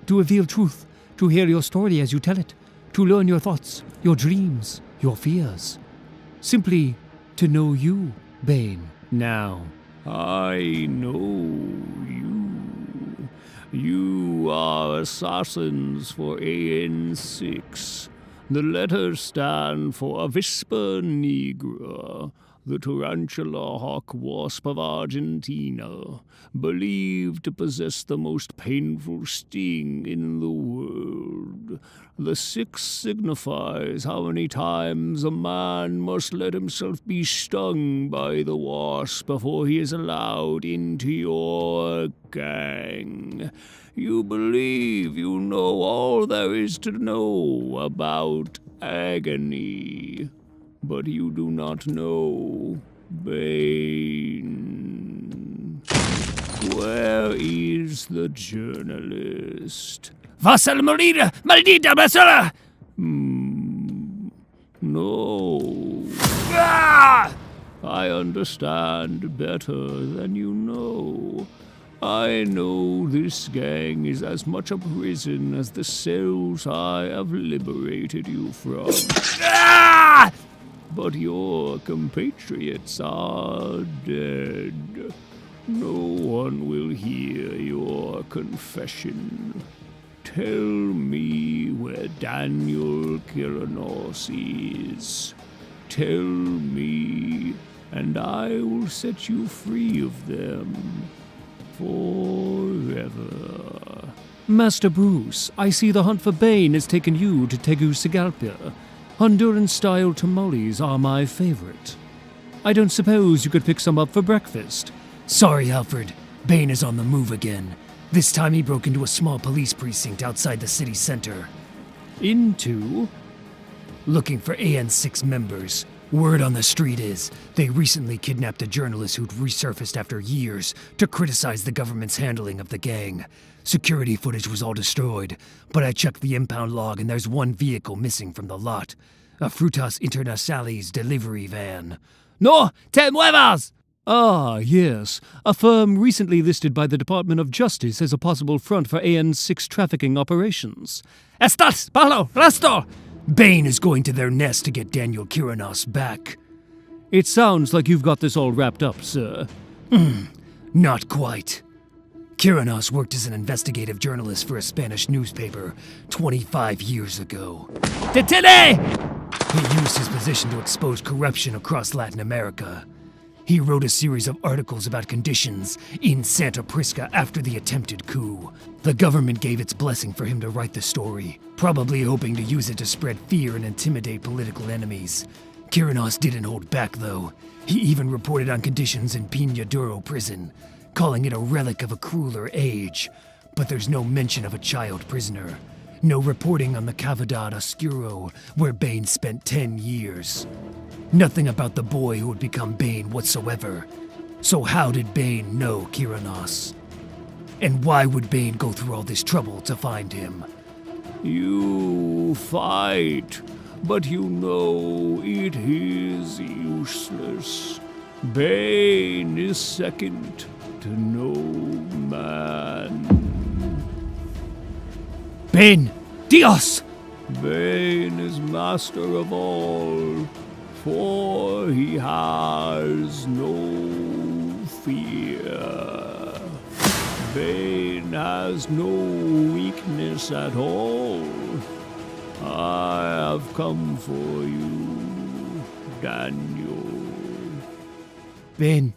[SPEAKER 4] To reveal truth, to hear your story as you tell it, to learn your thoughts, your dreams, your fears. Simply to know you, Bane. Now, I know you. You are assassins for AN6.
[SPEAKER 5] The letters stand for Avispa nigra, the tarantula hawk wasp of Argentina, believed to possess the most painful sting in the world. The 6 signifies how many times a man must let himself be stung by the wasp before he is allowed into your gang. You believe you know all there is to know about agony, but you do not know Bane. Where is the journalist?
[SPEAKER 3] Was el morir, maldita basura!
[SPEAKER 5] No. Ah! I understand better than you know. I know this gang is as much a prison as the cells I have liberated you from.
[SPEAKER 3] Ah!
[SPEAKER 5] But your compatriots are dead. No one will hear your confession. Tell me where Daniel Kyranos is. Tell me, and I will set you free of them. Forever.
[SPEAKER 3] Master Bruce, I see the hunt for Bane has taken you to Tegucigalpa. Honduran-style tamales are my favorite. I don't suppose you could pick some up for breakfast.
[SPEAKER 4] Sorry, Alfred. Bane is on the move again. This time he broke into a small police precinct outside the city center.
[SPEAKER 3] Into?
[SPEAKER 4] Looking for AN6 members. Word on the street is, they recently kidnapped a journalist who'd resurfaced after years to criticize the government's handling of the gang. Security footage was all destroyed, but I checked the impound log and there's one vehicle missing from the lot. A Frutas Internacionales delivery van.
[SPEAKER 3] No te muevas! Ah, yes. A firm recently listed by the Department of Justice as a possible front for AN6 trafficking operations.
[SPEAKER 2] Estás bajo arresto!
[SPEAKER 4] Bane is going to their nest to get Daniel Kyranos back.
[SPEAKER 3] It sounds like you've got this all wrapped up, sir.
[SPEAKER 4] Not quite. Kyranos worked as an investigative journalist for a Spanish newspaper 25 years ago.
[SPEAKER 2] Detene!
[SPEAKER 4] He used his position to expose corruption across Latin America. He wrote a series of articles about conditions in Santa Prisca after the attempted coup. The government gave its blessing for him to write the story, probably hoping to use it to spread fear and intimidate political enemies. Kyranos didn't hold back, though. He even reported on conditions in Piñaduro prison, calling it a relic of a crueler age. But there's no mention of a child prisoner. No reporting on the Cavidad Oscuro, where Bane spent 10 years. Nothing about the boy who would become Bane whatsoever. So how did Bane know Kyranos? And why would Bane go through all this trouble to find him?
[SPEAKER 5] You fight, but you know it is useless. Bane is second to no man.
[SPEAKER 4] Bane! Dios!
[SPEAKER 5] Bane is master of all, for he has no fear. Bane has no weakness at all. I have come for you, Daniel.
[SPEAKER 2] Bane,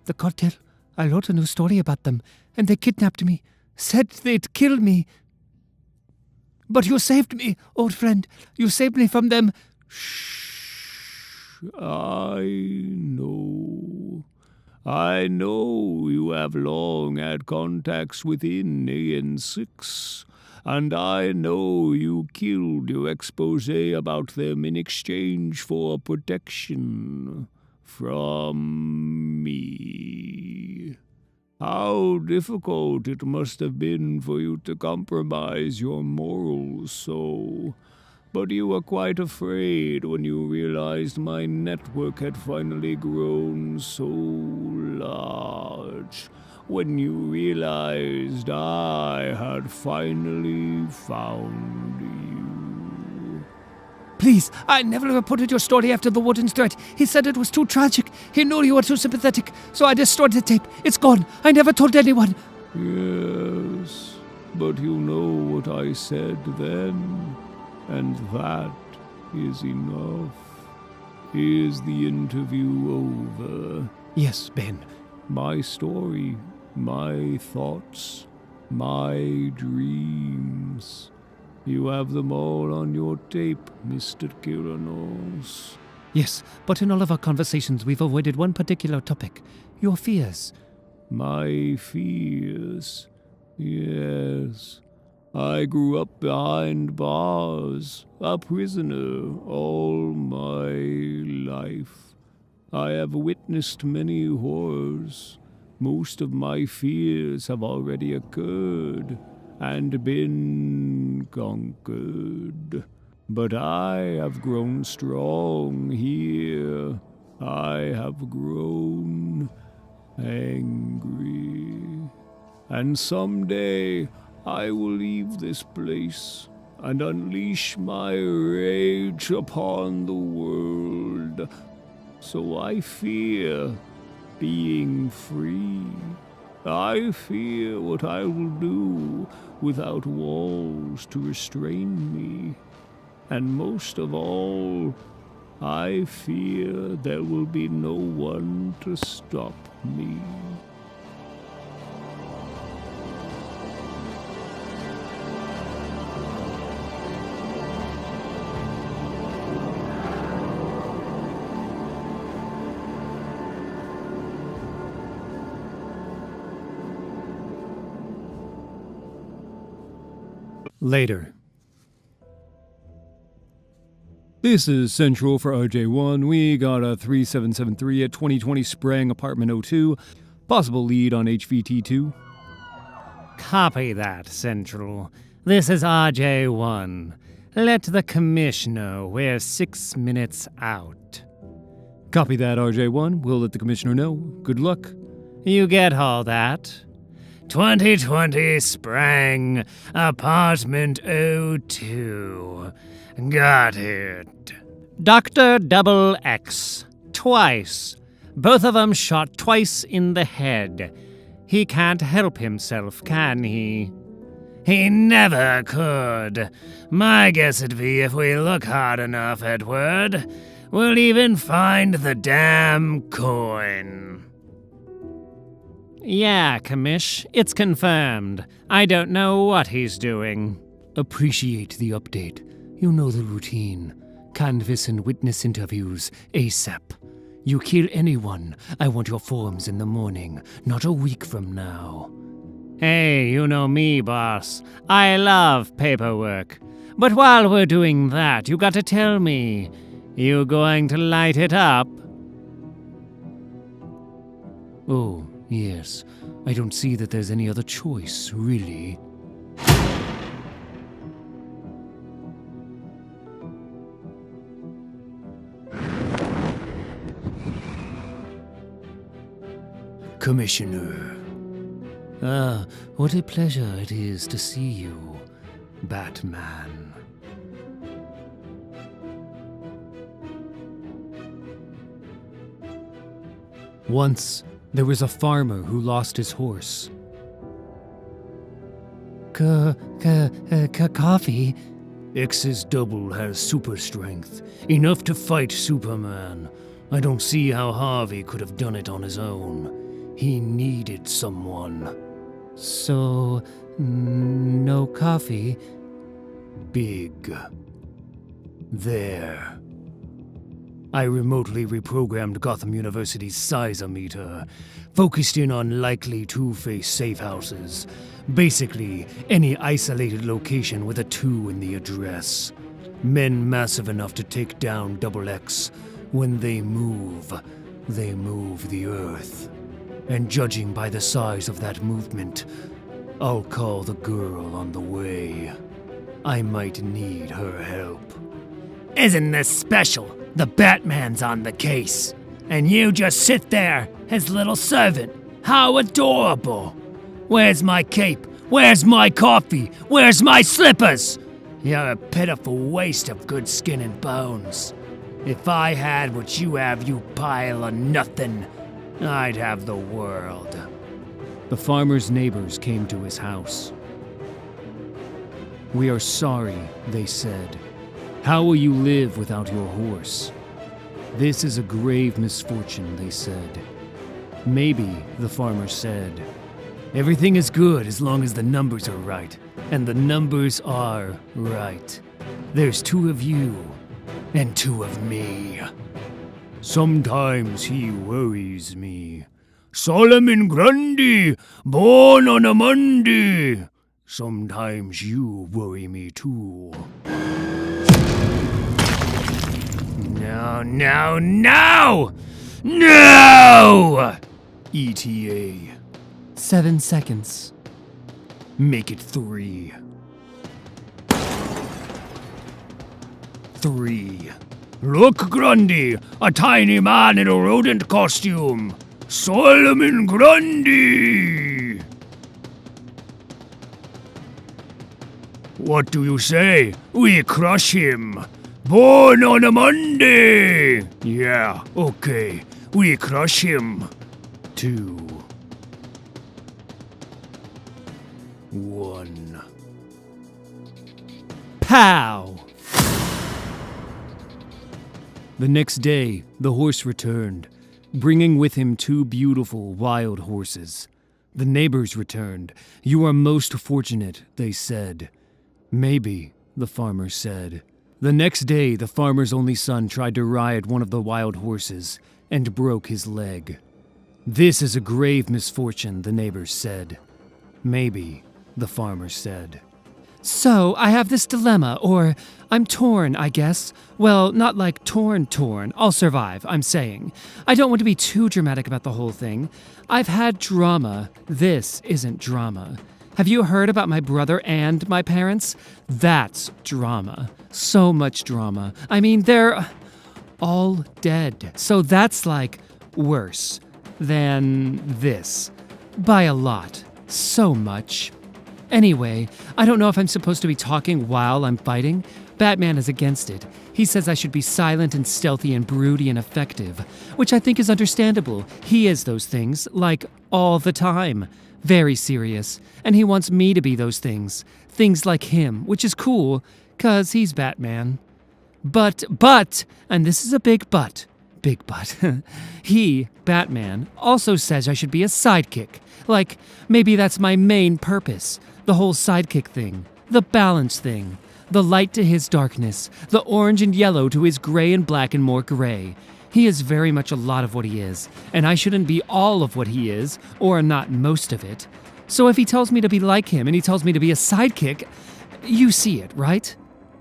[SPEAKER 2] the cartel. I wrote a new story about them, and they kidnapped me. Said they'd kill me. But you saved me, old friend. You saved me from them.
[SPEAKER 5] Shh. I know. I know you have long had contacts within AN6, and I know you killed your expose about them in exchange for protection from me. How difficult it must have been for you to compromise your morals so. But you were quite afraid when you realized my network had finally grown so large. When you realized I had finally found you.
[SPEAKER 2] Please, I never reported your story after the warden's threat. He said it was too tragic. He knew you were too sympathetic, so I destroyed the tape. It's gone. I never told anyone.
[SPEAKER 5] Yes, but you know what I said then, and that is enough. Is the interview over?
[SPEAKER 4] Yes, Ben.
[SPEAKER 5] My story, my thoughts, my dreams. You have them all on your tape, Mr. Kyranos.
[SPEAKER 3] Yes, but in all of our conversations, we've avoided one particular topic: your fears.
[SPEAKER 5] My fears. Yes. I grew up behind bars, a prisoner all my life. I have witnessed many horrors. Most of my fears have already occurred and been conquered. But I have grown strong here. I have grown angry. And someday I will leave this place and unleash my rage upon the world. So I fear being free. I fear what I will do without walls to restrain me. And most of all, I fear there will be no one to stop me.
[SPEAKER 4] Later.
[SPEAKER 5] This is Central for RJ1. We got a 3773 at 2020 Sprang Apartment 02. Possible lead on HVT2.
[SPEAKER 6] Copy that, Central. This is RJ1. Let the commissioner. We're 6 minutes out.
[SPEAKER 5] Copy that, RJ1. We'll let the commissioner know. Good luck.
[SPEAKER 6] You get all that? 2020 Sprang Apartment 02. Got it. Dr. Double X. Twice. Both of them shot twice in the head. He can't help himself, can he? He never could. My guess would be if we look hard enough, Edward, we'll even find the damn coin. Yeah, Commish, it's confirmed. I don't know what he's doing.
[SPEAKER 4] Appreciate the update. You know the routine. Canvas and witness interviews ASAP. You kill anyone, I want your forms in the morning, not a week from now.
[SPEAKER 6] Hey, you know me, boss. I love paperwork. But while we're doing that, you gotta tell me, you going to light it up?
[SPEAKER 4] Oh, yes. I don't see that there's any other choice, really. Commissioner. Ah, what a pleasure it is to see you, Batman. Once, there was a farmer who lost his horse.
[SPEAKER 3] Coffee?
[SPEAKER 4] X's double has super strength, enough to fight Superman. I don't see how Harvey could have done it on his own. He needed someone.
[SPEAKER 3] So, no coffee?
[SPEAKER 4] Big. There. I remotely reprogrammed Gotham University's size-o-meter, focused in on likely Two-Face safe houses. Basically, any isolated location with a 2 in the address. Men massive enough to take down Double X. When they move the Earth. And judging by the size of that movement, I'll call the girl on the way. I might need her help.
[SPEAKER 6] Isn't this special? The Batman's on the case. And you just sit there, his little servant. How adorable. Where's my cape? Where's my coffee? Where's my slippers? You're a pitiful waste of good skin and bones. If I had what you have, you pile of nothing, I'd have the world.
[SPEAKER 4] The farmer's neighbors came to his house. We are sorry, they said.
[SPEAKER 5] How will you live without your horse? This is a grave misfortune, they said. Maybe, the farmer said. Everything is good as long as the numbers are right. And the numbers are right. There's 2 of you, and 2 of me. Sometimes he worries me. Solomon Grundy, born on a Monday. Sometimes you worry me too. No, no, no! No! ETA.
[SPEAKER 2] 7 seconds.
[SPEAKER 5] Make it 3. 3. Look, Grundy, a tiny man in a rodent costume. Solomon Grundy! What do you say? We crush him. Born on a Monday! Yeah, okay. We crush him. 2. 1.
[SPEAKER 2] Pow!
[SPEAKER 5] The next day, the horse returned, bringing with him 2 beautiful wild horses. The neighbors returned. You are most fortunate, they said. Maybe, the farmer said. The next day, the farmer's only son tried to ride one of the wild horses and broke his leg. This is a grave misfortune, the neighbors said. Maybe, the farmer said.
[SPEAKER 2] So, I have this dilemma, or I'm torn, I guess. Well, not like torn. I'll survive, I'm saying. I don't want to be too dramatic about the whole thing. I've had drama. This isn't drama. Have you heard about my brother and my parents? That's drama. So much drama. I mean, they're all dead. So that's like worse than this. By a lot. So much. Anyway, I don't know if I'm supposed to be talking while I'm fighting. Batman is against it. He says I should be silent and stealthy and broody and effective, which I think is understandable. He is those things, like, all the time. Very serious. And he wants me to be those things. Things like him, which is cool, 'cause he's Batman. But, and this is a big but, he, Batman, also says I should be a sidekick. Like, maybe that's my main purpose. The whole sidekick thing. The balance thing. The light to his darkness. The orange and yellow to his gray and black and more gray. He is very much a lot of what he is, and I shouldn't be all of what he is, or not most of it. So if he tells me to be like him and he tells me to be a sidekick, you see it, right?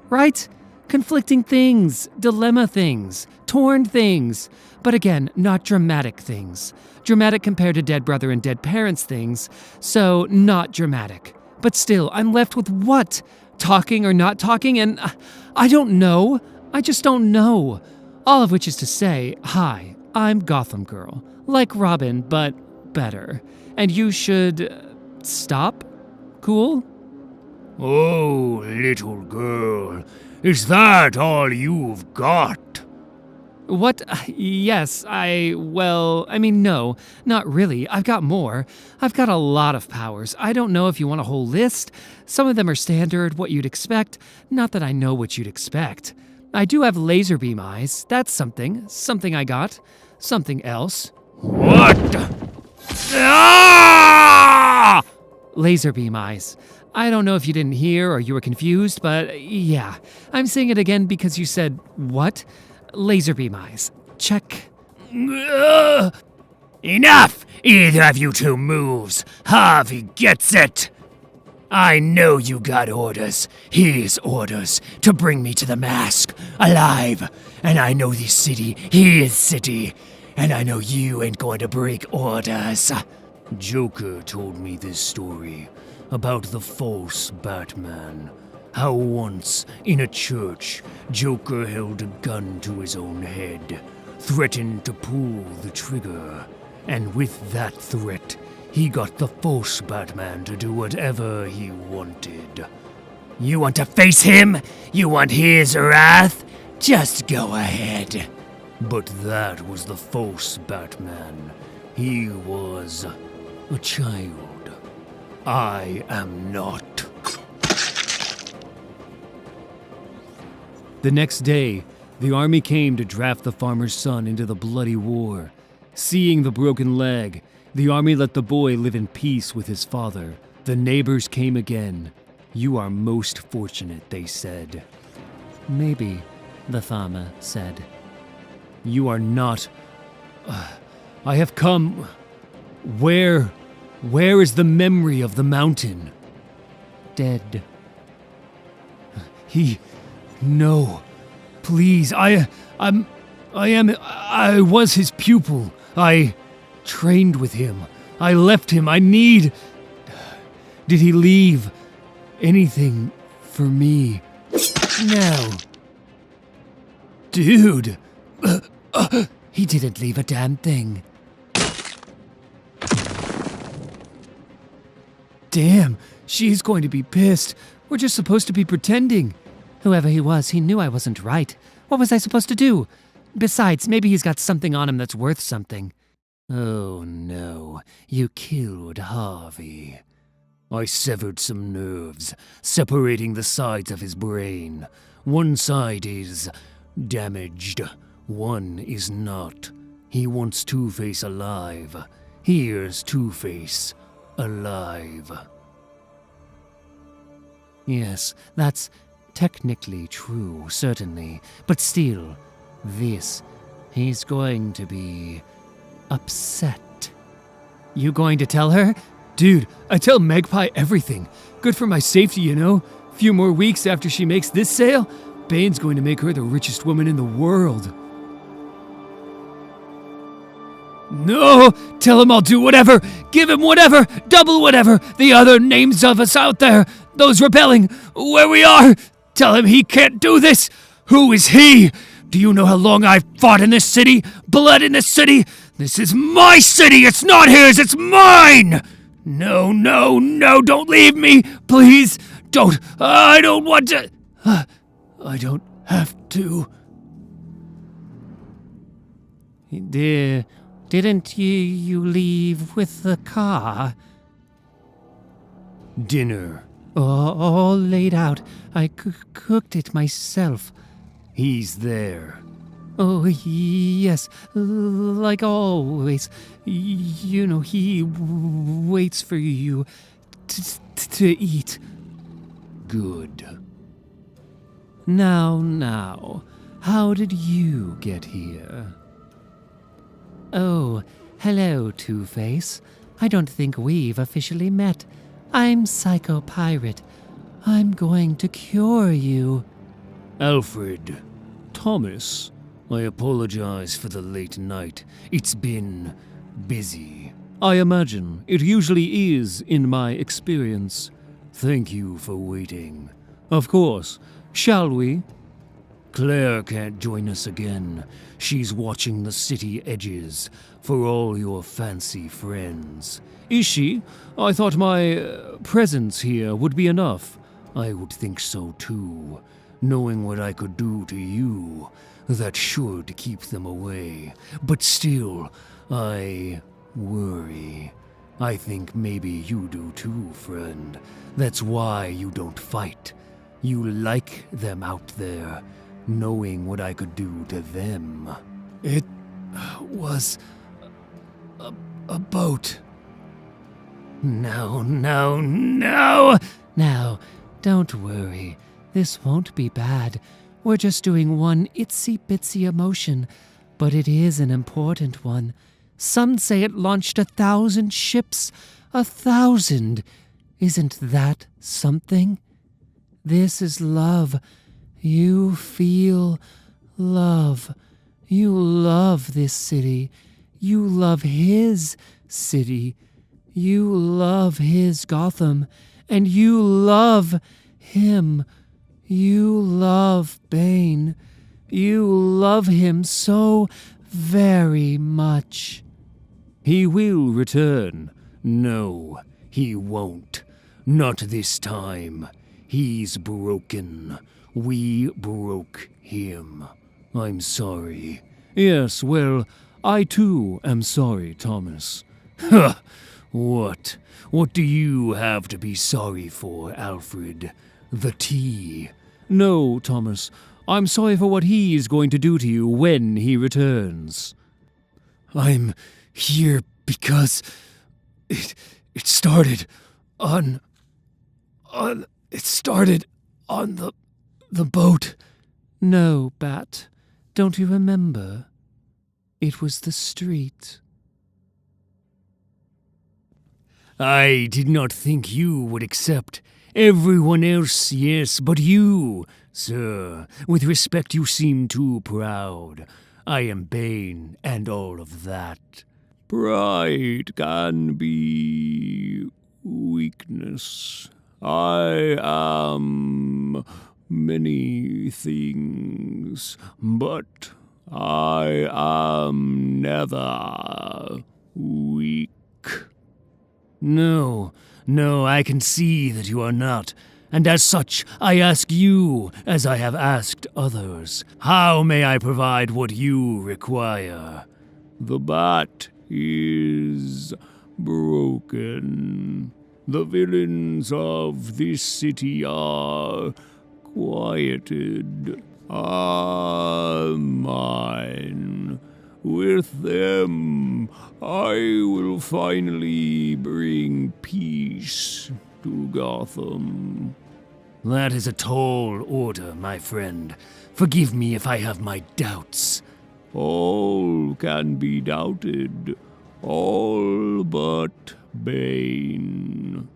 [SPEAKER 2] Right? Conflicting things, dilemma things, torn things. But again, not dramatic things. Dramatic compared to dead brother and dead parents things, so not dramatic. But still, I'm left with what? Talking or not talking, and I don't know. I just don't know. All of which is to say, hi, I'm Gotham Girl. Like Robin, but better. And you should stop? Cool?
[SPEAKER 5] Oh, little girl, is that all you've got?
[SPEAKER 2] What? Yes, no, not really. I've got more. I've got a lot of powers. I don't know if you want a whole list. Some of them are standard, what you'd expect. Not that I know what you'd expect. I do have laser beam eyes. That's something. Something I got. Something else.
[SPEAKER 5] What? Ah!
[SPEAKER 2] Laser beam eyes. I don't know if you didn't hear or you were confused, but yeah. I'm saying it again because you said, what? Laser beam eyes. Check.
[SPEAKER 5] Enough! Either of you 2 moves. Harvey gets it. I know you got orders. His orders to bring me to the mask, alive. And I know this city, his city. And I know you ain't going to break orders. Joker told me this story about the false Batman. How once, in a church, Joker held a gun to his own head, threatened to pull the trigger, and with that threat, he got the false Batman to do whatever he wanted. You want to face him? You want his wrath? Just go ahead. But that was the false Batman. He was a child. I am not. The next day, the army came to draft the farmer's son into the bloody war. Seeing the broken leg, the army let the boy live in peace with his father. The neighbors came again. "You are most fortunate," they said.
[SPEAKER 6] Maybe, the farmer said.
[SPEAKER 5] "You are not. I have come. Where is the memory of the mountain?"
[SPEAKER 6] Dead.
[SPEAKER 5] No. Please, I was his pupil. I trained with him. I left him. Did he leave anything for me?
[SPEAKER 6] No.
[SPEAKER 5] Dude.
[SPEAKER 6] He didn't leave a damn thing.
[SPEAKER 5] Damn, she's going to be pissed. We're just supposed to be pretending.
[SPEAKER 6] Whoever he was, he knew I wasn't right. What was I supposed to do? Besides, maybe he's got something on him that's worth something.
[SPEAKER 5] Oh no, you killed Harvey. I severed some nerves, separating the sides of his brain. One side is damaged, one is not. He wants Two-Face alive. Here's Two-Face alive.
[SPEAKER 6] Yes, that's technically true, certainly. But still, he's going to be upset.
[SPEAKER 5] You going to tell her? Dude, I tell Magpie everything. Good for my safety, you know? Few more weeks after she makes this sale, Bane's going to make her the richest woman in the world. No! Tell him I'll do whatever! Give him whatever! Double whatever! The other names of us out there! Those rebelling! Where we are! Tell him he can't do this! Who is he? Do you know how long I've fought in this city? Blood in this city? This is my city! It's not his! It's mine! No, don't leave me! Please! Don't! I don't want to... I don't have to.
[SPEAKER 6] Didn't you leave with the car?
[SPEAKER 5] Dinner.
[SPEAKER 6] All laid out. I cooked it myself.
[SPEAKER 5] He's there.
[SPEAKER 6] Oh, yes, like always. You know, he waits for you to eat.
[SPEAKER 5] Good.
[SPEAKER 6] Now, how did you get here? Oh, hello, Two-Face. I don't think we've officially met. I'm Psycho Pirate. I'm going to cure you.
[SPEAKER 5] Alfred. Thomas. I apologize for the late night. It's been busy. I imagine it usually is in my experience. Thank you for waiting. Of course. Shall we? Claire can't join us again. She's watching the city edges for all your fancy friends. Is she? I thought my presence here would be enough. I would think so too. Knowing what I could do to you, that should keep them away. But still, I worry. I think maybe you do too, friend. That's why you don't fight. You like them out there, knowing what I could do to them. It was a boat.
[SPEAKER 6] No. Now, don't worry. This won't be bad. We're just doing one itsy-bitsy emotion, but it is an important one. Some say it launched 1,000 ships. 1,000! Isn't that something? This is love. You feel love. You love this city. You love his city. You love his Gotham. And you love him. You love Bane. You love him so very much.
[SPEAKER 5] He will return. No, he won't. Not this time. He's broken. We broke him. I'm sorry. Yes, well, I too am sorry, Thomas. Huh! What? What do you have to be sorry for, Alfred? The tea? No, Thomas.
[SPEAKER 1] I'm sorry for what he is going to do to you when he returns.
[SPEAKER 4] I'm here because it started on the boat.
[SPEAKER 3] No, Bat. Don't you remember? It was the street.
[SPEAKER 1] I did not think you would accept. Everyone else, yes, but you, sir. With respect, you seem too proud. I am Bane, and all of that. Pride can be weakness. I am many things, but I am never weak. No, I can see that you are not. And as such, I ask you, as I have asked others, how may I provide what you require? The bat is broken. The villains of this city are quieted, are mine. With them, I will finally bring peace to Gotham. That is a tall order, my friend. Forgive me if I have my doubts. All can be doubted. All but Bane.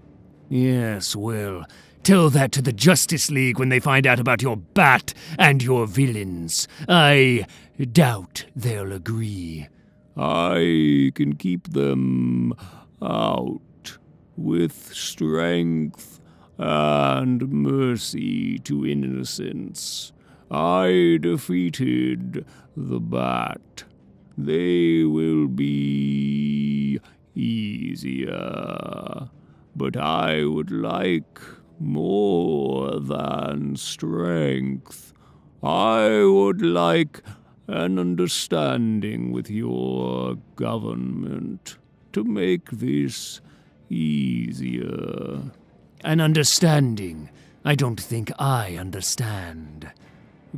[SPEAKER 1] Yes, well, tell that to the Justice League when they find out about your bat and your villains. I doubt they'll agree. I can keep them out with strength and mercy to innocence. I defeated the bat. They will be easier. But I would like more than strength. I would like an understanding with your government to make this easier. An understanding? I don't think I understand.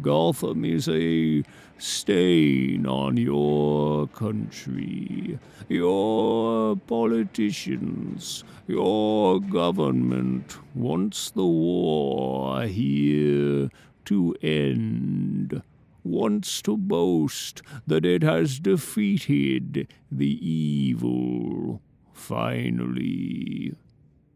[SPEAKER 1] Gotham is a stain on your country, your politicians, your government wants the war here to end, wants to boast that it has defeated the evil, finally.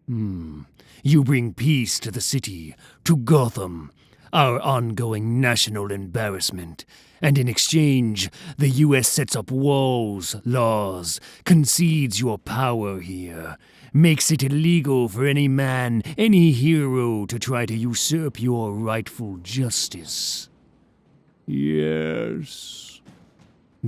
[SPEAKER 1] You bring peace to the city, to Gotham, our ongoing national embarrassment, and in exchange, the U.S. sets up walls, laws, concedes your power here, makes it illegal for any man, any hero to try to usurp your rightful justice. Yes.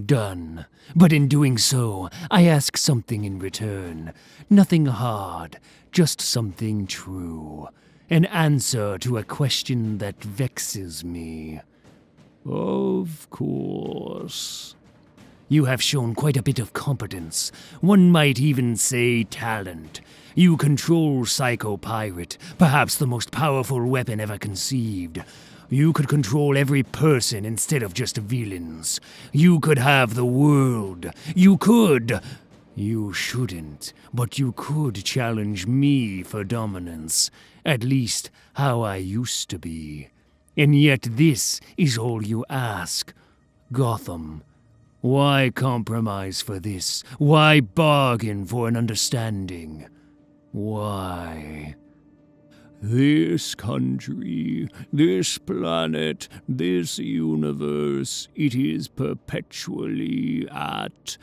[SPEAKER 1] Done. But in doing so, I ask something in return. Nothing hard, just something true. An answer to a question that vexes me. Of course. You have shown quite a bit of competence. One might even say talent. You control Psycho Pirate, perhaps the most powerful weapon ever conceived. You could control every person instead of just villains. You could have the world. You could. You shouldn't, but you could challenge me for dominance. At least, how I used to be. And yet this is all you ask. Gotham. Why compromise for this? Why bargain for an understanding? Why? This country, this planet, this universe, it is perpetually at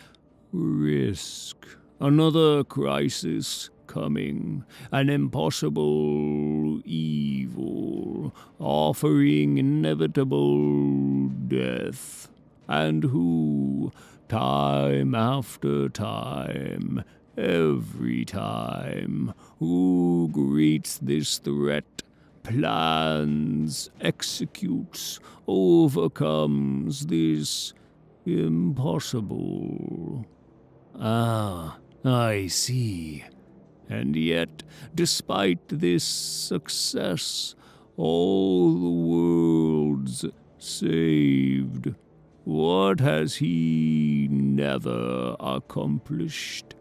[SPEAKER 1] risk. Another crisis coming, an impossible evil, offering inevitable death. And who, time after time, every time, who greets this threat, plans, executes, overcomes this impossible. Ah, I see. And yet, despite this success, all the world's
[SPEAKER 5] saved. What has he never accomplished?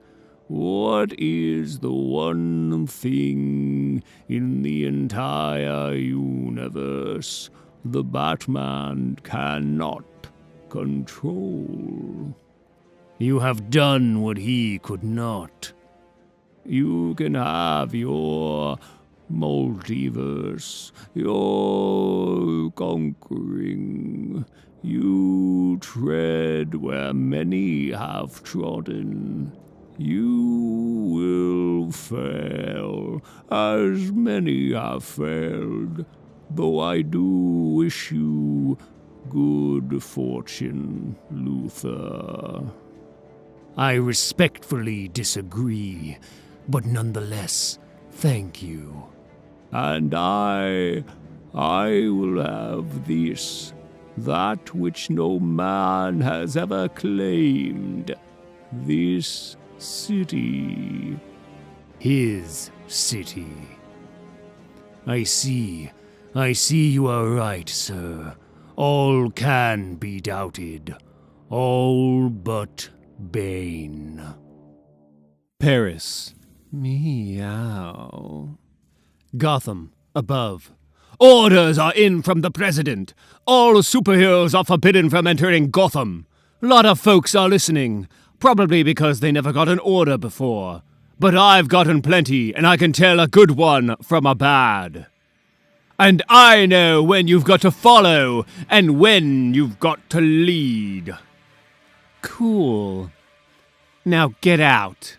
[SPEAKER 5] What is the one thing in the entire universe the Batman cannot control? You have done what he could not. You can have your multiverse, your conquering. You tread where many have trodden. You will fail, as many have failed, though I do wish you good fortune, Luthor. I respectfully disagree, but nonetheless, thank you. And I will have this, that which no man has ever claimed, this city. His city. I see you are right, sir. All can be doubted. All but Bane.
[SPEAKER 1] Paris.
[SPEAKER 2] Meow.
[SPEAKER 1] Gotham, above. Orders are in from the president. All superheroes are forbidden from entering Gotham. Lot of folks are listening, probably because they never got an order before. But I've gotten plenty, and I can tell a good one from a bad. And I know when you've got to follow, and when you've got to lead.
[SPEAKER 2] Cool. Now get out.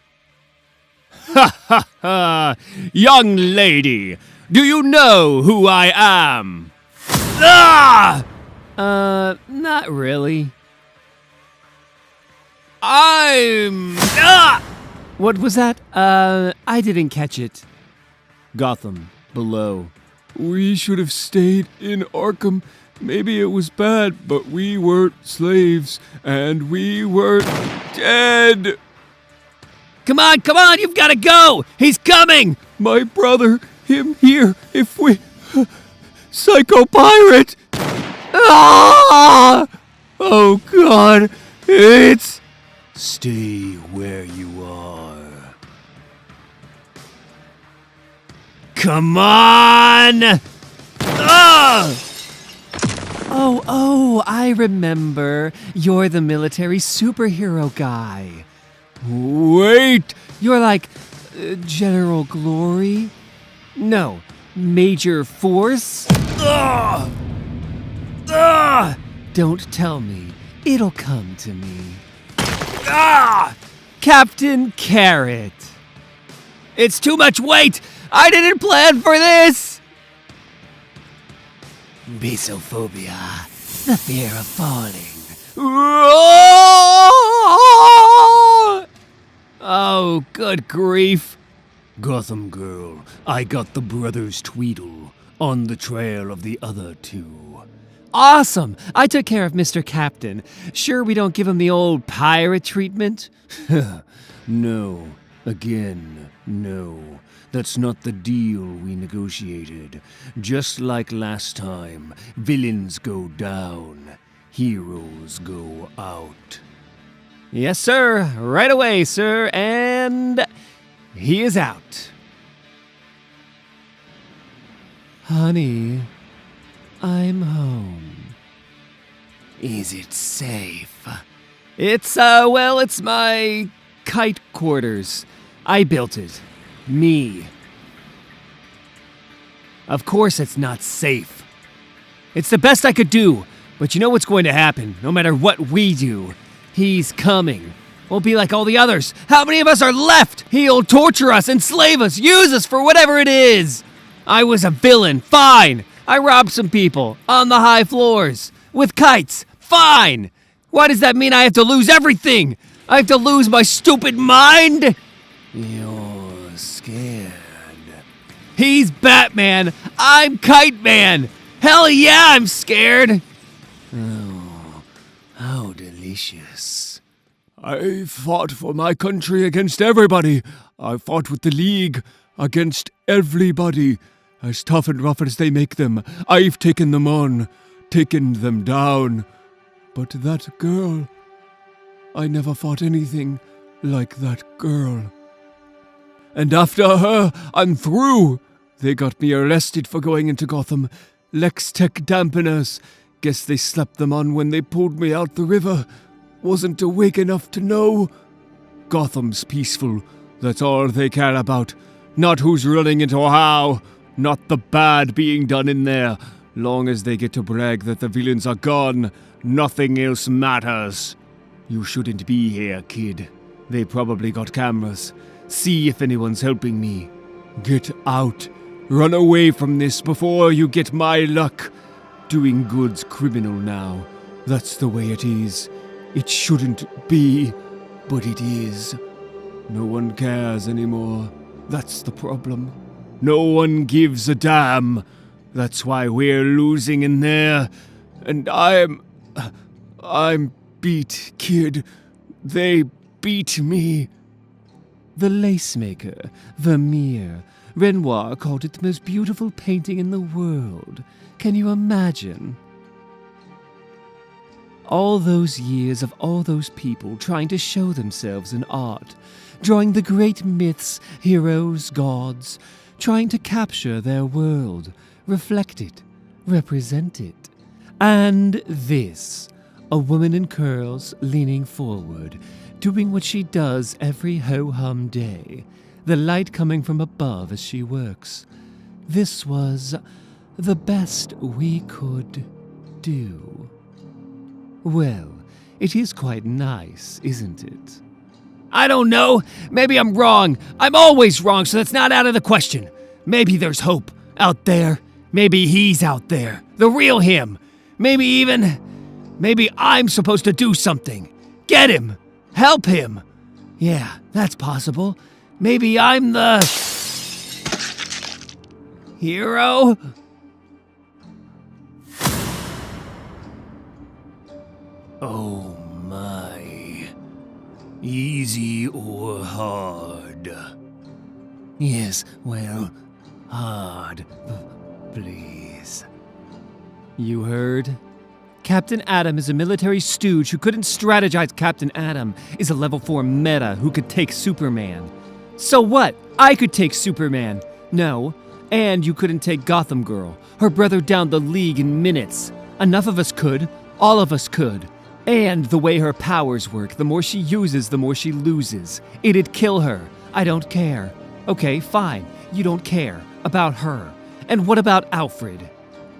[SPEAKER 1] Ha ha ha! Young lady, do you know who I am? Ah!
[SPEAKER 2] Not really.
[SPEAKER 1] I'm... Ah!
[SPEAKER 2] What was that? I didn't catch it.
[SPEAKER 1] Gotham, below.
[SPEAKER 5] We should have stayed in Arkham. Maybe it was bad, but we weren't slaves, and we weren't dead.
[SPEAKER 1] Come on, you've got to go! He's coming!
[SPEAKER 5] My brother, him here, if we... Psycho Pirate! Ah! Oh, God, it's... Stay where you are.
[SPEAKER 1] Come on! Ah!
[SPEAKER 2] Oh, I remember. You're the military superhero guy.
[SPEAKER 5] Wait!
[SPEAKER 2] You're like General Glory? No, Major Force?
[SPEAKER 1] Ah! Ah!
[SPEAKER 2] Don't tell me. It'll come to me.
[SPEAKER 1] Ah!
[SPEAKER 2] Captain Carrot.
[SPEAKER 1] It's too much weight! I didn't plan for this!
[SPEAKER 2] Basophobia, the fear of falling.
[SPEAKER 1] Oh, good grief.
[SPEAKER 5] Gotham Girl, I got the brothers Tweedle on the trail of the other two.
[SPEAKER 2] Awesome! I took care of Mr. Captain. Sure we don't give him the old pirate treatment?
[SPEAKER 5] No. Again, no. That's not the deal we negotiated. Just like last time, villains go down, heroes go out.
[SPEAKER 2] Yes, sir. Right away, sir. And he is out. Honey, I'm home.
[SPEAKER 1] Is it safe?
[SPEAKER 2] It's my kite quarters. I built it. Me. Of course it's not safe. It's the best I could do, but you know what's going to happen, no matter what we do. He's coming. We'll be like all the others. How many of us are left? He'll torture us, enslave us, use us for whatever it is. I was a villain, fine. I robbed some people on the high floors with kites, fine. Why does that mean I have to lose everything? I have to lose my stupid mind?
[SPEAKER 5] You're scared.
[SPEAKER 2] He's Batman. I'm Kite Man. Hell yeah, I'm scared.
[SPEAKER 5] Oh, how delicious. I fought for my country against everybody. I fought with the League against everybody. As tough and rough as they make them, I've taken them on. taken them down. But that girl, I never fought anything like that girl. And after her, I'm through. They got me arrested for going into Gotham. Lex Tech dampeners. Guess they slapped them on when they pulled me out the river. Wasn't awake enough to know. Gotham's peaceful. That's all they care about. Not who's running it or how. Not the bad being done in there. Long as they get to brag that the villains are gone, nothing else matters. You shouldn't be here, kid. They probably got cameras. See if anyone's helping me. Get out. Run away from this before you get my luck. Doing good's criminal now. That's the way it is. It shouldn't be, but it is. No one cares anymore. That's the problem. No one gives a damn. That's why we're losing in there. And I'm beat, kid. They beat me.
[SPEAKER 2] The Lacemaker, Vermeer. Renoir called it the most beautiful painting in the world. Can you imagine? All those years of all those people trying to show themselves in art, drawing the great myths, heroes, gods, trying to capture their world, reflect it, represent it. And this, a woman in curls leaning forward, doing what she does every ho-hum day, the light coming from above as she works. This was the best we could do. Well, it is quite nice, isn't it?
[SPEAKER 1] I don't know. Maybe I'm wrong. I'm always wrong, so that's not out of the question. Maybe there's hope out there. Maybe he's out there. The real him. Maybe I'm supposed to do something. Get him. Help him. Yeah, that's possible. Maybe I'm the hero?
[SPEAKER 4] Oh my. Easy or hard? Yes, well, hard, please.
[SPEAKER 2] You heard? Captain Atom is a military stooge who couldn't strategize. Captain Atom is a level 4 meta who could take Superman. So what? I could take Superman. No. And you couldn't take Gotham Girl. Her brother downed the League in minutes. Enough of us could. All of us could. And the way her powers work, the more she uses, the more she loses. It'd kill her. I don't care. Okay, fine. You don't care. About her. And what about Alfred?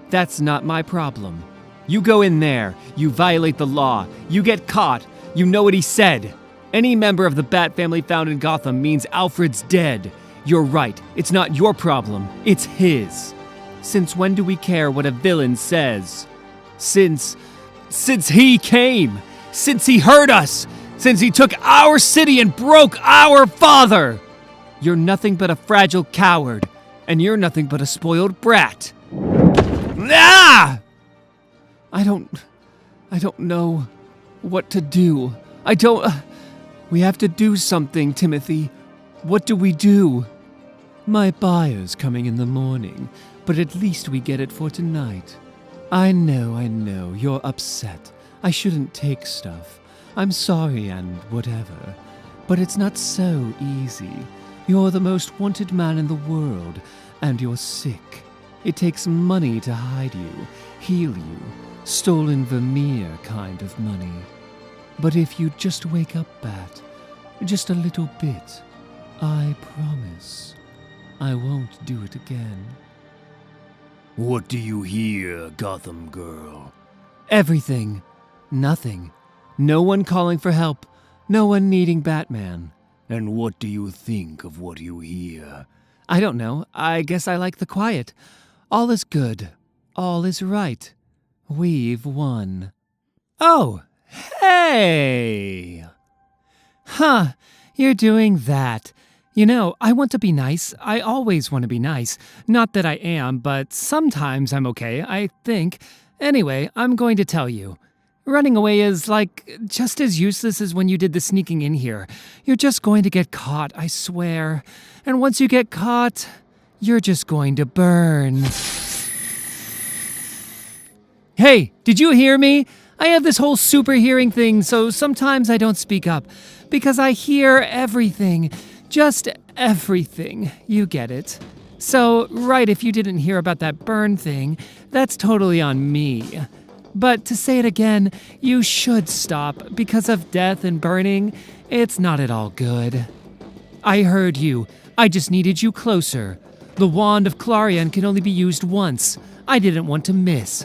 [SPEAKER 2] That's not my problem. You go in there. You violate the law. You get caught. You know what he said. Any member of the Bat family found in Gotham means Alfred's dead. You're right. It's not your problem. It's his. Since when do we care what a villain says? Since he came. Since he hurt us. Since he took our city and broke our father. You're nothing but a fragile coward. And you're nothing but a spoiled brat. Ah! I don't know what to do. We have to do something, Timothy. What do we do? My buyer's coming in the morning, but at least we get it for tonight. I know, you're upset. I shouldn't take stuff. I'm sorry and whatever. But it's not so easy. You're the most wanted man in the world, and you're sick. It takes money to hide you, heal you, stolen Vermeer kind of money. But if you just wake up, Bat, just a little bit, I promise I won't do it again.
[SPEAKER 4] What do you hear, Gotham Girl?
[SPEAKER 2] Everything. Nothing. No one calling for help. No one needing Batman.
[SPEAKER 4] And what do you think of what you hear?
[SPEAKER 2] I don't know. I guess I like the quiet. All is good. All is right. We've won. Oh, hey! Huh, you're doing that. You know, I want to be nice. I always want to be nice. Not that I am, but sometimes I'm okay, I think. Anyway, I'm going to tell you. Running away is, just as useless as when you did the sneaking in here. You're just going to get caught, I swear. And once you get caught, you're just going to burn. Hey, did you hear me? I have this whole super hearing thing, so sometimes I don't speak up. Because I hear everything. Just everything. You get it. So, right, if you didn't hear about that burn thing, that's totally on me. But to say it again, you should stop. Because of death and burning, it's not at all good. I heard you. I just needed you closer. The wand of Clarion can only be used once. I didn't want to miss.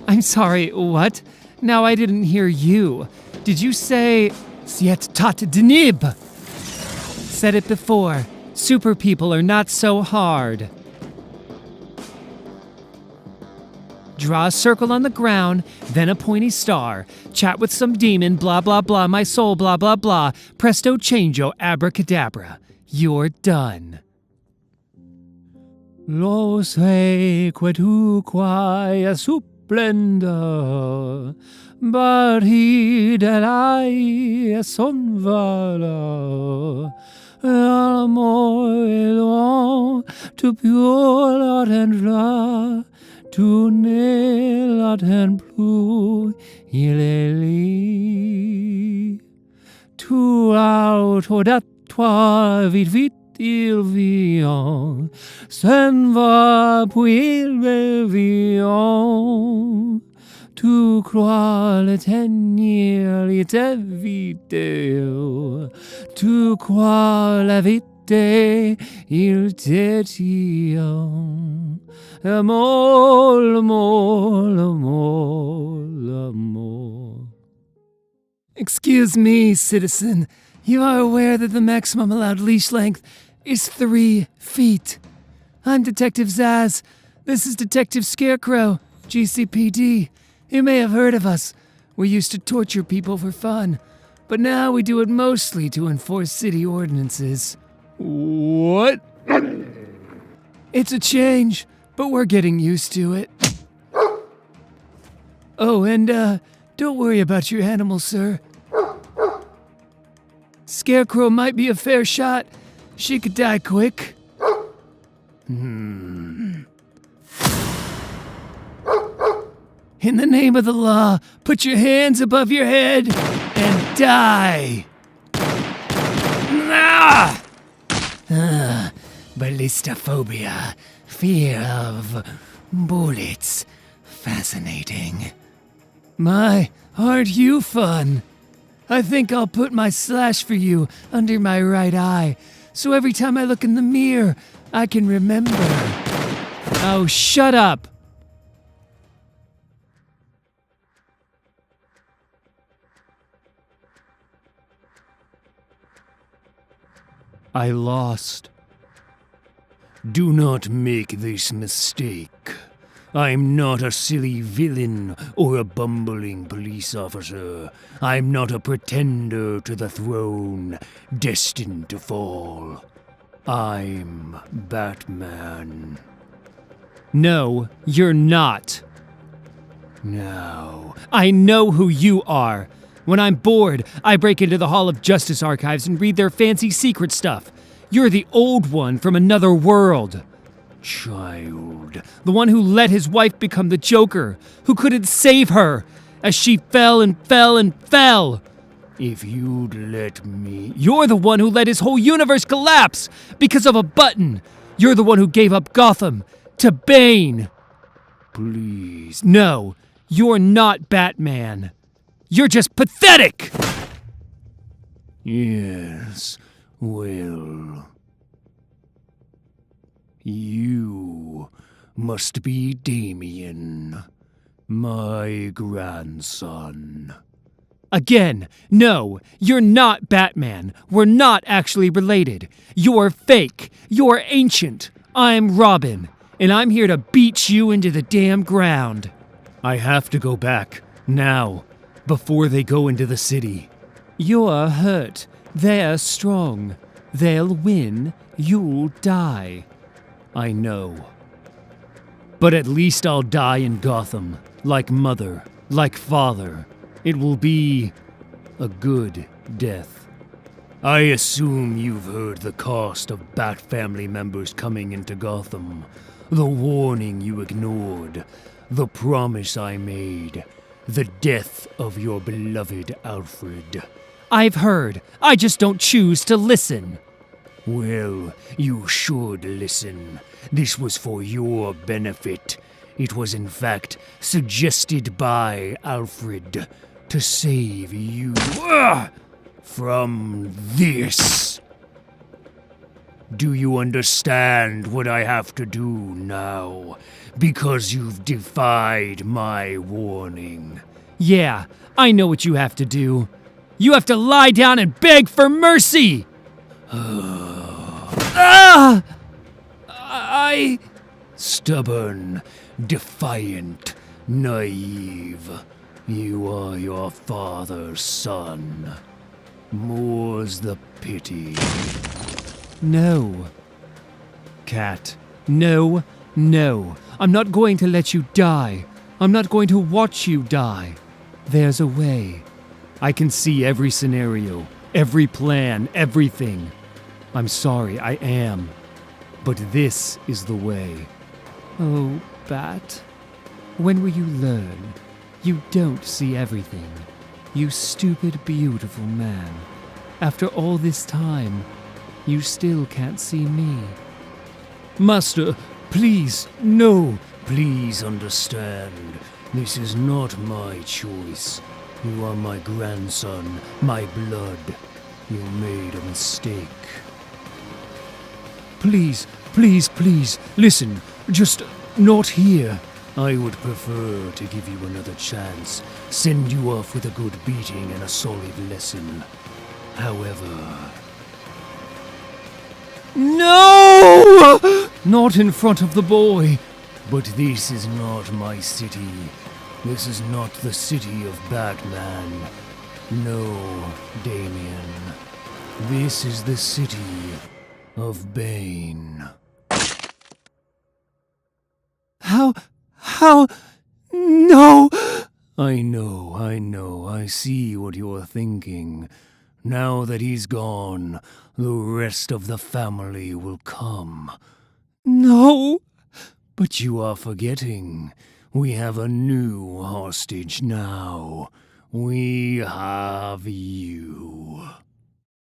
[SPEAKER 2] I'm sorry, what? Now I didn't hear you. Did you say Siet Tat Denib? Said it before. Super people are not so hard. Draw a circle on the ground, then a pointy star. Chat with some demon, blah blah blah, my soul, blah blah blah. Presto changeo, abracadabra. You're done.
[SPEAKER 5] Lo sei que tu quae supplenda, but he that I son vala. Amor loin, tu pure l'attendra, tu ne l'attends plus, il est lit. Tu auto dat toi vite vite il vient, s'en va puis il revient. Tu crois le tenir, il t'évite. Tu crois la vite, il t'étient. L'amour, l'amour, l'amour, l'amour.
[SPEAKER 2] Excuse me, citizen. You are aware that the maximum allowed leash length is 3 feet. I'm Detective Zaz. This is Detective Scarecrow, GCPD. You may have heard of us. We used to torture people for fun, but now we do it mostly to enforce city ordinances.
[SPEAKER 1] What?
[SPEAKER 2] It's a change, but we're getting used to it. Oh, and don't worry about your animal, sir. Scarecrow might be a fair shot. She could die quick. In the name of the law, put your hands above your head and die. Ballistophobia, fear of bullets. Fascinating. My, aren't you fun? I think I'll put my slash for you under my right eye, so every time I look in the mirror, I can remember. Oh, shut up!
[SPEAKER 5] I lost. Do not make this mistake. I'm not a silly villain or a bumbling police officer. I'm not a pretender to the throne, destined to fall. I'm Batman.
[SPEAKER 2] No, you're not.
[SPEAKER 5] Now,
[SPEAKER 2] I know who you are. When I'm bored, I break into the Hall of Justice archives and read their fancy secret stuff. You're the old one from another world.
[SPEAKER 5] child.
[SPEAKER 2] The one who let his wife become the Joker, who couldn't save her, as she fell and fell and fell.
[SPEAKER 5] If you'd let me...
[SPEAKER 2] You're the one who let his whole universe collapse because of a button. You're the one who gave up Gotham to Bane.
[SPEAKER 5] Please.
[SPEAKER 2] No, you're not Batman. You're just pathetic!
[SPEAKER 5] Yes, well... You must be Damien, my grandson.
[SPEAKER 2] Again, no, you're not Batman. We're not actually related. You're fake. You're ancient. I'm Robin, and I'm here to beat you into the damn ground.
[SPEAKER 5] I have to go back, now, before they go into the city.
[SPEAKER 2] You're hurt. They're strong. They'll win. You'll die.
[SPEAKER 5] I know. But at least I'll die in Gotham, like mother, like father. It will be a good death. I assume you've heard the cost of Bat family members coming into Gotham. The warning you ignored. The promise I made. The death of your beloved Alfred.
[SPEAKER 3] I've heard. I just don't choose to listen.
[SPEAKER 5] Well, you should listen. This was for your benefit. It was in fact suggested by Alfred to save you from this. Do you understand what I have to do now? Because you've defied my warning.
[SPEAKER 3] Yeah, I know what you have to do. You have to lie down and beg for mercy!
[SPEAKER 5] Stubborn, defiant, naive. You are your father's son. More's the pity.
[SPEAKER 3] No. Cat. No. I'm not going to let you die. I'm not going to watch you die. There's a way. I can see every scenario, every plan, everything. I'm sorry, I am. But this is the way. Oh, Bat. When will you learn? You don't see everything. You stupid, beautiful man. After all this time, you still can't see me.
[SPEAKER 5] Master, please, no. Please understand. This is not my choice. You are my grandson, my blood. You made a mistake. Please, listen. Just not here. I would prefer to give you another chance. Send you off with a good beating and a solid lesson. However...
[SPEAKER 3] No! Not in front of the boy.
[SPEAKER 5] But this is not my city. This is not the city of Batman. No, Damien. This is the city of Bane.
[SPEAKER 3] How? No!
[SPEAKER 5] I know. I see what you're thinking. Now that he's gone, the rest of the family will come.
[SPEAKER 3] No!
[SPEAKER 5] But you are forgetting. We have a new hostage now. We have you.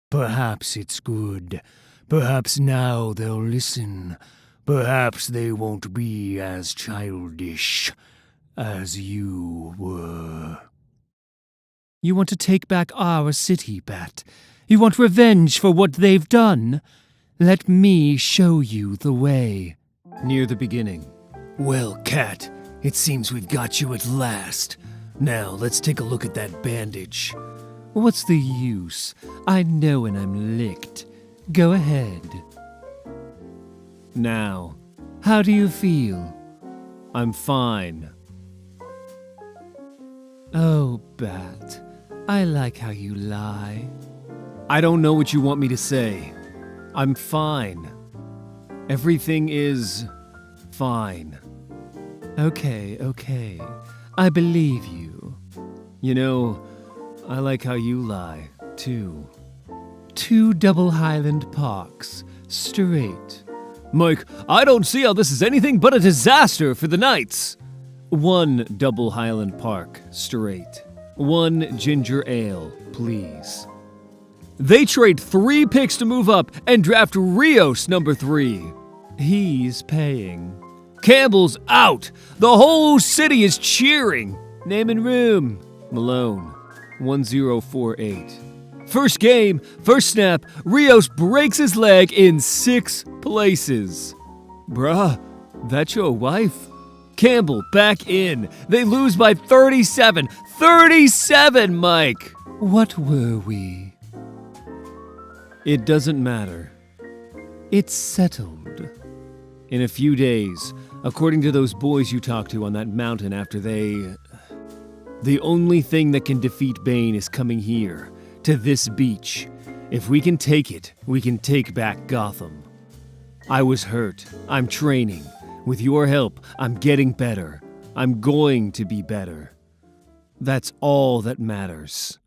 [SPEAKER 5] Perhaps it's good. Perhaps now they'll listen. Perhaps they won't be as childish as you were.
[SPEAKER 3] You want to take back our city, Bat? You want revenge for what they've done? Let me show you the way.
[SPEAKER 1] Near the beginning.
[SPEAKER 5] Well, Cat, it seems we've got you at last. Now, let's take a look at that bandage.
[SPEAKER 3] What's the use? I know when I'm licked. Go ahead.
[SPEAKER 1] Now,
[SPEAKER 3] how do you feel?
[SPEAKER 1] I'm fine.
[SPEAKER 3] Oh, Bat, I like how you lie.
[SPEAKER 1] I don't know what you want me to say. I'm fine. Everything is fine.
[SPEAKER 3] Okay. I believe you.
[SPEAKER 1] You know, I like how you lie, too.
[SPEAKER 3] 2 double Highland Parks, straight.
[SPEAKER 1] Mike, I don't see how this is anything but a disaster for the Knights. 1 double Highland Park, straight. 1 ginger ale, please. They trade 3 picks to move up and draft Rios number 3.
[SPEAKER 3] He's paying.
[SPEAKER 1] Campbell's out. The whole city is cheering. Name and room. Malone, 1048. First game, first snap, Rios breaks his leg in 6 places. Bruh, that's your wife? Campbell back in. They lose by 37. 37, Mike!
[SPEAKER 3] What were we?
[SPEAKER 1] It doesn't matter.
[SPEAKER 3] It's settled.
[SPEAKER 1] In a few days, according to those boys you talked to on that mountain after they... The only thing that can defeat Bane is coming here, to this beach. If we can take it, we can take back Gotham. I was hurt. I'm training. With your help, I'm getting better. I'm going to be better. That's all that matters.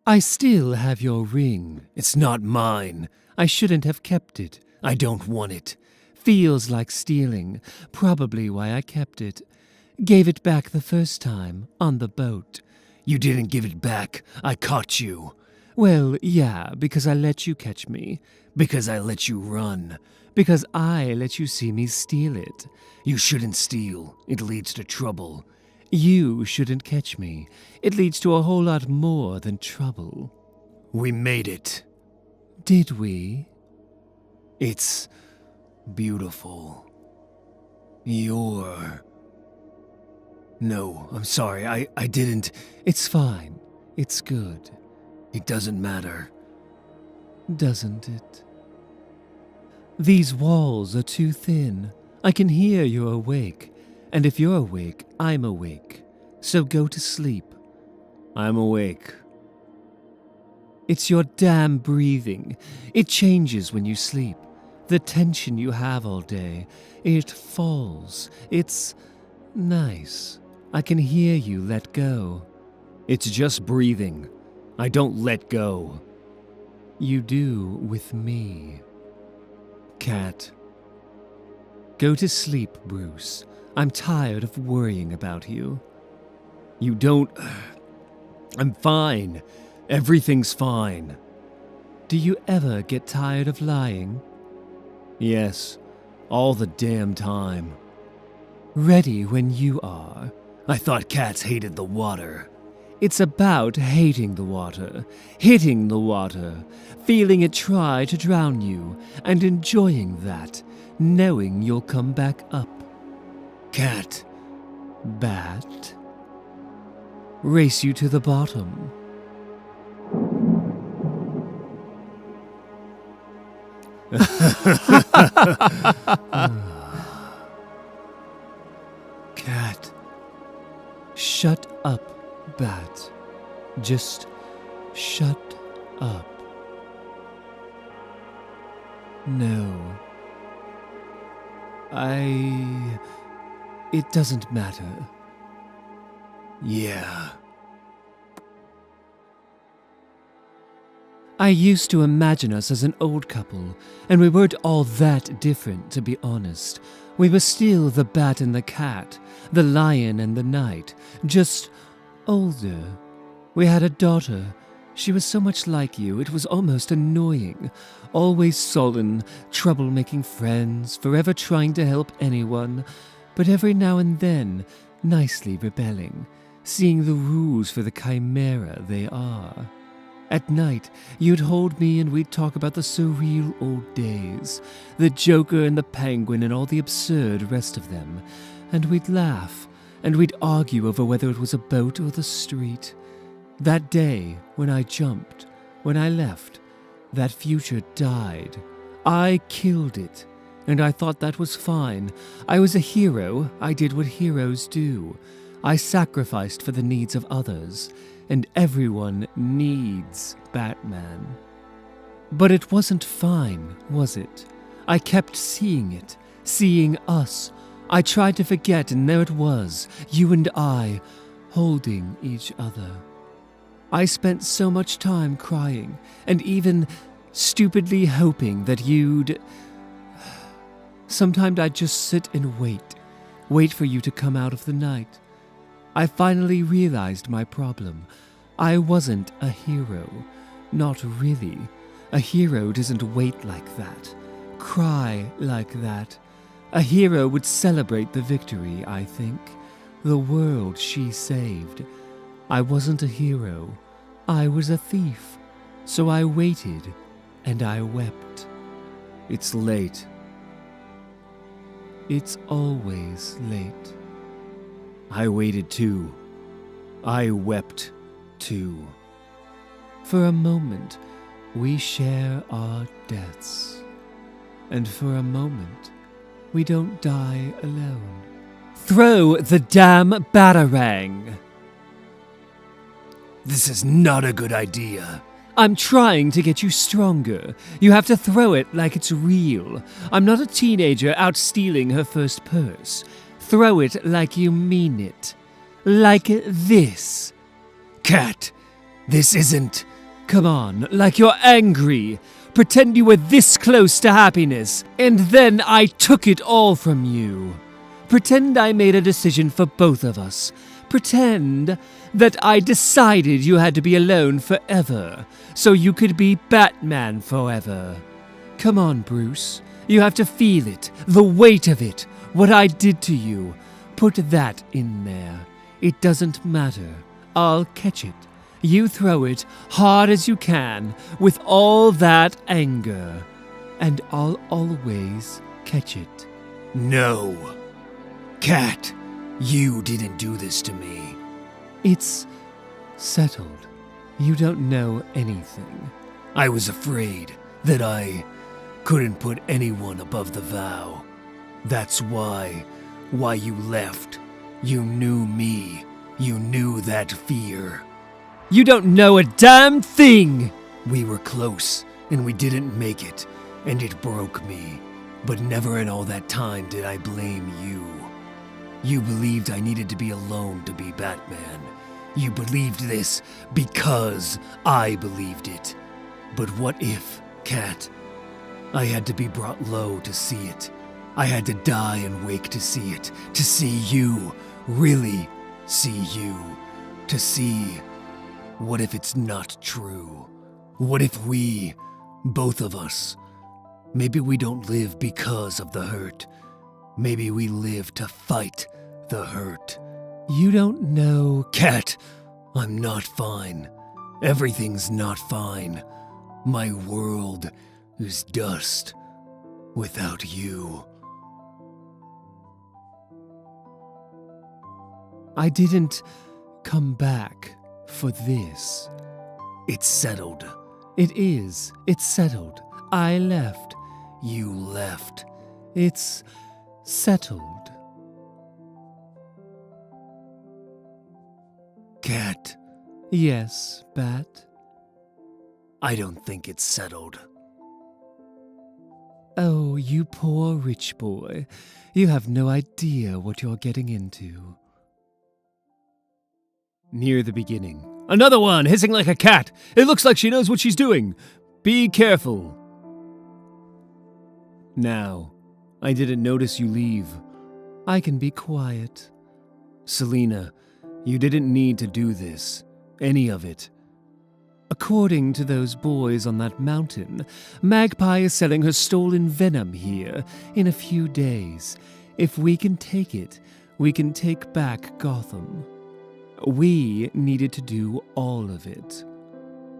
[SPEAKER 3] I still have your ring.
[SPEAKER 5] It's not mine.
[SPEAKER 3] I shouldn't have kept it.
[SPEAKER 5] I don't want it.
[SPEAKER 2] Feels like stealing, probably why I kept it. Gave it back the first time, on the boat.
[SPEAKER 4] You didn't give it back. I caught you.
[SPEAKER 2] Well, yeah, because I let you catch me.
[SPEAKER 4] Because I let you run.
[SPEAKER 2] Because I let you see me steal it.
[SPEAKER 4] You shouldn't steal. It leads to trouble.
[SPEAKER 2] You shouldn't catch me. It leads to a whole lot more than trouble.
[SPEAKER 4] We made it.
[SPEAKER 2] Did we?
[SPEAKER 4] It's beautiful. You're... No, I'm sorry, I didn't...
[SPEAKER 2] It's fine. It's good.
[SPEAKER 4] It doesn't matter.
[SPEAKER 2] Doesn't it? These walls are too thin. I can hear you're awake. And if you're awake, I'm awake. So go to sleep.
[SPEAKER 1] I'm awake.
[SPEAKER 2] It's your damn breathing. It changes when you sleep. The tension you have all day, it falls. It's nice. I can hear you let go.
[SPEAKER 1] It's just breathing. I don't let go.
[SPEAKER 2] You do with me.
[SPEAKER 4] Cat.
[SPEAKER 2] Go to sleep, Bruce. I'm tired of worrying about you.
[SPEAKER 1] You don't... I'm fine. Everything's fine.
[SPEAKER 2] Do you ever get tired of lying?
[SPEAKER 1] Yes, all the damn time.
[SPEAKER 2] Ready when you are.
[SPEAKER 4] I thought cats hated the water.
[SPEAKER 2] It's about hating the water, hitting the water, feeling it try to drown you, and enjoying that, knowing you'll come back up.
[SPEAKER 4] Cat.
[SPEAKER 2] Bat. Race you to the bottom.
[SPEAKER 4] Cat.
[SPEAKER 2] Shut up, Bat. Just shut up. No. It doesn't matter.
[SPEAKER 4] Yeah.
[SPEAKER 2] I used to imagine us as an old couple, and we weren't all that different, to be honest. We were still the bat and the cat, the lion and the knight, just older. We had a daughter. She was so much like you, it was almost annoying. Always sullen, trouble-making friends, forever trying to help anyone, but every now and then, nicely rebelling, seeing the rules for the chimera they are. At night, you'd hold me and we'd talk about the surreal old days, the Joker and the Penguin and all the absurd rest of them, and we'd laugh, and we'd argue over whether it was a boat or the street. That day, when I jumped, when I left, that future died. I killed it, and I thought that was fine. I was a hero. I did what heroes do. I sacrificed for the needs of others, and everyone needs Batman. But it wasn't fine, was it? I kept seeing it, seeing us. I tried to forget, and there it was, you and I, holding each other. I spent so much time crying, and even stupidly hoping that you'd... Sometimes I'd just sit and wait for you to come out of the night. I finally realized my problem. I wasn't a hero. Not really. A hero doesn't wait like that, cry like that. A hero would celebrate the victory, I think. The world she saved. I wasn't a hero. I was a thief. So I waited, and I wept.
[SPEAKER 1] It's late.
[SPEAKER 2] It's always late.
[SPEAKER 1] I waited too. I wept too.
[SPEAKER 2] For a moment, we share our deaths. And for a moment, we don't die alone. Throw the damn batarang!
[SPEAKER 4] This is not a good idea.
[SPEAKER 2] I'm trying to get you stronger. You have to throw it like it's real. I'm not a teenager out stealing her first purse. Throw it like you mean it. Like this.
[SPEAKER 4] Cat, this isn't...
[SPEAKER 2] Come on, like you're angry. Pretend you were this close to happiness, and then I took it all from you. Pretend I made a decision for both of us. Pretend that I decided you had to be alone forever, so you could be Batman forever. Come on, Bruce. You have to feel it, the weight of it, what I did to you. Put that in there. It doesn't matter. I'll catch it. You throw it hard as you can, with all that anger, and I'll always catch it.
[SPEAKER 4] No. Cat, you didn't do this to me.
[SPEAKER 2] It's settled. You don't know anything.
[SPEAKER 4] I was afraid that I couldn't put anyone above the vow. That's why you left. You knew me. You knew that fear.
[SPEAKER 2] You don't know a damn thing!
[SPEAKER 4] We were close, and we didn't make it, and it broke me. But never in all that time did I blame you. You believed I needed to be alone to be Batman. You believed this because I believed it. But what if, Cat? I had to be brought low to see it. I had to die and wake to see it. To see you. Really see you. To see... What if it's not true? What if we, both of us, maybe we don't live because of the hurt. Maybe we live to fight the hurt.
[SPEAKER 2] You don't know...
[SPEAKER 4] Cat, I'm not fine. Everything's not fine. My world is dust without you.
[SPEAKER 2] I didn't come back for this.
[SPEAKER 4] It's settled.
[SPEAKER 2] It is. It's settled. I left.
[SPEAKER 4] You left.
[SPEAKER 2] It's settled.
[SPEAKER 4] Cat.
[SPEAKER 2] Yes, Bat?
[SPEAKER 4] I don't think it's settled.
[SPEAKER 2] Oh, you poor rich boy. You have no idea what you're getting into.
[SPEAKER 1] Near the beginning. Another one, hissing like a cat. It looks like she knows what she's doing. Be careful. Now, I didn't notice you leave.
[SPEAKER 2] I can be quiet.
[SPEAKER 1] Selina, you didn't need to do this. Any of it.
[SPEAKER 2] According to those boys on that mountain, Magpie is selling her stolen venom here in a few days. If we can take it, we can take back Gotham. We needed to do all of it.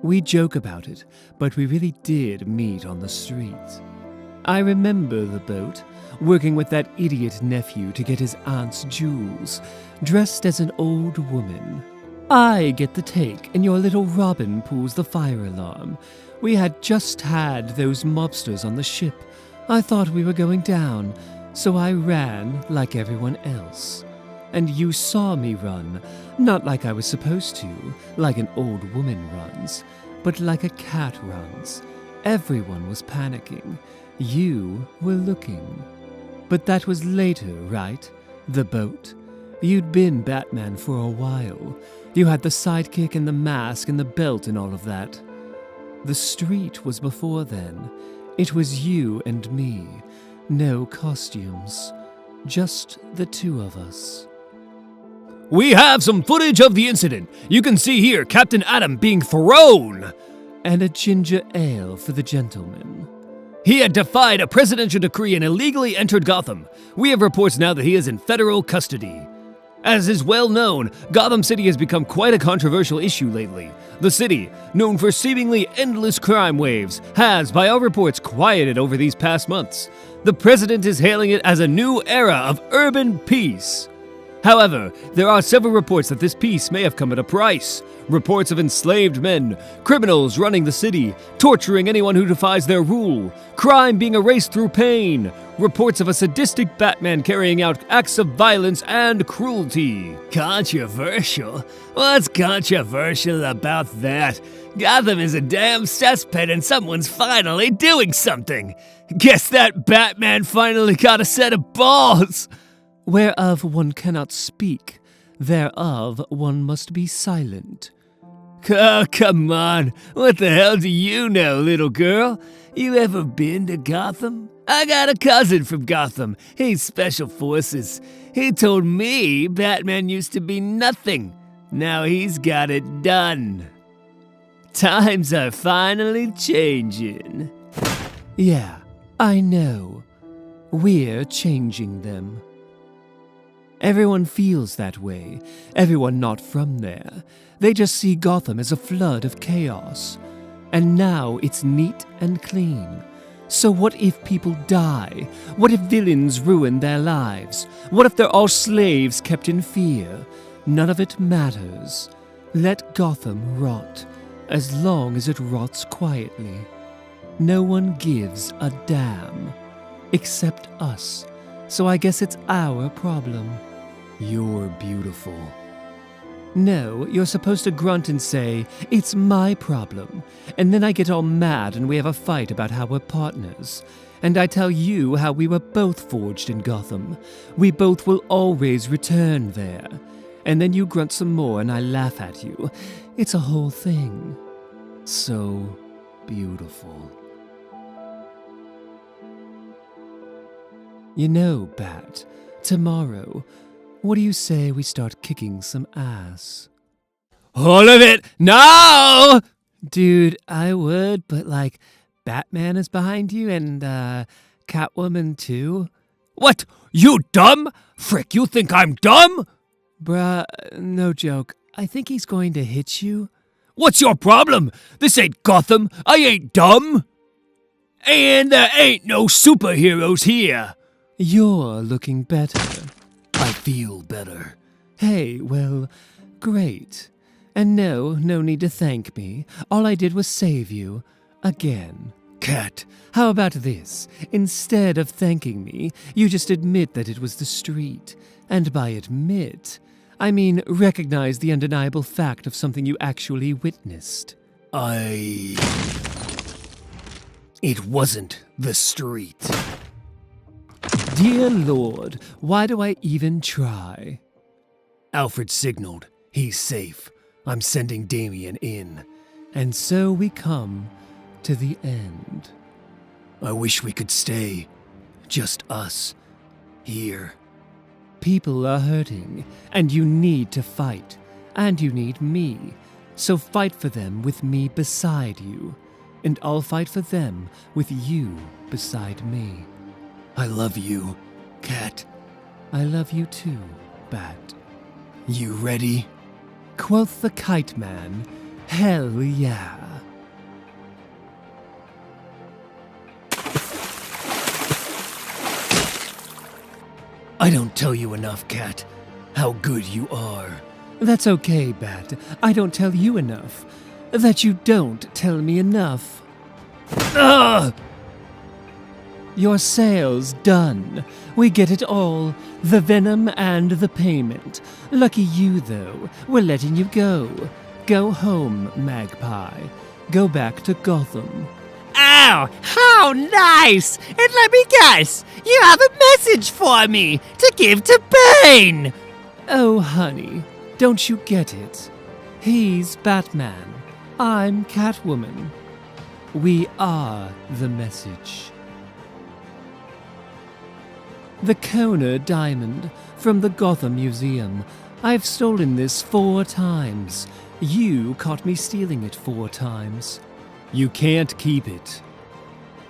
[SPEAKER 2] We joke about it, but we really did meet on the street. I remember the boat, working with that idiot nephew to get his aunt's jewels, dressed as an old woman. I get the take, and your little Robin pulls the fire alarm. We had just had those mobsters on the ship. I thought we were going down, so I ran like everyone else. And you saw me run, not like I was supposed to, like an old woman runs, but like a cat runs. Everyone was panicking. You were looking. But that was later, right? The boat. You'd been Batman for a while. You had the sidekick and the mask and the belt and all of that. The street was before then. It was you and me. No costumes. Just the two of us.
[SPEAKER 1] We have some footage of the incident. You can see here Captain Atom being thrown.
[SPEAKER 2] And a ginger ale for the gentleman.
[SPEAKER 1] He had defied a presidential decree and illegally entered Gotham. We have reports now that he is in federal custody. As is well known, Gotham City has become quite a controversial issue lately. The city, known for seemingly endless crime waves, has, by all reports, quieted over these past months. The president is hailing it as a new era of urban peace. However, there are several reports that this peace may have come at a price. Reports of enslaved men, criminals running the city, torturing anyone who defies their rule, crime being erased through pain, reports of a sadistic Batman carrying out acts of violence and cruelty. Controversial? What's controversial about that? Gotham is a damn cesspit and someone's finally doing something. Guess that Batman finally got a set of balls.
[SPEAKER 2] Whereof one cannot speak, thereof one must be silent.
[SPEAKER 1] Oh, come on. What the hell do you know, little girl? You ever been to Gotham? I got a cousin from Gotham. He's Special Forces. He told me Batman used to be nothing. Now he's got it done. Times are finally changing.
[SPEAKER 2] Yeah, I know. We're changing them. Everyone feels that way. Everyone not from there. They just see Gotham as a flood of chaos. And now it's neat and clean. So what if people die? What if villains ruin their lives? What if they're all slaves kept in fear? None of it matters. Let Gotham rot, as long as it rots quietly. No one gives a damn. Except us. So I guess it's our problem.
[SPEAKER 4] You're beautiful.
[SPEAKER 2] No, you're supposed to grunt and say, it's my problem. And then I get all mad and we have a fight about how we're partners. And I tell you how we were both forged in Gotham. We both will always return there. And then you grunt some more and I laugh at you. It's a whole thing.
[SPEAKER 4] So beautiful.
[SPEAKER 2] You know, Bat, tomorrow, what do you say we start kicking some ass?
[SPEAKER 1] All of it! No!
[SPEAKER 2] Dude, I would, but like, Batman is behind you and, Catwoman too?
[SPEAKER 1] What? You dumb? Frick, you think I'm dumb?
[SPEAKER 2] Bruh, no joke. I think he's going to hit you.
[SPEAKER 1] What's your problem? This ain't Gotham. I ain't dumb. And there ain't no superheroes here.
[SPEAKER 2] You're looking better.
[SPEAKER 4] I feel better.
[SPEAKER 2] Hey, well, great. And no need to thank me. All I did was save you. Again.
[SPEAKER 4] Cat,
[SPEAKER 2] How about this? Instead of thanking me, you just admit that it was the street. And by admit, I mean recognize the undeniable fact of something you actually witnessed.
[SPEAKER 4] It wasn't the street.
[SPEAKER 2] Dear Lord, why do I even try?
[SPEAKER 4] Alfred signaled. He's safe. I'm sending Damien in.
[SPEAKER 2] And so we come to the end.
[SPEAKER 4] I wish we could stay. Just us. Here.
[SPEAKER 2] People are hurting, and you need to fight, and you need me. So fight for them with me beside you, and I'll fight for them with you beside me.
[SPEAKER 4] I love you, Cat.
[SPEAKER 2] I love you too, Bat.
[SPEAKER 4] You ready?
[SPEAKER 2] Quoth the Kite Man, hell yeah.
[SPEAKER 4] I don't tell you enough, Cat, how good you are.
[SPEAKER 2] That's okay, Bat. I don't tell you enough. That you don't tell me enough.
[SPEAKER 1] Ugh!
[SPEAKER 2] Your sale's done. We get it all. The venom and the payment. Lucky you, though. We're letting you go. Go home, Magpie. Go back to Gotham.
[SPEAKER 6] Oh, how nice! And let me guess, you have a message for me to give to Bane!
[SPEAKER 2] Oh, honey, don't you get it? He's Batman. I'm Catwoman. We are the message. The Kona Diamond from the Gotham Museum. I've stolen this 4 times. You caught me stealing it 4 times.
[SPEAKER 1] You can't keep it.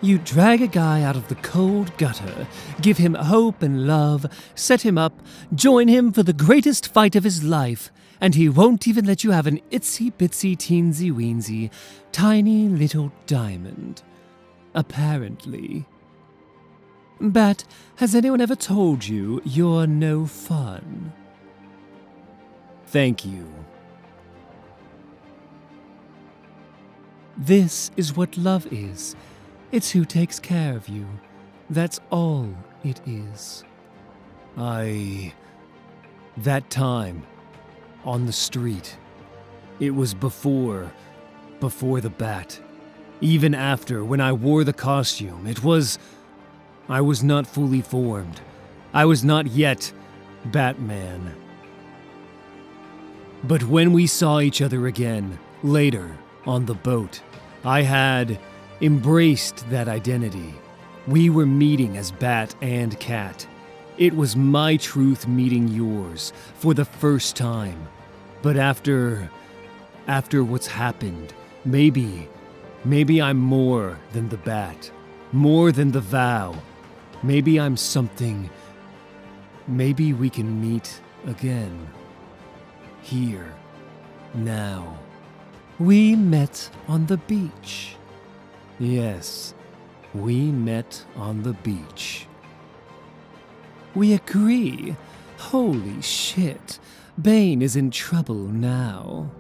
[SPEAKER 2] You drag a guy out of the cold gutter, give him hope and love, set him up, join him for the greatest fight of his life, and he won't even let you have an itsy-bitsy teensy-weensy, tiny little diamond. Apparently. Bat, has anyone ever told you you're no fun?
[SPEAKER 1] Thank you.
[SPEAKER 2] This is what love is. It's who takes care of you. That's all it is.
[SPEAKER 1] That time, on the street, it was before the bat. Even after, when I wore the costume, I was not fully formed. I was not yet Batman. But when we saw each other again, later, on the boat, I had
[SPEAKER 4] embraced that identity. We were meeting as Bat and Cat. It was my truth meeting yours for the first time. But after what's happened, maybe I'm more than the Bat, more than the vow. Maybe I'm something. Maybe we can meet again. Here, now. We met on the beach. Yes, we met on the beach.
[SPEAKER 2] We agree. Holy shit. Bane is in trouble now.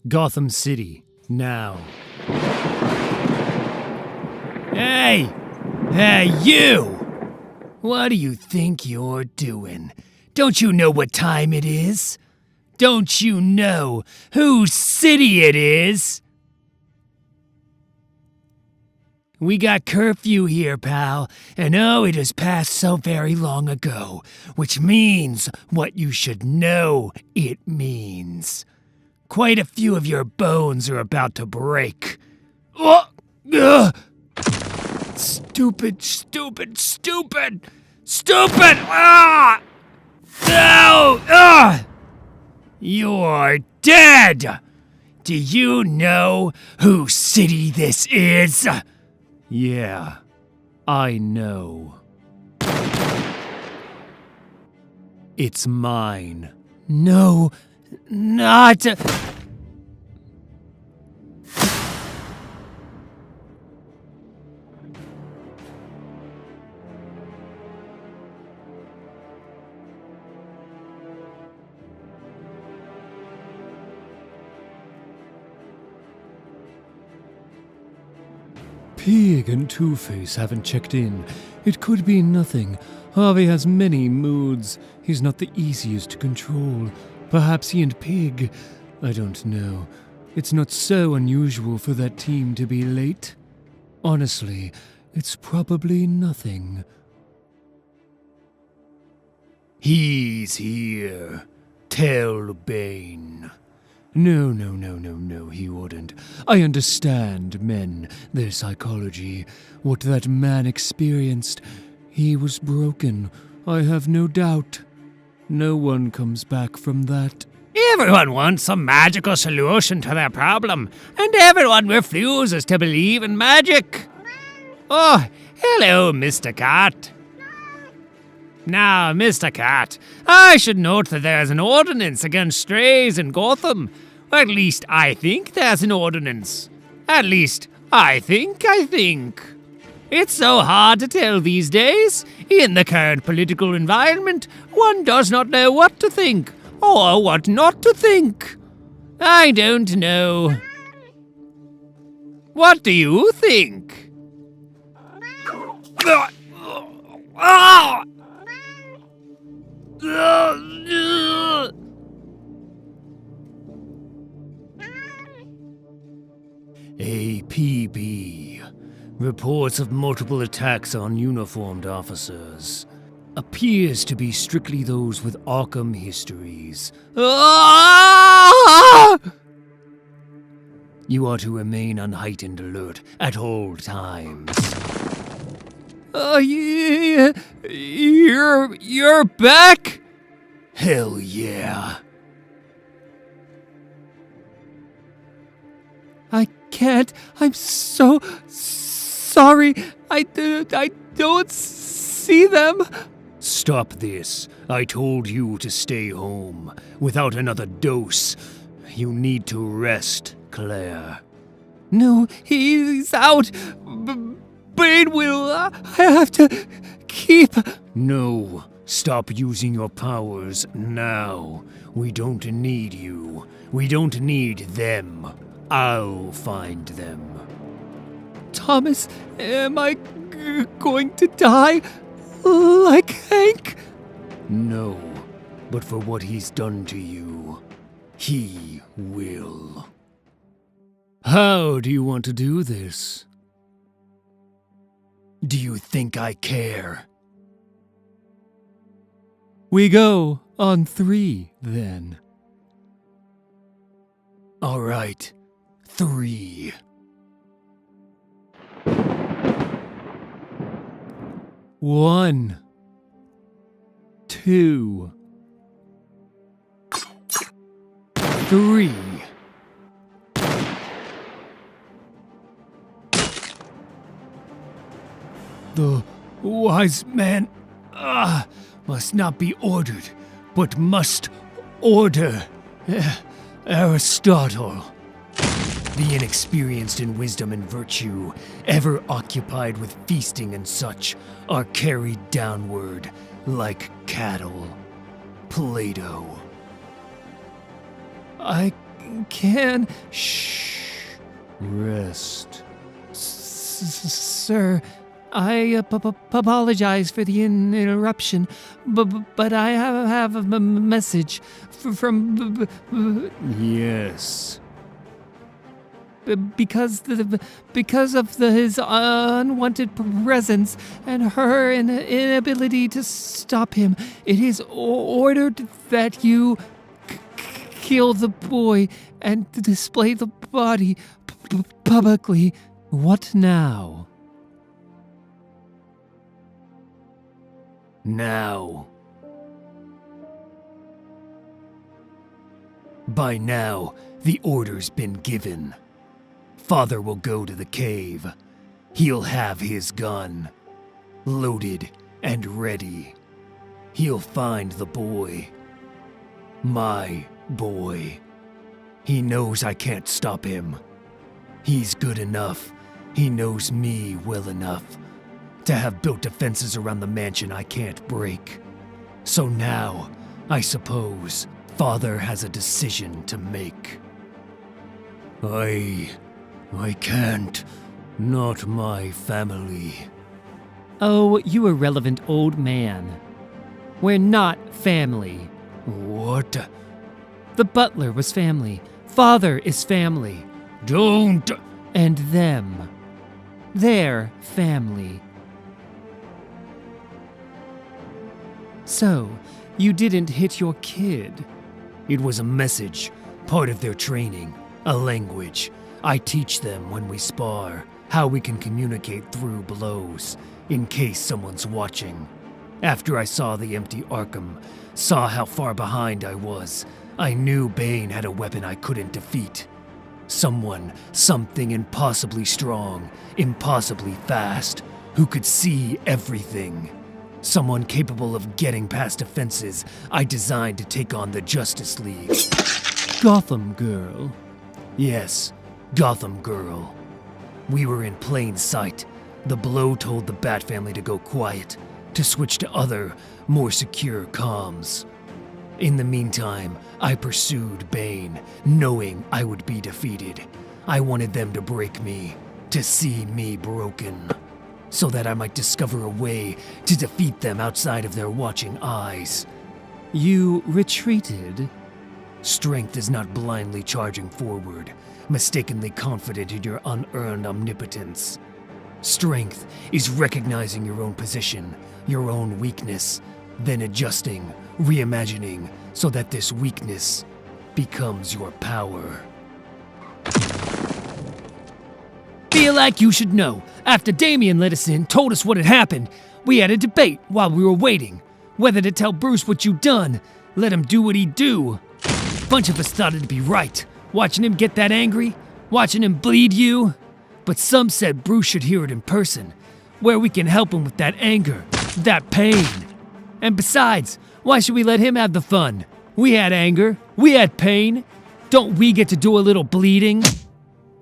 [SPEAKER 4] Gotham City, now. Hey! Hey, you! What do you think you're doing? Don't you know what time it is? Don't you know whose city it is? We got curfew here, pal, and oh, it has passed so very long ago, which means what you should know it means. Quite a few of your bones are about to break. Oh, stupid, stupid, stupid, stupid! Ah! No! Ah! You're dead! Do you know whose city this is? Yeah, I know. It's mine. No, not...
[SPEAKER 5] Pig and Two-Face haven't checked in. It could be nothing. Harvey has many moods. He's not the easiest to control. Perhaps he and Pig... I don't know. It's not so unusual for that team to be late. Honestly, it's probably nothing.
[SPEAKER 4] He's here. Tell Bane.
[SPEAKER 5] No, he wouldn't. I understand men, their psychology. What that man experienced, he was broken. I have no doubt. No one comes back from that.
[SPEAKER 6] Everyone wants some magical solution to their problem, and everyone refuses to believe in magic. Oh, hello, Mr. Cat. Now, Mr. Cat, I should note that there's an ordinance against strays in Gotham. Or at least I think there's an ordinance. At least I think. It's so hard to tell these days. In the current political environment, one does not know what to think or what not to think. I don't know. What do you think?
[SPEAKER 4] APB. Reports of multiple attacks on uniformed officers. Appears to be strictly those with Arkham histories. You are to remain on heightened alert at all times.
[SPEAKER 2] You're back?
[SPEAKER 4] Hell yeah.
[SPEAKER 2] I can't. I'm so sorry. I don't see them.
[SPEAKER 4] Stop this. I told you to stay home. Without another dose. You need to rest, Claire.
[SPEAKER 2] No, he's out. Bane will. I have to keep.
[SPEAKER 4] No. Stop using your powers now. We don't need you. We don't need them. I'll find them. Thomas, am I going to die like Hank? No, but for what he's done to you, he will.
[SPEAKER 5] How do you want to do this?
[SPEAKER 4] Do you think I care?
[SPEAKER 5] We go on 3, then.
[SPEAKER 4] All right, 3.
[SPEAKER 5] One, 2,
[SPEAKER 4] 3. The wise man must not be ordered, but must order. Aristotle. The inexperienced in wisdom and virtue, ever occupied with feasting and such, are carried downward like cattle. Plato. I can. Shh.
[SPEAKER 5] rest.
[SPEAKER 2] Sir, I apologize for the interruption, but I have a message from.
[SPEAKER 5] Yes.
[SPEAKER 2] Because of his unwanted presence and her inability to stop him, it is ordered that you kill the boy and display the body publicly.
[SPEAKER 5] What now?
[SPEAKER 4] Now. By now, the order's been given. Father will go to the cave. He'll have his gun, loaded and ready. He'll find the boy. My boy. He knows I can't stop him. He's good enough. He knows me well enough to have built defenses around the mansion I can't break. So now, I suppose, Father has a decision to make. I can't. Not my family.
[SPEAKER 2] Oh, you irrelevant old man. We're not family.
[SPEAKER 4] What?
[SPEAKER 2] The butler was family. Father is family.
[SPEAKER 4] Don't!
[SPEAKER 2] And them. They're family. So, you didn't hit your kid.
[SPEAKER 4] It was a message, part of their training, a language. I teach them when we spar how we can communicate through blows, in case someone's watching. After I saw the empty Arkham, saw how far behind I was, I knew Bane had a weapon I couldn't defeat. Something impossibly strong, impossibly fast, who could see everything. Someone capable of getting past defenses I designed to take on the Justice League.
[SPEAKER 5] Gotham Girl.
[SPEAKER 4] Yes, Gotham Girl. We were in plain sight. The blow told the Bat family to go quiet, to switch to other, more secure comms. In the meantime, I pursued Bane, knowing I would be defeated. I wanted them to break me, to see me broken, so that I might discover a way to defeat them outside of their watching eyes.
[SPEAKER 2] You retreated?
[SPEAKER 4] Strength is not blindly charging forward, mistakenly confident in your unearned omnipotence. Strength is recognizing your own position, your own weakness, then adjusting, reimagining, so that this weakness becomes your power.
[SPEAKER 2] Feel like you should know. After Damien let us in, told us what had happened, we had a debate while we were waiting. Whether to tell Bruce what you'd done, let him do what he'd do. A bunch of us thought it'd be right, watching him get that angry, watching him bleed you. But some said Bruce should hear it in person, where we can help him with that anger, that pain. And besides, why should we let him have the fun? We had anger, we had pain. Don't we get to do a little bleeding?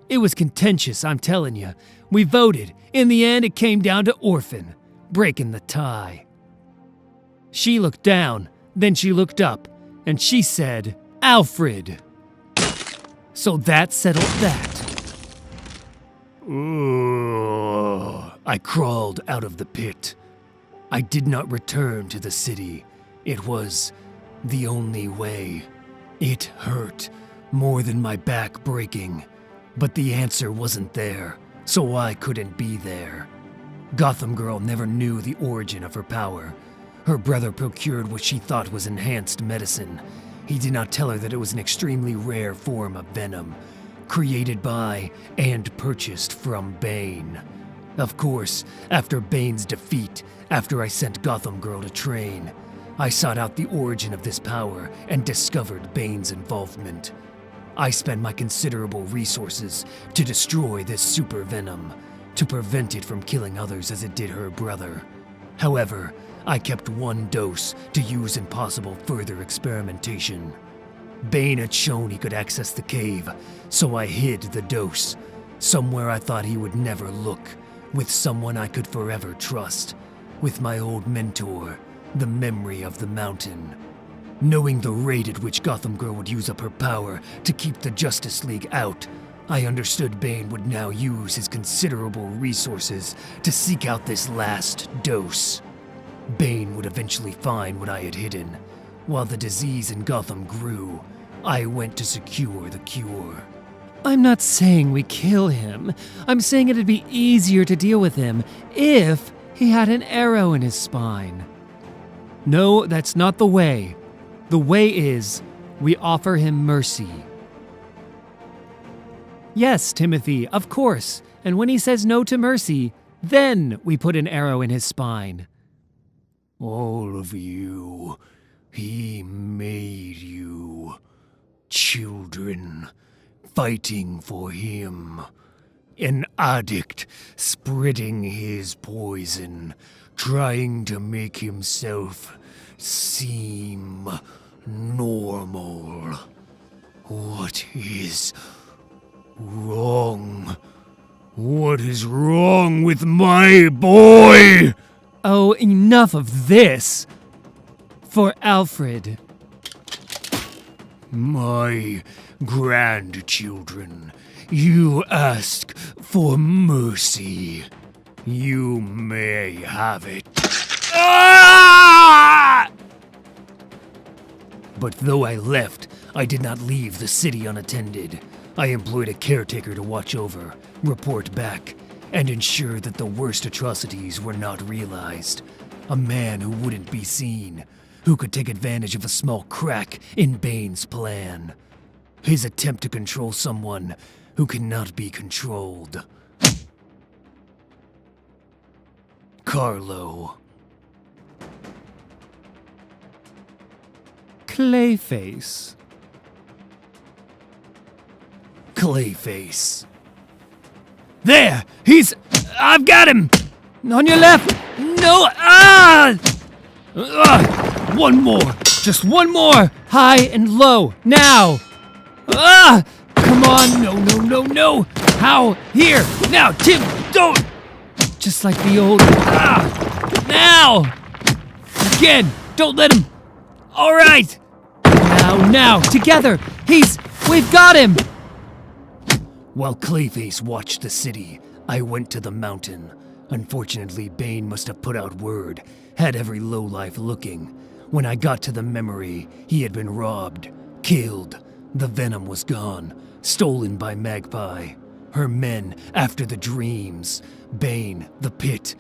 [SPEAKER 2] It was contentious, I'm telling you. We voted. In the end, it came down to Orphan, breaking the tie. She looked down, then she looked up, and she said, Alfred. So that settled that.
[SPEAKER 4] I crawled out of the pit. I did not return to the city. It was the only way. It hurt more than my back breaking, but the answer wasn't there, so I couldn't be there. Gotham Girl never knew the origin of her power. Her brother procured what she thought was enhanced medicine. He did not tell her that it was an extremely rare form of venom, created by and purchased from Bane. Of course, after Bane's defeat, after I sent Gotham Girl to train, I sought out the origin of this power and discovered Bane's involvement. I spent my considerable resources to destroy this super venom, to prevent it from killing others as it did her brother. However, I kept one dose to use in possible further experimentation. Bane had shown he could access the cave, so I hid the dose, somewhere I thought he would never look, with someone I could forever trust, with my old mentor, the memory of the mountain. Knowing the rate at which Gotham Girl would use up her power to keep the Justice League out, I understood Bane would now use his considerable resources to seek out this last dose. Bane would eventually find what I had hidden. While the disease in Gotham grew, I went to secure the cure.
[SPEAKER 2] I'm not saying we kill him. I'm saying it'd be easier to deal with him if he had an arrow in his spine. No, that's not the way. The way is, we offer him mercy. Yes, Timothy, of course. And when he says no to mercy, then we put an arrow in his spine.
[SPEAKER 4] All of you, he made you. Children, fighting for him. An addict, spreading his poison, trying to make himself seem normal. What is wrong? What is wrong with my boy?
[SPEAKER 2] Oh, enough of this! For Alfred.
[SPEAKER 4] My grandchildren, you ask for mercy. You may have it. Ah! But though I left, I did not leave the city unattended. I employed a caretaker to watch over, report back, and ensure that the worst atrocities were not realized. A man who wouldn't be seen, who could take advantage of a small crack in Bane's plan. His attempt to control someone who cannot be controlled. Carlo.
[SPEAKER 2] Clayface.
[SPEAKER 4] Clayface. There! I've got him!
[SPEAKER 2] On your left!
[SPEAKER 4] No! One more! Just one more!
[SPEAKER 2] High and low, now!
[SPEAKER 4] Come on! No! How? Here! Now, Tim! Don't!
[SPEAKER 2] Just like the old...
[SPEAKER 4] Now! Again! Don't let him... Alright!
[SPEAKER 2] Now, together! We've got him!
[SPEAKER 4] While Clayface watched the city, I went to the mountain. Unfortunately, Bane must have put out word, had every lowlife looking. When I got to the memory, he had been robbed, killed. The venom was gone, stolen by Magpie. Her men, after the dreams. Bane, the pit.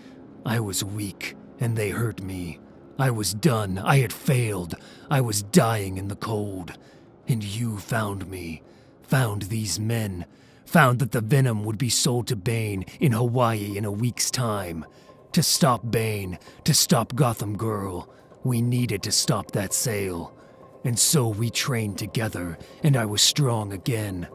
[SPEAKER 4] I was weak, and they hurt me. I was done. I had failed. I was dying in the cold. And you found me. Found these men. Found that the venom would be sold to Bane in Hawaii in a week's time. To stop Bane, to stop Gotham Girl, we needed to stop that sale. And so we trained together, and I was strong again.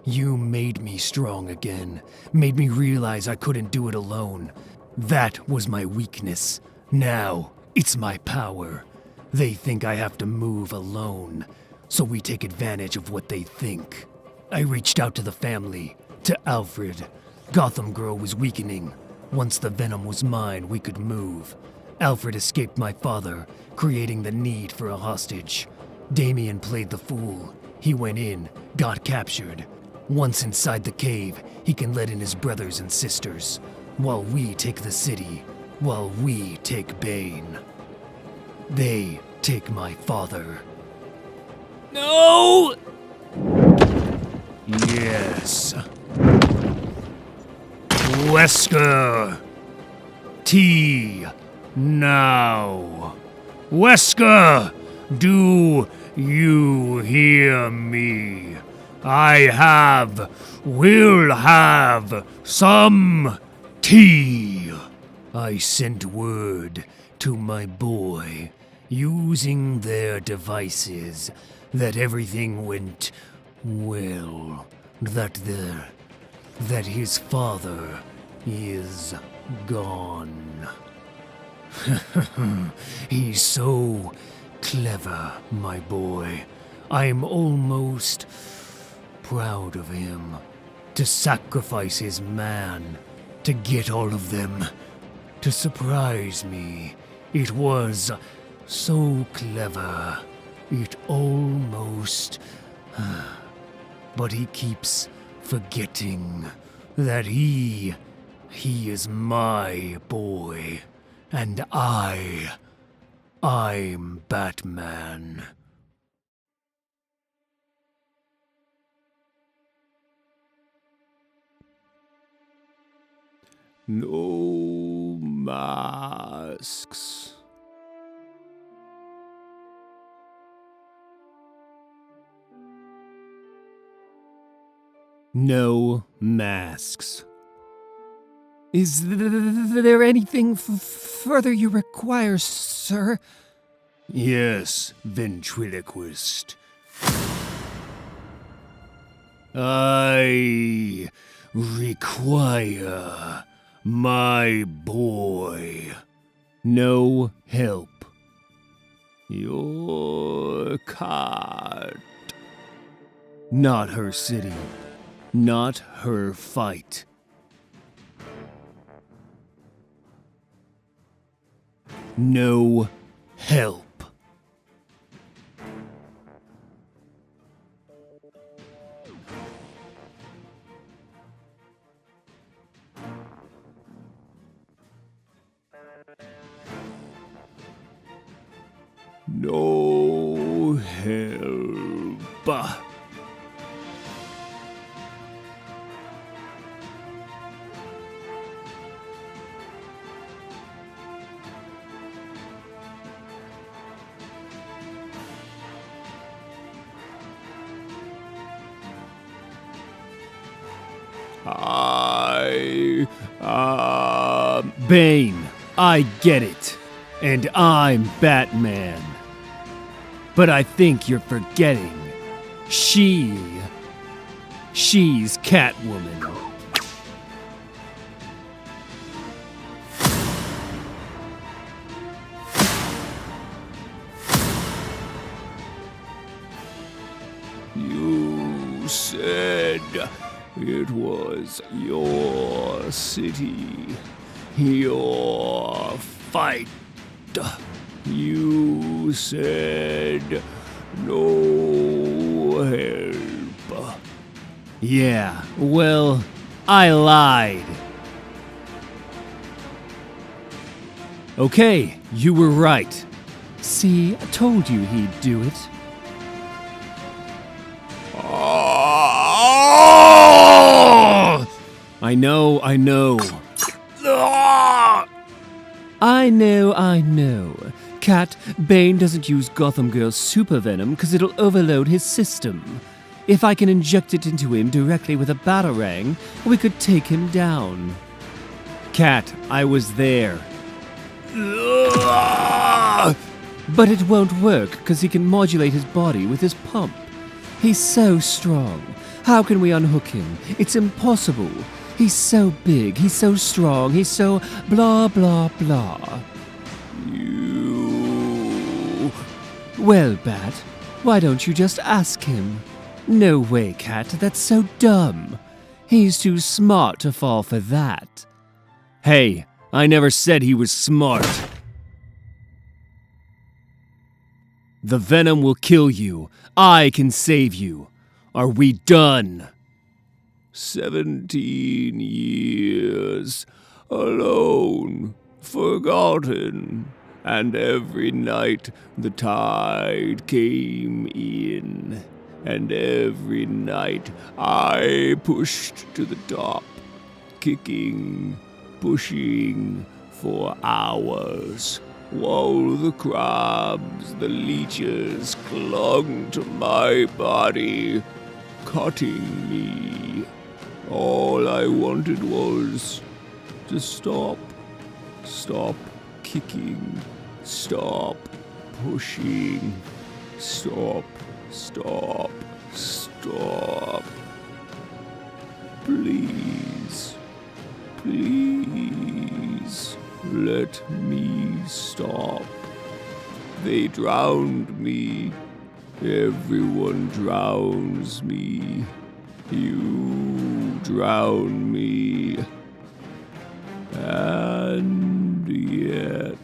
[SPEAKER 4] You made me strong again, made me realize I couldn't do it alone. That was my weakness. Now, it's my power. They think I have to move alone, so we take advantage of what they think. I reached out to the family, to Alfred. Gotham Girl was weakening. Once the venom was mine, we could move. Alfred escaped my father, creating the need for a hostage. Damien played the fool. He went in, got captured. Once inside the cave, he can let in his brothers and sisters, while we take the city, while we take Bane. They take my father.
[SPEAKER 1] No!
[SPEAKER 4] Yes. Wesker! T. Now. Wesker! Do you hear me? Will have some tea. I sent word to my boy, using their devices, that everything went well. That his father is gone. He's so clever, my boy. I'm almost proud of him. To sacrifice his man, to get all of them, to surprise me. It was so clever. It almost... But he keeps forgetting that he is my boy. And I'm Batman.
[SPEAKER 5] No masks.
[SPEAKER 1] No masks.
[SPEAKER 2] Is there anything further you require, sir?
[SPEAKER 4] Yes, ventriloquist. I require my boy.
[SPEAKER 1] No help.
[SPEAKER 5] Your cat.
[SPEAKER 1] Not her city. Not her fight. No help.
[SPEAKER 5] No help.
[SPEAKER 1] Bane, I get it. And I'm Batman. But I think you're forgetting. She's Catwoman.
[SPEAKER 5] You said it was your city, your fight. You said no help.
[SPEAKER 1] Yeah, well, I lied. Okay, you were right. See, I told you he'd do it. I know. I know. Cat, Bane doesn't use Gotham Girl's super venom because it'll overload his system. If I can inject it into him directly with a batarang, we could take him down. Cat, I was there. But it won't work because he can modulate his body with his pump. He's so strong. How can we unhook him? It's impossible. He's so big, he's so strong, he's so blah blah blah.
[SPEAKER 5] You...
[SPEAKER 1] Well, Bat, why don't you just ask him? No way, Cat, that's so dumb. He's too smart to fall for that. Hey, I never said he was smart. The venom will kill you. I can save you. Are we done?
[SPEAKER 5] 17 years, alone, forgotten, and every night the tide came in, and every night I pushed to the top, kicking, pushing for hours, while the crabs, the leeches clung to my body, cutting me. All I wanted was to stop kicking, stop pushing, stop. Please, let me stop. They drowned me. Everyone drowns me. You drown me. And yet,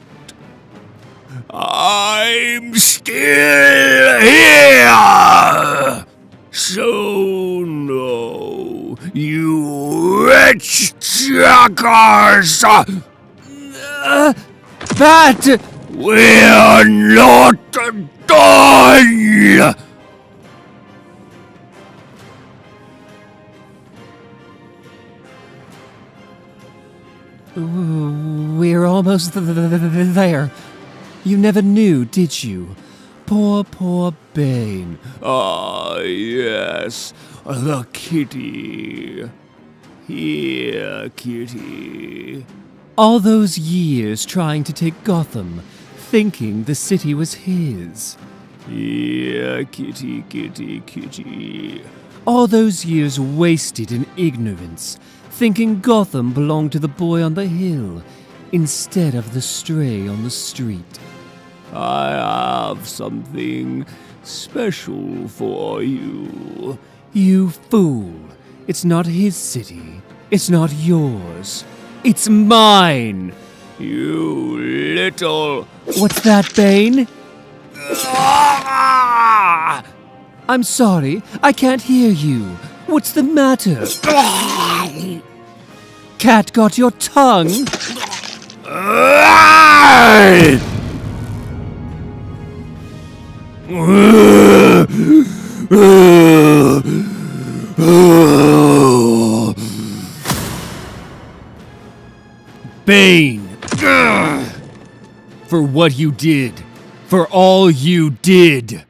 [SPEAKER 5] I'm still here! So no, you wretched jackers!
[SPEAKER 1] Bat!
[SPEAKER 5] We're not done!
[SPEAKER 2] We're almost there. You never knew, did you? Poor Bane.
[SPEAKER 5] Ah, yes, the kitty. Here, kitty.
[SPEAKER 2] All those years trying to take Gotham, thinking the city was his.
[SPEAKER 5] Here, kitty.
[SPEAKER 2] All those years wasted in ignorance, thinking Gotham belonged to the boy on the hill, instead of the stray on the street.
[SPEAKER 5] I have something special for you.
[SPEAKER 2] You fool. It's not his city. It's not yours. It's mine!
[SPEAKER 5] You little...
[SPEAKER 2] What's that, Bane? I'm sorry, I can't hear you. What's the matter? Cat got your tongue?
[SPEAKER 1] Bane! For what you did. For all you did.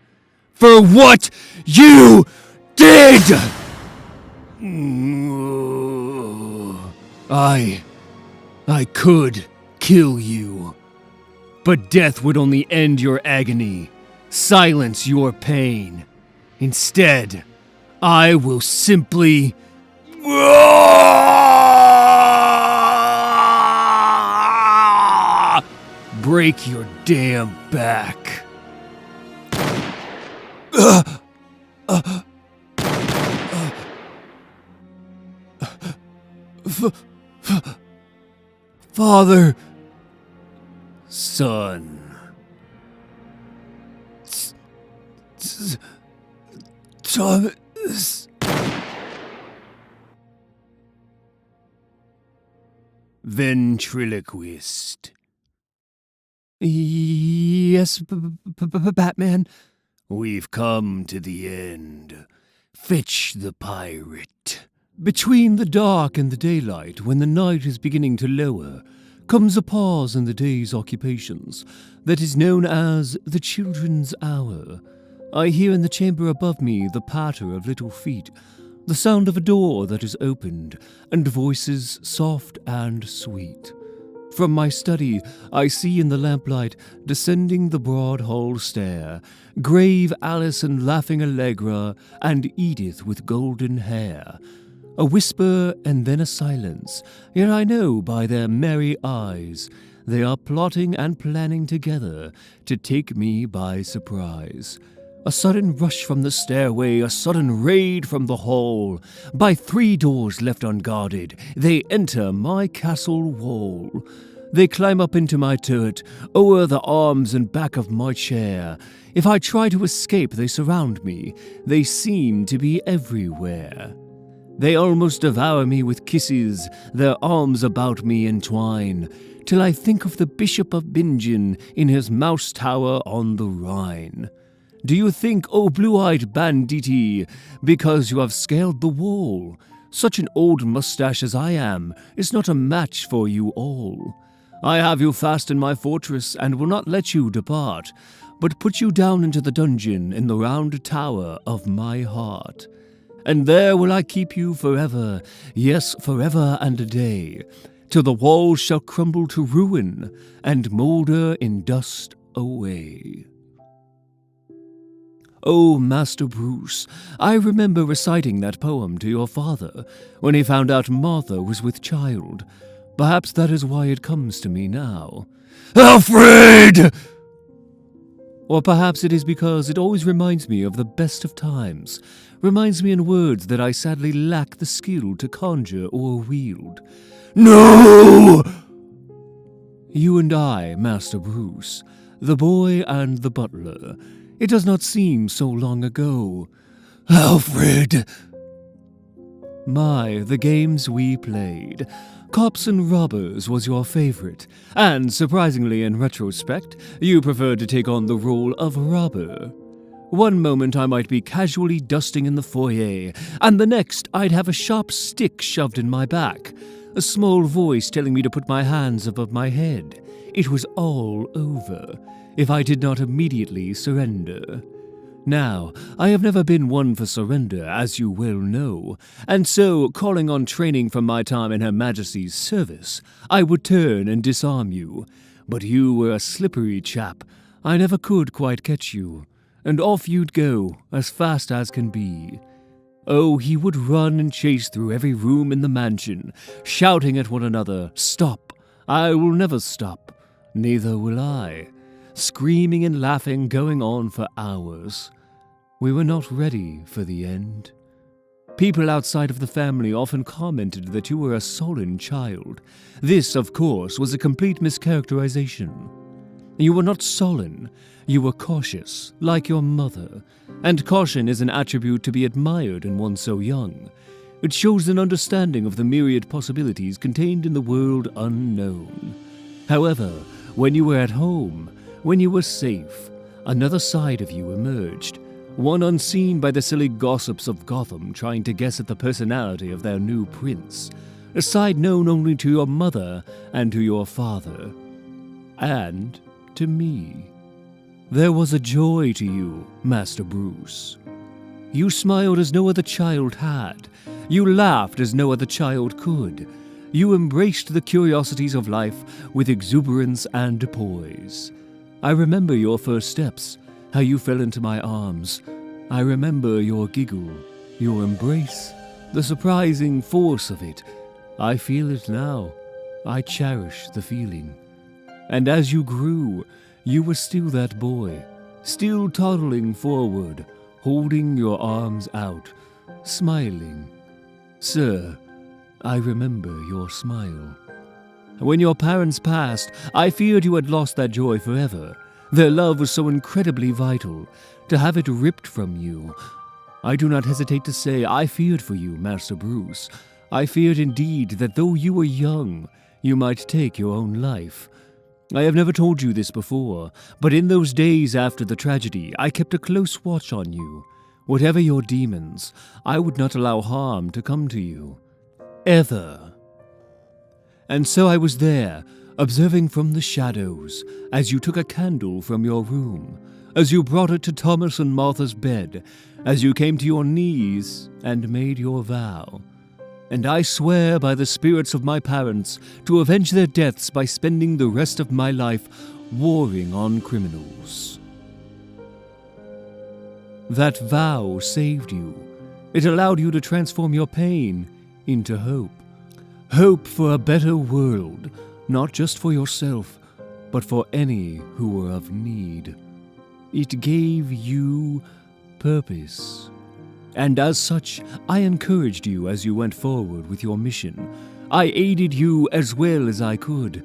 [SPEAKER 1] For what you did! I could kill you. But death would only end your agony, silence your pain. Instead, I will simply... break your damn back. Father, son. Thomas. Ventriloquist.
[SPEAKER 2] Yes, Batman.
[SPEAKER 1] We've come to the end. Fetch the pirate.
[SPEAKER 2] Between the dark and the daylight, when the night is beginning to lower, comes a pause in the day's occupations that is known as the children's hour. I hear in the chamber above me the patter of little feet, the sound of a door that is opened, and voices soft and sweet. From my study, I see in the lamplight, descending the broad hall stair, grave Alice and laughing Allegra, and Edith with golden hair. A whisper and then a silence, yet I know by their merry eyes they are plotting and planning together to take me by surprise. A sudden rush from the stairway, a sudden raid from the hall. By 3 doors left unguarded, they enter my castle wall. They climb up into my turret, o'er the arms and back of my chair. If I try to escape, they surround me. They seem to be everywhere.
[SPEAKER 1] They almost devour me with kisses, their arms about me entwine, till I think of the Bishop of Bingen in his mouse tower on the Rhine. Do you think, O blue-eyed banditti, because you have scaled the wall, such an old mustache as I am is not a match for you all? I have you fast in my fortress, and will not let you depart, but put you down into the dungeon in the round tower of my heart. And there will I keep you forever, yes, forever and a day, till the walls shall crumble to ruin, and moulder in dust away. Oh, Master Bruce, I remember reciting that poem to your father when he found out Martha was with child. Perhaps that is why it comes to me now. Alfred! Or perhaps it is because it always reminds me of the best of times, reminds me in words that I sadly lack the skill to conjure or wield. No! You and I, Master Bruce, the boy and the butler, it does not seem so long ago. Alfred! My, the games we played. Cops and Robbers was your favorite, and surprisingly in retrospect, you preferred to take on the role of robber. One moment I might be casually dusting in the foyer, and the next I'd have a sharp stick shoved in my back, a small voice telling me to put my hands above my head. It was all over, if I did not immediately surrender. Now, I have never been one for surrender, as you well know, and so, calling on training from my time in Her Majesty's service, I would turn and disarm you. But you were a slippery chap. I never could quite catch you, and off you'd go, as fast as can be. Oh, he would run and chase through every room in the mansion, shouting at one another, "Stop! I will never stop. Neither will I." Screaming and laughing going on for hours. We were not ready for the end. People outside of the family often commented that you were a sullen child. This, of course, was a complete mischaracterization. You were not sullen, you were cautious, like your mother, and caution is an attribute to be admired in one so young. It shows an understanding of the myriad possibilities contained in the world unknown. However, when you were at home, when you were safe, another side of you emerged, one unseen by the silly gossips of Gotham trying to guess at the personality of their new prince, a side known only to your mother and to your father, and to me. There was a joy to you, Master Bruce. You smiled as no other child had. You laughed as no other child could. You embraced the curiosities of life with exuberance and poise. I remember your first steps, how you fell into my arms. I remember your giggle, your embrace, the surprising force of it. I feel it now. I cherish the feeling. And as you grew, you were still that boy, still toddling forward, holding your arms out, smiling. Sir, I remember your smile. When your parents passed, I feared you had lost that joy forever. Their love was so incredibly vital. To have it ripped from you, I do not hesitate to say I feared for you, Master Bruce. I feared indeed that though you were young, you might take your own life. I have never told you this before, but in those days after the tragedy, I kept a close watch on you. Whatever your demons, I would not allow harm to come to you. Ever. And so I was there, observing from the shadows, as you took a candle from your room, as you brought it to Thomas and Martha's bed, as you came to your knees and made your vow. And I swear by the spirits of my parents to avenge their deaths by spending the rest of my life warring on criminals. That vow saved you. It allowed you to transform your pain into hope. Hope for a better world, not just for yourself, but for any who were of need. It gave you purpose. And as such, I encouraged you as you went forward with your mission. I aided you as well as I could.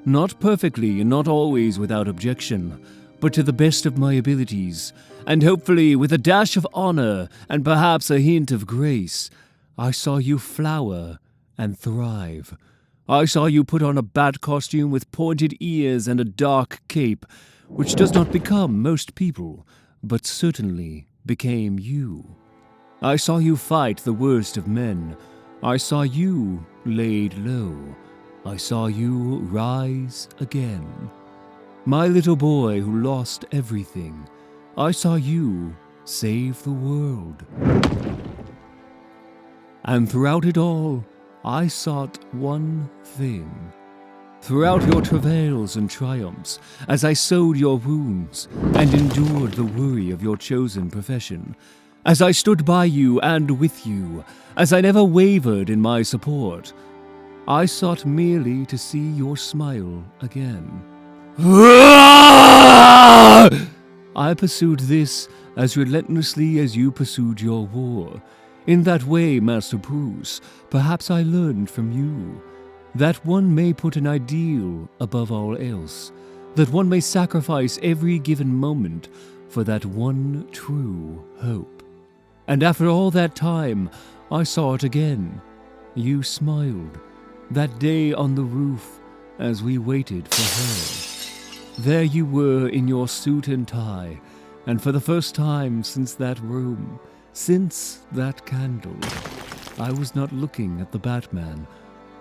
[SPEAKER 1] Not perfectly and not always without objection, but to the best of my abilities, and hopefully with a dash of honor and perhaps a hint of grace.
[SPEAKER 5] I saw you flower and thrive. I saw you put on a bat costume with pointed ears and a dark cape, which does not become most people, but certainly became you. I saw you fight the worst of men. I saw you laid low. I saw you rise again. My little boy who lost everything, I saw you save the world. And throughout it all, I sought one thing. Throughout your travails and triumphs, as I sewed your wounds and endured the worry of your chosen profession, as I stood by you and with you, as I never wavered in my support, I sought merely to see your smile again. I pursued this as relentlessly as you pursued your war. In that way, Master Bruce, perhaps I learned from you that one may put an ideal above all else, that one may sacrifice every given moment for that one true hope. And after all that time, I saw it again. You smiled, that day on the roof as we waited for her. There you were in your suit and tie, and for the first time since that room, since that candle, I was not looking at the Batman.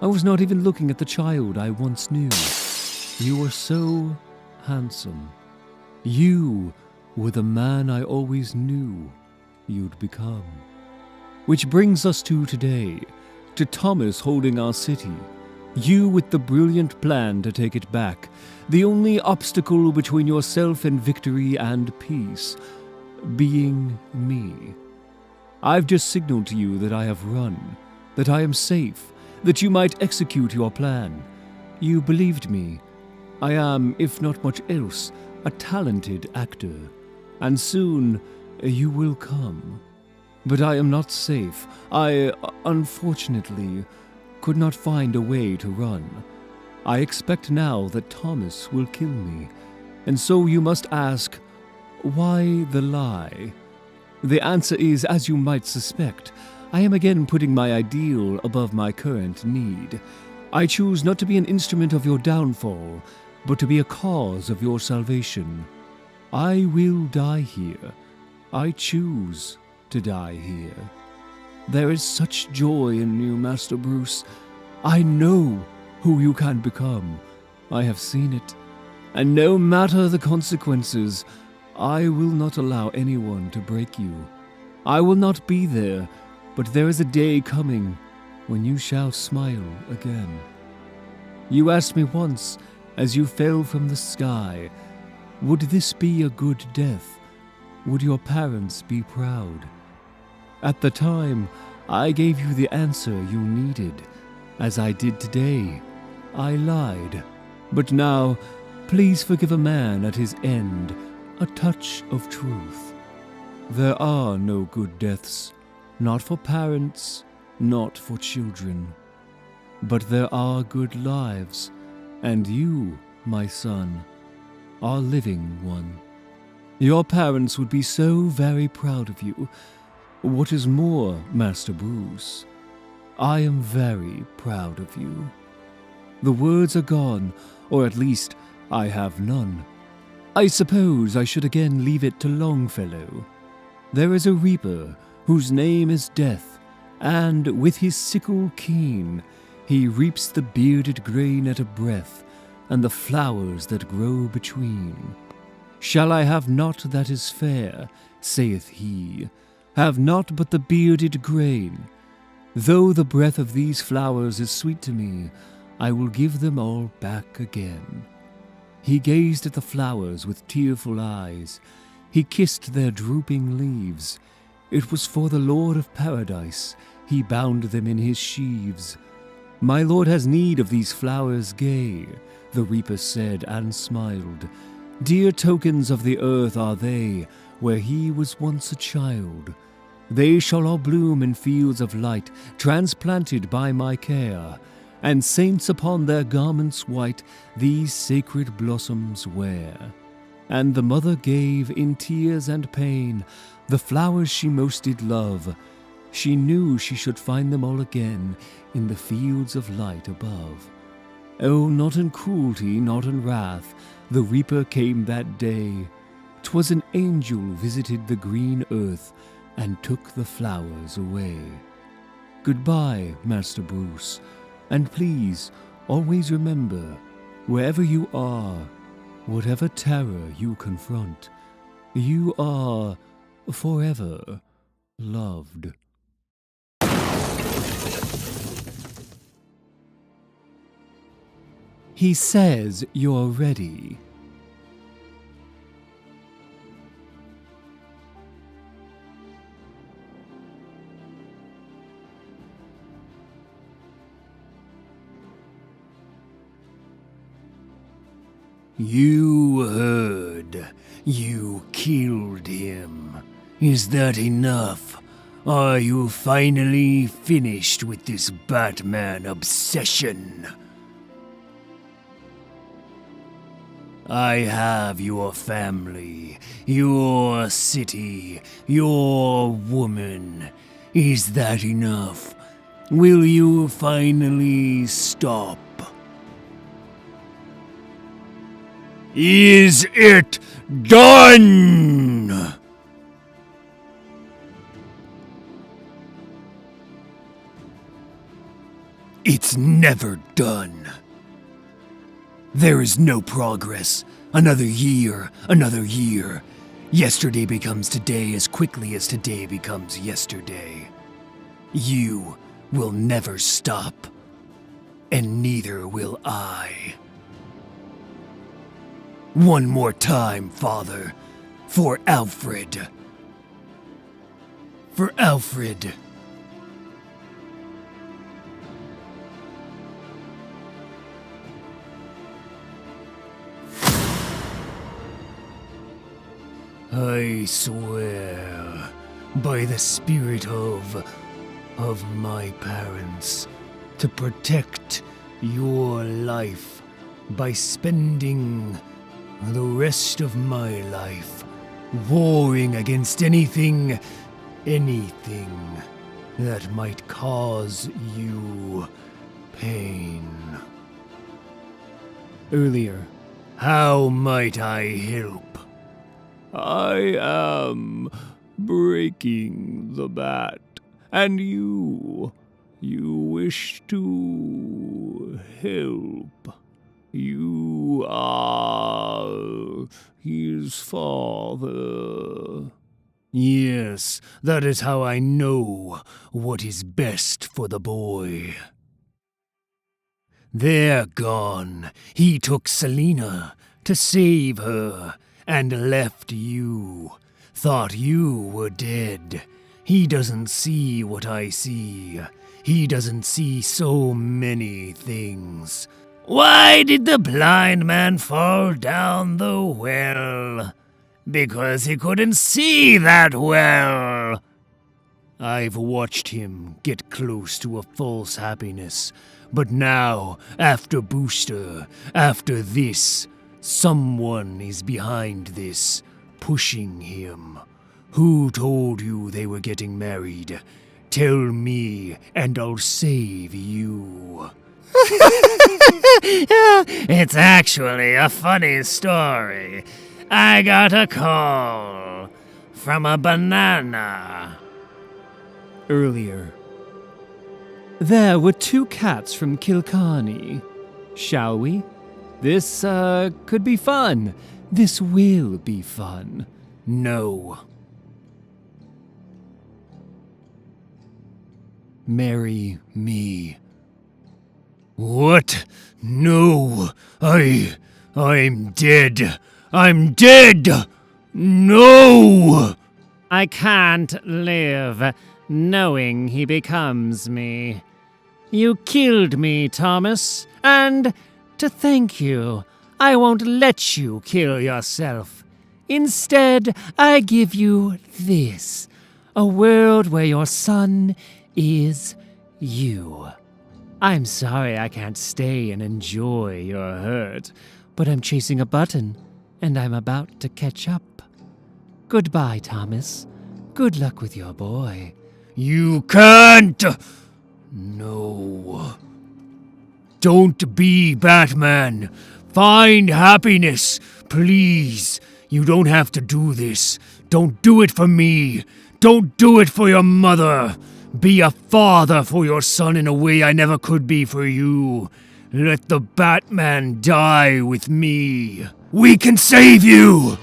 [SPEAKER 5] I was not even looking at the child I once knew. You were so handsome. You were the man I always knew you'd become. Which brings us to today, to Thomas holding our city. You with the brilliant plan to take it back, the only obstacle between yourself and victory and peace, being me. I've just signaled to you that I have run, that I am safe, that you might execute your plan. You believed me. I am, if not much else, a talented actor, and soon you will come. But I am not safe. I, unfortunately, could not find a way to run. I expect now that Thomas will kill me, and so you must ask, why the lie? The answer is, as you might suspect, I am again putting my ideal above my current need. I choose not to be an instrument of your downfall, but to be a cause of your salvation. I will die here. I choose to die here. There is such joy in you, Master Bruce. I know who you can become. I have seen it. And no matter the consequences, I will not allow anyone to break you. I will not be there, but there is a day coming when you shall smile again. You asked me once, as you fell from the sky, would this be a good death? Would your parents be proud? At the time, I gave you the answer you needed. As I did today, I lied. But now, please forgive a man at his end a touch of truth. There are no good deaths, not for parents, not for children. But there are good lives, and you, my son, are living one. Your parents would be so very proud of you. What is more, Master Bruce, I am very proud of you. The words are gone, or at least I have none. I suppose I should again leave it to Longfellow. There is a reaper whose name is Death, and with his sickle keen he reaps the bearded grain at a breath, and the flowers that grow between. Shall I have naught that is fair, saith he, have naught but the bearded grain? Though the breath of these flowers is sweet to me, I will give them all back again. He gazed at the flowers with tearful eyes. He kissed their drooping leaves. It was for the Lord of Paradise he bound them in his sheaves. My lord has need of these flowers gay, the reaper said and smiled. Dear tokens of the earth are they, where he was once a child. They shall all bloom in fields of light, transplanted by my care, and saints upon their garments white these sacred blossoms wear. And the mother gave in tears and pain the flowers she most did love. She knew she should find them all again in the fields of light above. Oh, not in cruelty, not in wrath, the Reaper came that day. 'Twas an angel visited the green earth and took the flowers away. Goodbye, Master Bruce, and please always remember, wherever you are, whatever terror you confront, you are forever loved. He says you're ready.
[SPEAKER 4] You heard. You killed him. Is that enough? Are you finally finished with this Batman obsession? I have your family, your city, your woman. Is that enough? Will you finally stop? Is it done? It's never done. There is no progress. Another year, another year. Yesterday becomes today as quickly as today becomes yesterday. You will never stop, and neither will I. One more time, Father, for Alfred. For Alfred. I swear, by the spirit of my parents, to protect your life by spending the rest of my life warring against anything that might cause you pain.
[SPEAKER 5] Earlier,
[SPEAKER 4] how might I help?
[SPEAKER 5] I am breaking the bat, and you wish to help. You are his father.
[SPEAKER 4] Yes, that is how I know what is best for the boy. They're gone. He took Selina to save her and left you. Thought you were dead. He doesn't see what I see. He doesn't see so many things. Why did the blind man fall down the well? Because he couldn't see that well. I've watched him get close to a false happiness, but now, after Booster, after this, someone is behind this, pushing him. Who told you they were getting married? Tell me, and I'll save you. It's actually a funny story. I got a call from a banana.
[SPEAKER 5] earlier. There were 2 cats from Kilcarny. Shall we? This, could be fun. This will be fun.
[SPEAKER 4] No.
[SPEAKER 5] Marry me.
[SPEAKER 4] What? No. I'm dead. I'm dead! No!
[SPEAKER 6] I can't live knowing he becomes me. You killed me, Thomas, and to thank you, I won't let you kill yourself. Instead, I give you this, a world where your son is you. I'm sorry I can't stay and enjoy your hurt, but I'm chasing a button, and I'm about to catch up. Goodbye, Thomas. Good luck with your boy.
[SPEAKER 1] You can't! No. Don't be Batman. Find happiness, please. You don't have to do this. Don't do it for me. Don't do it for your mother. Be a father for your son in a way I never could be for you. Let the Batman die with me. We can save you!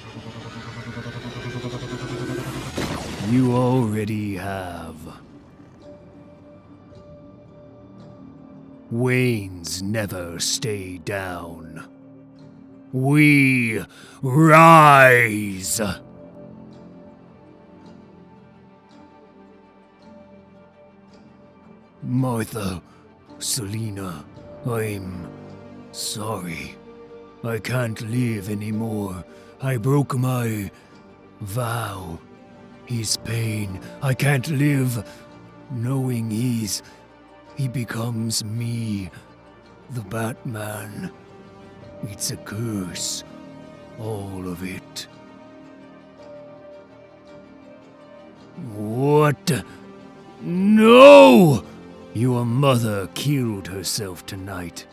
[SPEAKER 1] You already have. Waynes never stay down. We rise! Martha, Selina, I'm sorry. I can't live anymore. I broke my vow. His pain. I can't live knowing he becomes me, the Batman. It's a curse. All of it. What? No! Your mother killed herself tonight.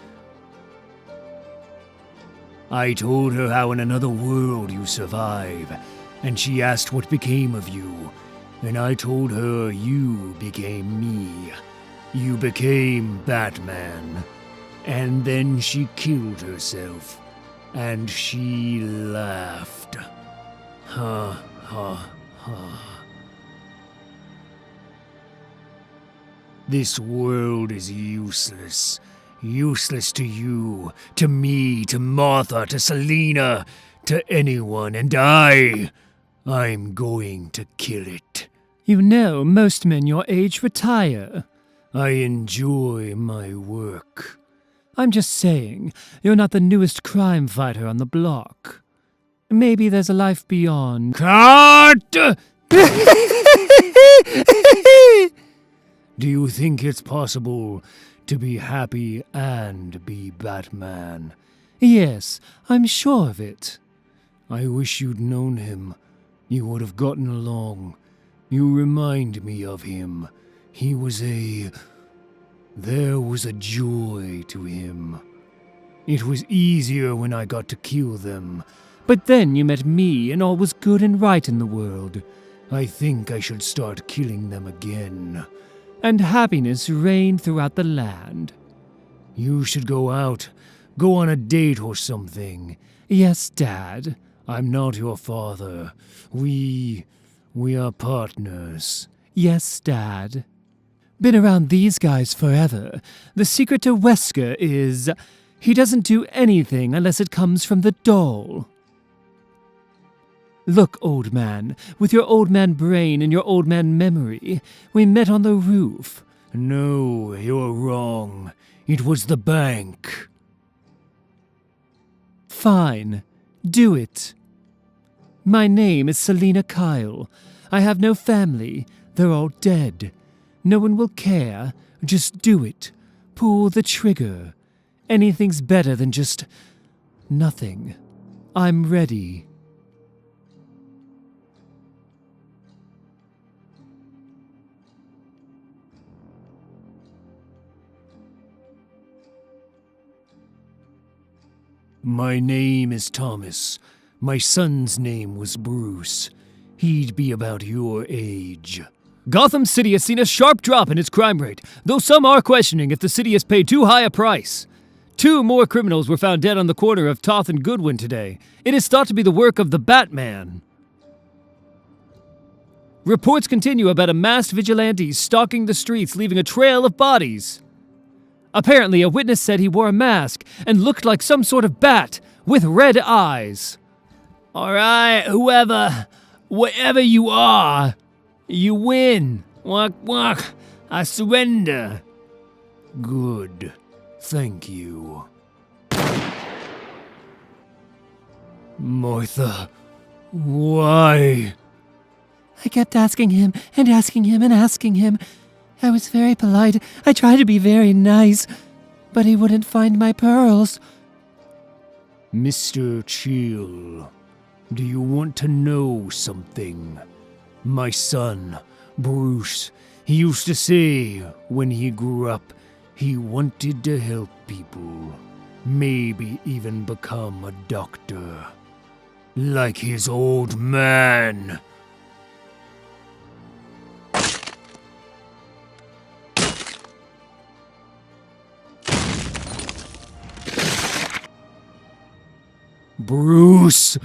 [SPEAKER 1] I told her how in another world you survive, and she asked what became of you, and I told her you became me. You became Batman. And then she killed herself, and she laughed. Ha ha ha. This world is useless. Useless to you, to me, to Martha, to Selina, to anyone, and I'm going to kill it.
[SPEAKER 3] You know, most men your age retire.
[SPEAKER 1] I enjoy my work.
[SPEAKER 3] I'm just saying, you're not the newest crime fighter on the block. Maybe there's a life beyond.
[SPEAKER 1] Cut! Do you think it's possible to be happy and be Batman?
[SPEAKER 3] Yes, I'm sure of it.
[SPEAKER 1] I wish you'd known him. You would have gotten along. You remind me of him. There was a joy to him. It was easier when I got to kill them.
[SPEAKER 3] But then you met me and all was good and right in the world.
[SPEAKER 1] I think I should start killing them again.
[SPEAKER 3] And happiness reigned throughout the land.
[SPEAKER 1] You should go out. Go on a date or something.
[SPEAKER 3] Yes, Dad.
[SPEAKER 1] I'm not your father. We are partners.
[SPEAKER 3] Yes, Dad. Been around these guys forever. The secret to Wesker is he doesn't do anything unless it comes from the doll. Look, old man, with your old man brain and your old man memory, we met on the roof.
[SPEAKER 1] No, you're wrong. It was the bank.
[SPEAKER 3] Fine. Do it. My name is Selina Kyle. I have no family. They're all dead. No one will care. Just do it. Pull the trigger. Anything's better than just nothing. I'm ready.
[SPEAKER 1] My name is Thomas. My son's name was Bruce. He'd be about your age.
[SPEAKER 2] Gotham City has seen a sharp drop in its crime rate, though some are questioning if the city has paid too high a price. 2 more criminals were found dead on the corner of Toth and Goodwin today. It is thought to be the work of the Batman. Reports continue about a masked vigilante stalking the streets, leaving a trail of bodies. Apparently, a witness said he wore a mask and looked like some sort of bat with red eyes. All right, whatever you are, you win. Walk, walk. I surrender.
[SPEAKER 1] Good. Thank you. Martha, why?
[SPEAKER 3] I kept asking him and asking him and asking him. I was very polite. I tried to be very nice, but he wouldn't find my pearls.
[SPEAKER 1] Mr. Chill, do you want to know something? My son, Bruce,
[SPEAKER 5] He used to say when he grew up, he wanted to help people. Maybe even become a doctor. Like his old man. Bruce!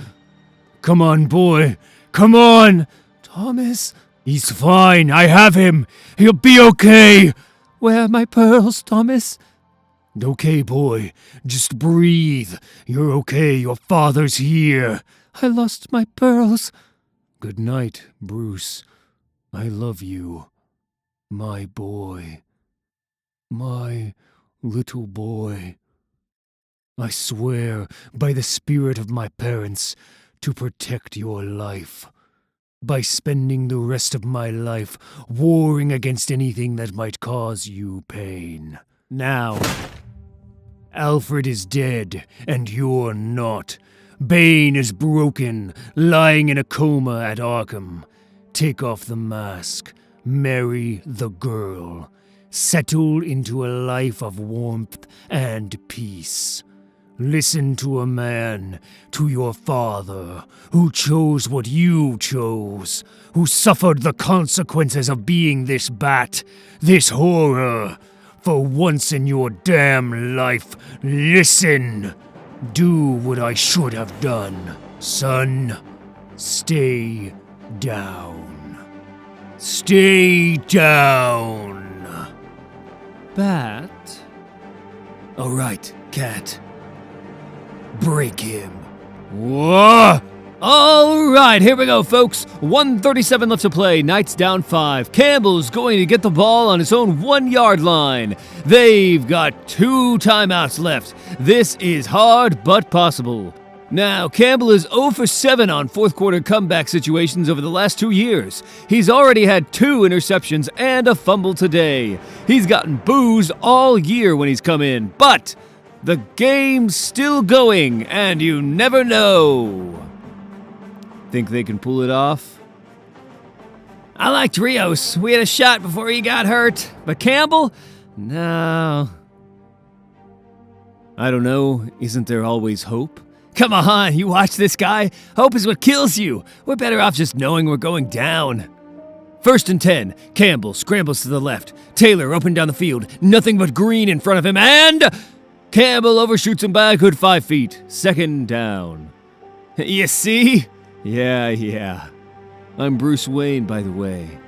[SPEAKER 5] Come on, boy. Come on!
[SPEAKER 2] Thomas,
[SPEAKER 5] He's fine. I have him. He'll be okay.
[SPEAKER 2] where are my pearls, Thomas?
[SPEAKER 5] Okay, boy. Just breathe. You're okay. Your father's here.
[SPEAKER 2] I lost my pearls.
[SPEAKER 5] Good night, Bruce. I love you. My boy. My little boy. I swear, by the spirit of my parents, to protect your life. By spending the rest of my life warring against anything that might cause you pain. Now, Alfred is dead, and you're not. Bane is broken, lying in a coma at Arkham. Take off the mask. Marry the girl. Settle into a life of warmth and peace. Listen to a man, to your father, who chose what you chose, who suffered the consequences of being this bat, this horror. For once in your damn life, listen. Do what I should have done, son. Stay down. Stay down.
[SPEAKER 2] Bat?
[SPEAKER 5] All right, cat. Break him. Whoa!
[SPEAKER 1] All right, here we go, folks. 1:37 left to play. Knights down 5. Campbell's going to get the ball on his own 1-yard line. They've got 2 timeouts left. This is hard but possible. Now, Campbell is 0 for 7 on fourth quarter comeback situations over the last 2 years. He's already had 2 interceptions and a fumble today. He's gotten boos all year when he's come in, but the game's still going, and you never know. Think they can pull it off? I liked Rios. We had a shot before he got hurt. But Campbell? No. I don't know. Isn't there always hope? Come on, you watch this guy. Hope is what kills you. We're better off just knowing we're going down. 1st and 10. Campbell scrambles to the left. Taylor open down the field. Nothing but green in front of him, and Campbell overshoots him by a good 5 feet. 2nd down. You see? Yeah. I'm Bruce Wayne, by the way.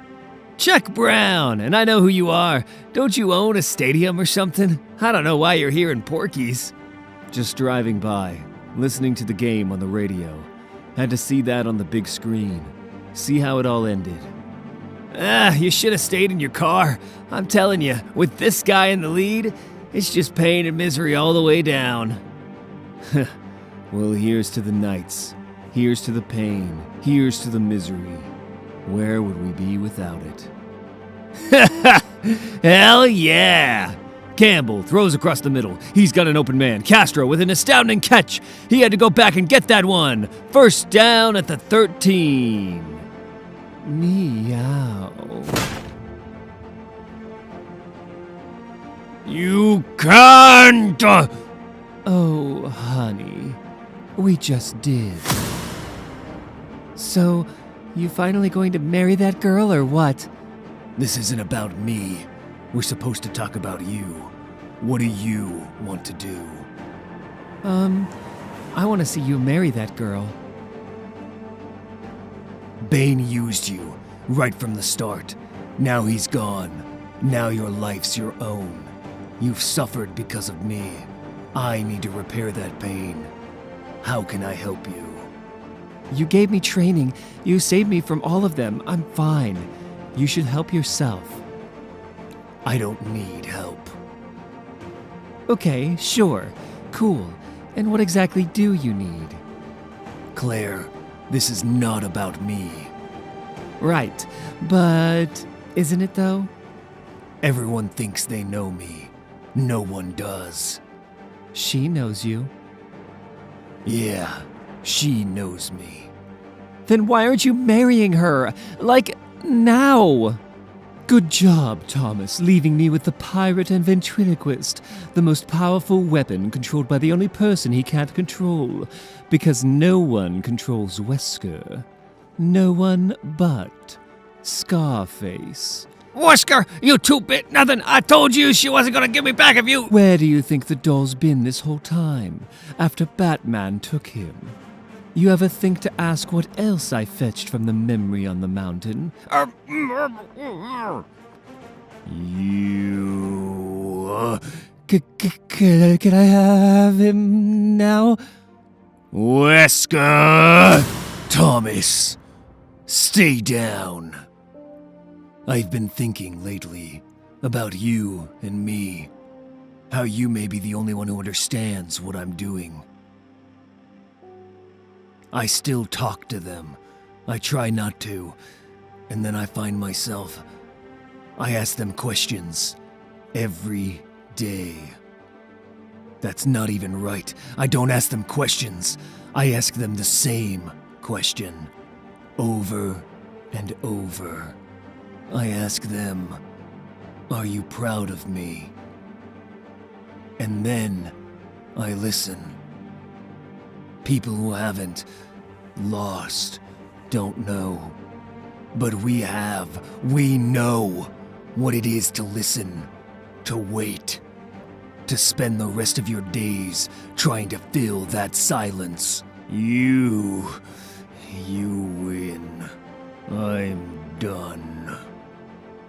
[SPEAKER 1] Chuck Brown, and I know who you are. Don't you own a stadium or something? I don't know why you're here in Porky's. Just driving by, listening to the game on the radio. Had to see that on the big screen. See how it all ended. You should have stayed in your car. I'm telling you, with this guy in the lead, it's just pain and misery all the way down. Well, here's to the Knights. Here's to the pain. Here's to the misery. Where would we be without it? Hell yeah! Campbell throws across the middle. He's got an open man. Castro with an astounding catch. He had to go back and get that one. 1st down at the 13.
[SPEAKER 2] Meow.
[SPEAKER 5] You can't!
[SPEAKER 2] Oh, honey. We just did. So, you finally going to marry that girl or what?
[SPEAKER 5] This isn't about me. We're supposed to talk about you. What do you want to do?
[SPEAKER 2] I want to see you marry that girl.
[SPEAKER 5] Bane used you, right from the start. Now he's gone. Now your life's your own. You've suffered because of me. I need to repair that pain. How can I help you?
[SPEAKER 2] You gave me training. You saved me from all of them. I'm fine. You should help yourself.
[SPEAKER 5] I don't need help.
[SPEAKER 2] Okay, sure. Cool. And what exactly do you need?
[SPEAKER 5] Claire, this is not about me.
[SPEAKER 2] Right. But isn't it though?
[SPEAKER 5] Everyone thinks they know me. No one does.
[SPEAKER 2] She knows you.
[SPEAKER 5] Yeah, she knows me.
[SPEAKER 2] Then why aren't you marrying her? Like, now? Good job, Thomas, leaving me with the pirate and ventriloquist, the most powerful weapon controlled by the only person he can't control, because no one controls Wesker. No one but Scarface.
[SPEAKER 3] Wesker, you two-bit nothing! I told you she wasn't gonna give me back if you...
[SPEAKER 2] Where do you think the doll's been this whole time, after Batman took him? You ever think to ask what else I fetched from the memory on the mountain?
[SPEAKER 1] You...
[SPEAKER 2] Can I have him now?
[SPEAKER 1] Wesker!
[SPEAKER 4] Thomas, stay down. I've been thinking lately about you and me. How you may be the only one who understands what I'm doing. I still talk to them. I try not to. And then I find myself... I ask them questions. Every day. That's not even right. I don't ask them questions. I ask them the same question. Over and over. I ask them, are you proud of me? And then I listen. People who haven't lost don't know. But we have. We know what it is to listen, to wait, to spend the rest of your days trying to fill that silence. You win. I'm done.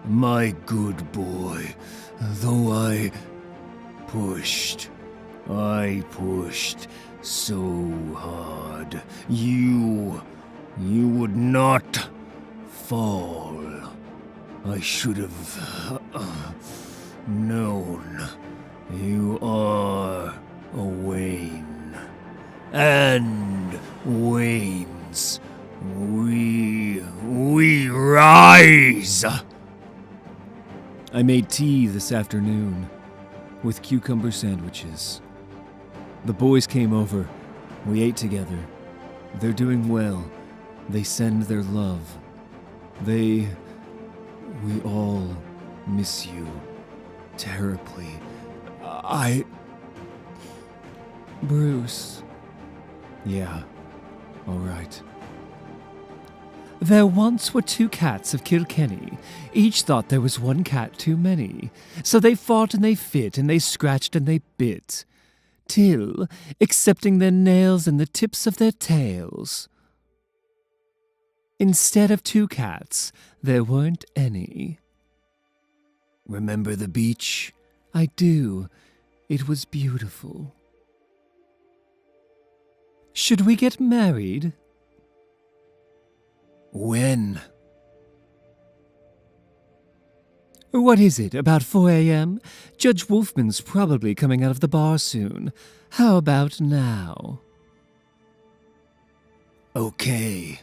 [SPEAKER 4] My good boy, though I pushed so hard. You would not fall. I should have known. You are a Wayne. And Waynes, we rise!
[SPEAKER 2] I made tea this afternoon with cucumber sandwiches. The boys came over. We ate together. They're doing well. They send their love. We all miss you terribly. Bruce. Yeah, all right. There once were 2 cats of Kilkenny. Each thought there was 1 cat too many. So they fought and they fit and they scratched and they bit. Till, accepting their nails and the tips of their tails, instead of 2 cats, there weren't any.
[SPEAKER 4] Remember the beach?
[SPEAKER 2] I do. It was beautiful. Should we get married?
[SPEAKER 4] When?
[SPEAKER 2] What is it, about 4 a.m.? Judge Wolfman's probably coming out of the bar soon. How about now?
[SPEAKER 4] Okay.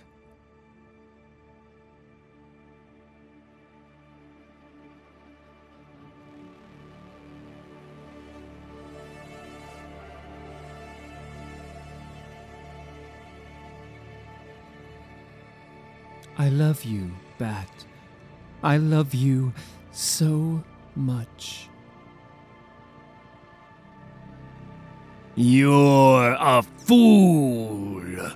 [SPEAKER 2] I love you, Bat. I love you so much.
[SPEAKER 1] You're a fool.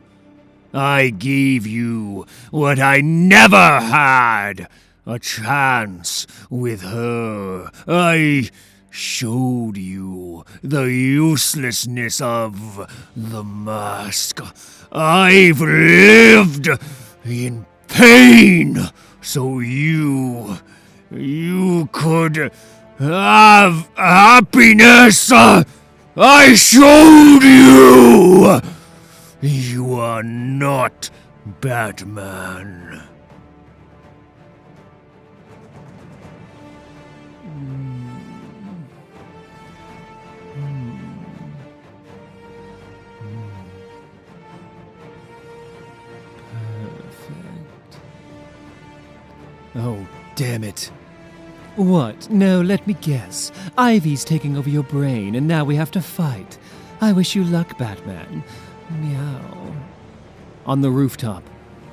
[SPEAKER 1] I gave you what I never had, a chance with her. I showed you the uselessness of the mask. I've lived in pain so you could have happiness. I showed you! You are not Batman.
[SPEAKER 2] Perfect.
[SPEAKER 4] Oh, damn it.
[SPEAKER 2] What? No, let me guess. Ivy's taking over your brain, and now we have to fight. I wish you luck, Batman. Meow.
[SPEAKER 4] On the rooftop,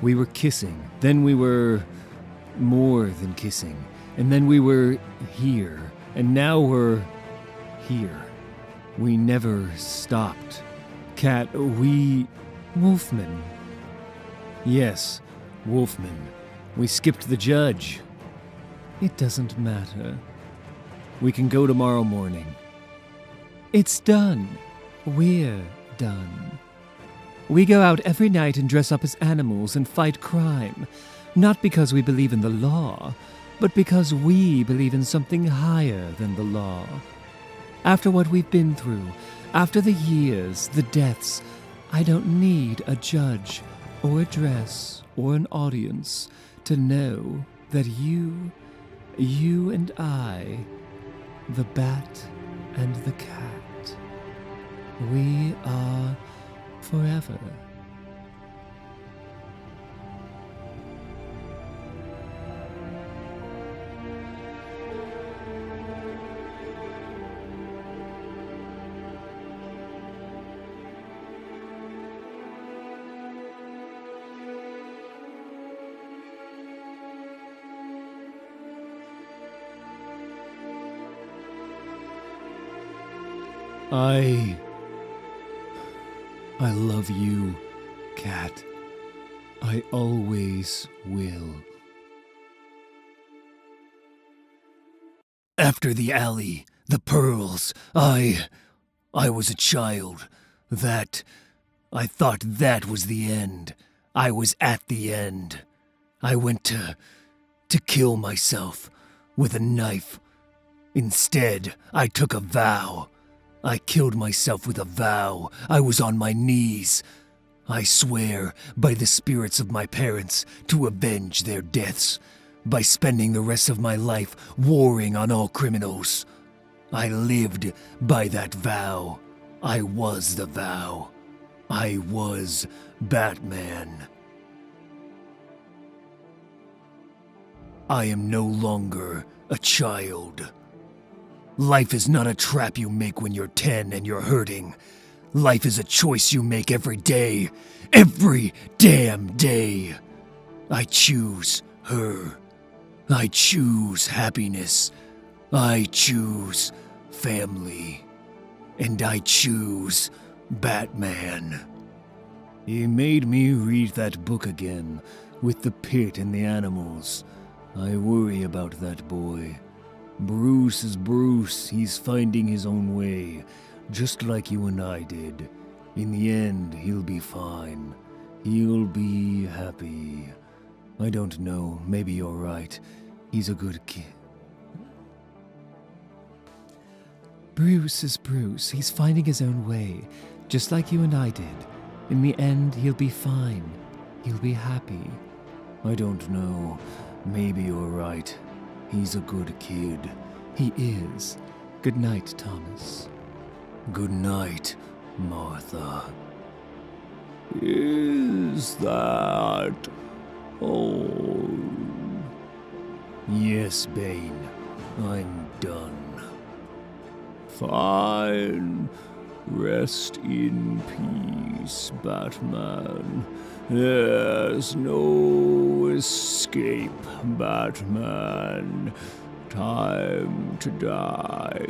[SPEAKER 4] we were kissing. Then we were more than kissing.
[SPEAKER 1] And then we were here. And now we're here. We never stopped. Cat, we...
[SPEAKER 2] Wolfman.
[SPEAKER 1] Yes, Wolfman. We skipped the judge.
[SPEAKER 2] It doesn't matter.
[SPEAKER 1] We can go tomorrow morning.
[SPEAKER 2] It's done. We're done. We go out every night and dress up as animals and fight crime. Not because we believe in the law, but because we believe in something higher than the law. After what we've been through, after the years, the deaths, I don't need a judge or a dress or an audience to know that you and I, the bat and the cat, we are forever.
[SPEAKER 1] I love you, Cat. I always will. After the alley, the pearls, I was a child. I thought that was the end. I was at the end. I went to kill myself with a knife. Instead, I took a vow. I killed myself with a vow. I was on my knees. I swear, by the spirits of my parents, to avenge their deaths, by spending the rest of my life warring on all criminals. I lived by that vow. I was the vow. I was Batman. I am no longer a child. Life is not a trap you make when you're 10 and you're hurting. Life is a choice you make every day. Every damn day. I choose her. I choose happiness. I choose family. And I choose Batman. He made me read that book again, with the pit and the animals. I worry about that boy. Bruce is Bruce. He's finding his own way, just like you and I did. In the end, he'll be fine. He'll be happy. I don't know. Maybe you're right. He's a good kid.
[SPEAKER 2] Bruce is Bruce. He's finding his own way, just like you and I did. In the end, he'll be fine. He'll be happy.
[SPEAKER 1] I don't know. Maybe you're right. He's a good kid.
[SPEAKER 2] He is. Good night, Thomas.
[SPEAKER 1] Good night, Martha.
[SPEAKER 5] Is that all?
[SPEAKER 1] Yes, Bane. I'm done.
[SPEAKER 5] Fine. Rest in peace, Batman. There's no escape, Batman. Time to die,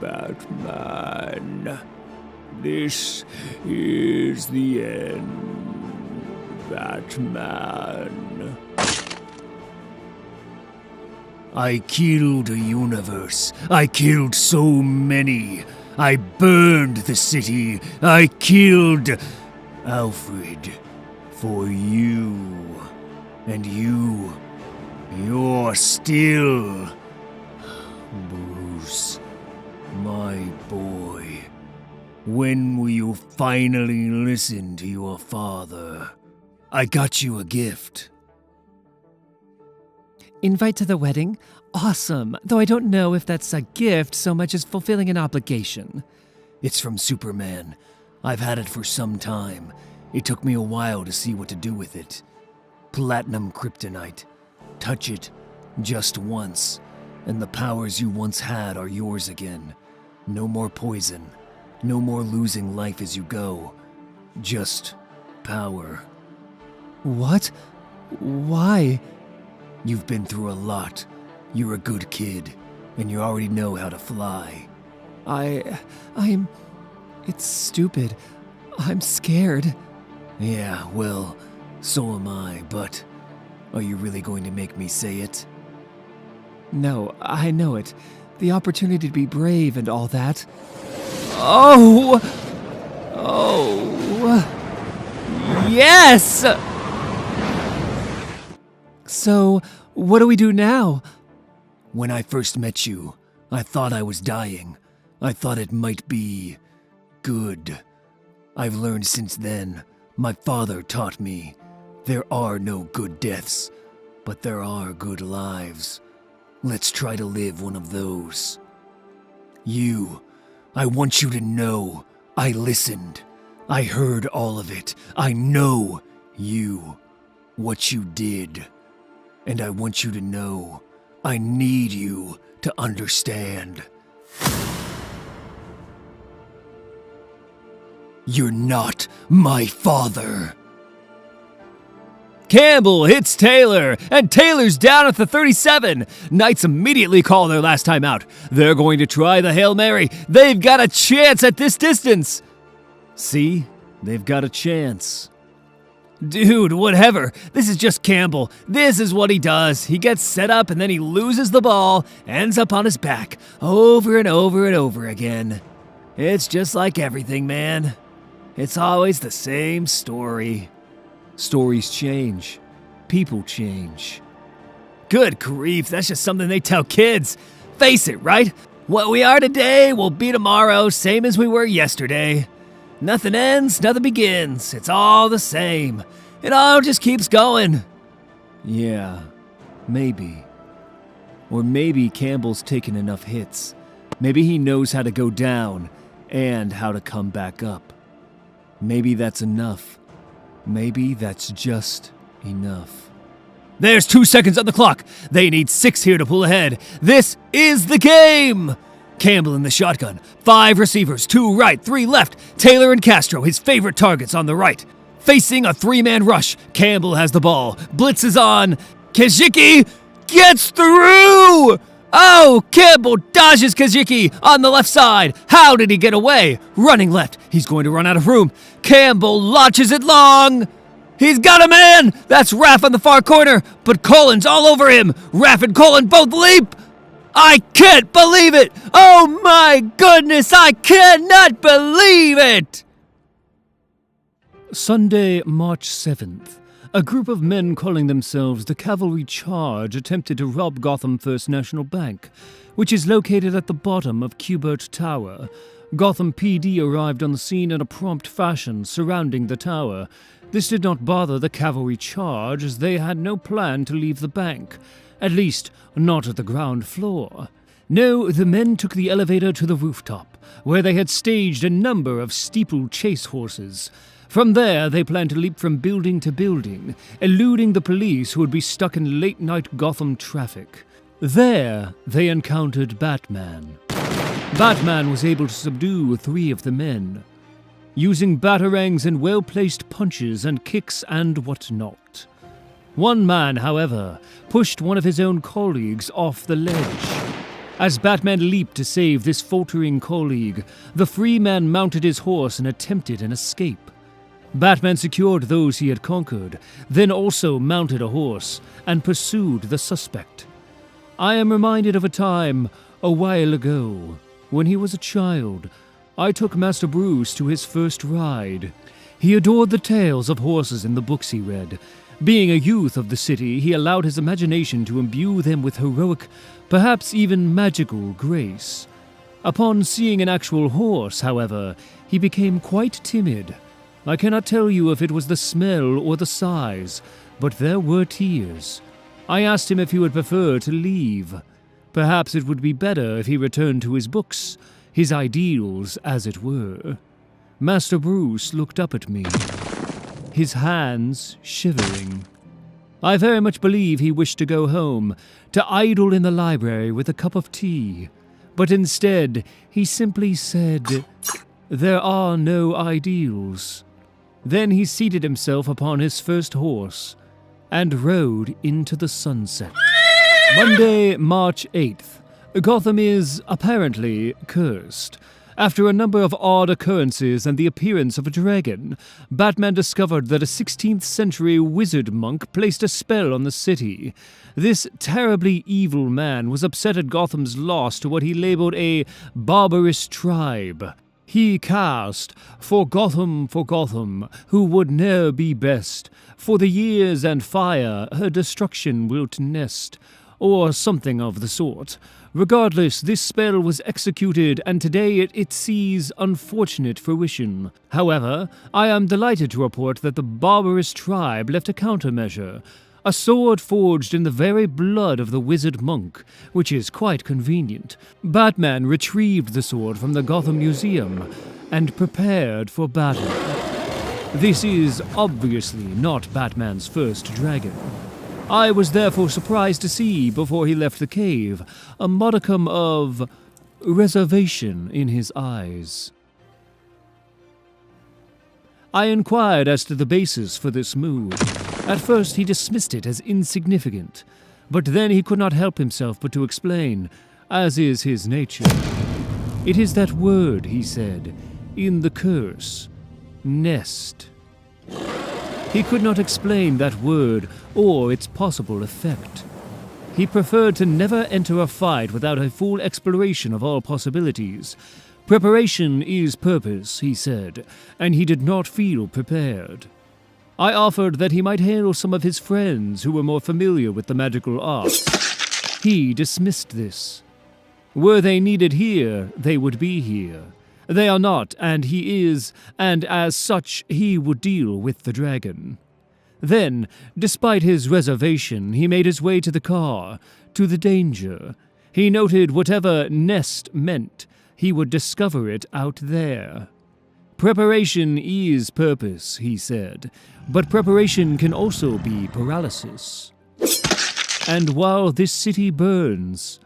[SPEAKER 5] Batman. This is the end, Batman.
[SPEAKER 1] I killed a universe. I killed so many. I burned the city. I killed Alfred for you. And you're still Bruce, my boy. When will you finally listen to your father? I got you a gift.
[SPEAKER 2] Invite to the wedding? Awesome, though I don't know if that's a gift so much as fulfilling an obligation.
[SPEAKER 1] It's from Superman. I've had it for some time. It took me a while to see what to do with it. Platinum kryptonite. Touch it just once, and the powers you once had are yours again. No more poison. No more losing life as you go. Just power.
[SPEAKER 2] What? Why?
[SPEAKER 1] You've been through a lot.
[SPEAKER 4] You're a good kid, and you already know how to fly.
[SPEAKER 2] It's stupid. I'm scared.
[SPEAKER 4] Yeah, well, so am I, but are you really going to make me say it?
[SPEAKER 2] No, I know it. The opportunity to be brave and all that. Oh! Yes! So, what do we do now?
[SPEAKER 4] When I first met you, I thought I was dying. I thought it might be good. I've learned since then. My father taught me. There are no good deaths, but there are good lives. Let's try to live one of those. I want you to know, I listened. I heard all of it. I know you, what you did. And I want you to know, I need you to understand. You're not my father.
[SPEAKER 1] Campbell hits Taylor, and Taylor's down at the 37. Knights immediately call their last time out. They're going to try the Hail Mary. They've got a chance at this distance. See? They've got a chance. Dude, whatever. This is just Campbell. This is what he does. He gets set up and then he loses the ball, ends up on his back, over and over and over again. It's just like everything, man. It's always the same story. Stories change. People change. Good grief, that's just something they tell kids. Face it, right? What we are today will be tomorrow, same as we were yesterday. Nothing ends, nothing begins. It's all the same. It all just keeps going. Yeah, maybe. Or maybe Campbell's taken enough hits. Maybe he knows how to go down and how to come back up. Maybe that's enough. Maybe that's just enough. There's 2 seconds on the clock. They need 6 here to pull ahead. This is the game! Campbell in the shotgun. 5 receivers, 2 right, 3 left. Taylor and Castro, his favorite targets on the right. Facing a 3-man rush. Campbell has the ball. Blitz is on. Kajiki gets through! Oh, Campbell dodges Kajiki on the left side. How did he get away? Running left. He's going to run out of room. Campbell launches it long. He's got a man. That's Raph on the far corner, but Colin's all over him. Raph and Colin both leap. I can't believe it. Oh my goodness, I cannot believe it.
[SPEAKER 3] Sunday, March 7th. A group of men calling themselves the Cavalry Charge attempted to rob Gotham First National Bank, which is located at the bottom of Cubert Tower. Gotham PD arrived on the scene in a prompt fashion surrounding the tower. This did not bother the Cavalry Charge, as they had no plan to leave the bank, at least not at the ground floor. No, the men took the elevator to the rooftop, where they had staged a number of steeple-chase horses. From there, they planned to leap from building to building, eluding the police who would be stuck in late-night Gotham traffic. There, they encountered Batman. Batman was able to subdue 3 of the men, using batarangs and well-placed punches and kicks and whatnot. One man, however, pushed one of his own colleagues off the ledge. As Batman leaped to save this faltering colleague, the free man mounted his horse and attempted an escape. Batman secured those he had conquered, then also mounted a horse and pursued the suspect. I am reminded of a time, a while ago, when he was a child. I took Master Bruce to his first ride. He adored the tales of horses in the books he read. Being a youth of the city, he allowed his imagination to imbue them with heroic, perhaps even magical grace. Upon seeing an actual horse, however, he became quite timid. I cannot tell you if it was the smell or the size, but there were tears. I asked him if he would prefer to leave. Perhaps it would be better if he returned to his books, his ideals, as it were. Master Bruce looked up at me, his hands shivering. I very much believe he wished to go home, to idle in the library with a cup of tea. But instead, he simply said, "There are no ideals." Then he seated himself upon his first horse and rode into the sunset. Monday, March 8th. Gotham is apparently cursed. After a number of odd occurrences and the appearance of a dragon, Batman discovered that a 16th century wizard monk placed a spell on the city. This terribly evil man was upset at Gotham's loss to what he labeled a barbarous tribe. He cast, for Gotham, who would ne'er be best, for the years and fire her destruction wilt nest, or something of the sort. Regardless, this spell was executed, and today it sees unfortunate fruition. However, I am delighted to report that the barbarous tribe left a countermeasure, a sword forged in the very blood of the wizard monk, which is quite convenient. Batman retrieved the sword from the Gotham Museum and prepared for battle. This is obviously not Batman's first dragon. I was therefore surprised to see, before he left the cave, a modicum of reservation in his eyes. I inquired as to the basis for this move. At first he dismissed it as insignificant, but then he could not help himself but to explain, as is his nature. It is that word, he said, in the curse, nest. He could not explain that word or its possible effect. He preferred to never enter a fight without a full exploration of all possibilities. Preparation is purpose, he said, and he did not feel prepared. I offered that he might hail some of his friends who were more familiar with the magical arts. He dismissed this. Were they needed here, they would be here. They are not, and he is, and as such he would deal with the dragon. Then, despite his reservation, he made his way to the car, to the danger. He noted whatever nest meant, he would discover it out there. Preparation is purpose, he said, but preparation can also be paralysis. And while this city burns,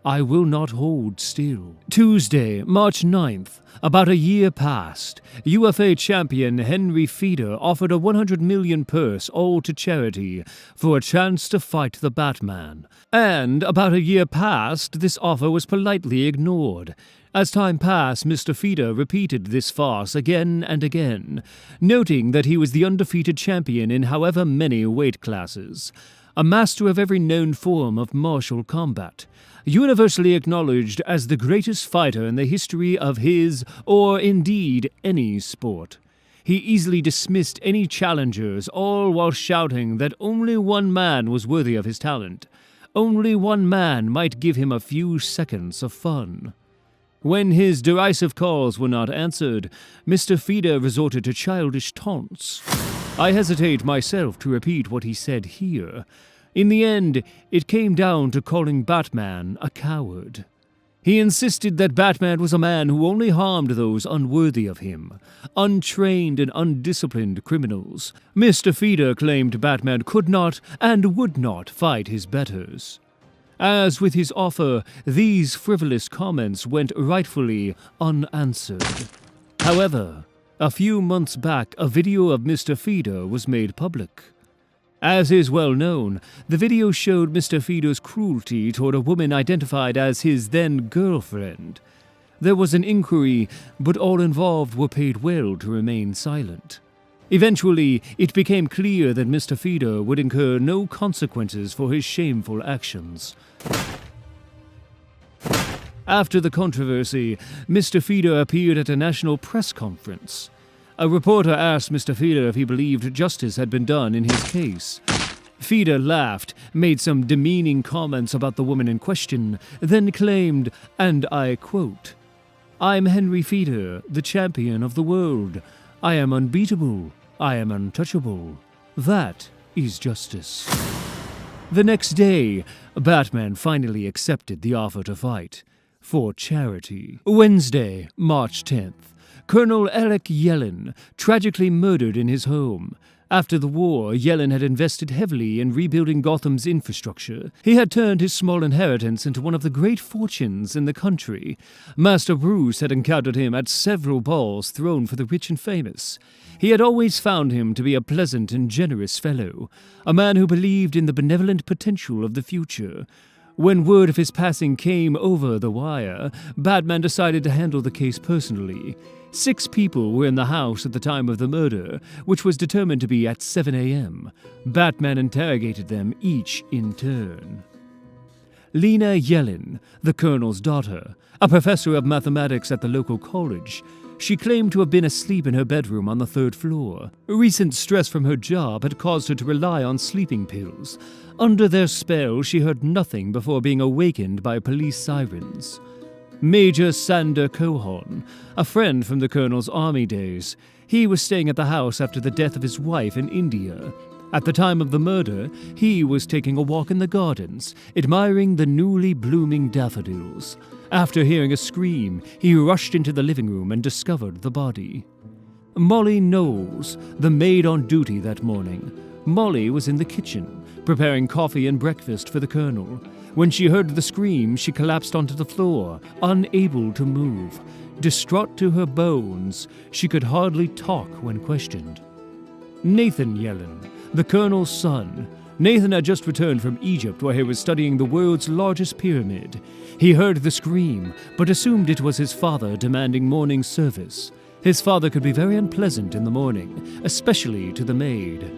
[SPEAKER 3] I will not hold still. Tuesday, March 9th, about a year past, UFA champion Henry Feder offered a 100 million purse, all to charity, for a chance to fight the Batman. And about a year past, this offer was politely ignored. As time passed, Mr. Feder repeated this farce again and again, noting that he was the undefeated champion in however many weight classes, a master of every known form of martial combat, universally acknowledged as the greatest fighter in the history of his, or indeed any sport. He easily dismissed any challengers, all while shouting that only one man was worthy of his talent. Only one man might give him a few seconds of fun. When his derisive calls were not answered, Mr. Feder resorted to childish taunts. I hesitate myself to repeat what he said here. In the end, it came down to calling Batman a coward. He insisted that Batman was a man who only harmed those unworthy of him, untrained and undisciplined criminals. Mr. Feder claimed Batman could not and would not fight his betters. As with his offer, these frivolous comments went rightfully unanswered. However, a few months back, a video of Mr. Feder was made public. As is well known, the video showed Mr. Feder's cruelty toward a woman identified as his then-girlfriend. There was an inquiry, but all involved were paid well to remain silent. Eventually, it became clear that Mr. Feder would incur no consequences for his shameful actions. After the controversy, Mr. Feder appeared at a national press conference. A reporter asked Mr. Feder if he believed justice had been done in his case. Feder laughed, made some demeaning comments about the woman in question, then claimed, and I quote, "I'm Henry Feder, the champion of the world. I am unbeatable. I am untouchable. That is justice." The next day, Batman finally accepted the offer to fight. For charity. Wednesday, March 10th. Colonel Eric Yellen, tragically murdered in his home.
[SPEAKER 1] After the war, Yellen had invested heavily in rebuilding Gotham's infrastructure. He had turned his small inheritance into one of the great fortunes in the country. Master Bruce had encountered him at several balls thrown for the rich and famous. He had always found him to be a pleasant and generous fellow, a man who believed in the benevolent potential of the future. When word of his passing came over the wire, Batman decided to handle the case personally. 6 people were in the house at the time of the murder, which was determined to be at 7 a.m. Batman interrogated them each in turn. Lena Yellen, the Colonel's daughter, a professor of mathematics at the local college. She claimed to have been asleep in her bedroom on the 3rd floor. Recent stress from her job had caused her to rely on sleeping pills. Under their spell, she heard nothing before being awakened by police sirens. Major Sander Cohon, a friend from the Colonel's army days. He was staying at the house after the death of his wife in India. At the time of the murder, he was taking a walk in the gardens, admiring the newly blooming daffodils. After hearing a scream, he rushed into the living room and discovered the body. Molly Knowles, the maid on duty that morning. Molly was in the kitchen, preparing coffee and breakfast for the Colonel. When she heard the scream, she collapsed onto the floor, unable to move. Distraught to her bones, she could hardly talk when questioned. Nathan Yellen, the Colonel's son. Nathan had just returned from Egypt, where he was studying the world's largest pyramid. He heard the scream, but assumed it was his father demanding morning service. His father could be very unpleasant in the morning, especially to the maid.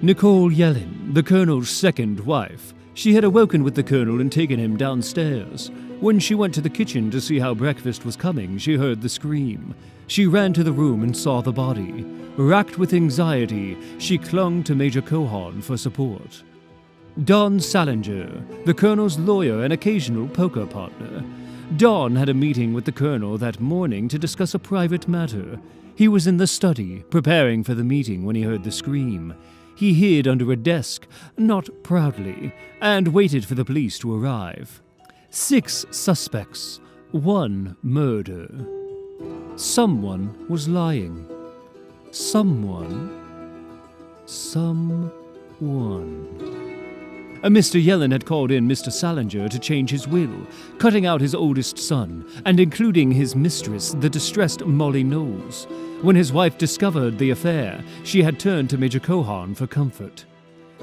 [SPEAKER 1] Nicole Yellen, the Colonel's second wife. She had awoken with the Colonel and taken him downstairs. When she went to the kitchen to see how breakfast was coming, she heard the scream. She ran to the room and saw the body. Racked with anxiety, she clung to Major Cohon for support. Don Salinger, the Colonel's lawyer and occasional poker partner. Don had a meeting with the Colonel that morning to discuss a private matter. He was in the study, preparing for the meeting when he heard the scream. He hid under a desk, not proudly, and waited for the police to arrive. 6 suspects, 1 murder. Someone was lying. Someone. Mr. Yellen had called in Mr. Salinger to change his will, cutting out his oldest son, and including his mistress, the distressed Molly Knowles. When his wife discovered the affair, she had turned to Major Cohon for comfort.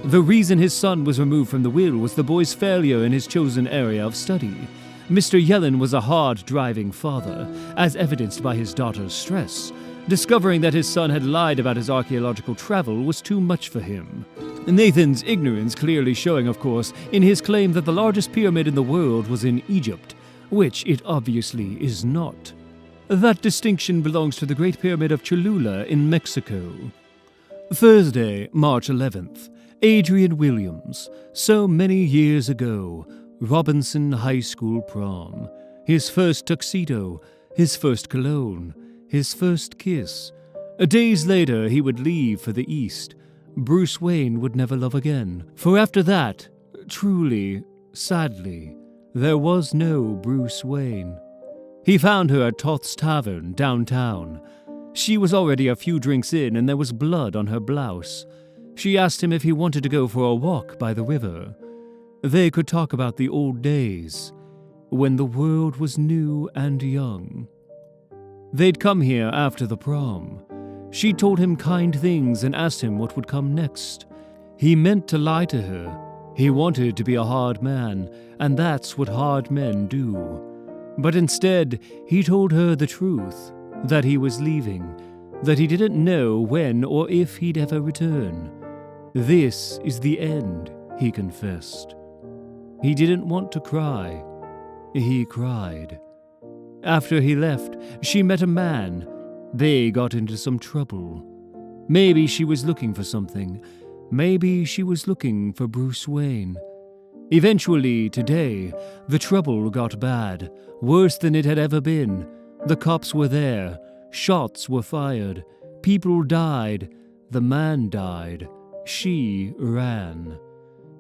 [SPEAKER 1] The reason his son was removed from the will was the boy's failure in his chosen area of study. Mr. Yellen was a hard-driving father, as evidenced by his daughter's stress. Discovering that his son had lied about his archaeological travel was too much for him. Nathan's ignorance clearly showing, of course, in his claim that the largest pyramid in the world was in Egypt, which it obviously is not. That distinction belongs to the Great Pyramid of Cholula in Mexico. Thursday, March 11th. Adrian Williams. So many years ago. Robinson High School prom. His first tuxedo. His first cologne. His first kiss. Days later, he would leave for the East. Bruce Wayne would never love again. For after that, truly, sadly, there was no Bruce Wayne. He found her at Toth's Tavern, downtown. She was already a few drinks in and there was blood on her blouse. She asked him if he wanted to go for a walk by the river. They could talk about the old days, when the world was new and young. They'd come here after the prom. She told him kind things and asked him what would come next. He meant to lie to her. He wanted to be a hard man, and that's what hard men do. But instead, he told her the truth, that he was leaving, that he didn't know when or if he'd ever return. This is the end, he confessed. He didn't want to cry. He cried. After he left, she met a man. They got into some trouble. Maybe she was looking for something. Maybe she was looking for Bruce Wayne. Eventually, today, the trouble got bad, worse than it had ever been. The cops were there. Shots were fired. People died. The man died. She ran.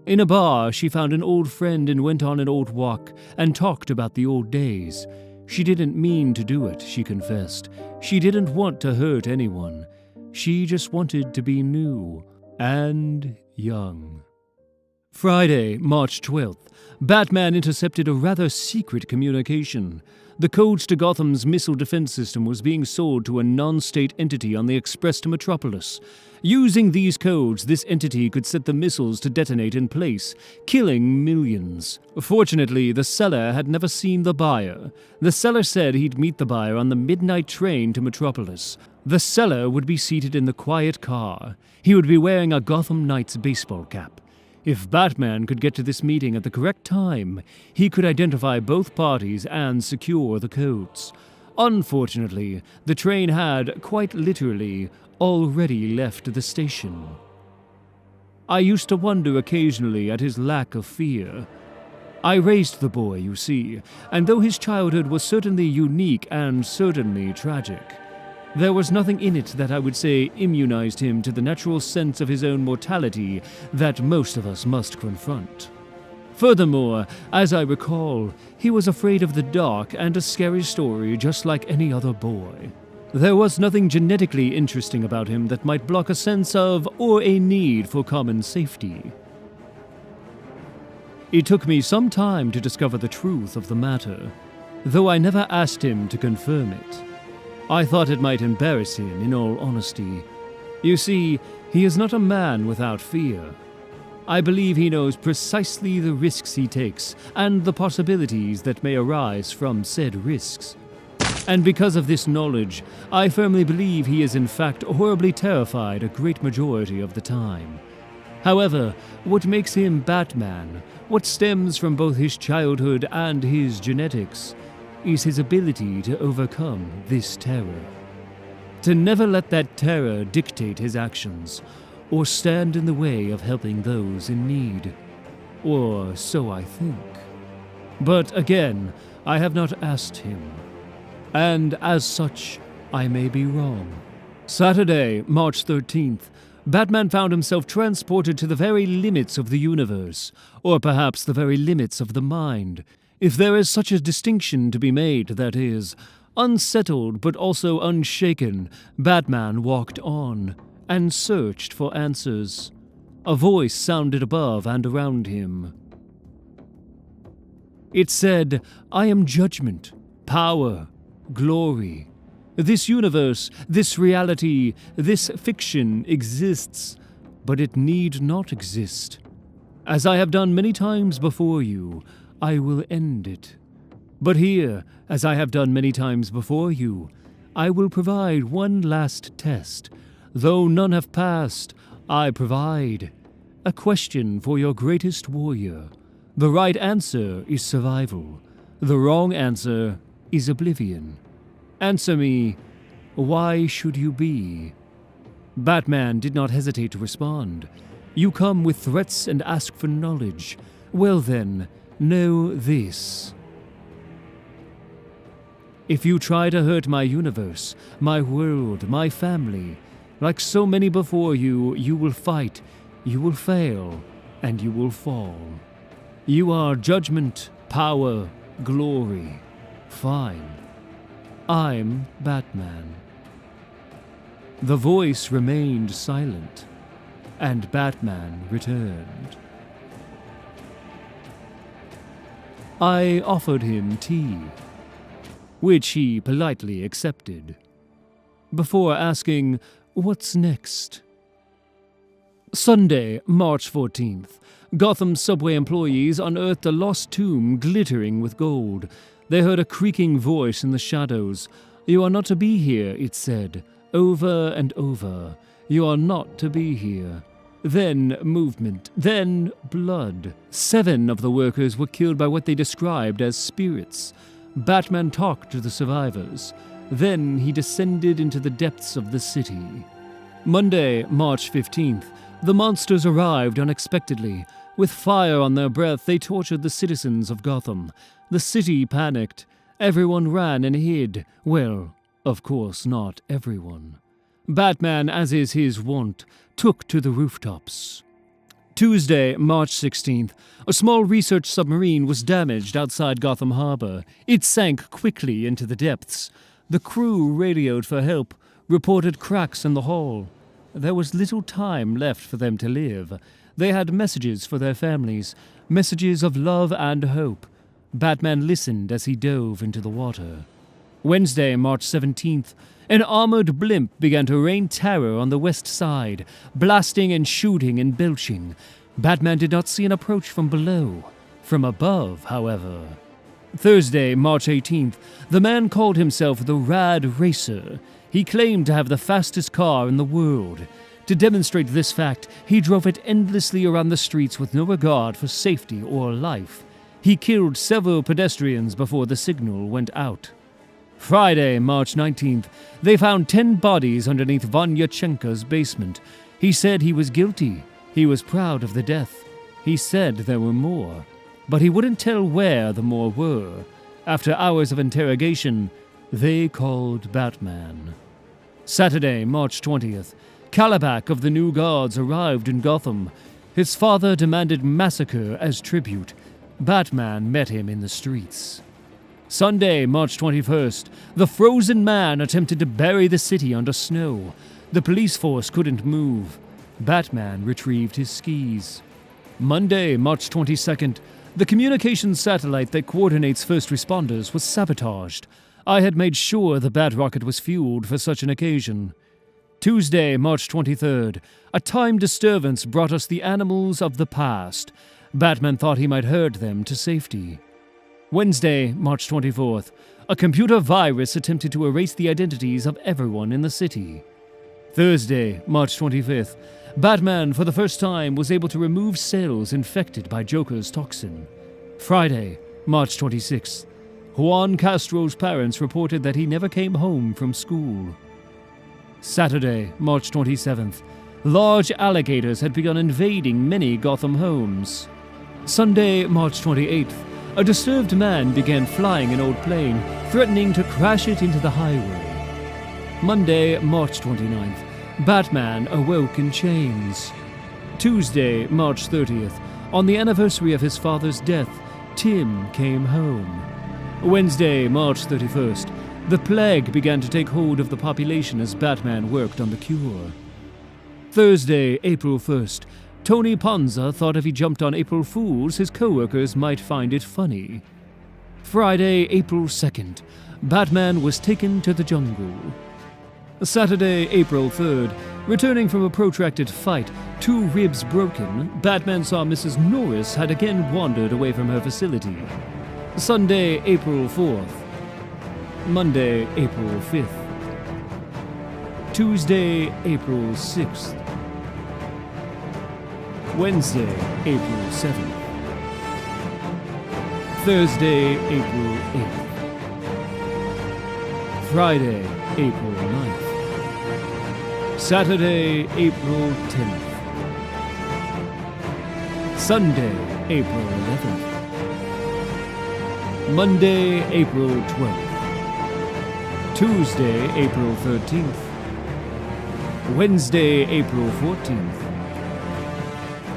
[SPEAKER 1] In a bar, she found an old friend and went on an old walk and talked about the old days. She didn't mean to do it, she confessed. She didn't want to hurt anyone.
[SPEAKER 5] She just wanted to be new and young. Friday, March 12th, Batman intercepted a rather secret communication. The codes to Gotham's missile defense system was being sold to a non-state entity on the express to Metropolis. Using these codes, this entity could set the missiles to detonate in place, killing millions. Fortunately, the seller had never seen the buyer. The seller said he'd meet the buyer on the midnight train to Metropolis. The seller would be seated in the quiet car. He would be wearing a Gotham Knights baseball cap. If Batman could get to this meeting at the correct time, he could identify both parties and secure the codes. Unfortunately, the train had, quite literally, already left the station. I used to wonder occasionally at his lack of fear. I raised the boy, you see, and though his childhood was certainly unique and certainly tragic, there was nothing in it that I would say immunized him to the natural sense of his own mortality that most of us must confront. Furthermore, as I recall, he was afraid of the dark and a scary story just like any other boy. There was nothing genetically interesting about him that might block a sense of or a need for common safety. It took me some time to discover the truth of the matter, though I never asked him to confirm it. I thought it might embarrass him, in all honesty. You see, he is not a man without fear. I believe he knows precisely the risks he takes and the possibilities that may arise from said risks. And because of this knowledge, I firmly believe he is in fact horribly terrified a great majority of the time. However, what makes him Batman, what stems from both his childhood and his genetics, is his ability to overcome this terror. To never let that terror dictate his actions, or stand in the way of helping those in need. Or so I think. But again, I have not asked him. And as such, I may be wrong. Saturday, March 13th, Batman found himself transported to the very limits of the universe, or perhaps the very limits of the mind. If there is such a distinction to be made, that is, unsettled but also unshaken, Batman walked on and searched for answers. A voice sounded above and around him. It said, "I am judgment, power, glory. This universe, this reality, this fiction exists, but it need not exist. As I have done many times before you, I will end it. But here, as I have done many times before you, I will provide one last test. Though none have passed, I provide a question for your greatest warrior. The right answer is survival. The wrong answer is oblivion. Answer me, why should you be?" Batman did not hesitate to respond. "You come with threats and ask for knowledge. Well then, know this. If you try to hurt my universe, my world, my family, like so many before you, you will fight, you will fail, and you will fall. You are judgment, power, glory. Fine. I'm Batman." The voice remained silent, and Batman returned. I offered him tea, which he politely accepted, before asking, "What's next?" Sunday, March 14th. Gotham subway employees unearthed a lost tomb glittering with gold. They heard a creaking voice in the shadows. "You are not to be here," it said, over and over. "You are not to be here." Then movement, then blood. 7 of the workers were killed by what they described as spirits. Batman talked to the survivors. Then he descended into the depths of the city. Monday, March 15th. The monsters arrived unexpectedly. With fire on their breath, they tortured the citizens of Gotham. The city panicked. Everyone ran and hid. Well, of course not everyone. Batman, as is his wont, took to the rooftops. Tuesday, March 16th. A small research submarine was damaged outside Gotham Harbor. It sank quickly into the depths. The crew radioed for help.
[SPEAKER 3] reported cracks in the hall. There was little time left for them to live. They had messages for their families, messages of love and hope. Batman listened as he dove into the water. Wednesday, March 17th, an armored blimp began to rain terror on the west side, blasting and shooting and belching. Batman did not see an approach from below. From above, however. Thursday, March 18th, the man called himself the Rad Racer. He claimed to have the fastest car in the world. To demonstrate this fact, he drove it endlessly around the streets with no regard for safety or life. He killed several pedestrians before the signal went out. Friday, March 19th, they found 10 bodies underneath Vonyachenko's basement. He said he was guilty. He was proud of the death. He said there were more, but he wouldn't tell where the more were. After hours of interrogation, they called Batman. Saturday, March 20th, Kalibak of the New Guards arrived in Gotham. His father demanded massacre as tribute. Batman met him in the streets. Sunday, March 21st, the Frozen Man attempted to bury the city under snow. The police force couldn't move. Batman retrieved his skis. Monday, March 22nd, the communications satellite that coordinates first responders was sabotaged. I had made sure the Bat Rocket was fueled for such an occasion. Tuesday, March 23rd, a time disturbance brought us the animals of the past. Batman thought he might herd them to safety. Wednesday, March 24th, a computer virus attempted to erase the identities of everyone in the city. Thursday, March 25th, Batman for the first time was able to remove cells infected by Joker's toxin. Friday, March 26th, Juan Castro's parents reported that he never came home from school. Saturday, March 27th, large alligators had begun invading many Gotham homes. Sunday, March 28th, a disturbed man began flying an old plane, threatening to crash it into the highway. Monday, March 29th, Batman awoke in chains. Tuesday, March 30th, on the anniversary of his father's death, Tim came home. Wednesday, March 31st, the plague began to take hold of the population as Batman worked on the cure. Thursday, April 1st, Tony Panza thought if he jumped on April Fools, his co-workers might find it funny. Friday, April 2nd, Batman was taken to the jungle. Saturday, April 3rd, returning from a protracted fight, 2 ribs broken, Batman saw Mrs. Norris had again wandered away from her facility. Sunday, April 4th. Monday, April 5th. Tuesday, April 6th. Wednesday, April 7th. Thursday, April 8th. Friday, April 9th. Saturday, April 10th. Sunday, April 11th. Monday, April 12th. Tuesday, April 13th. Wednesday, April 14th.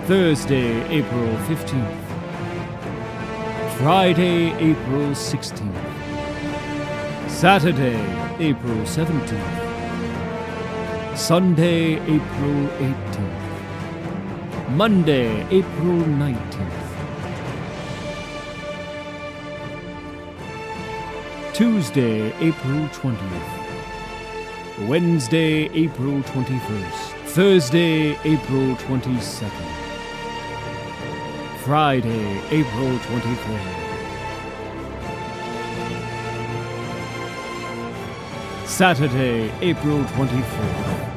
[SPEAKER 3] Thursday, April 15th. Friday, April 16th. Saturday, April 17th. Sunday, April 18th. Monday, April 19th. Tuesday, April 20th. Wednesday, April 21st. Thursday, April 22nd. Friday, April 23rd. Saturday, April 24th.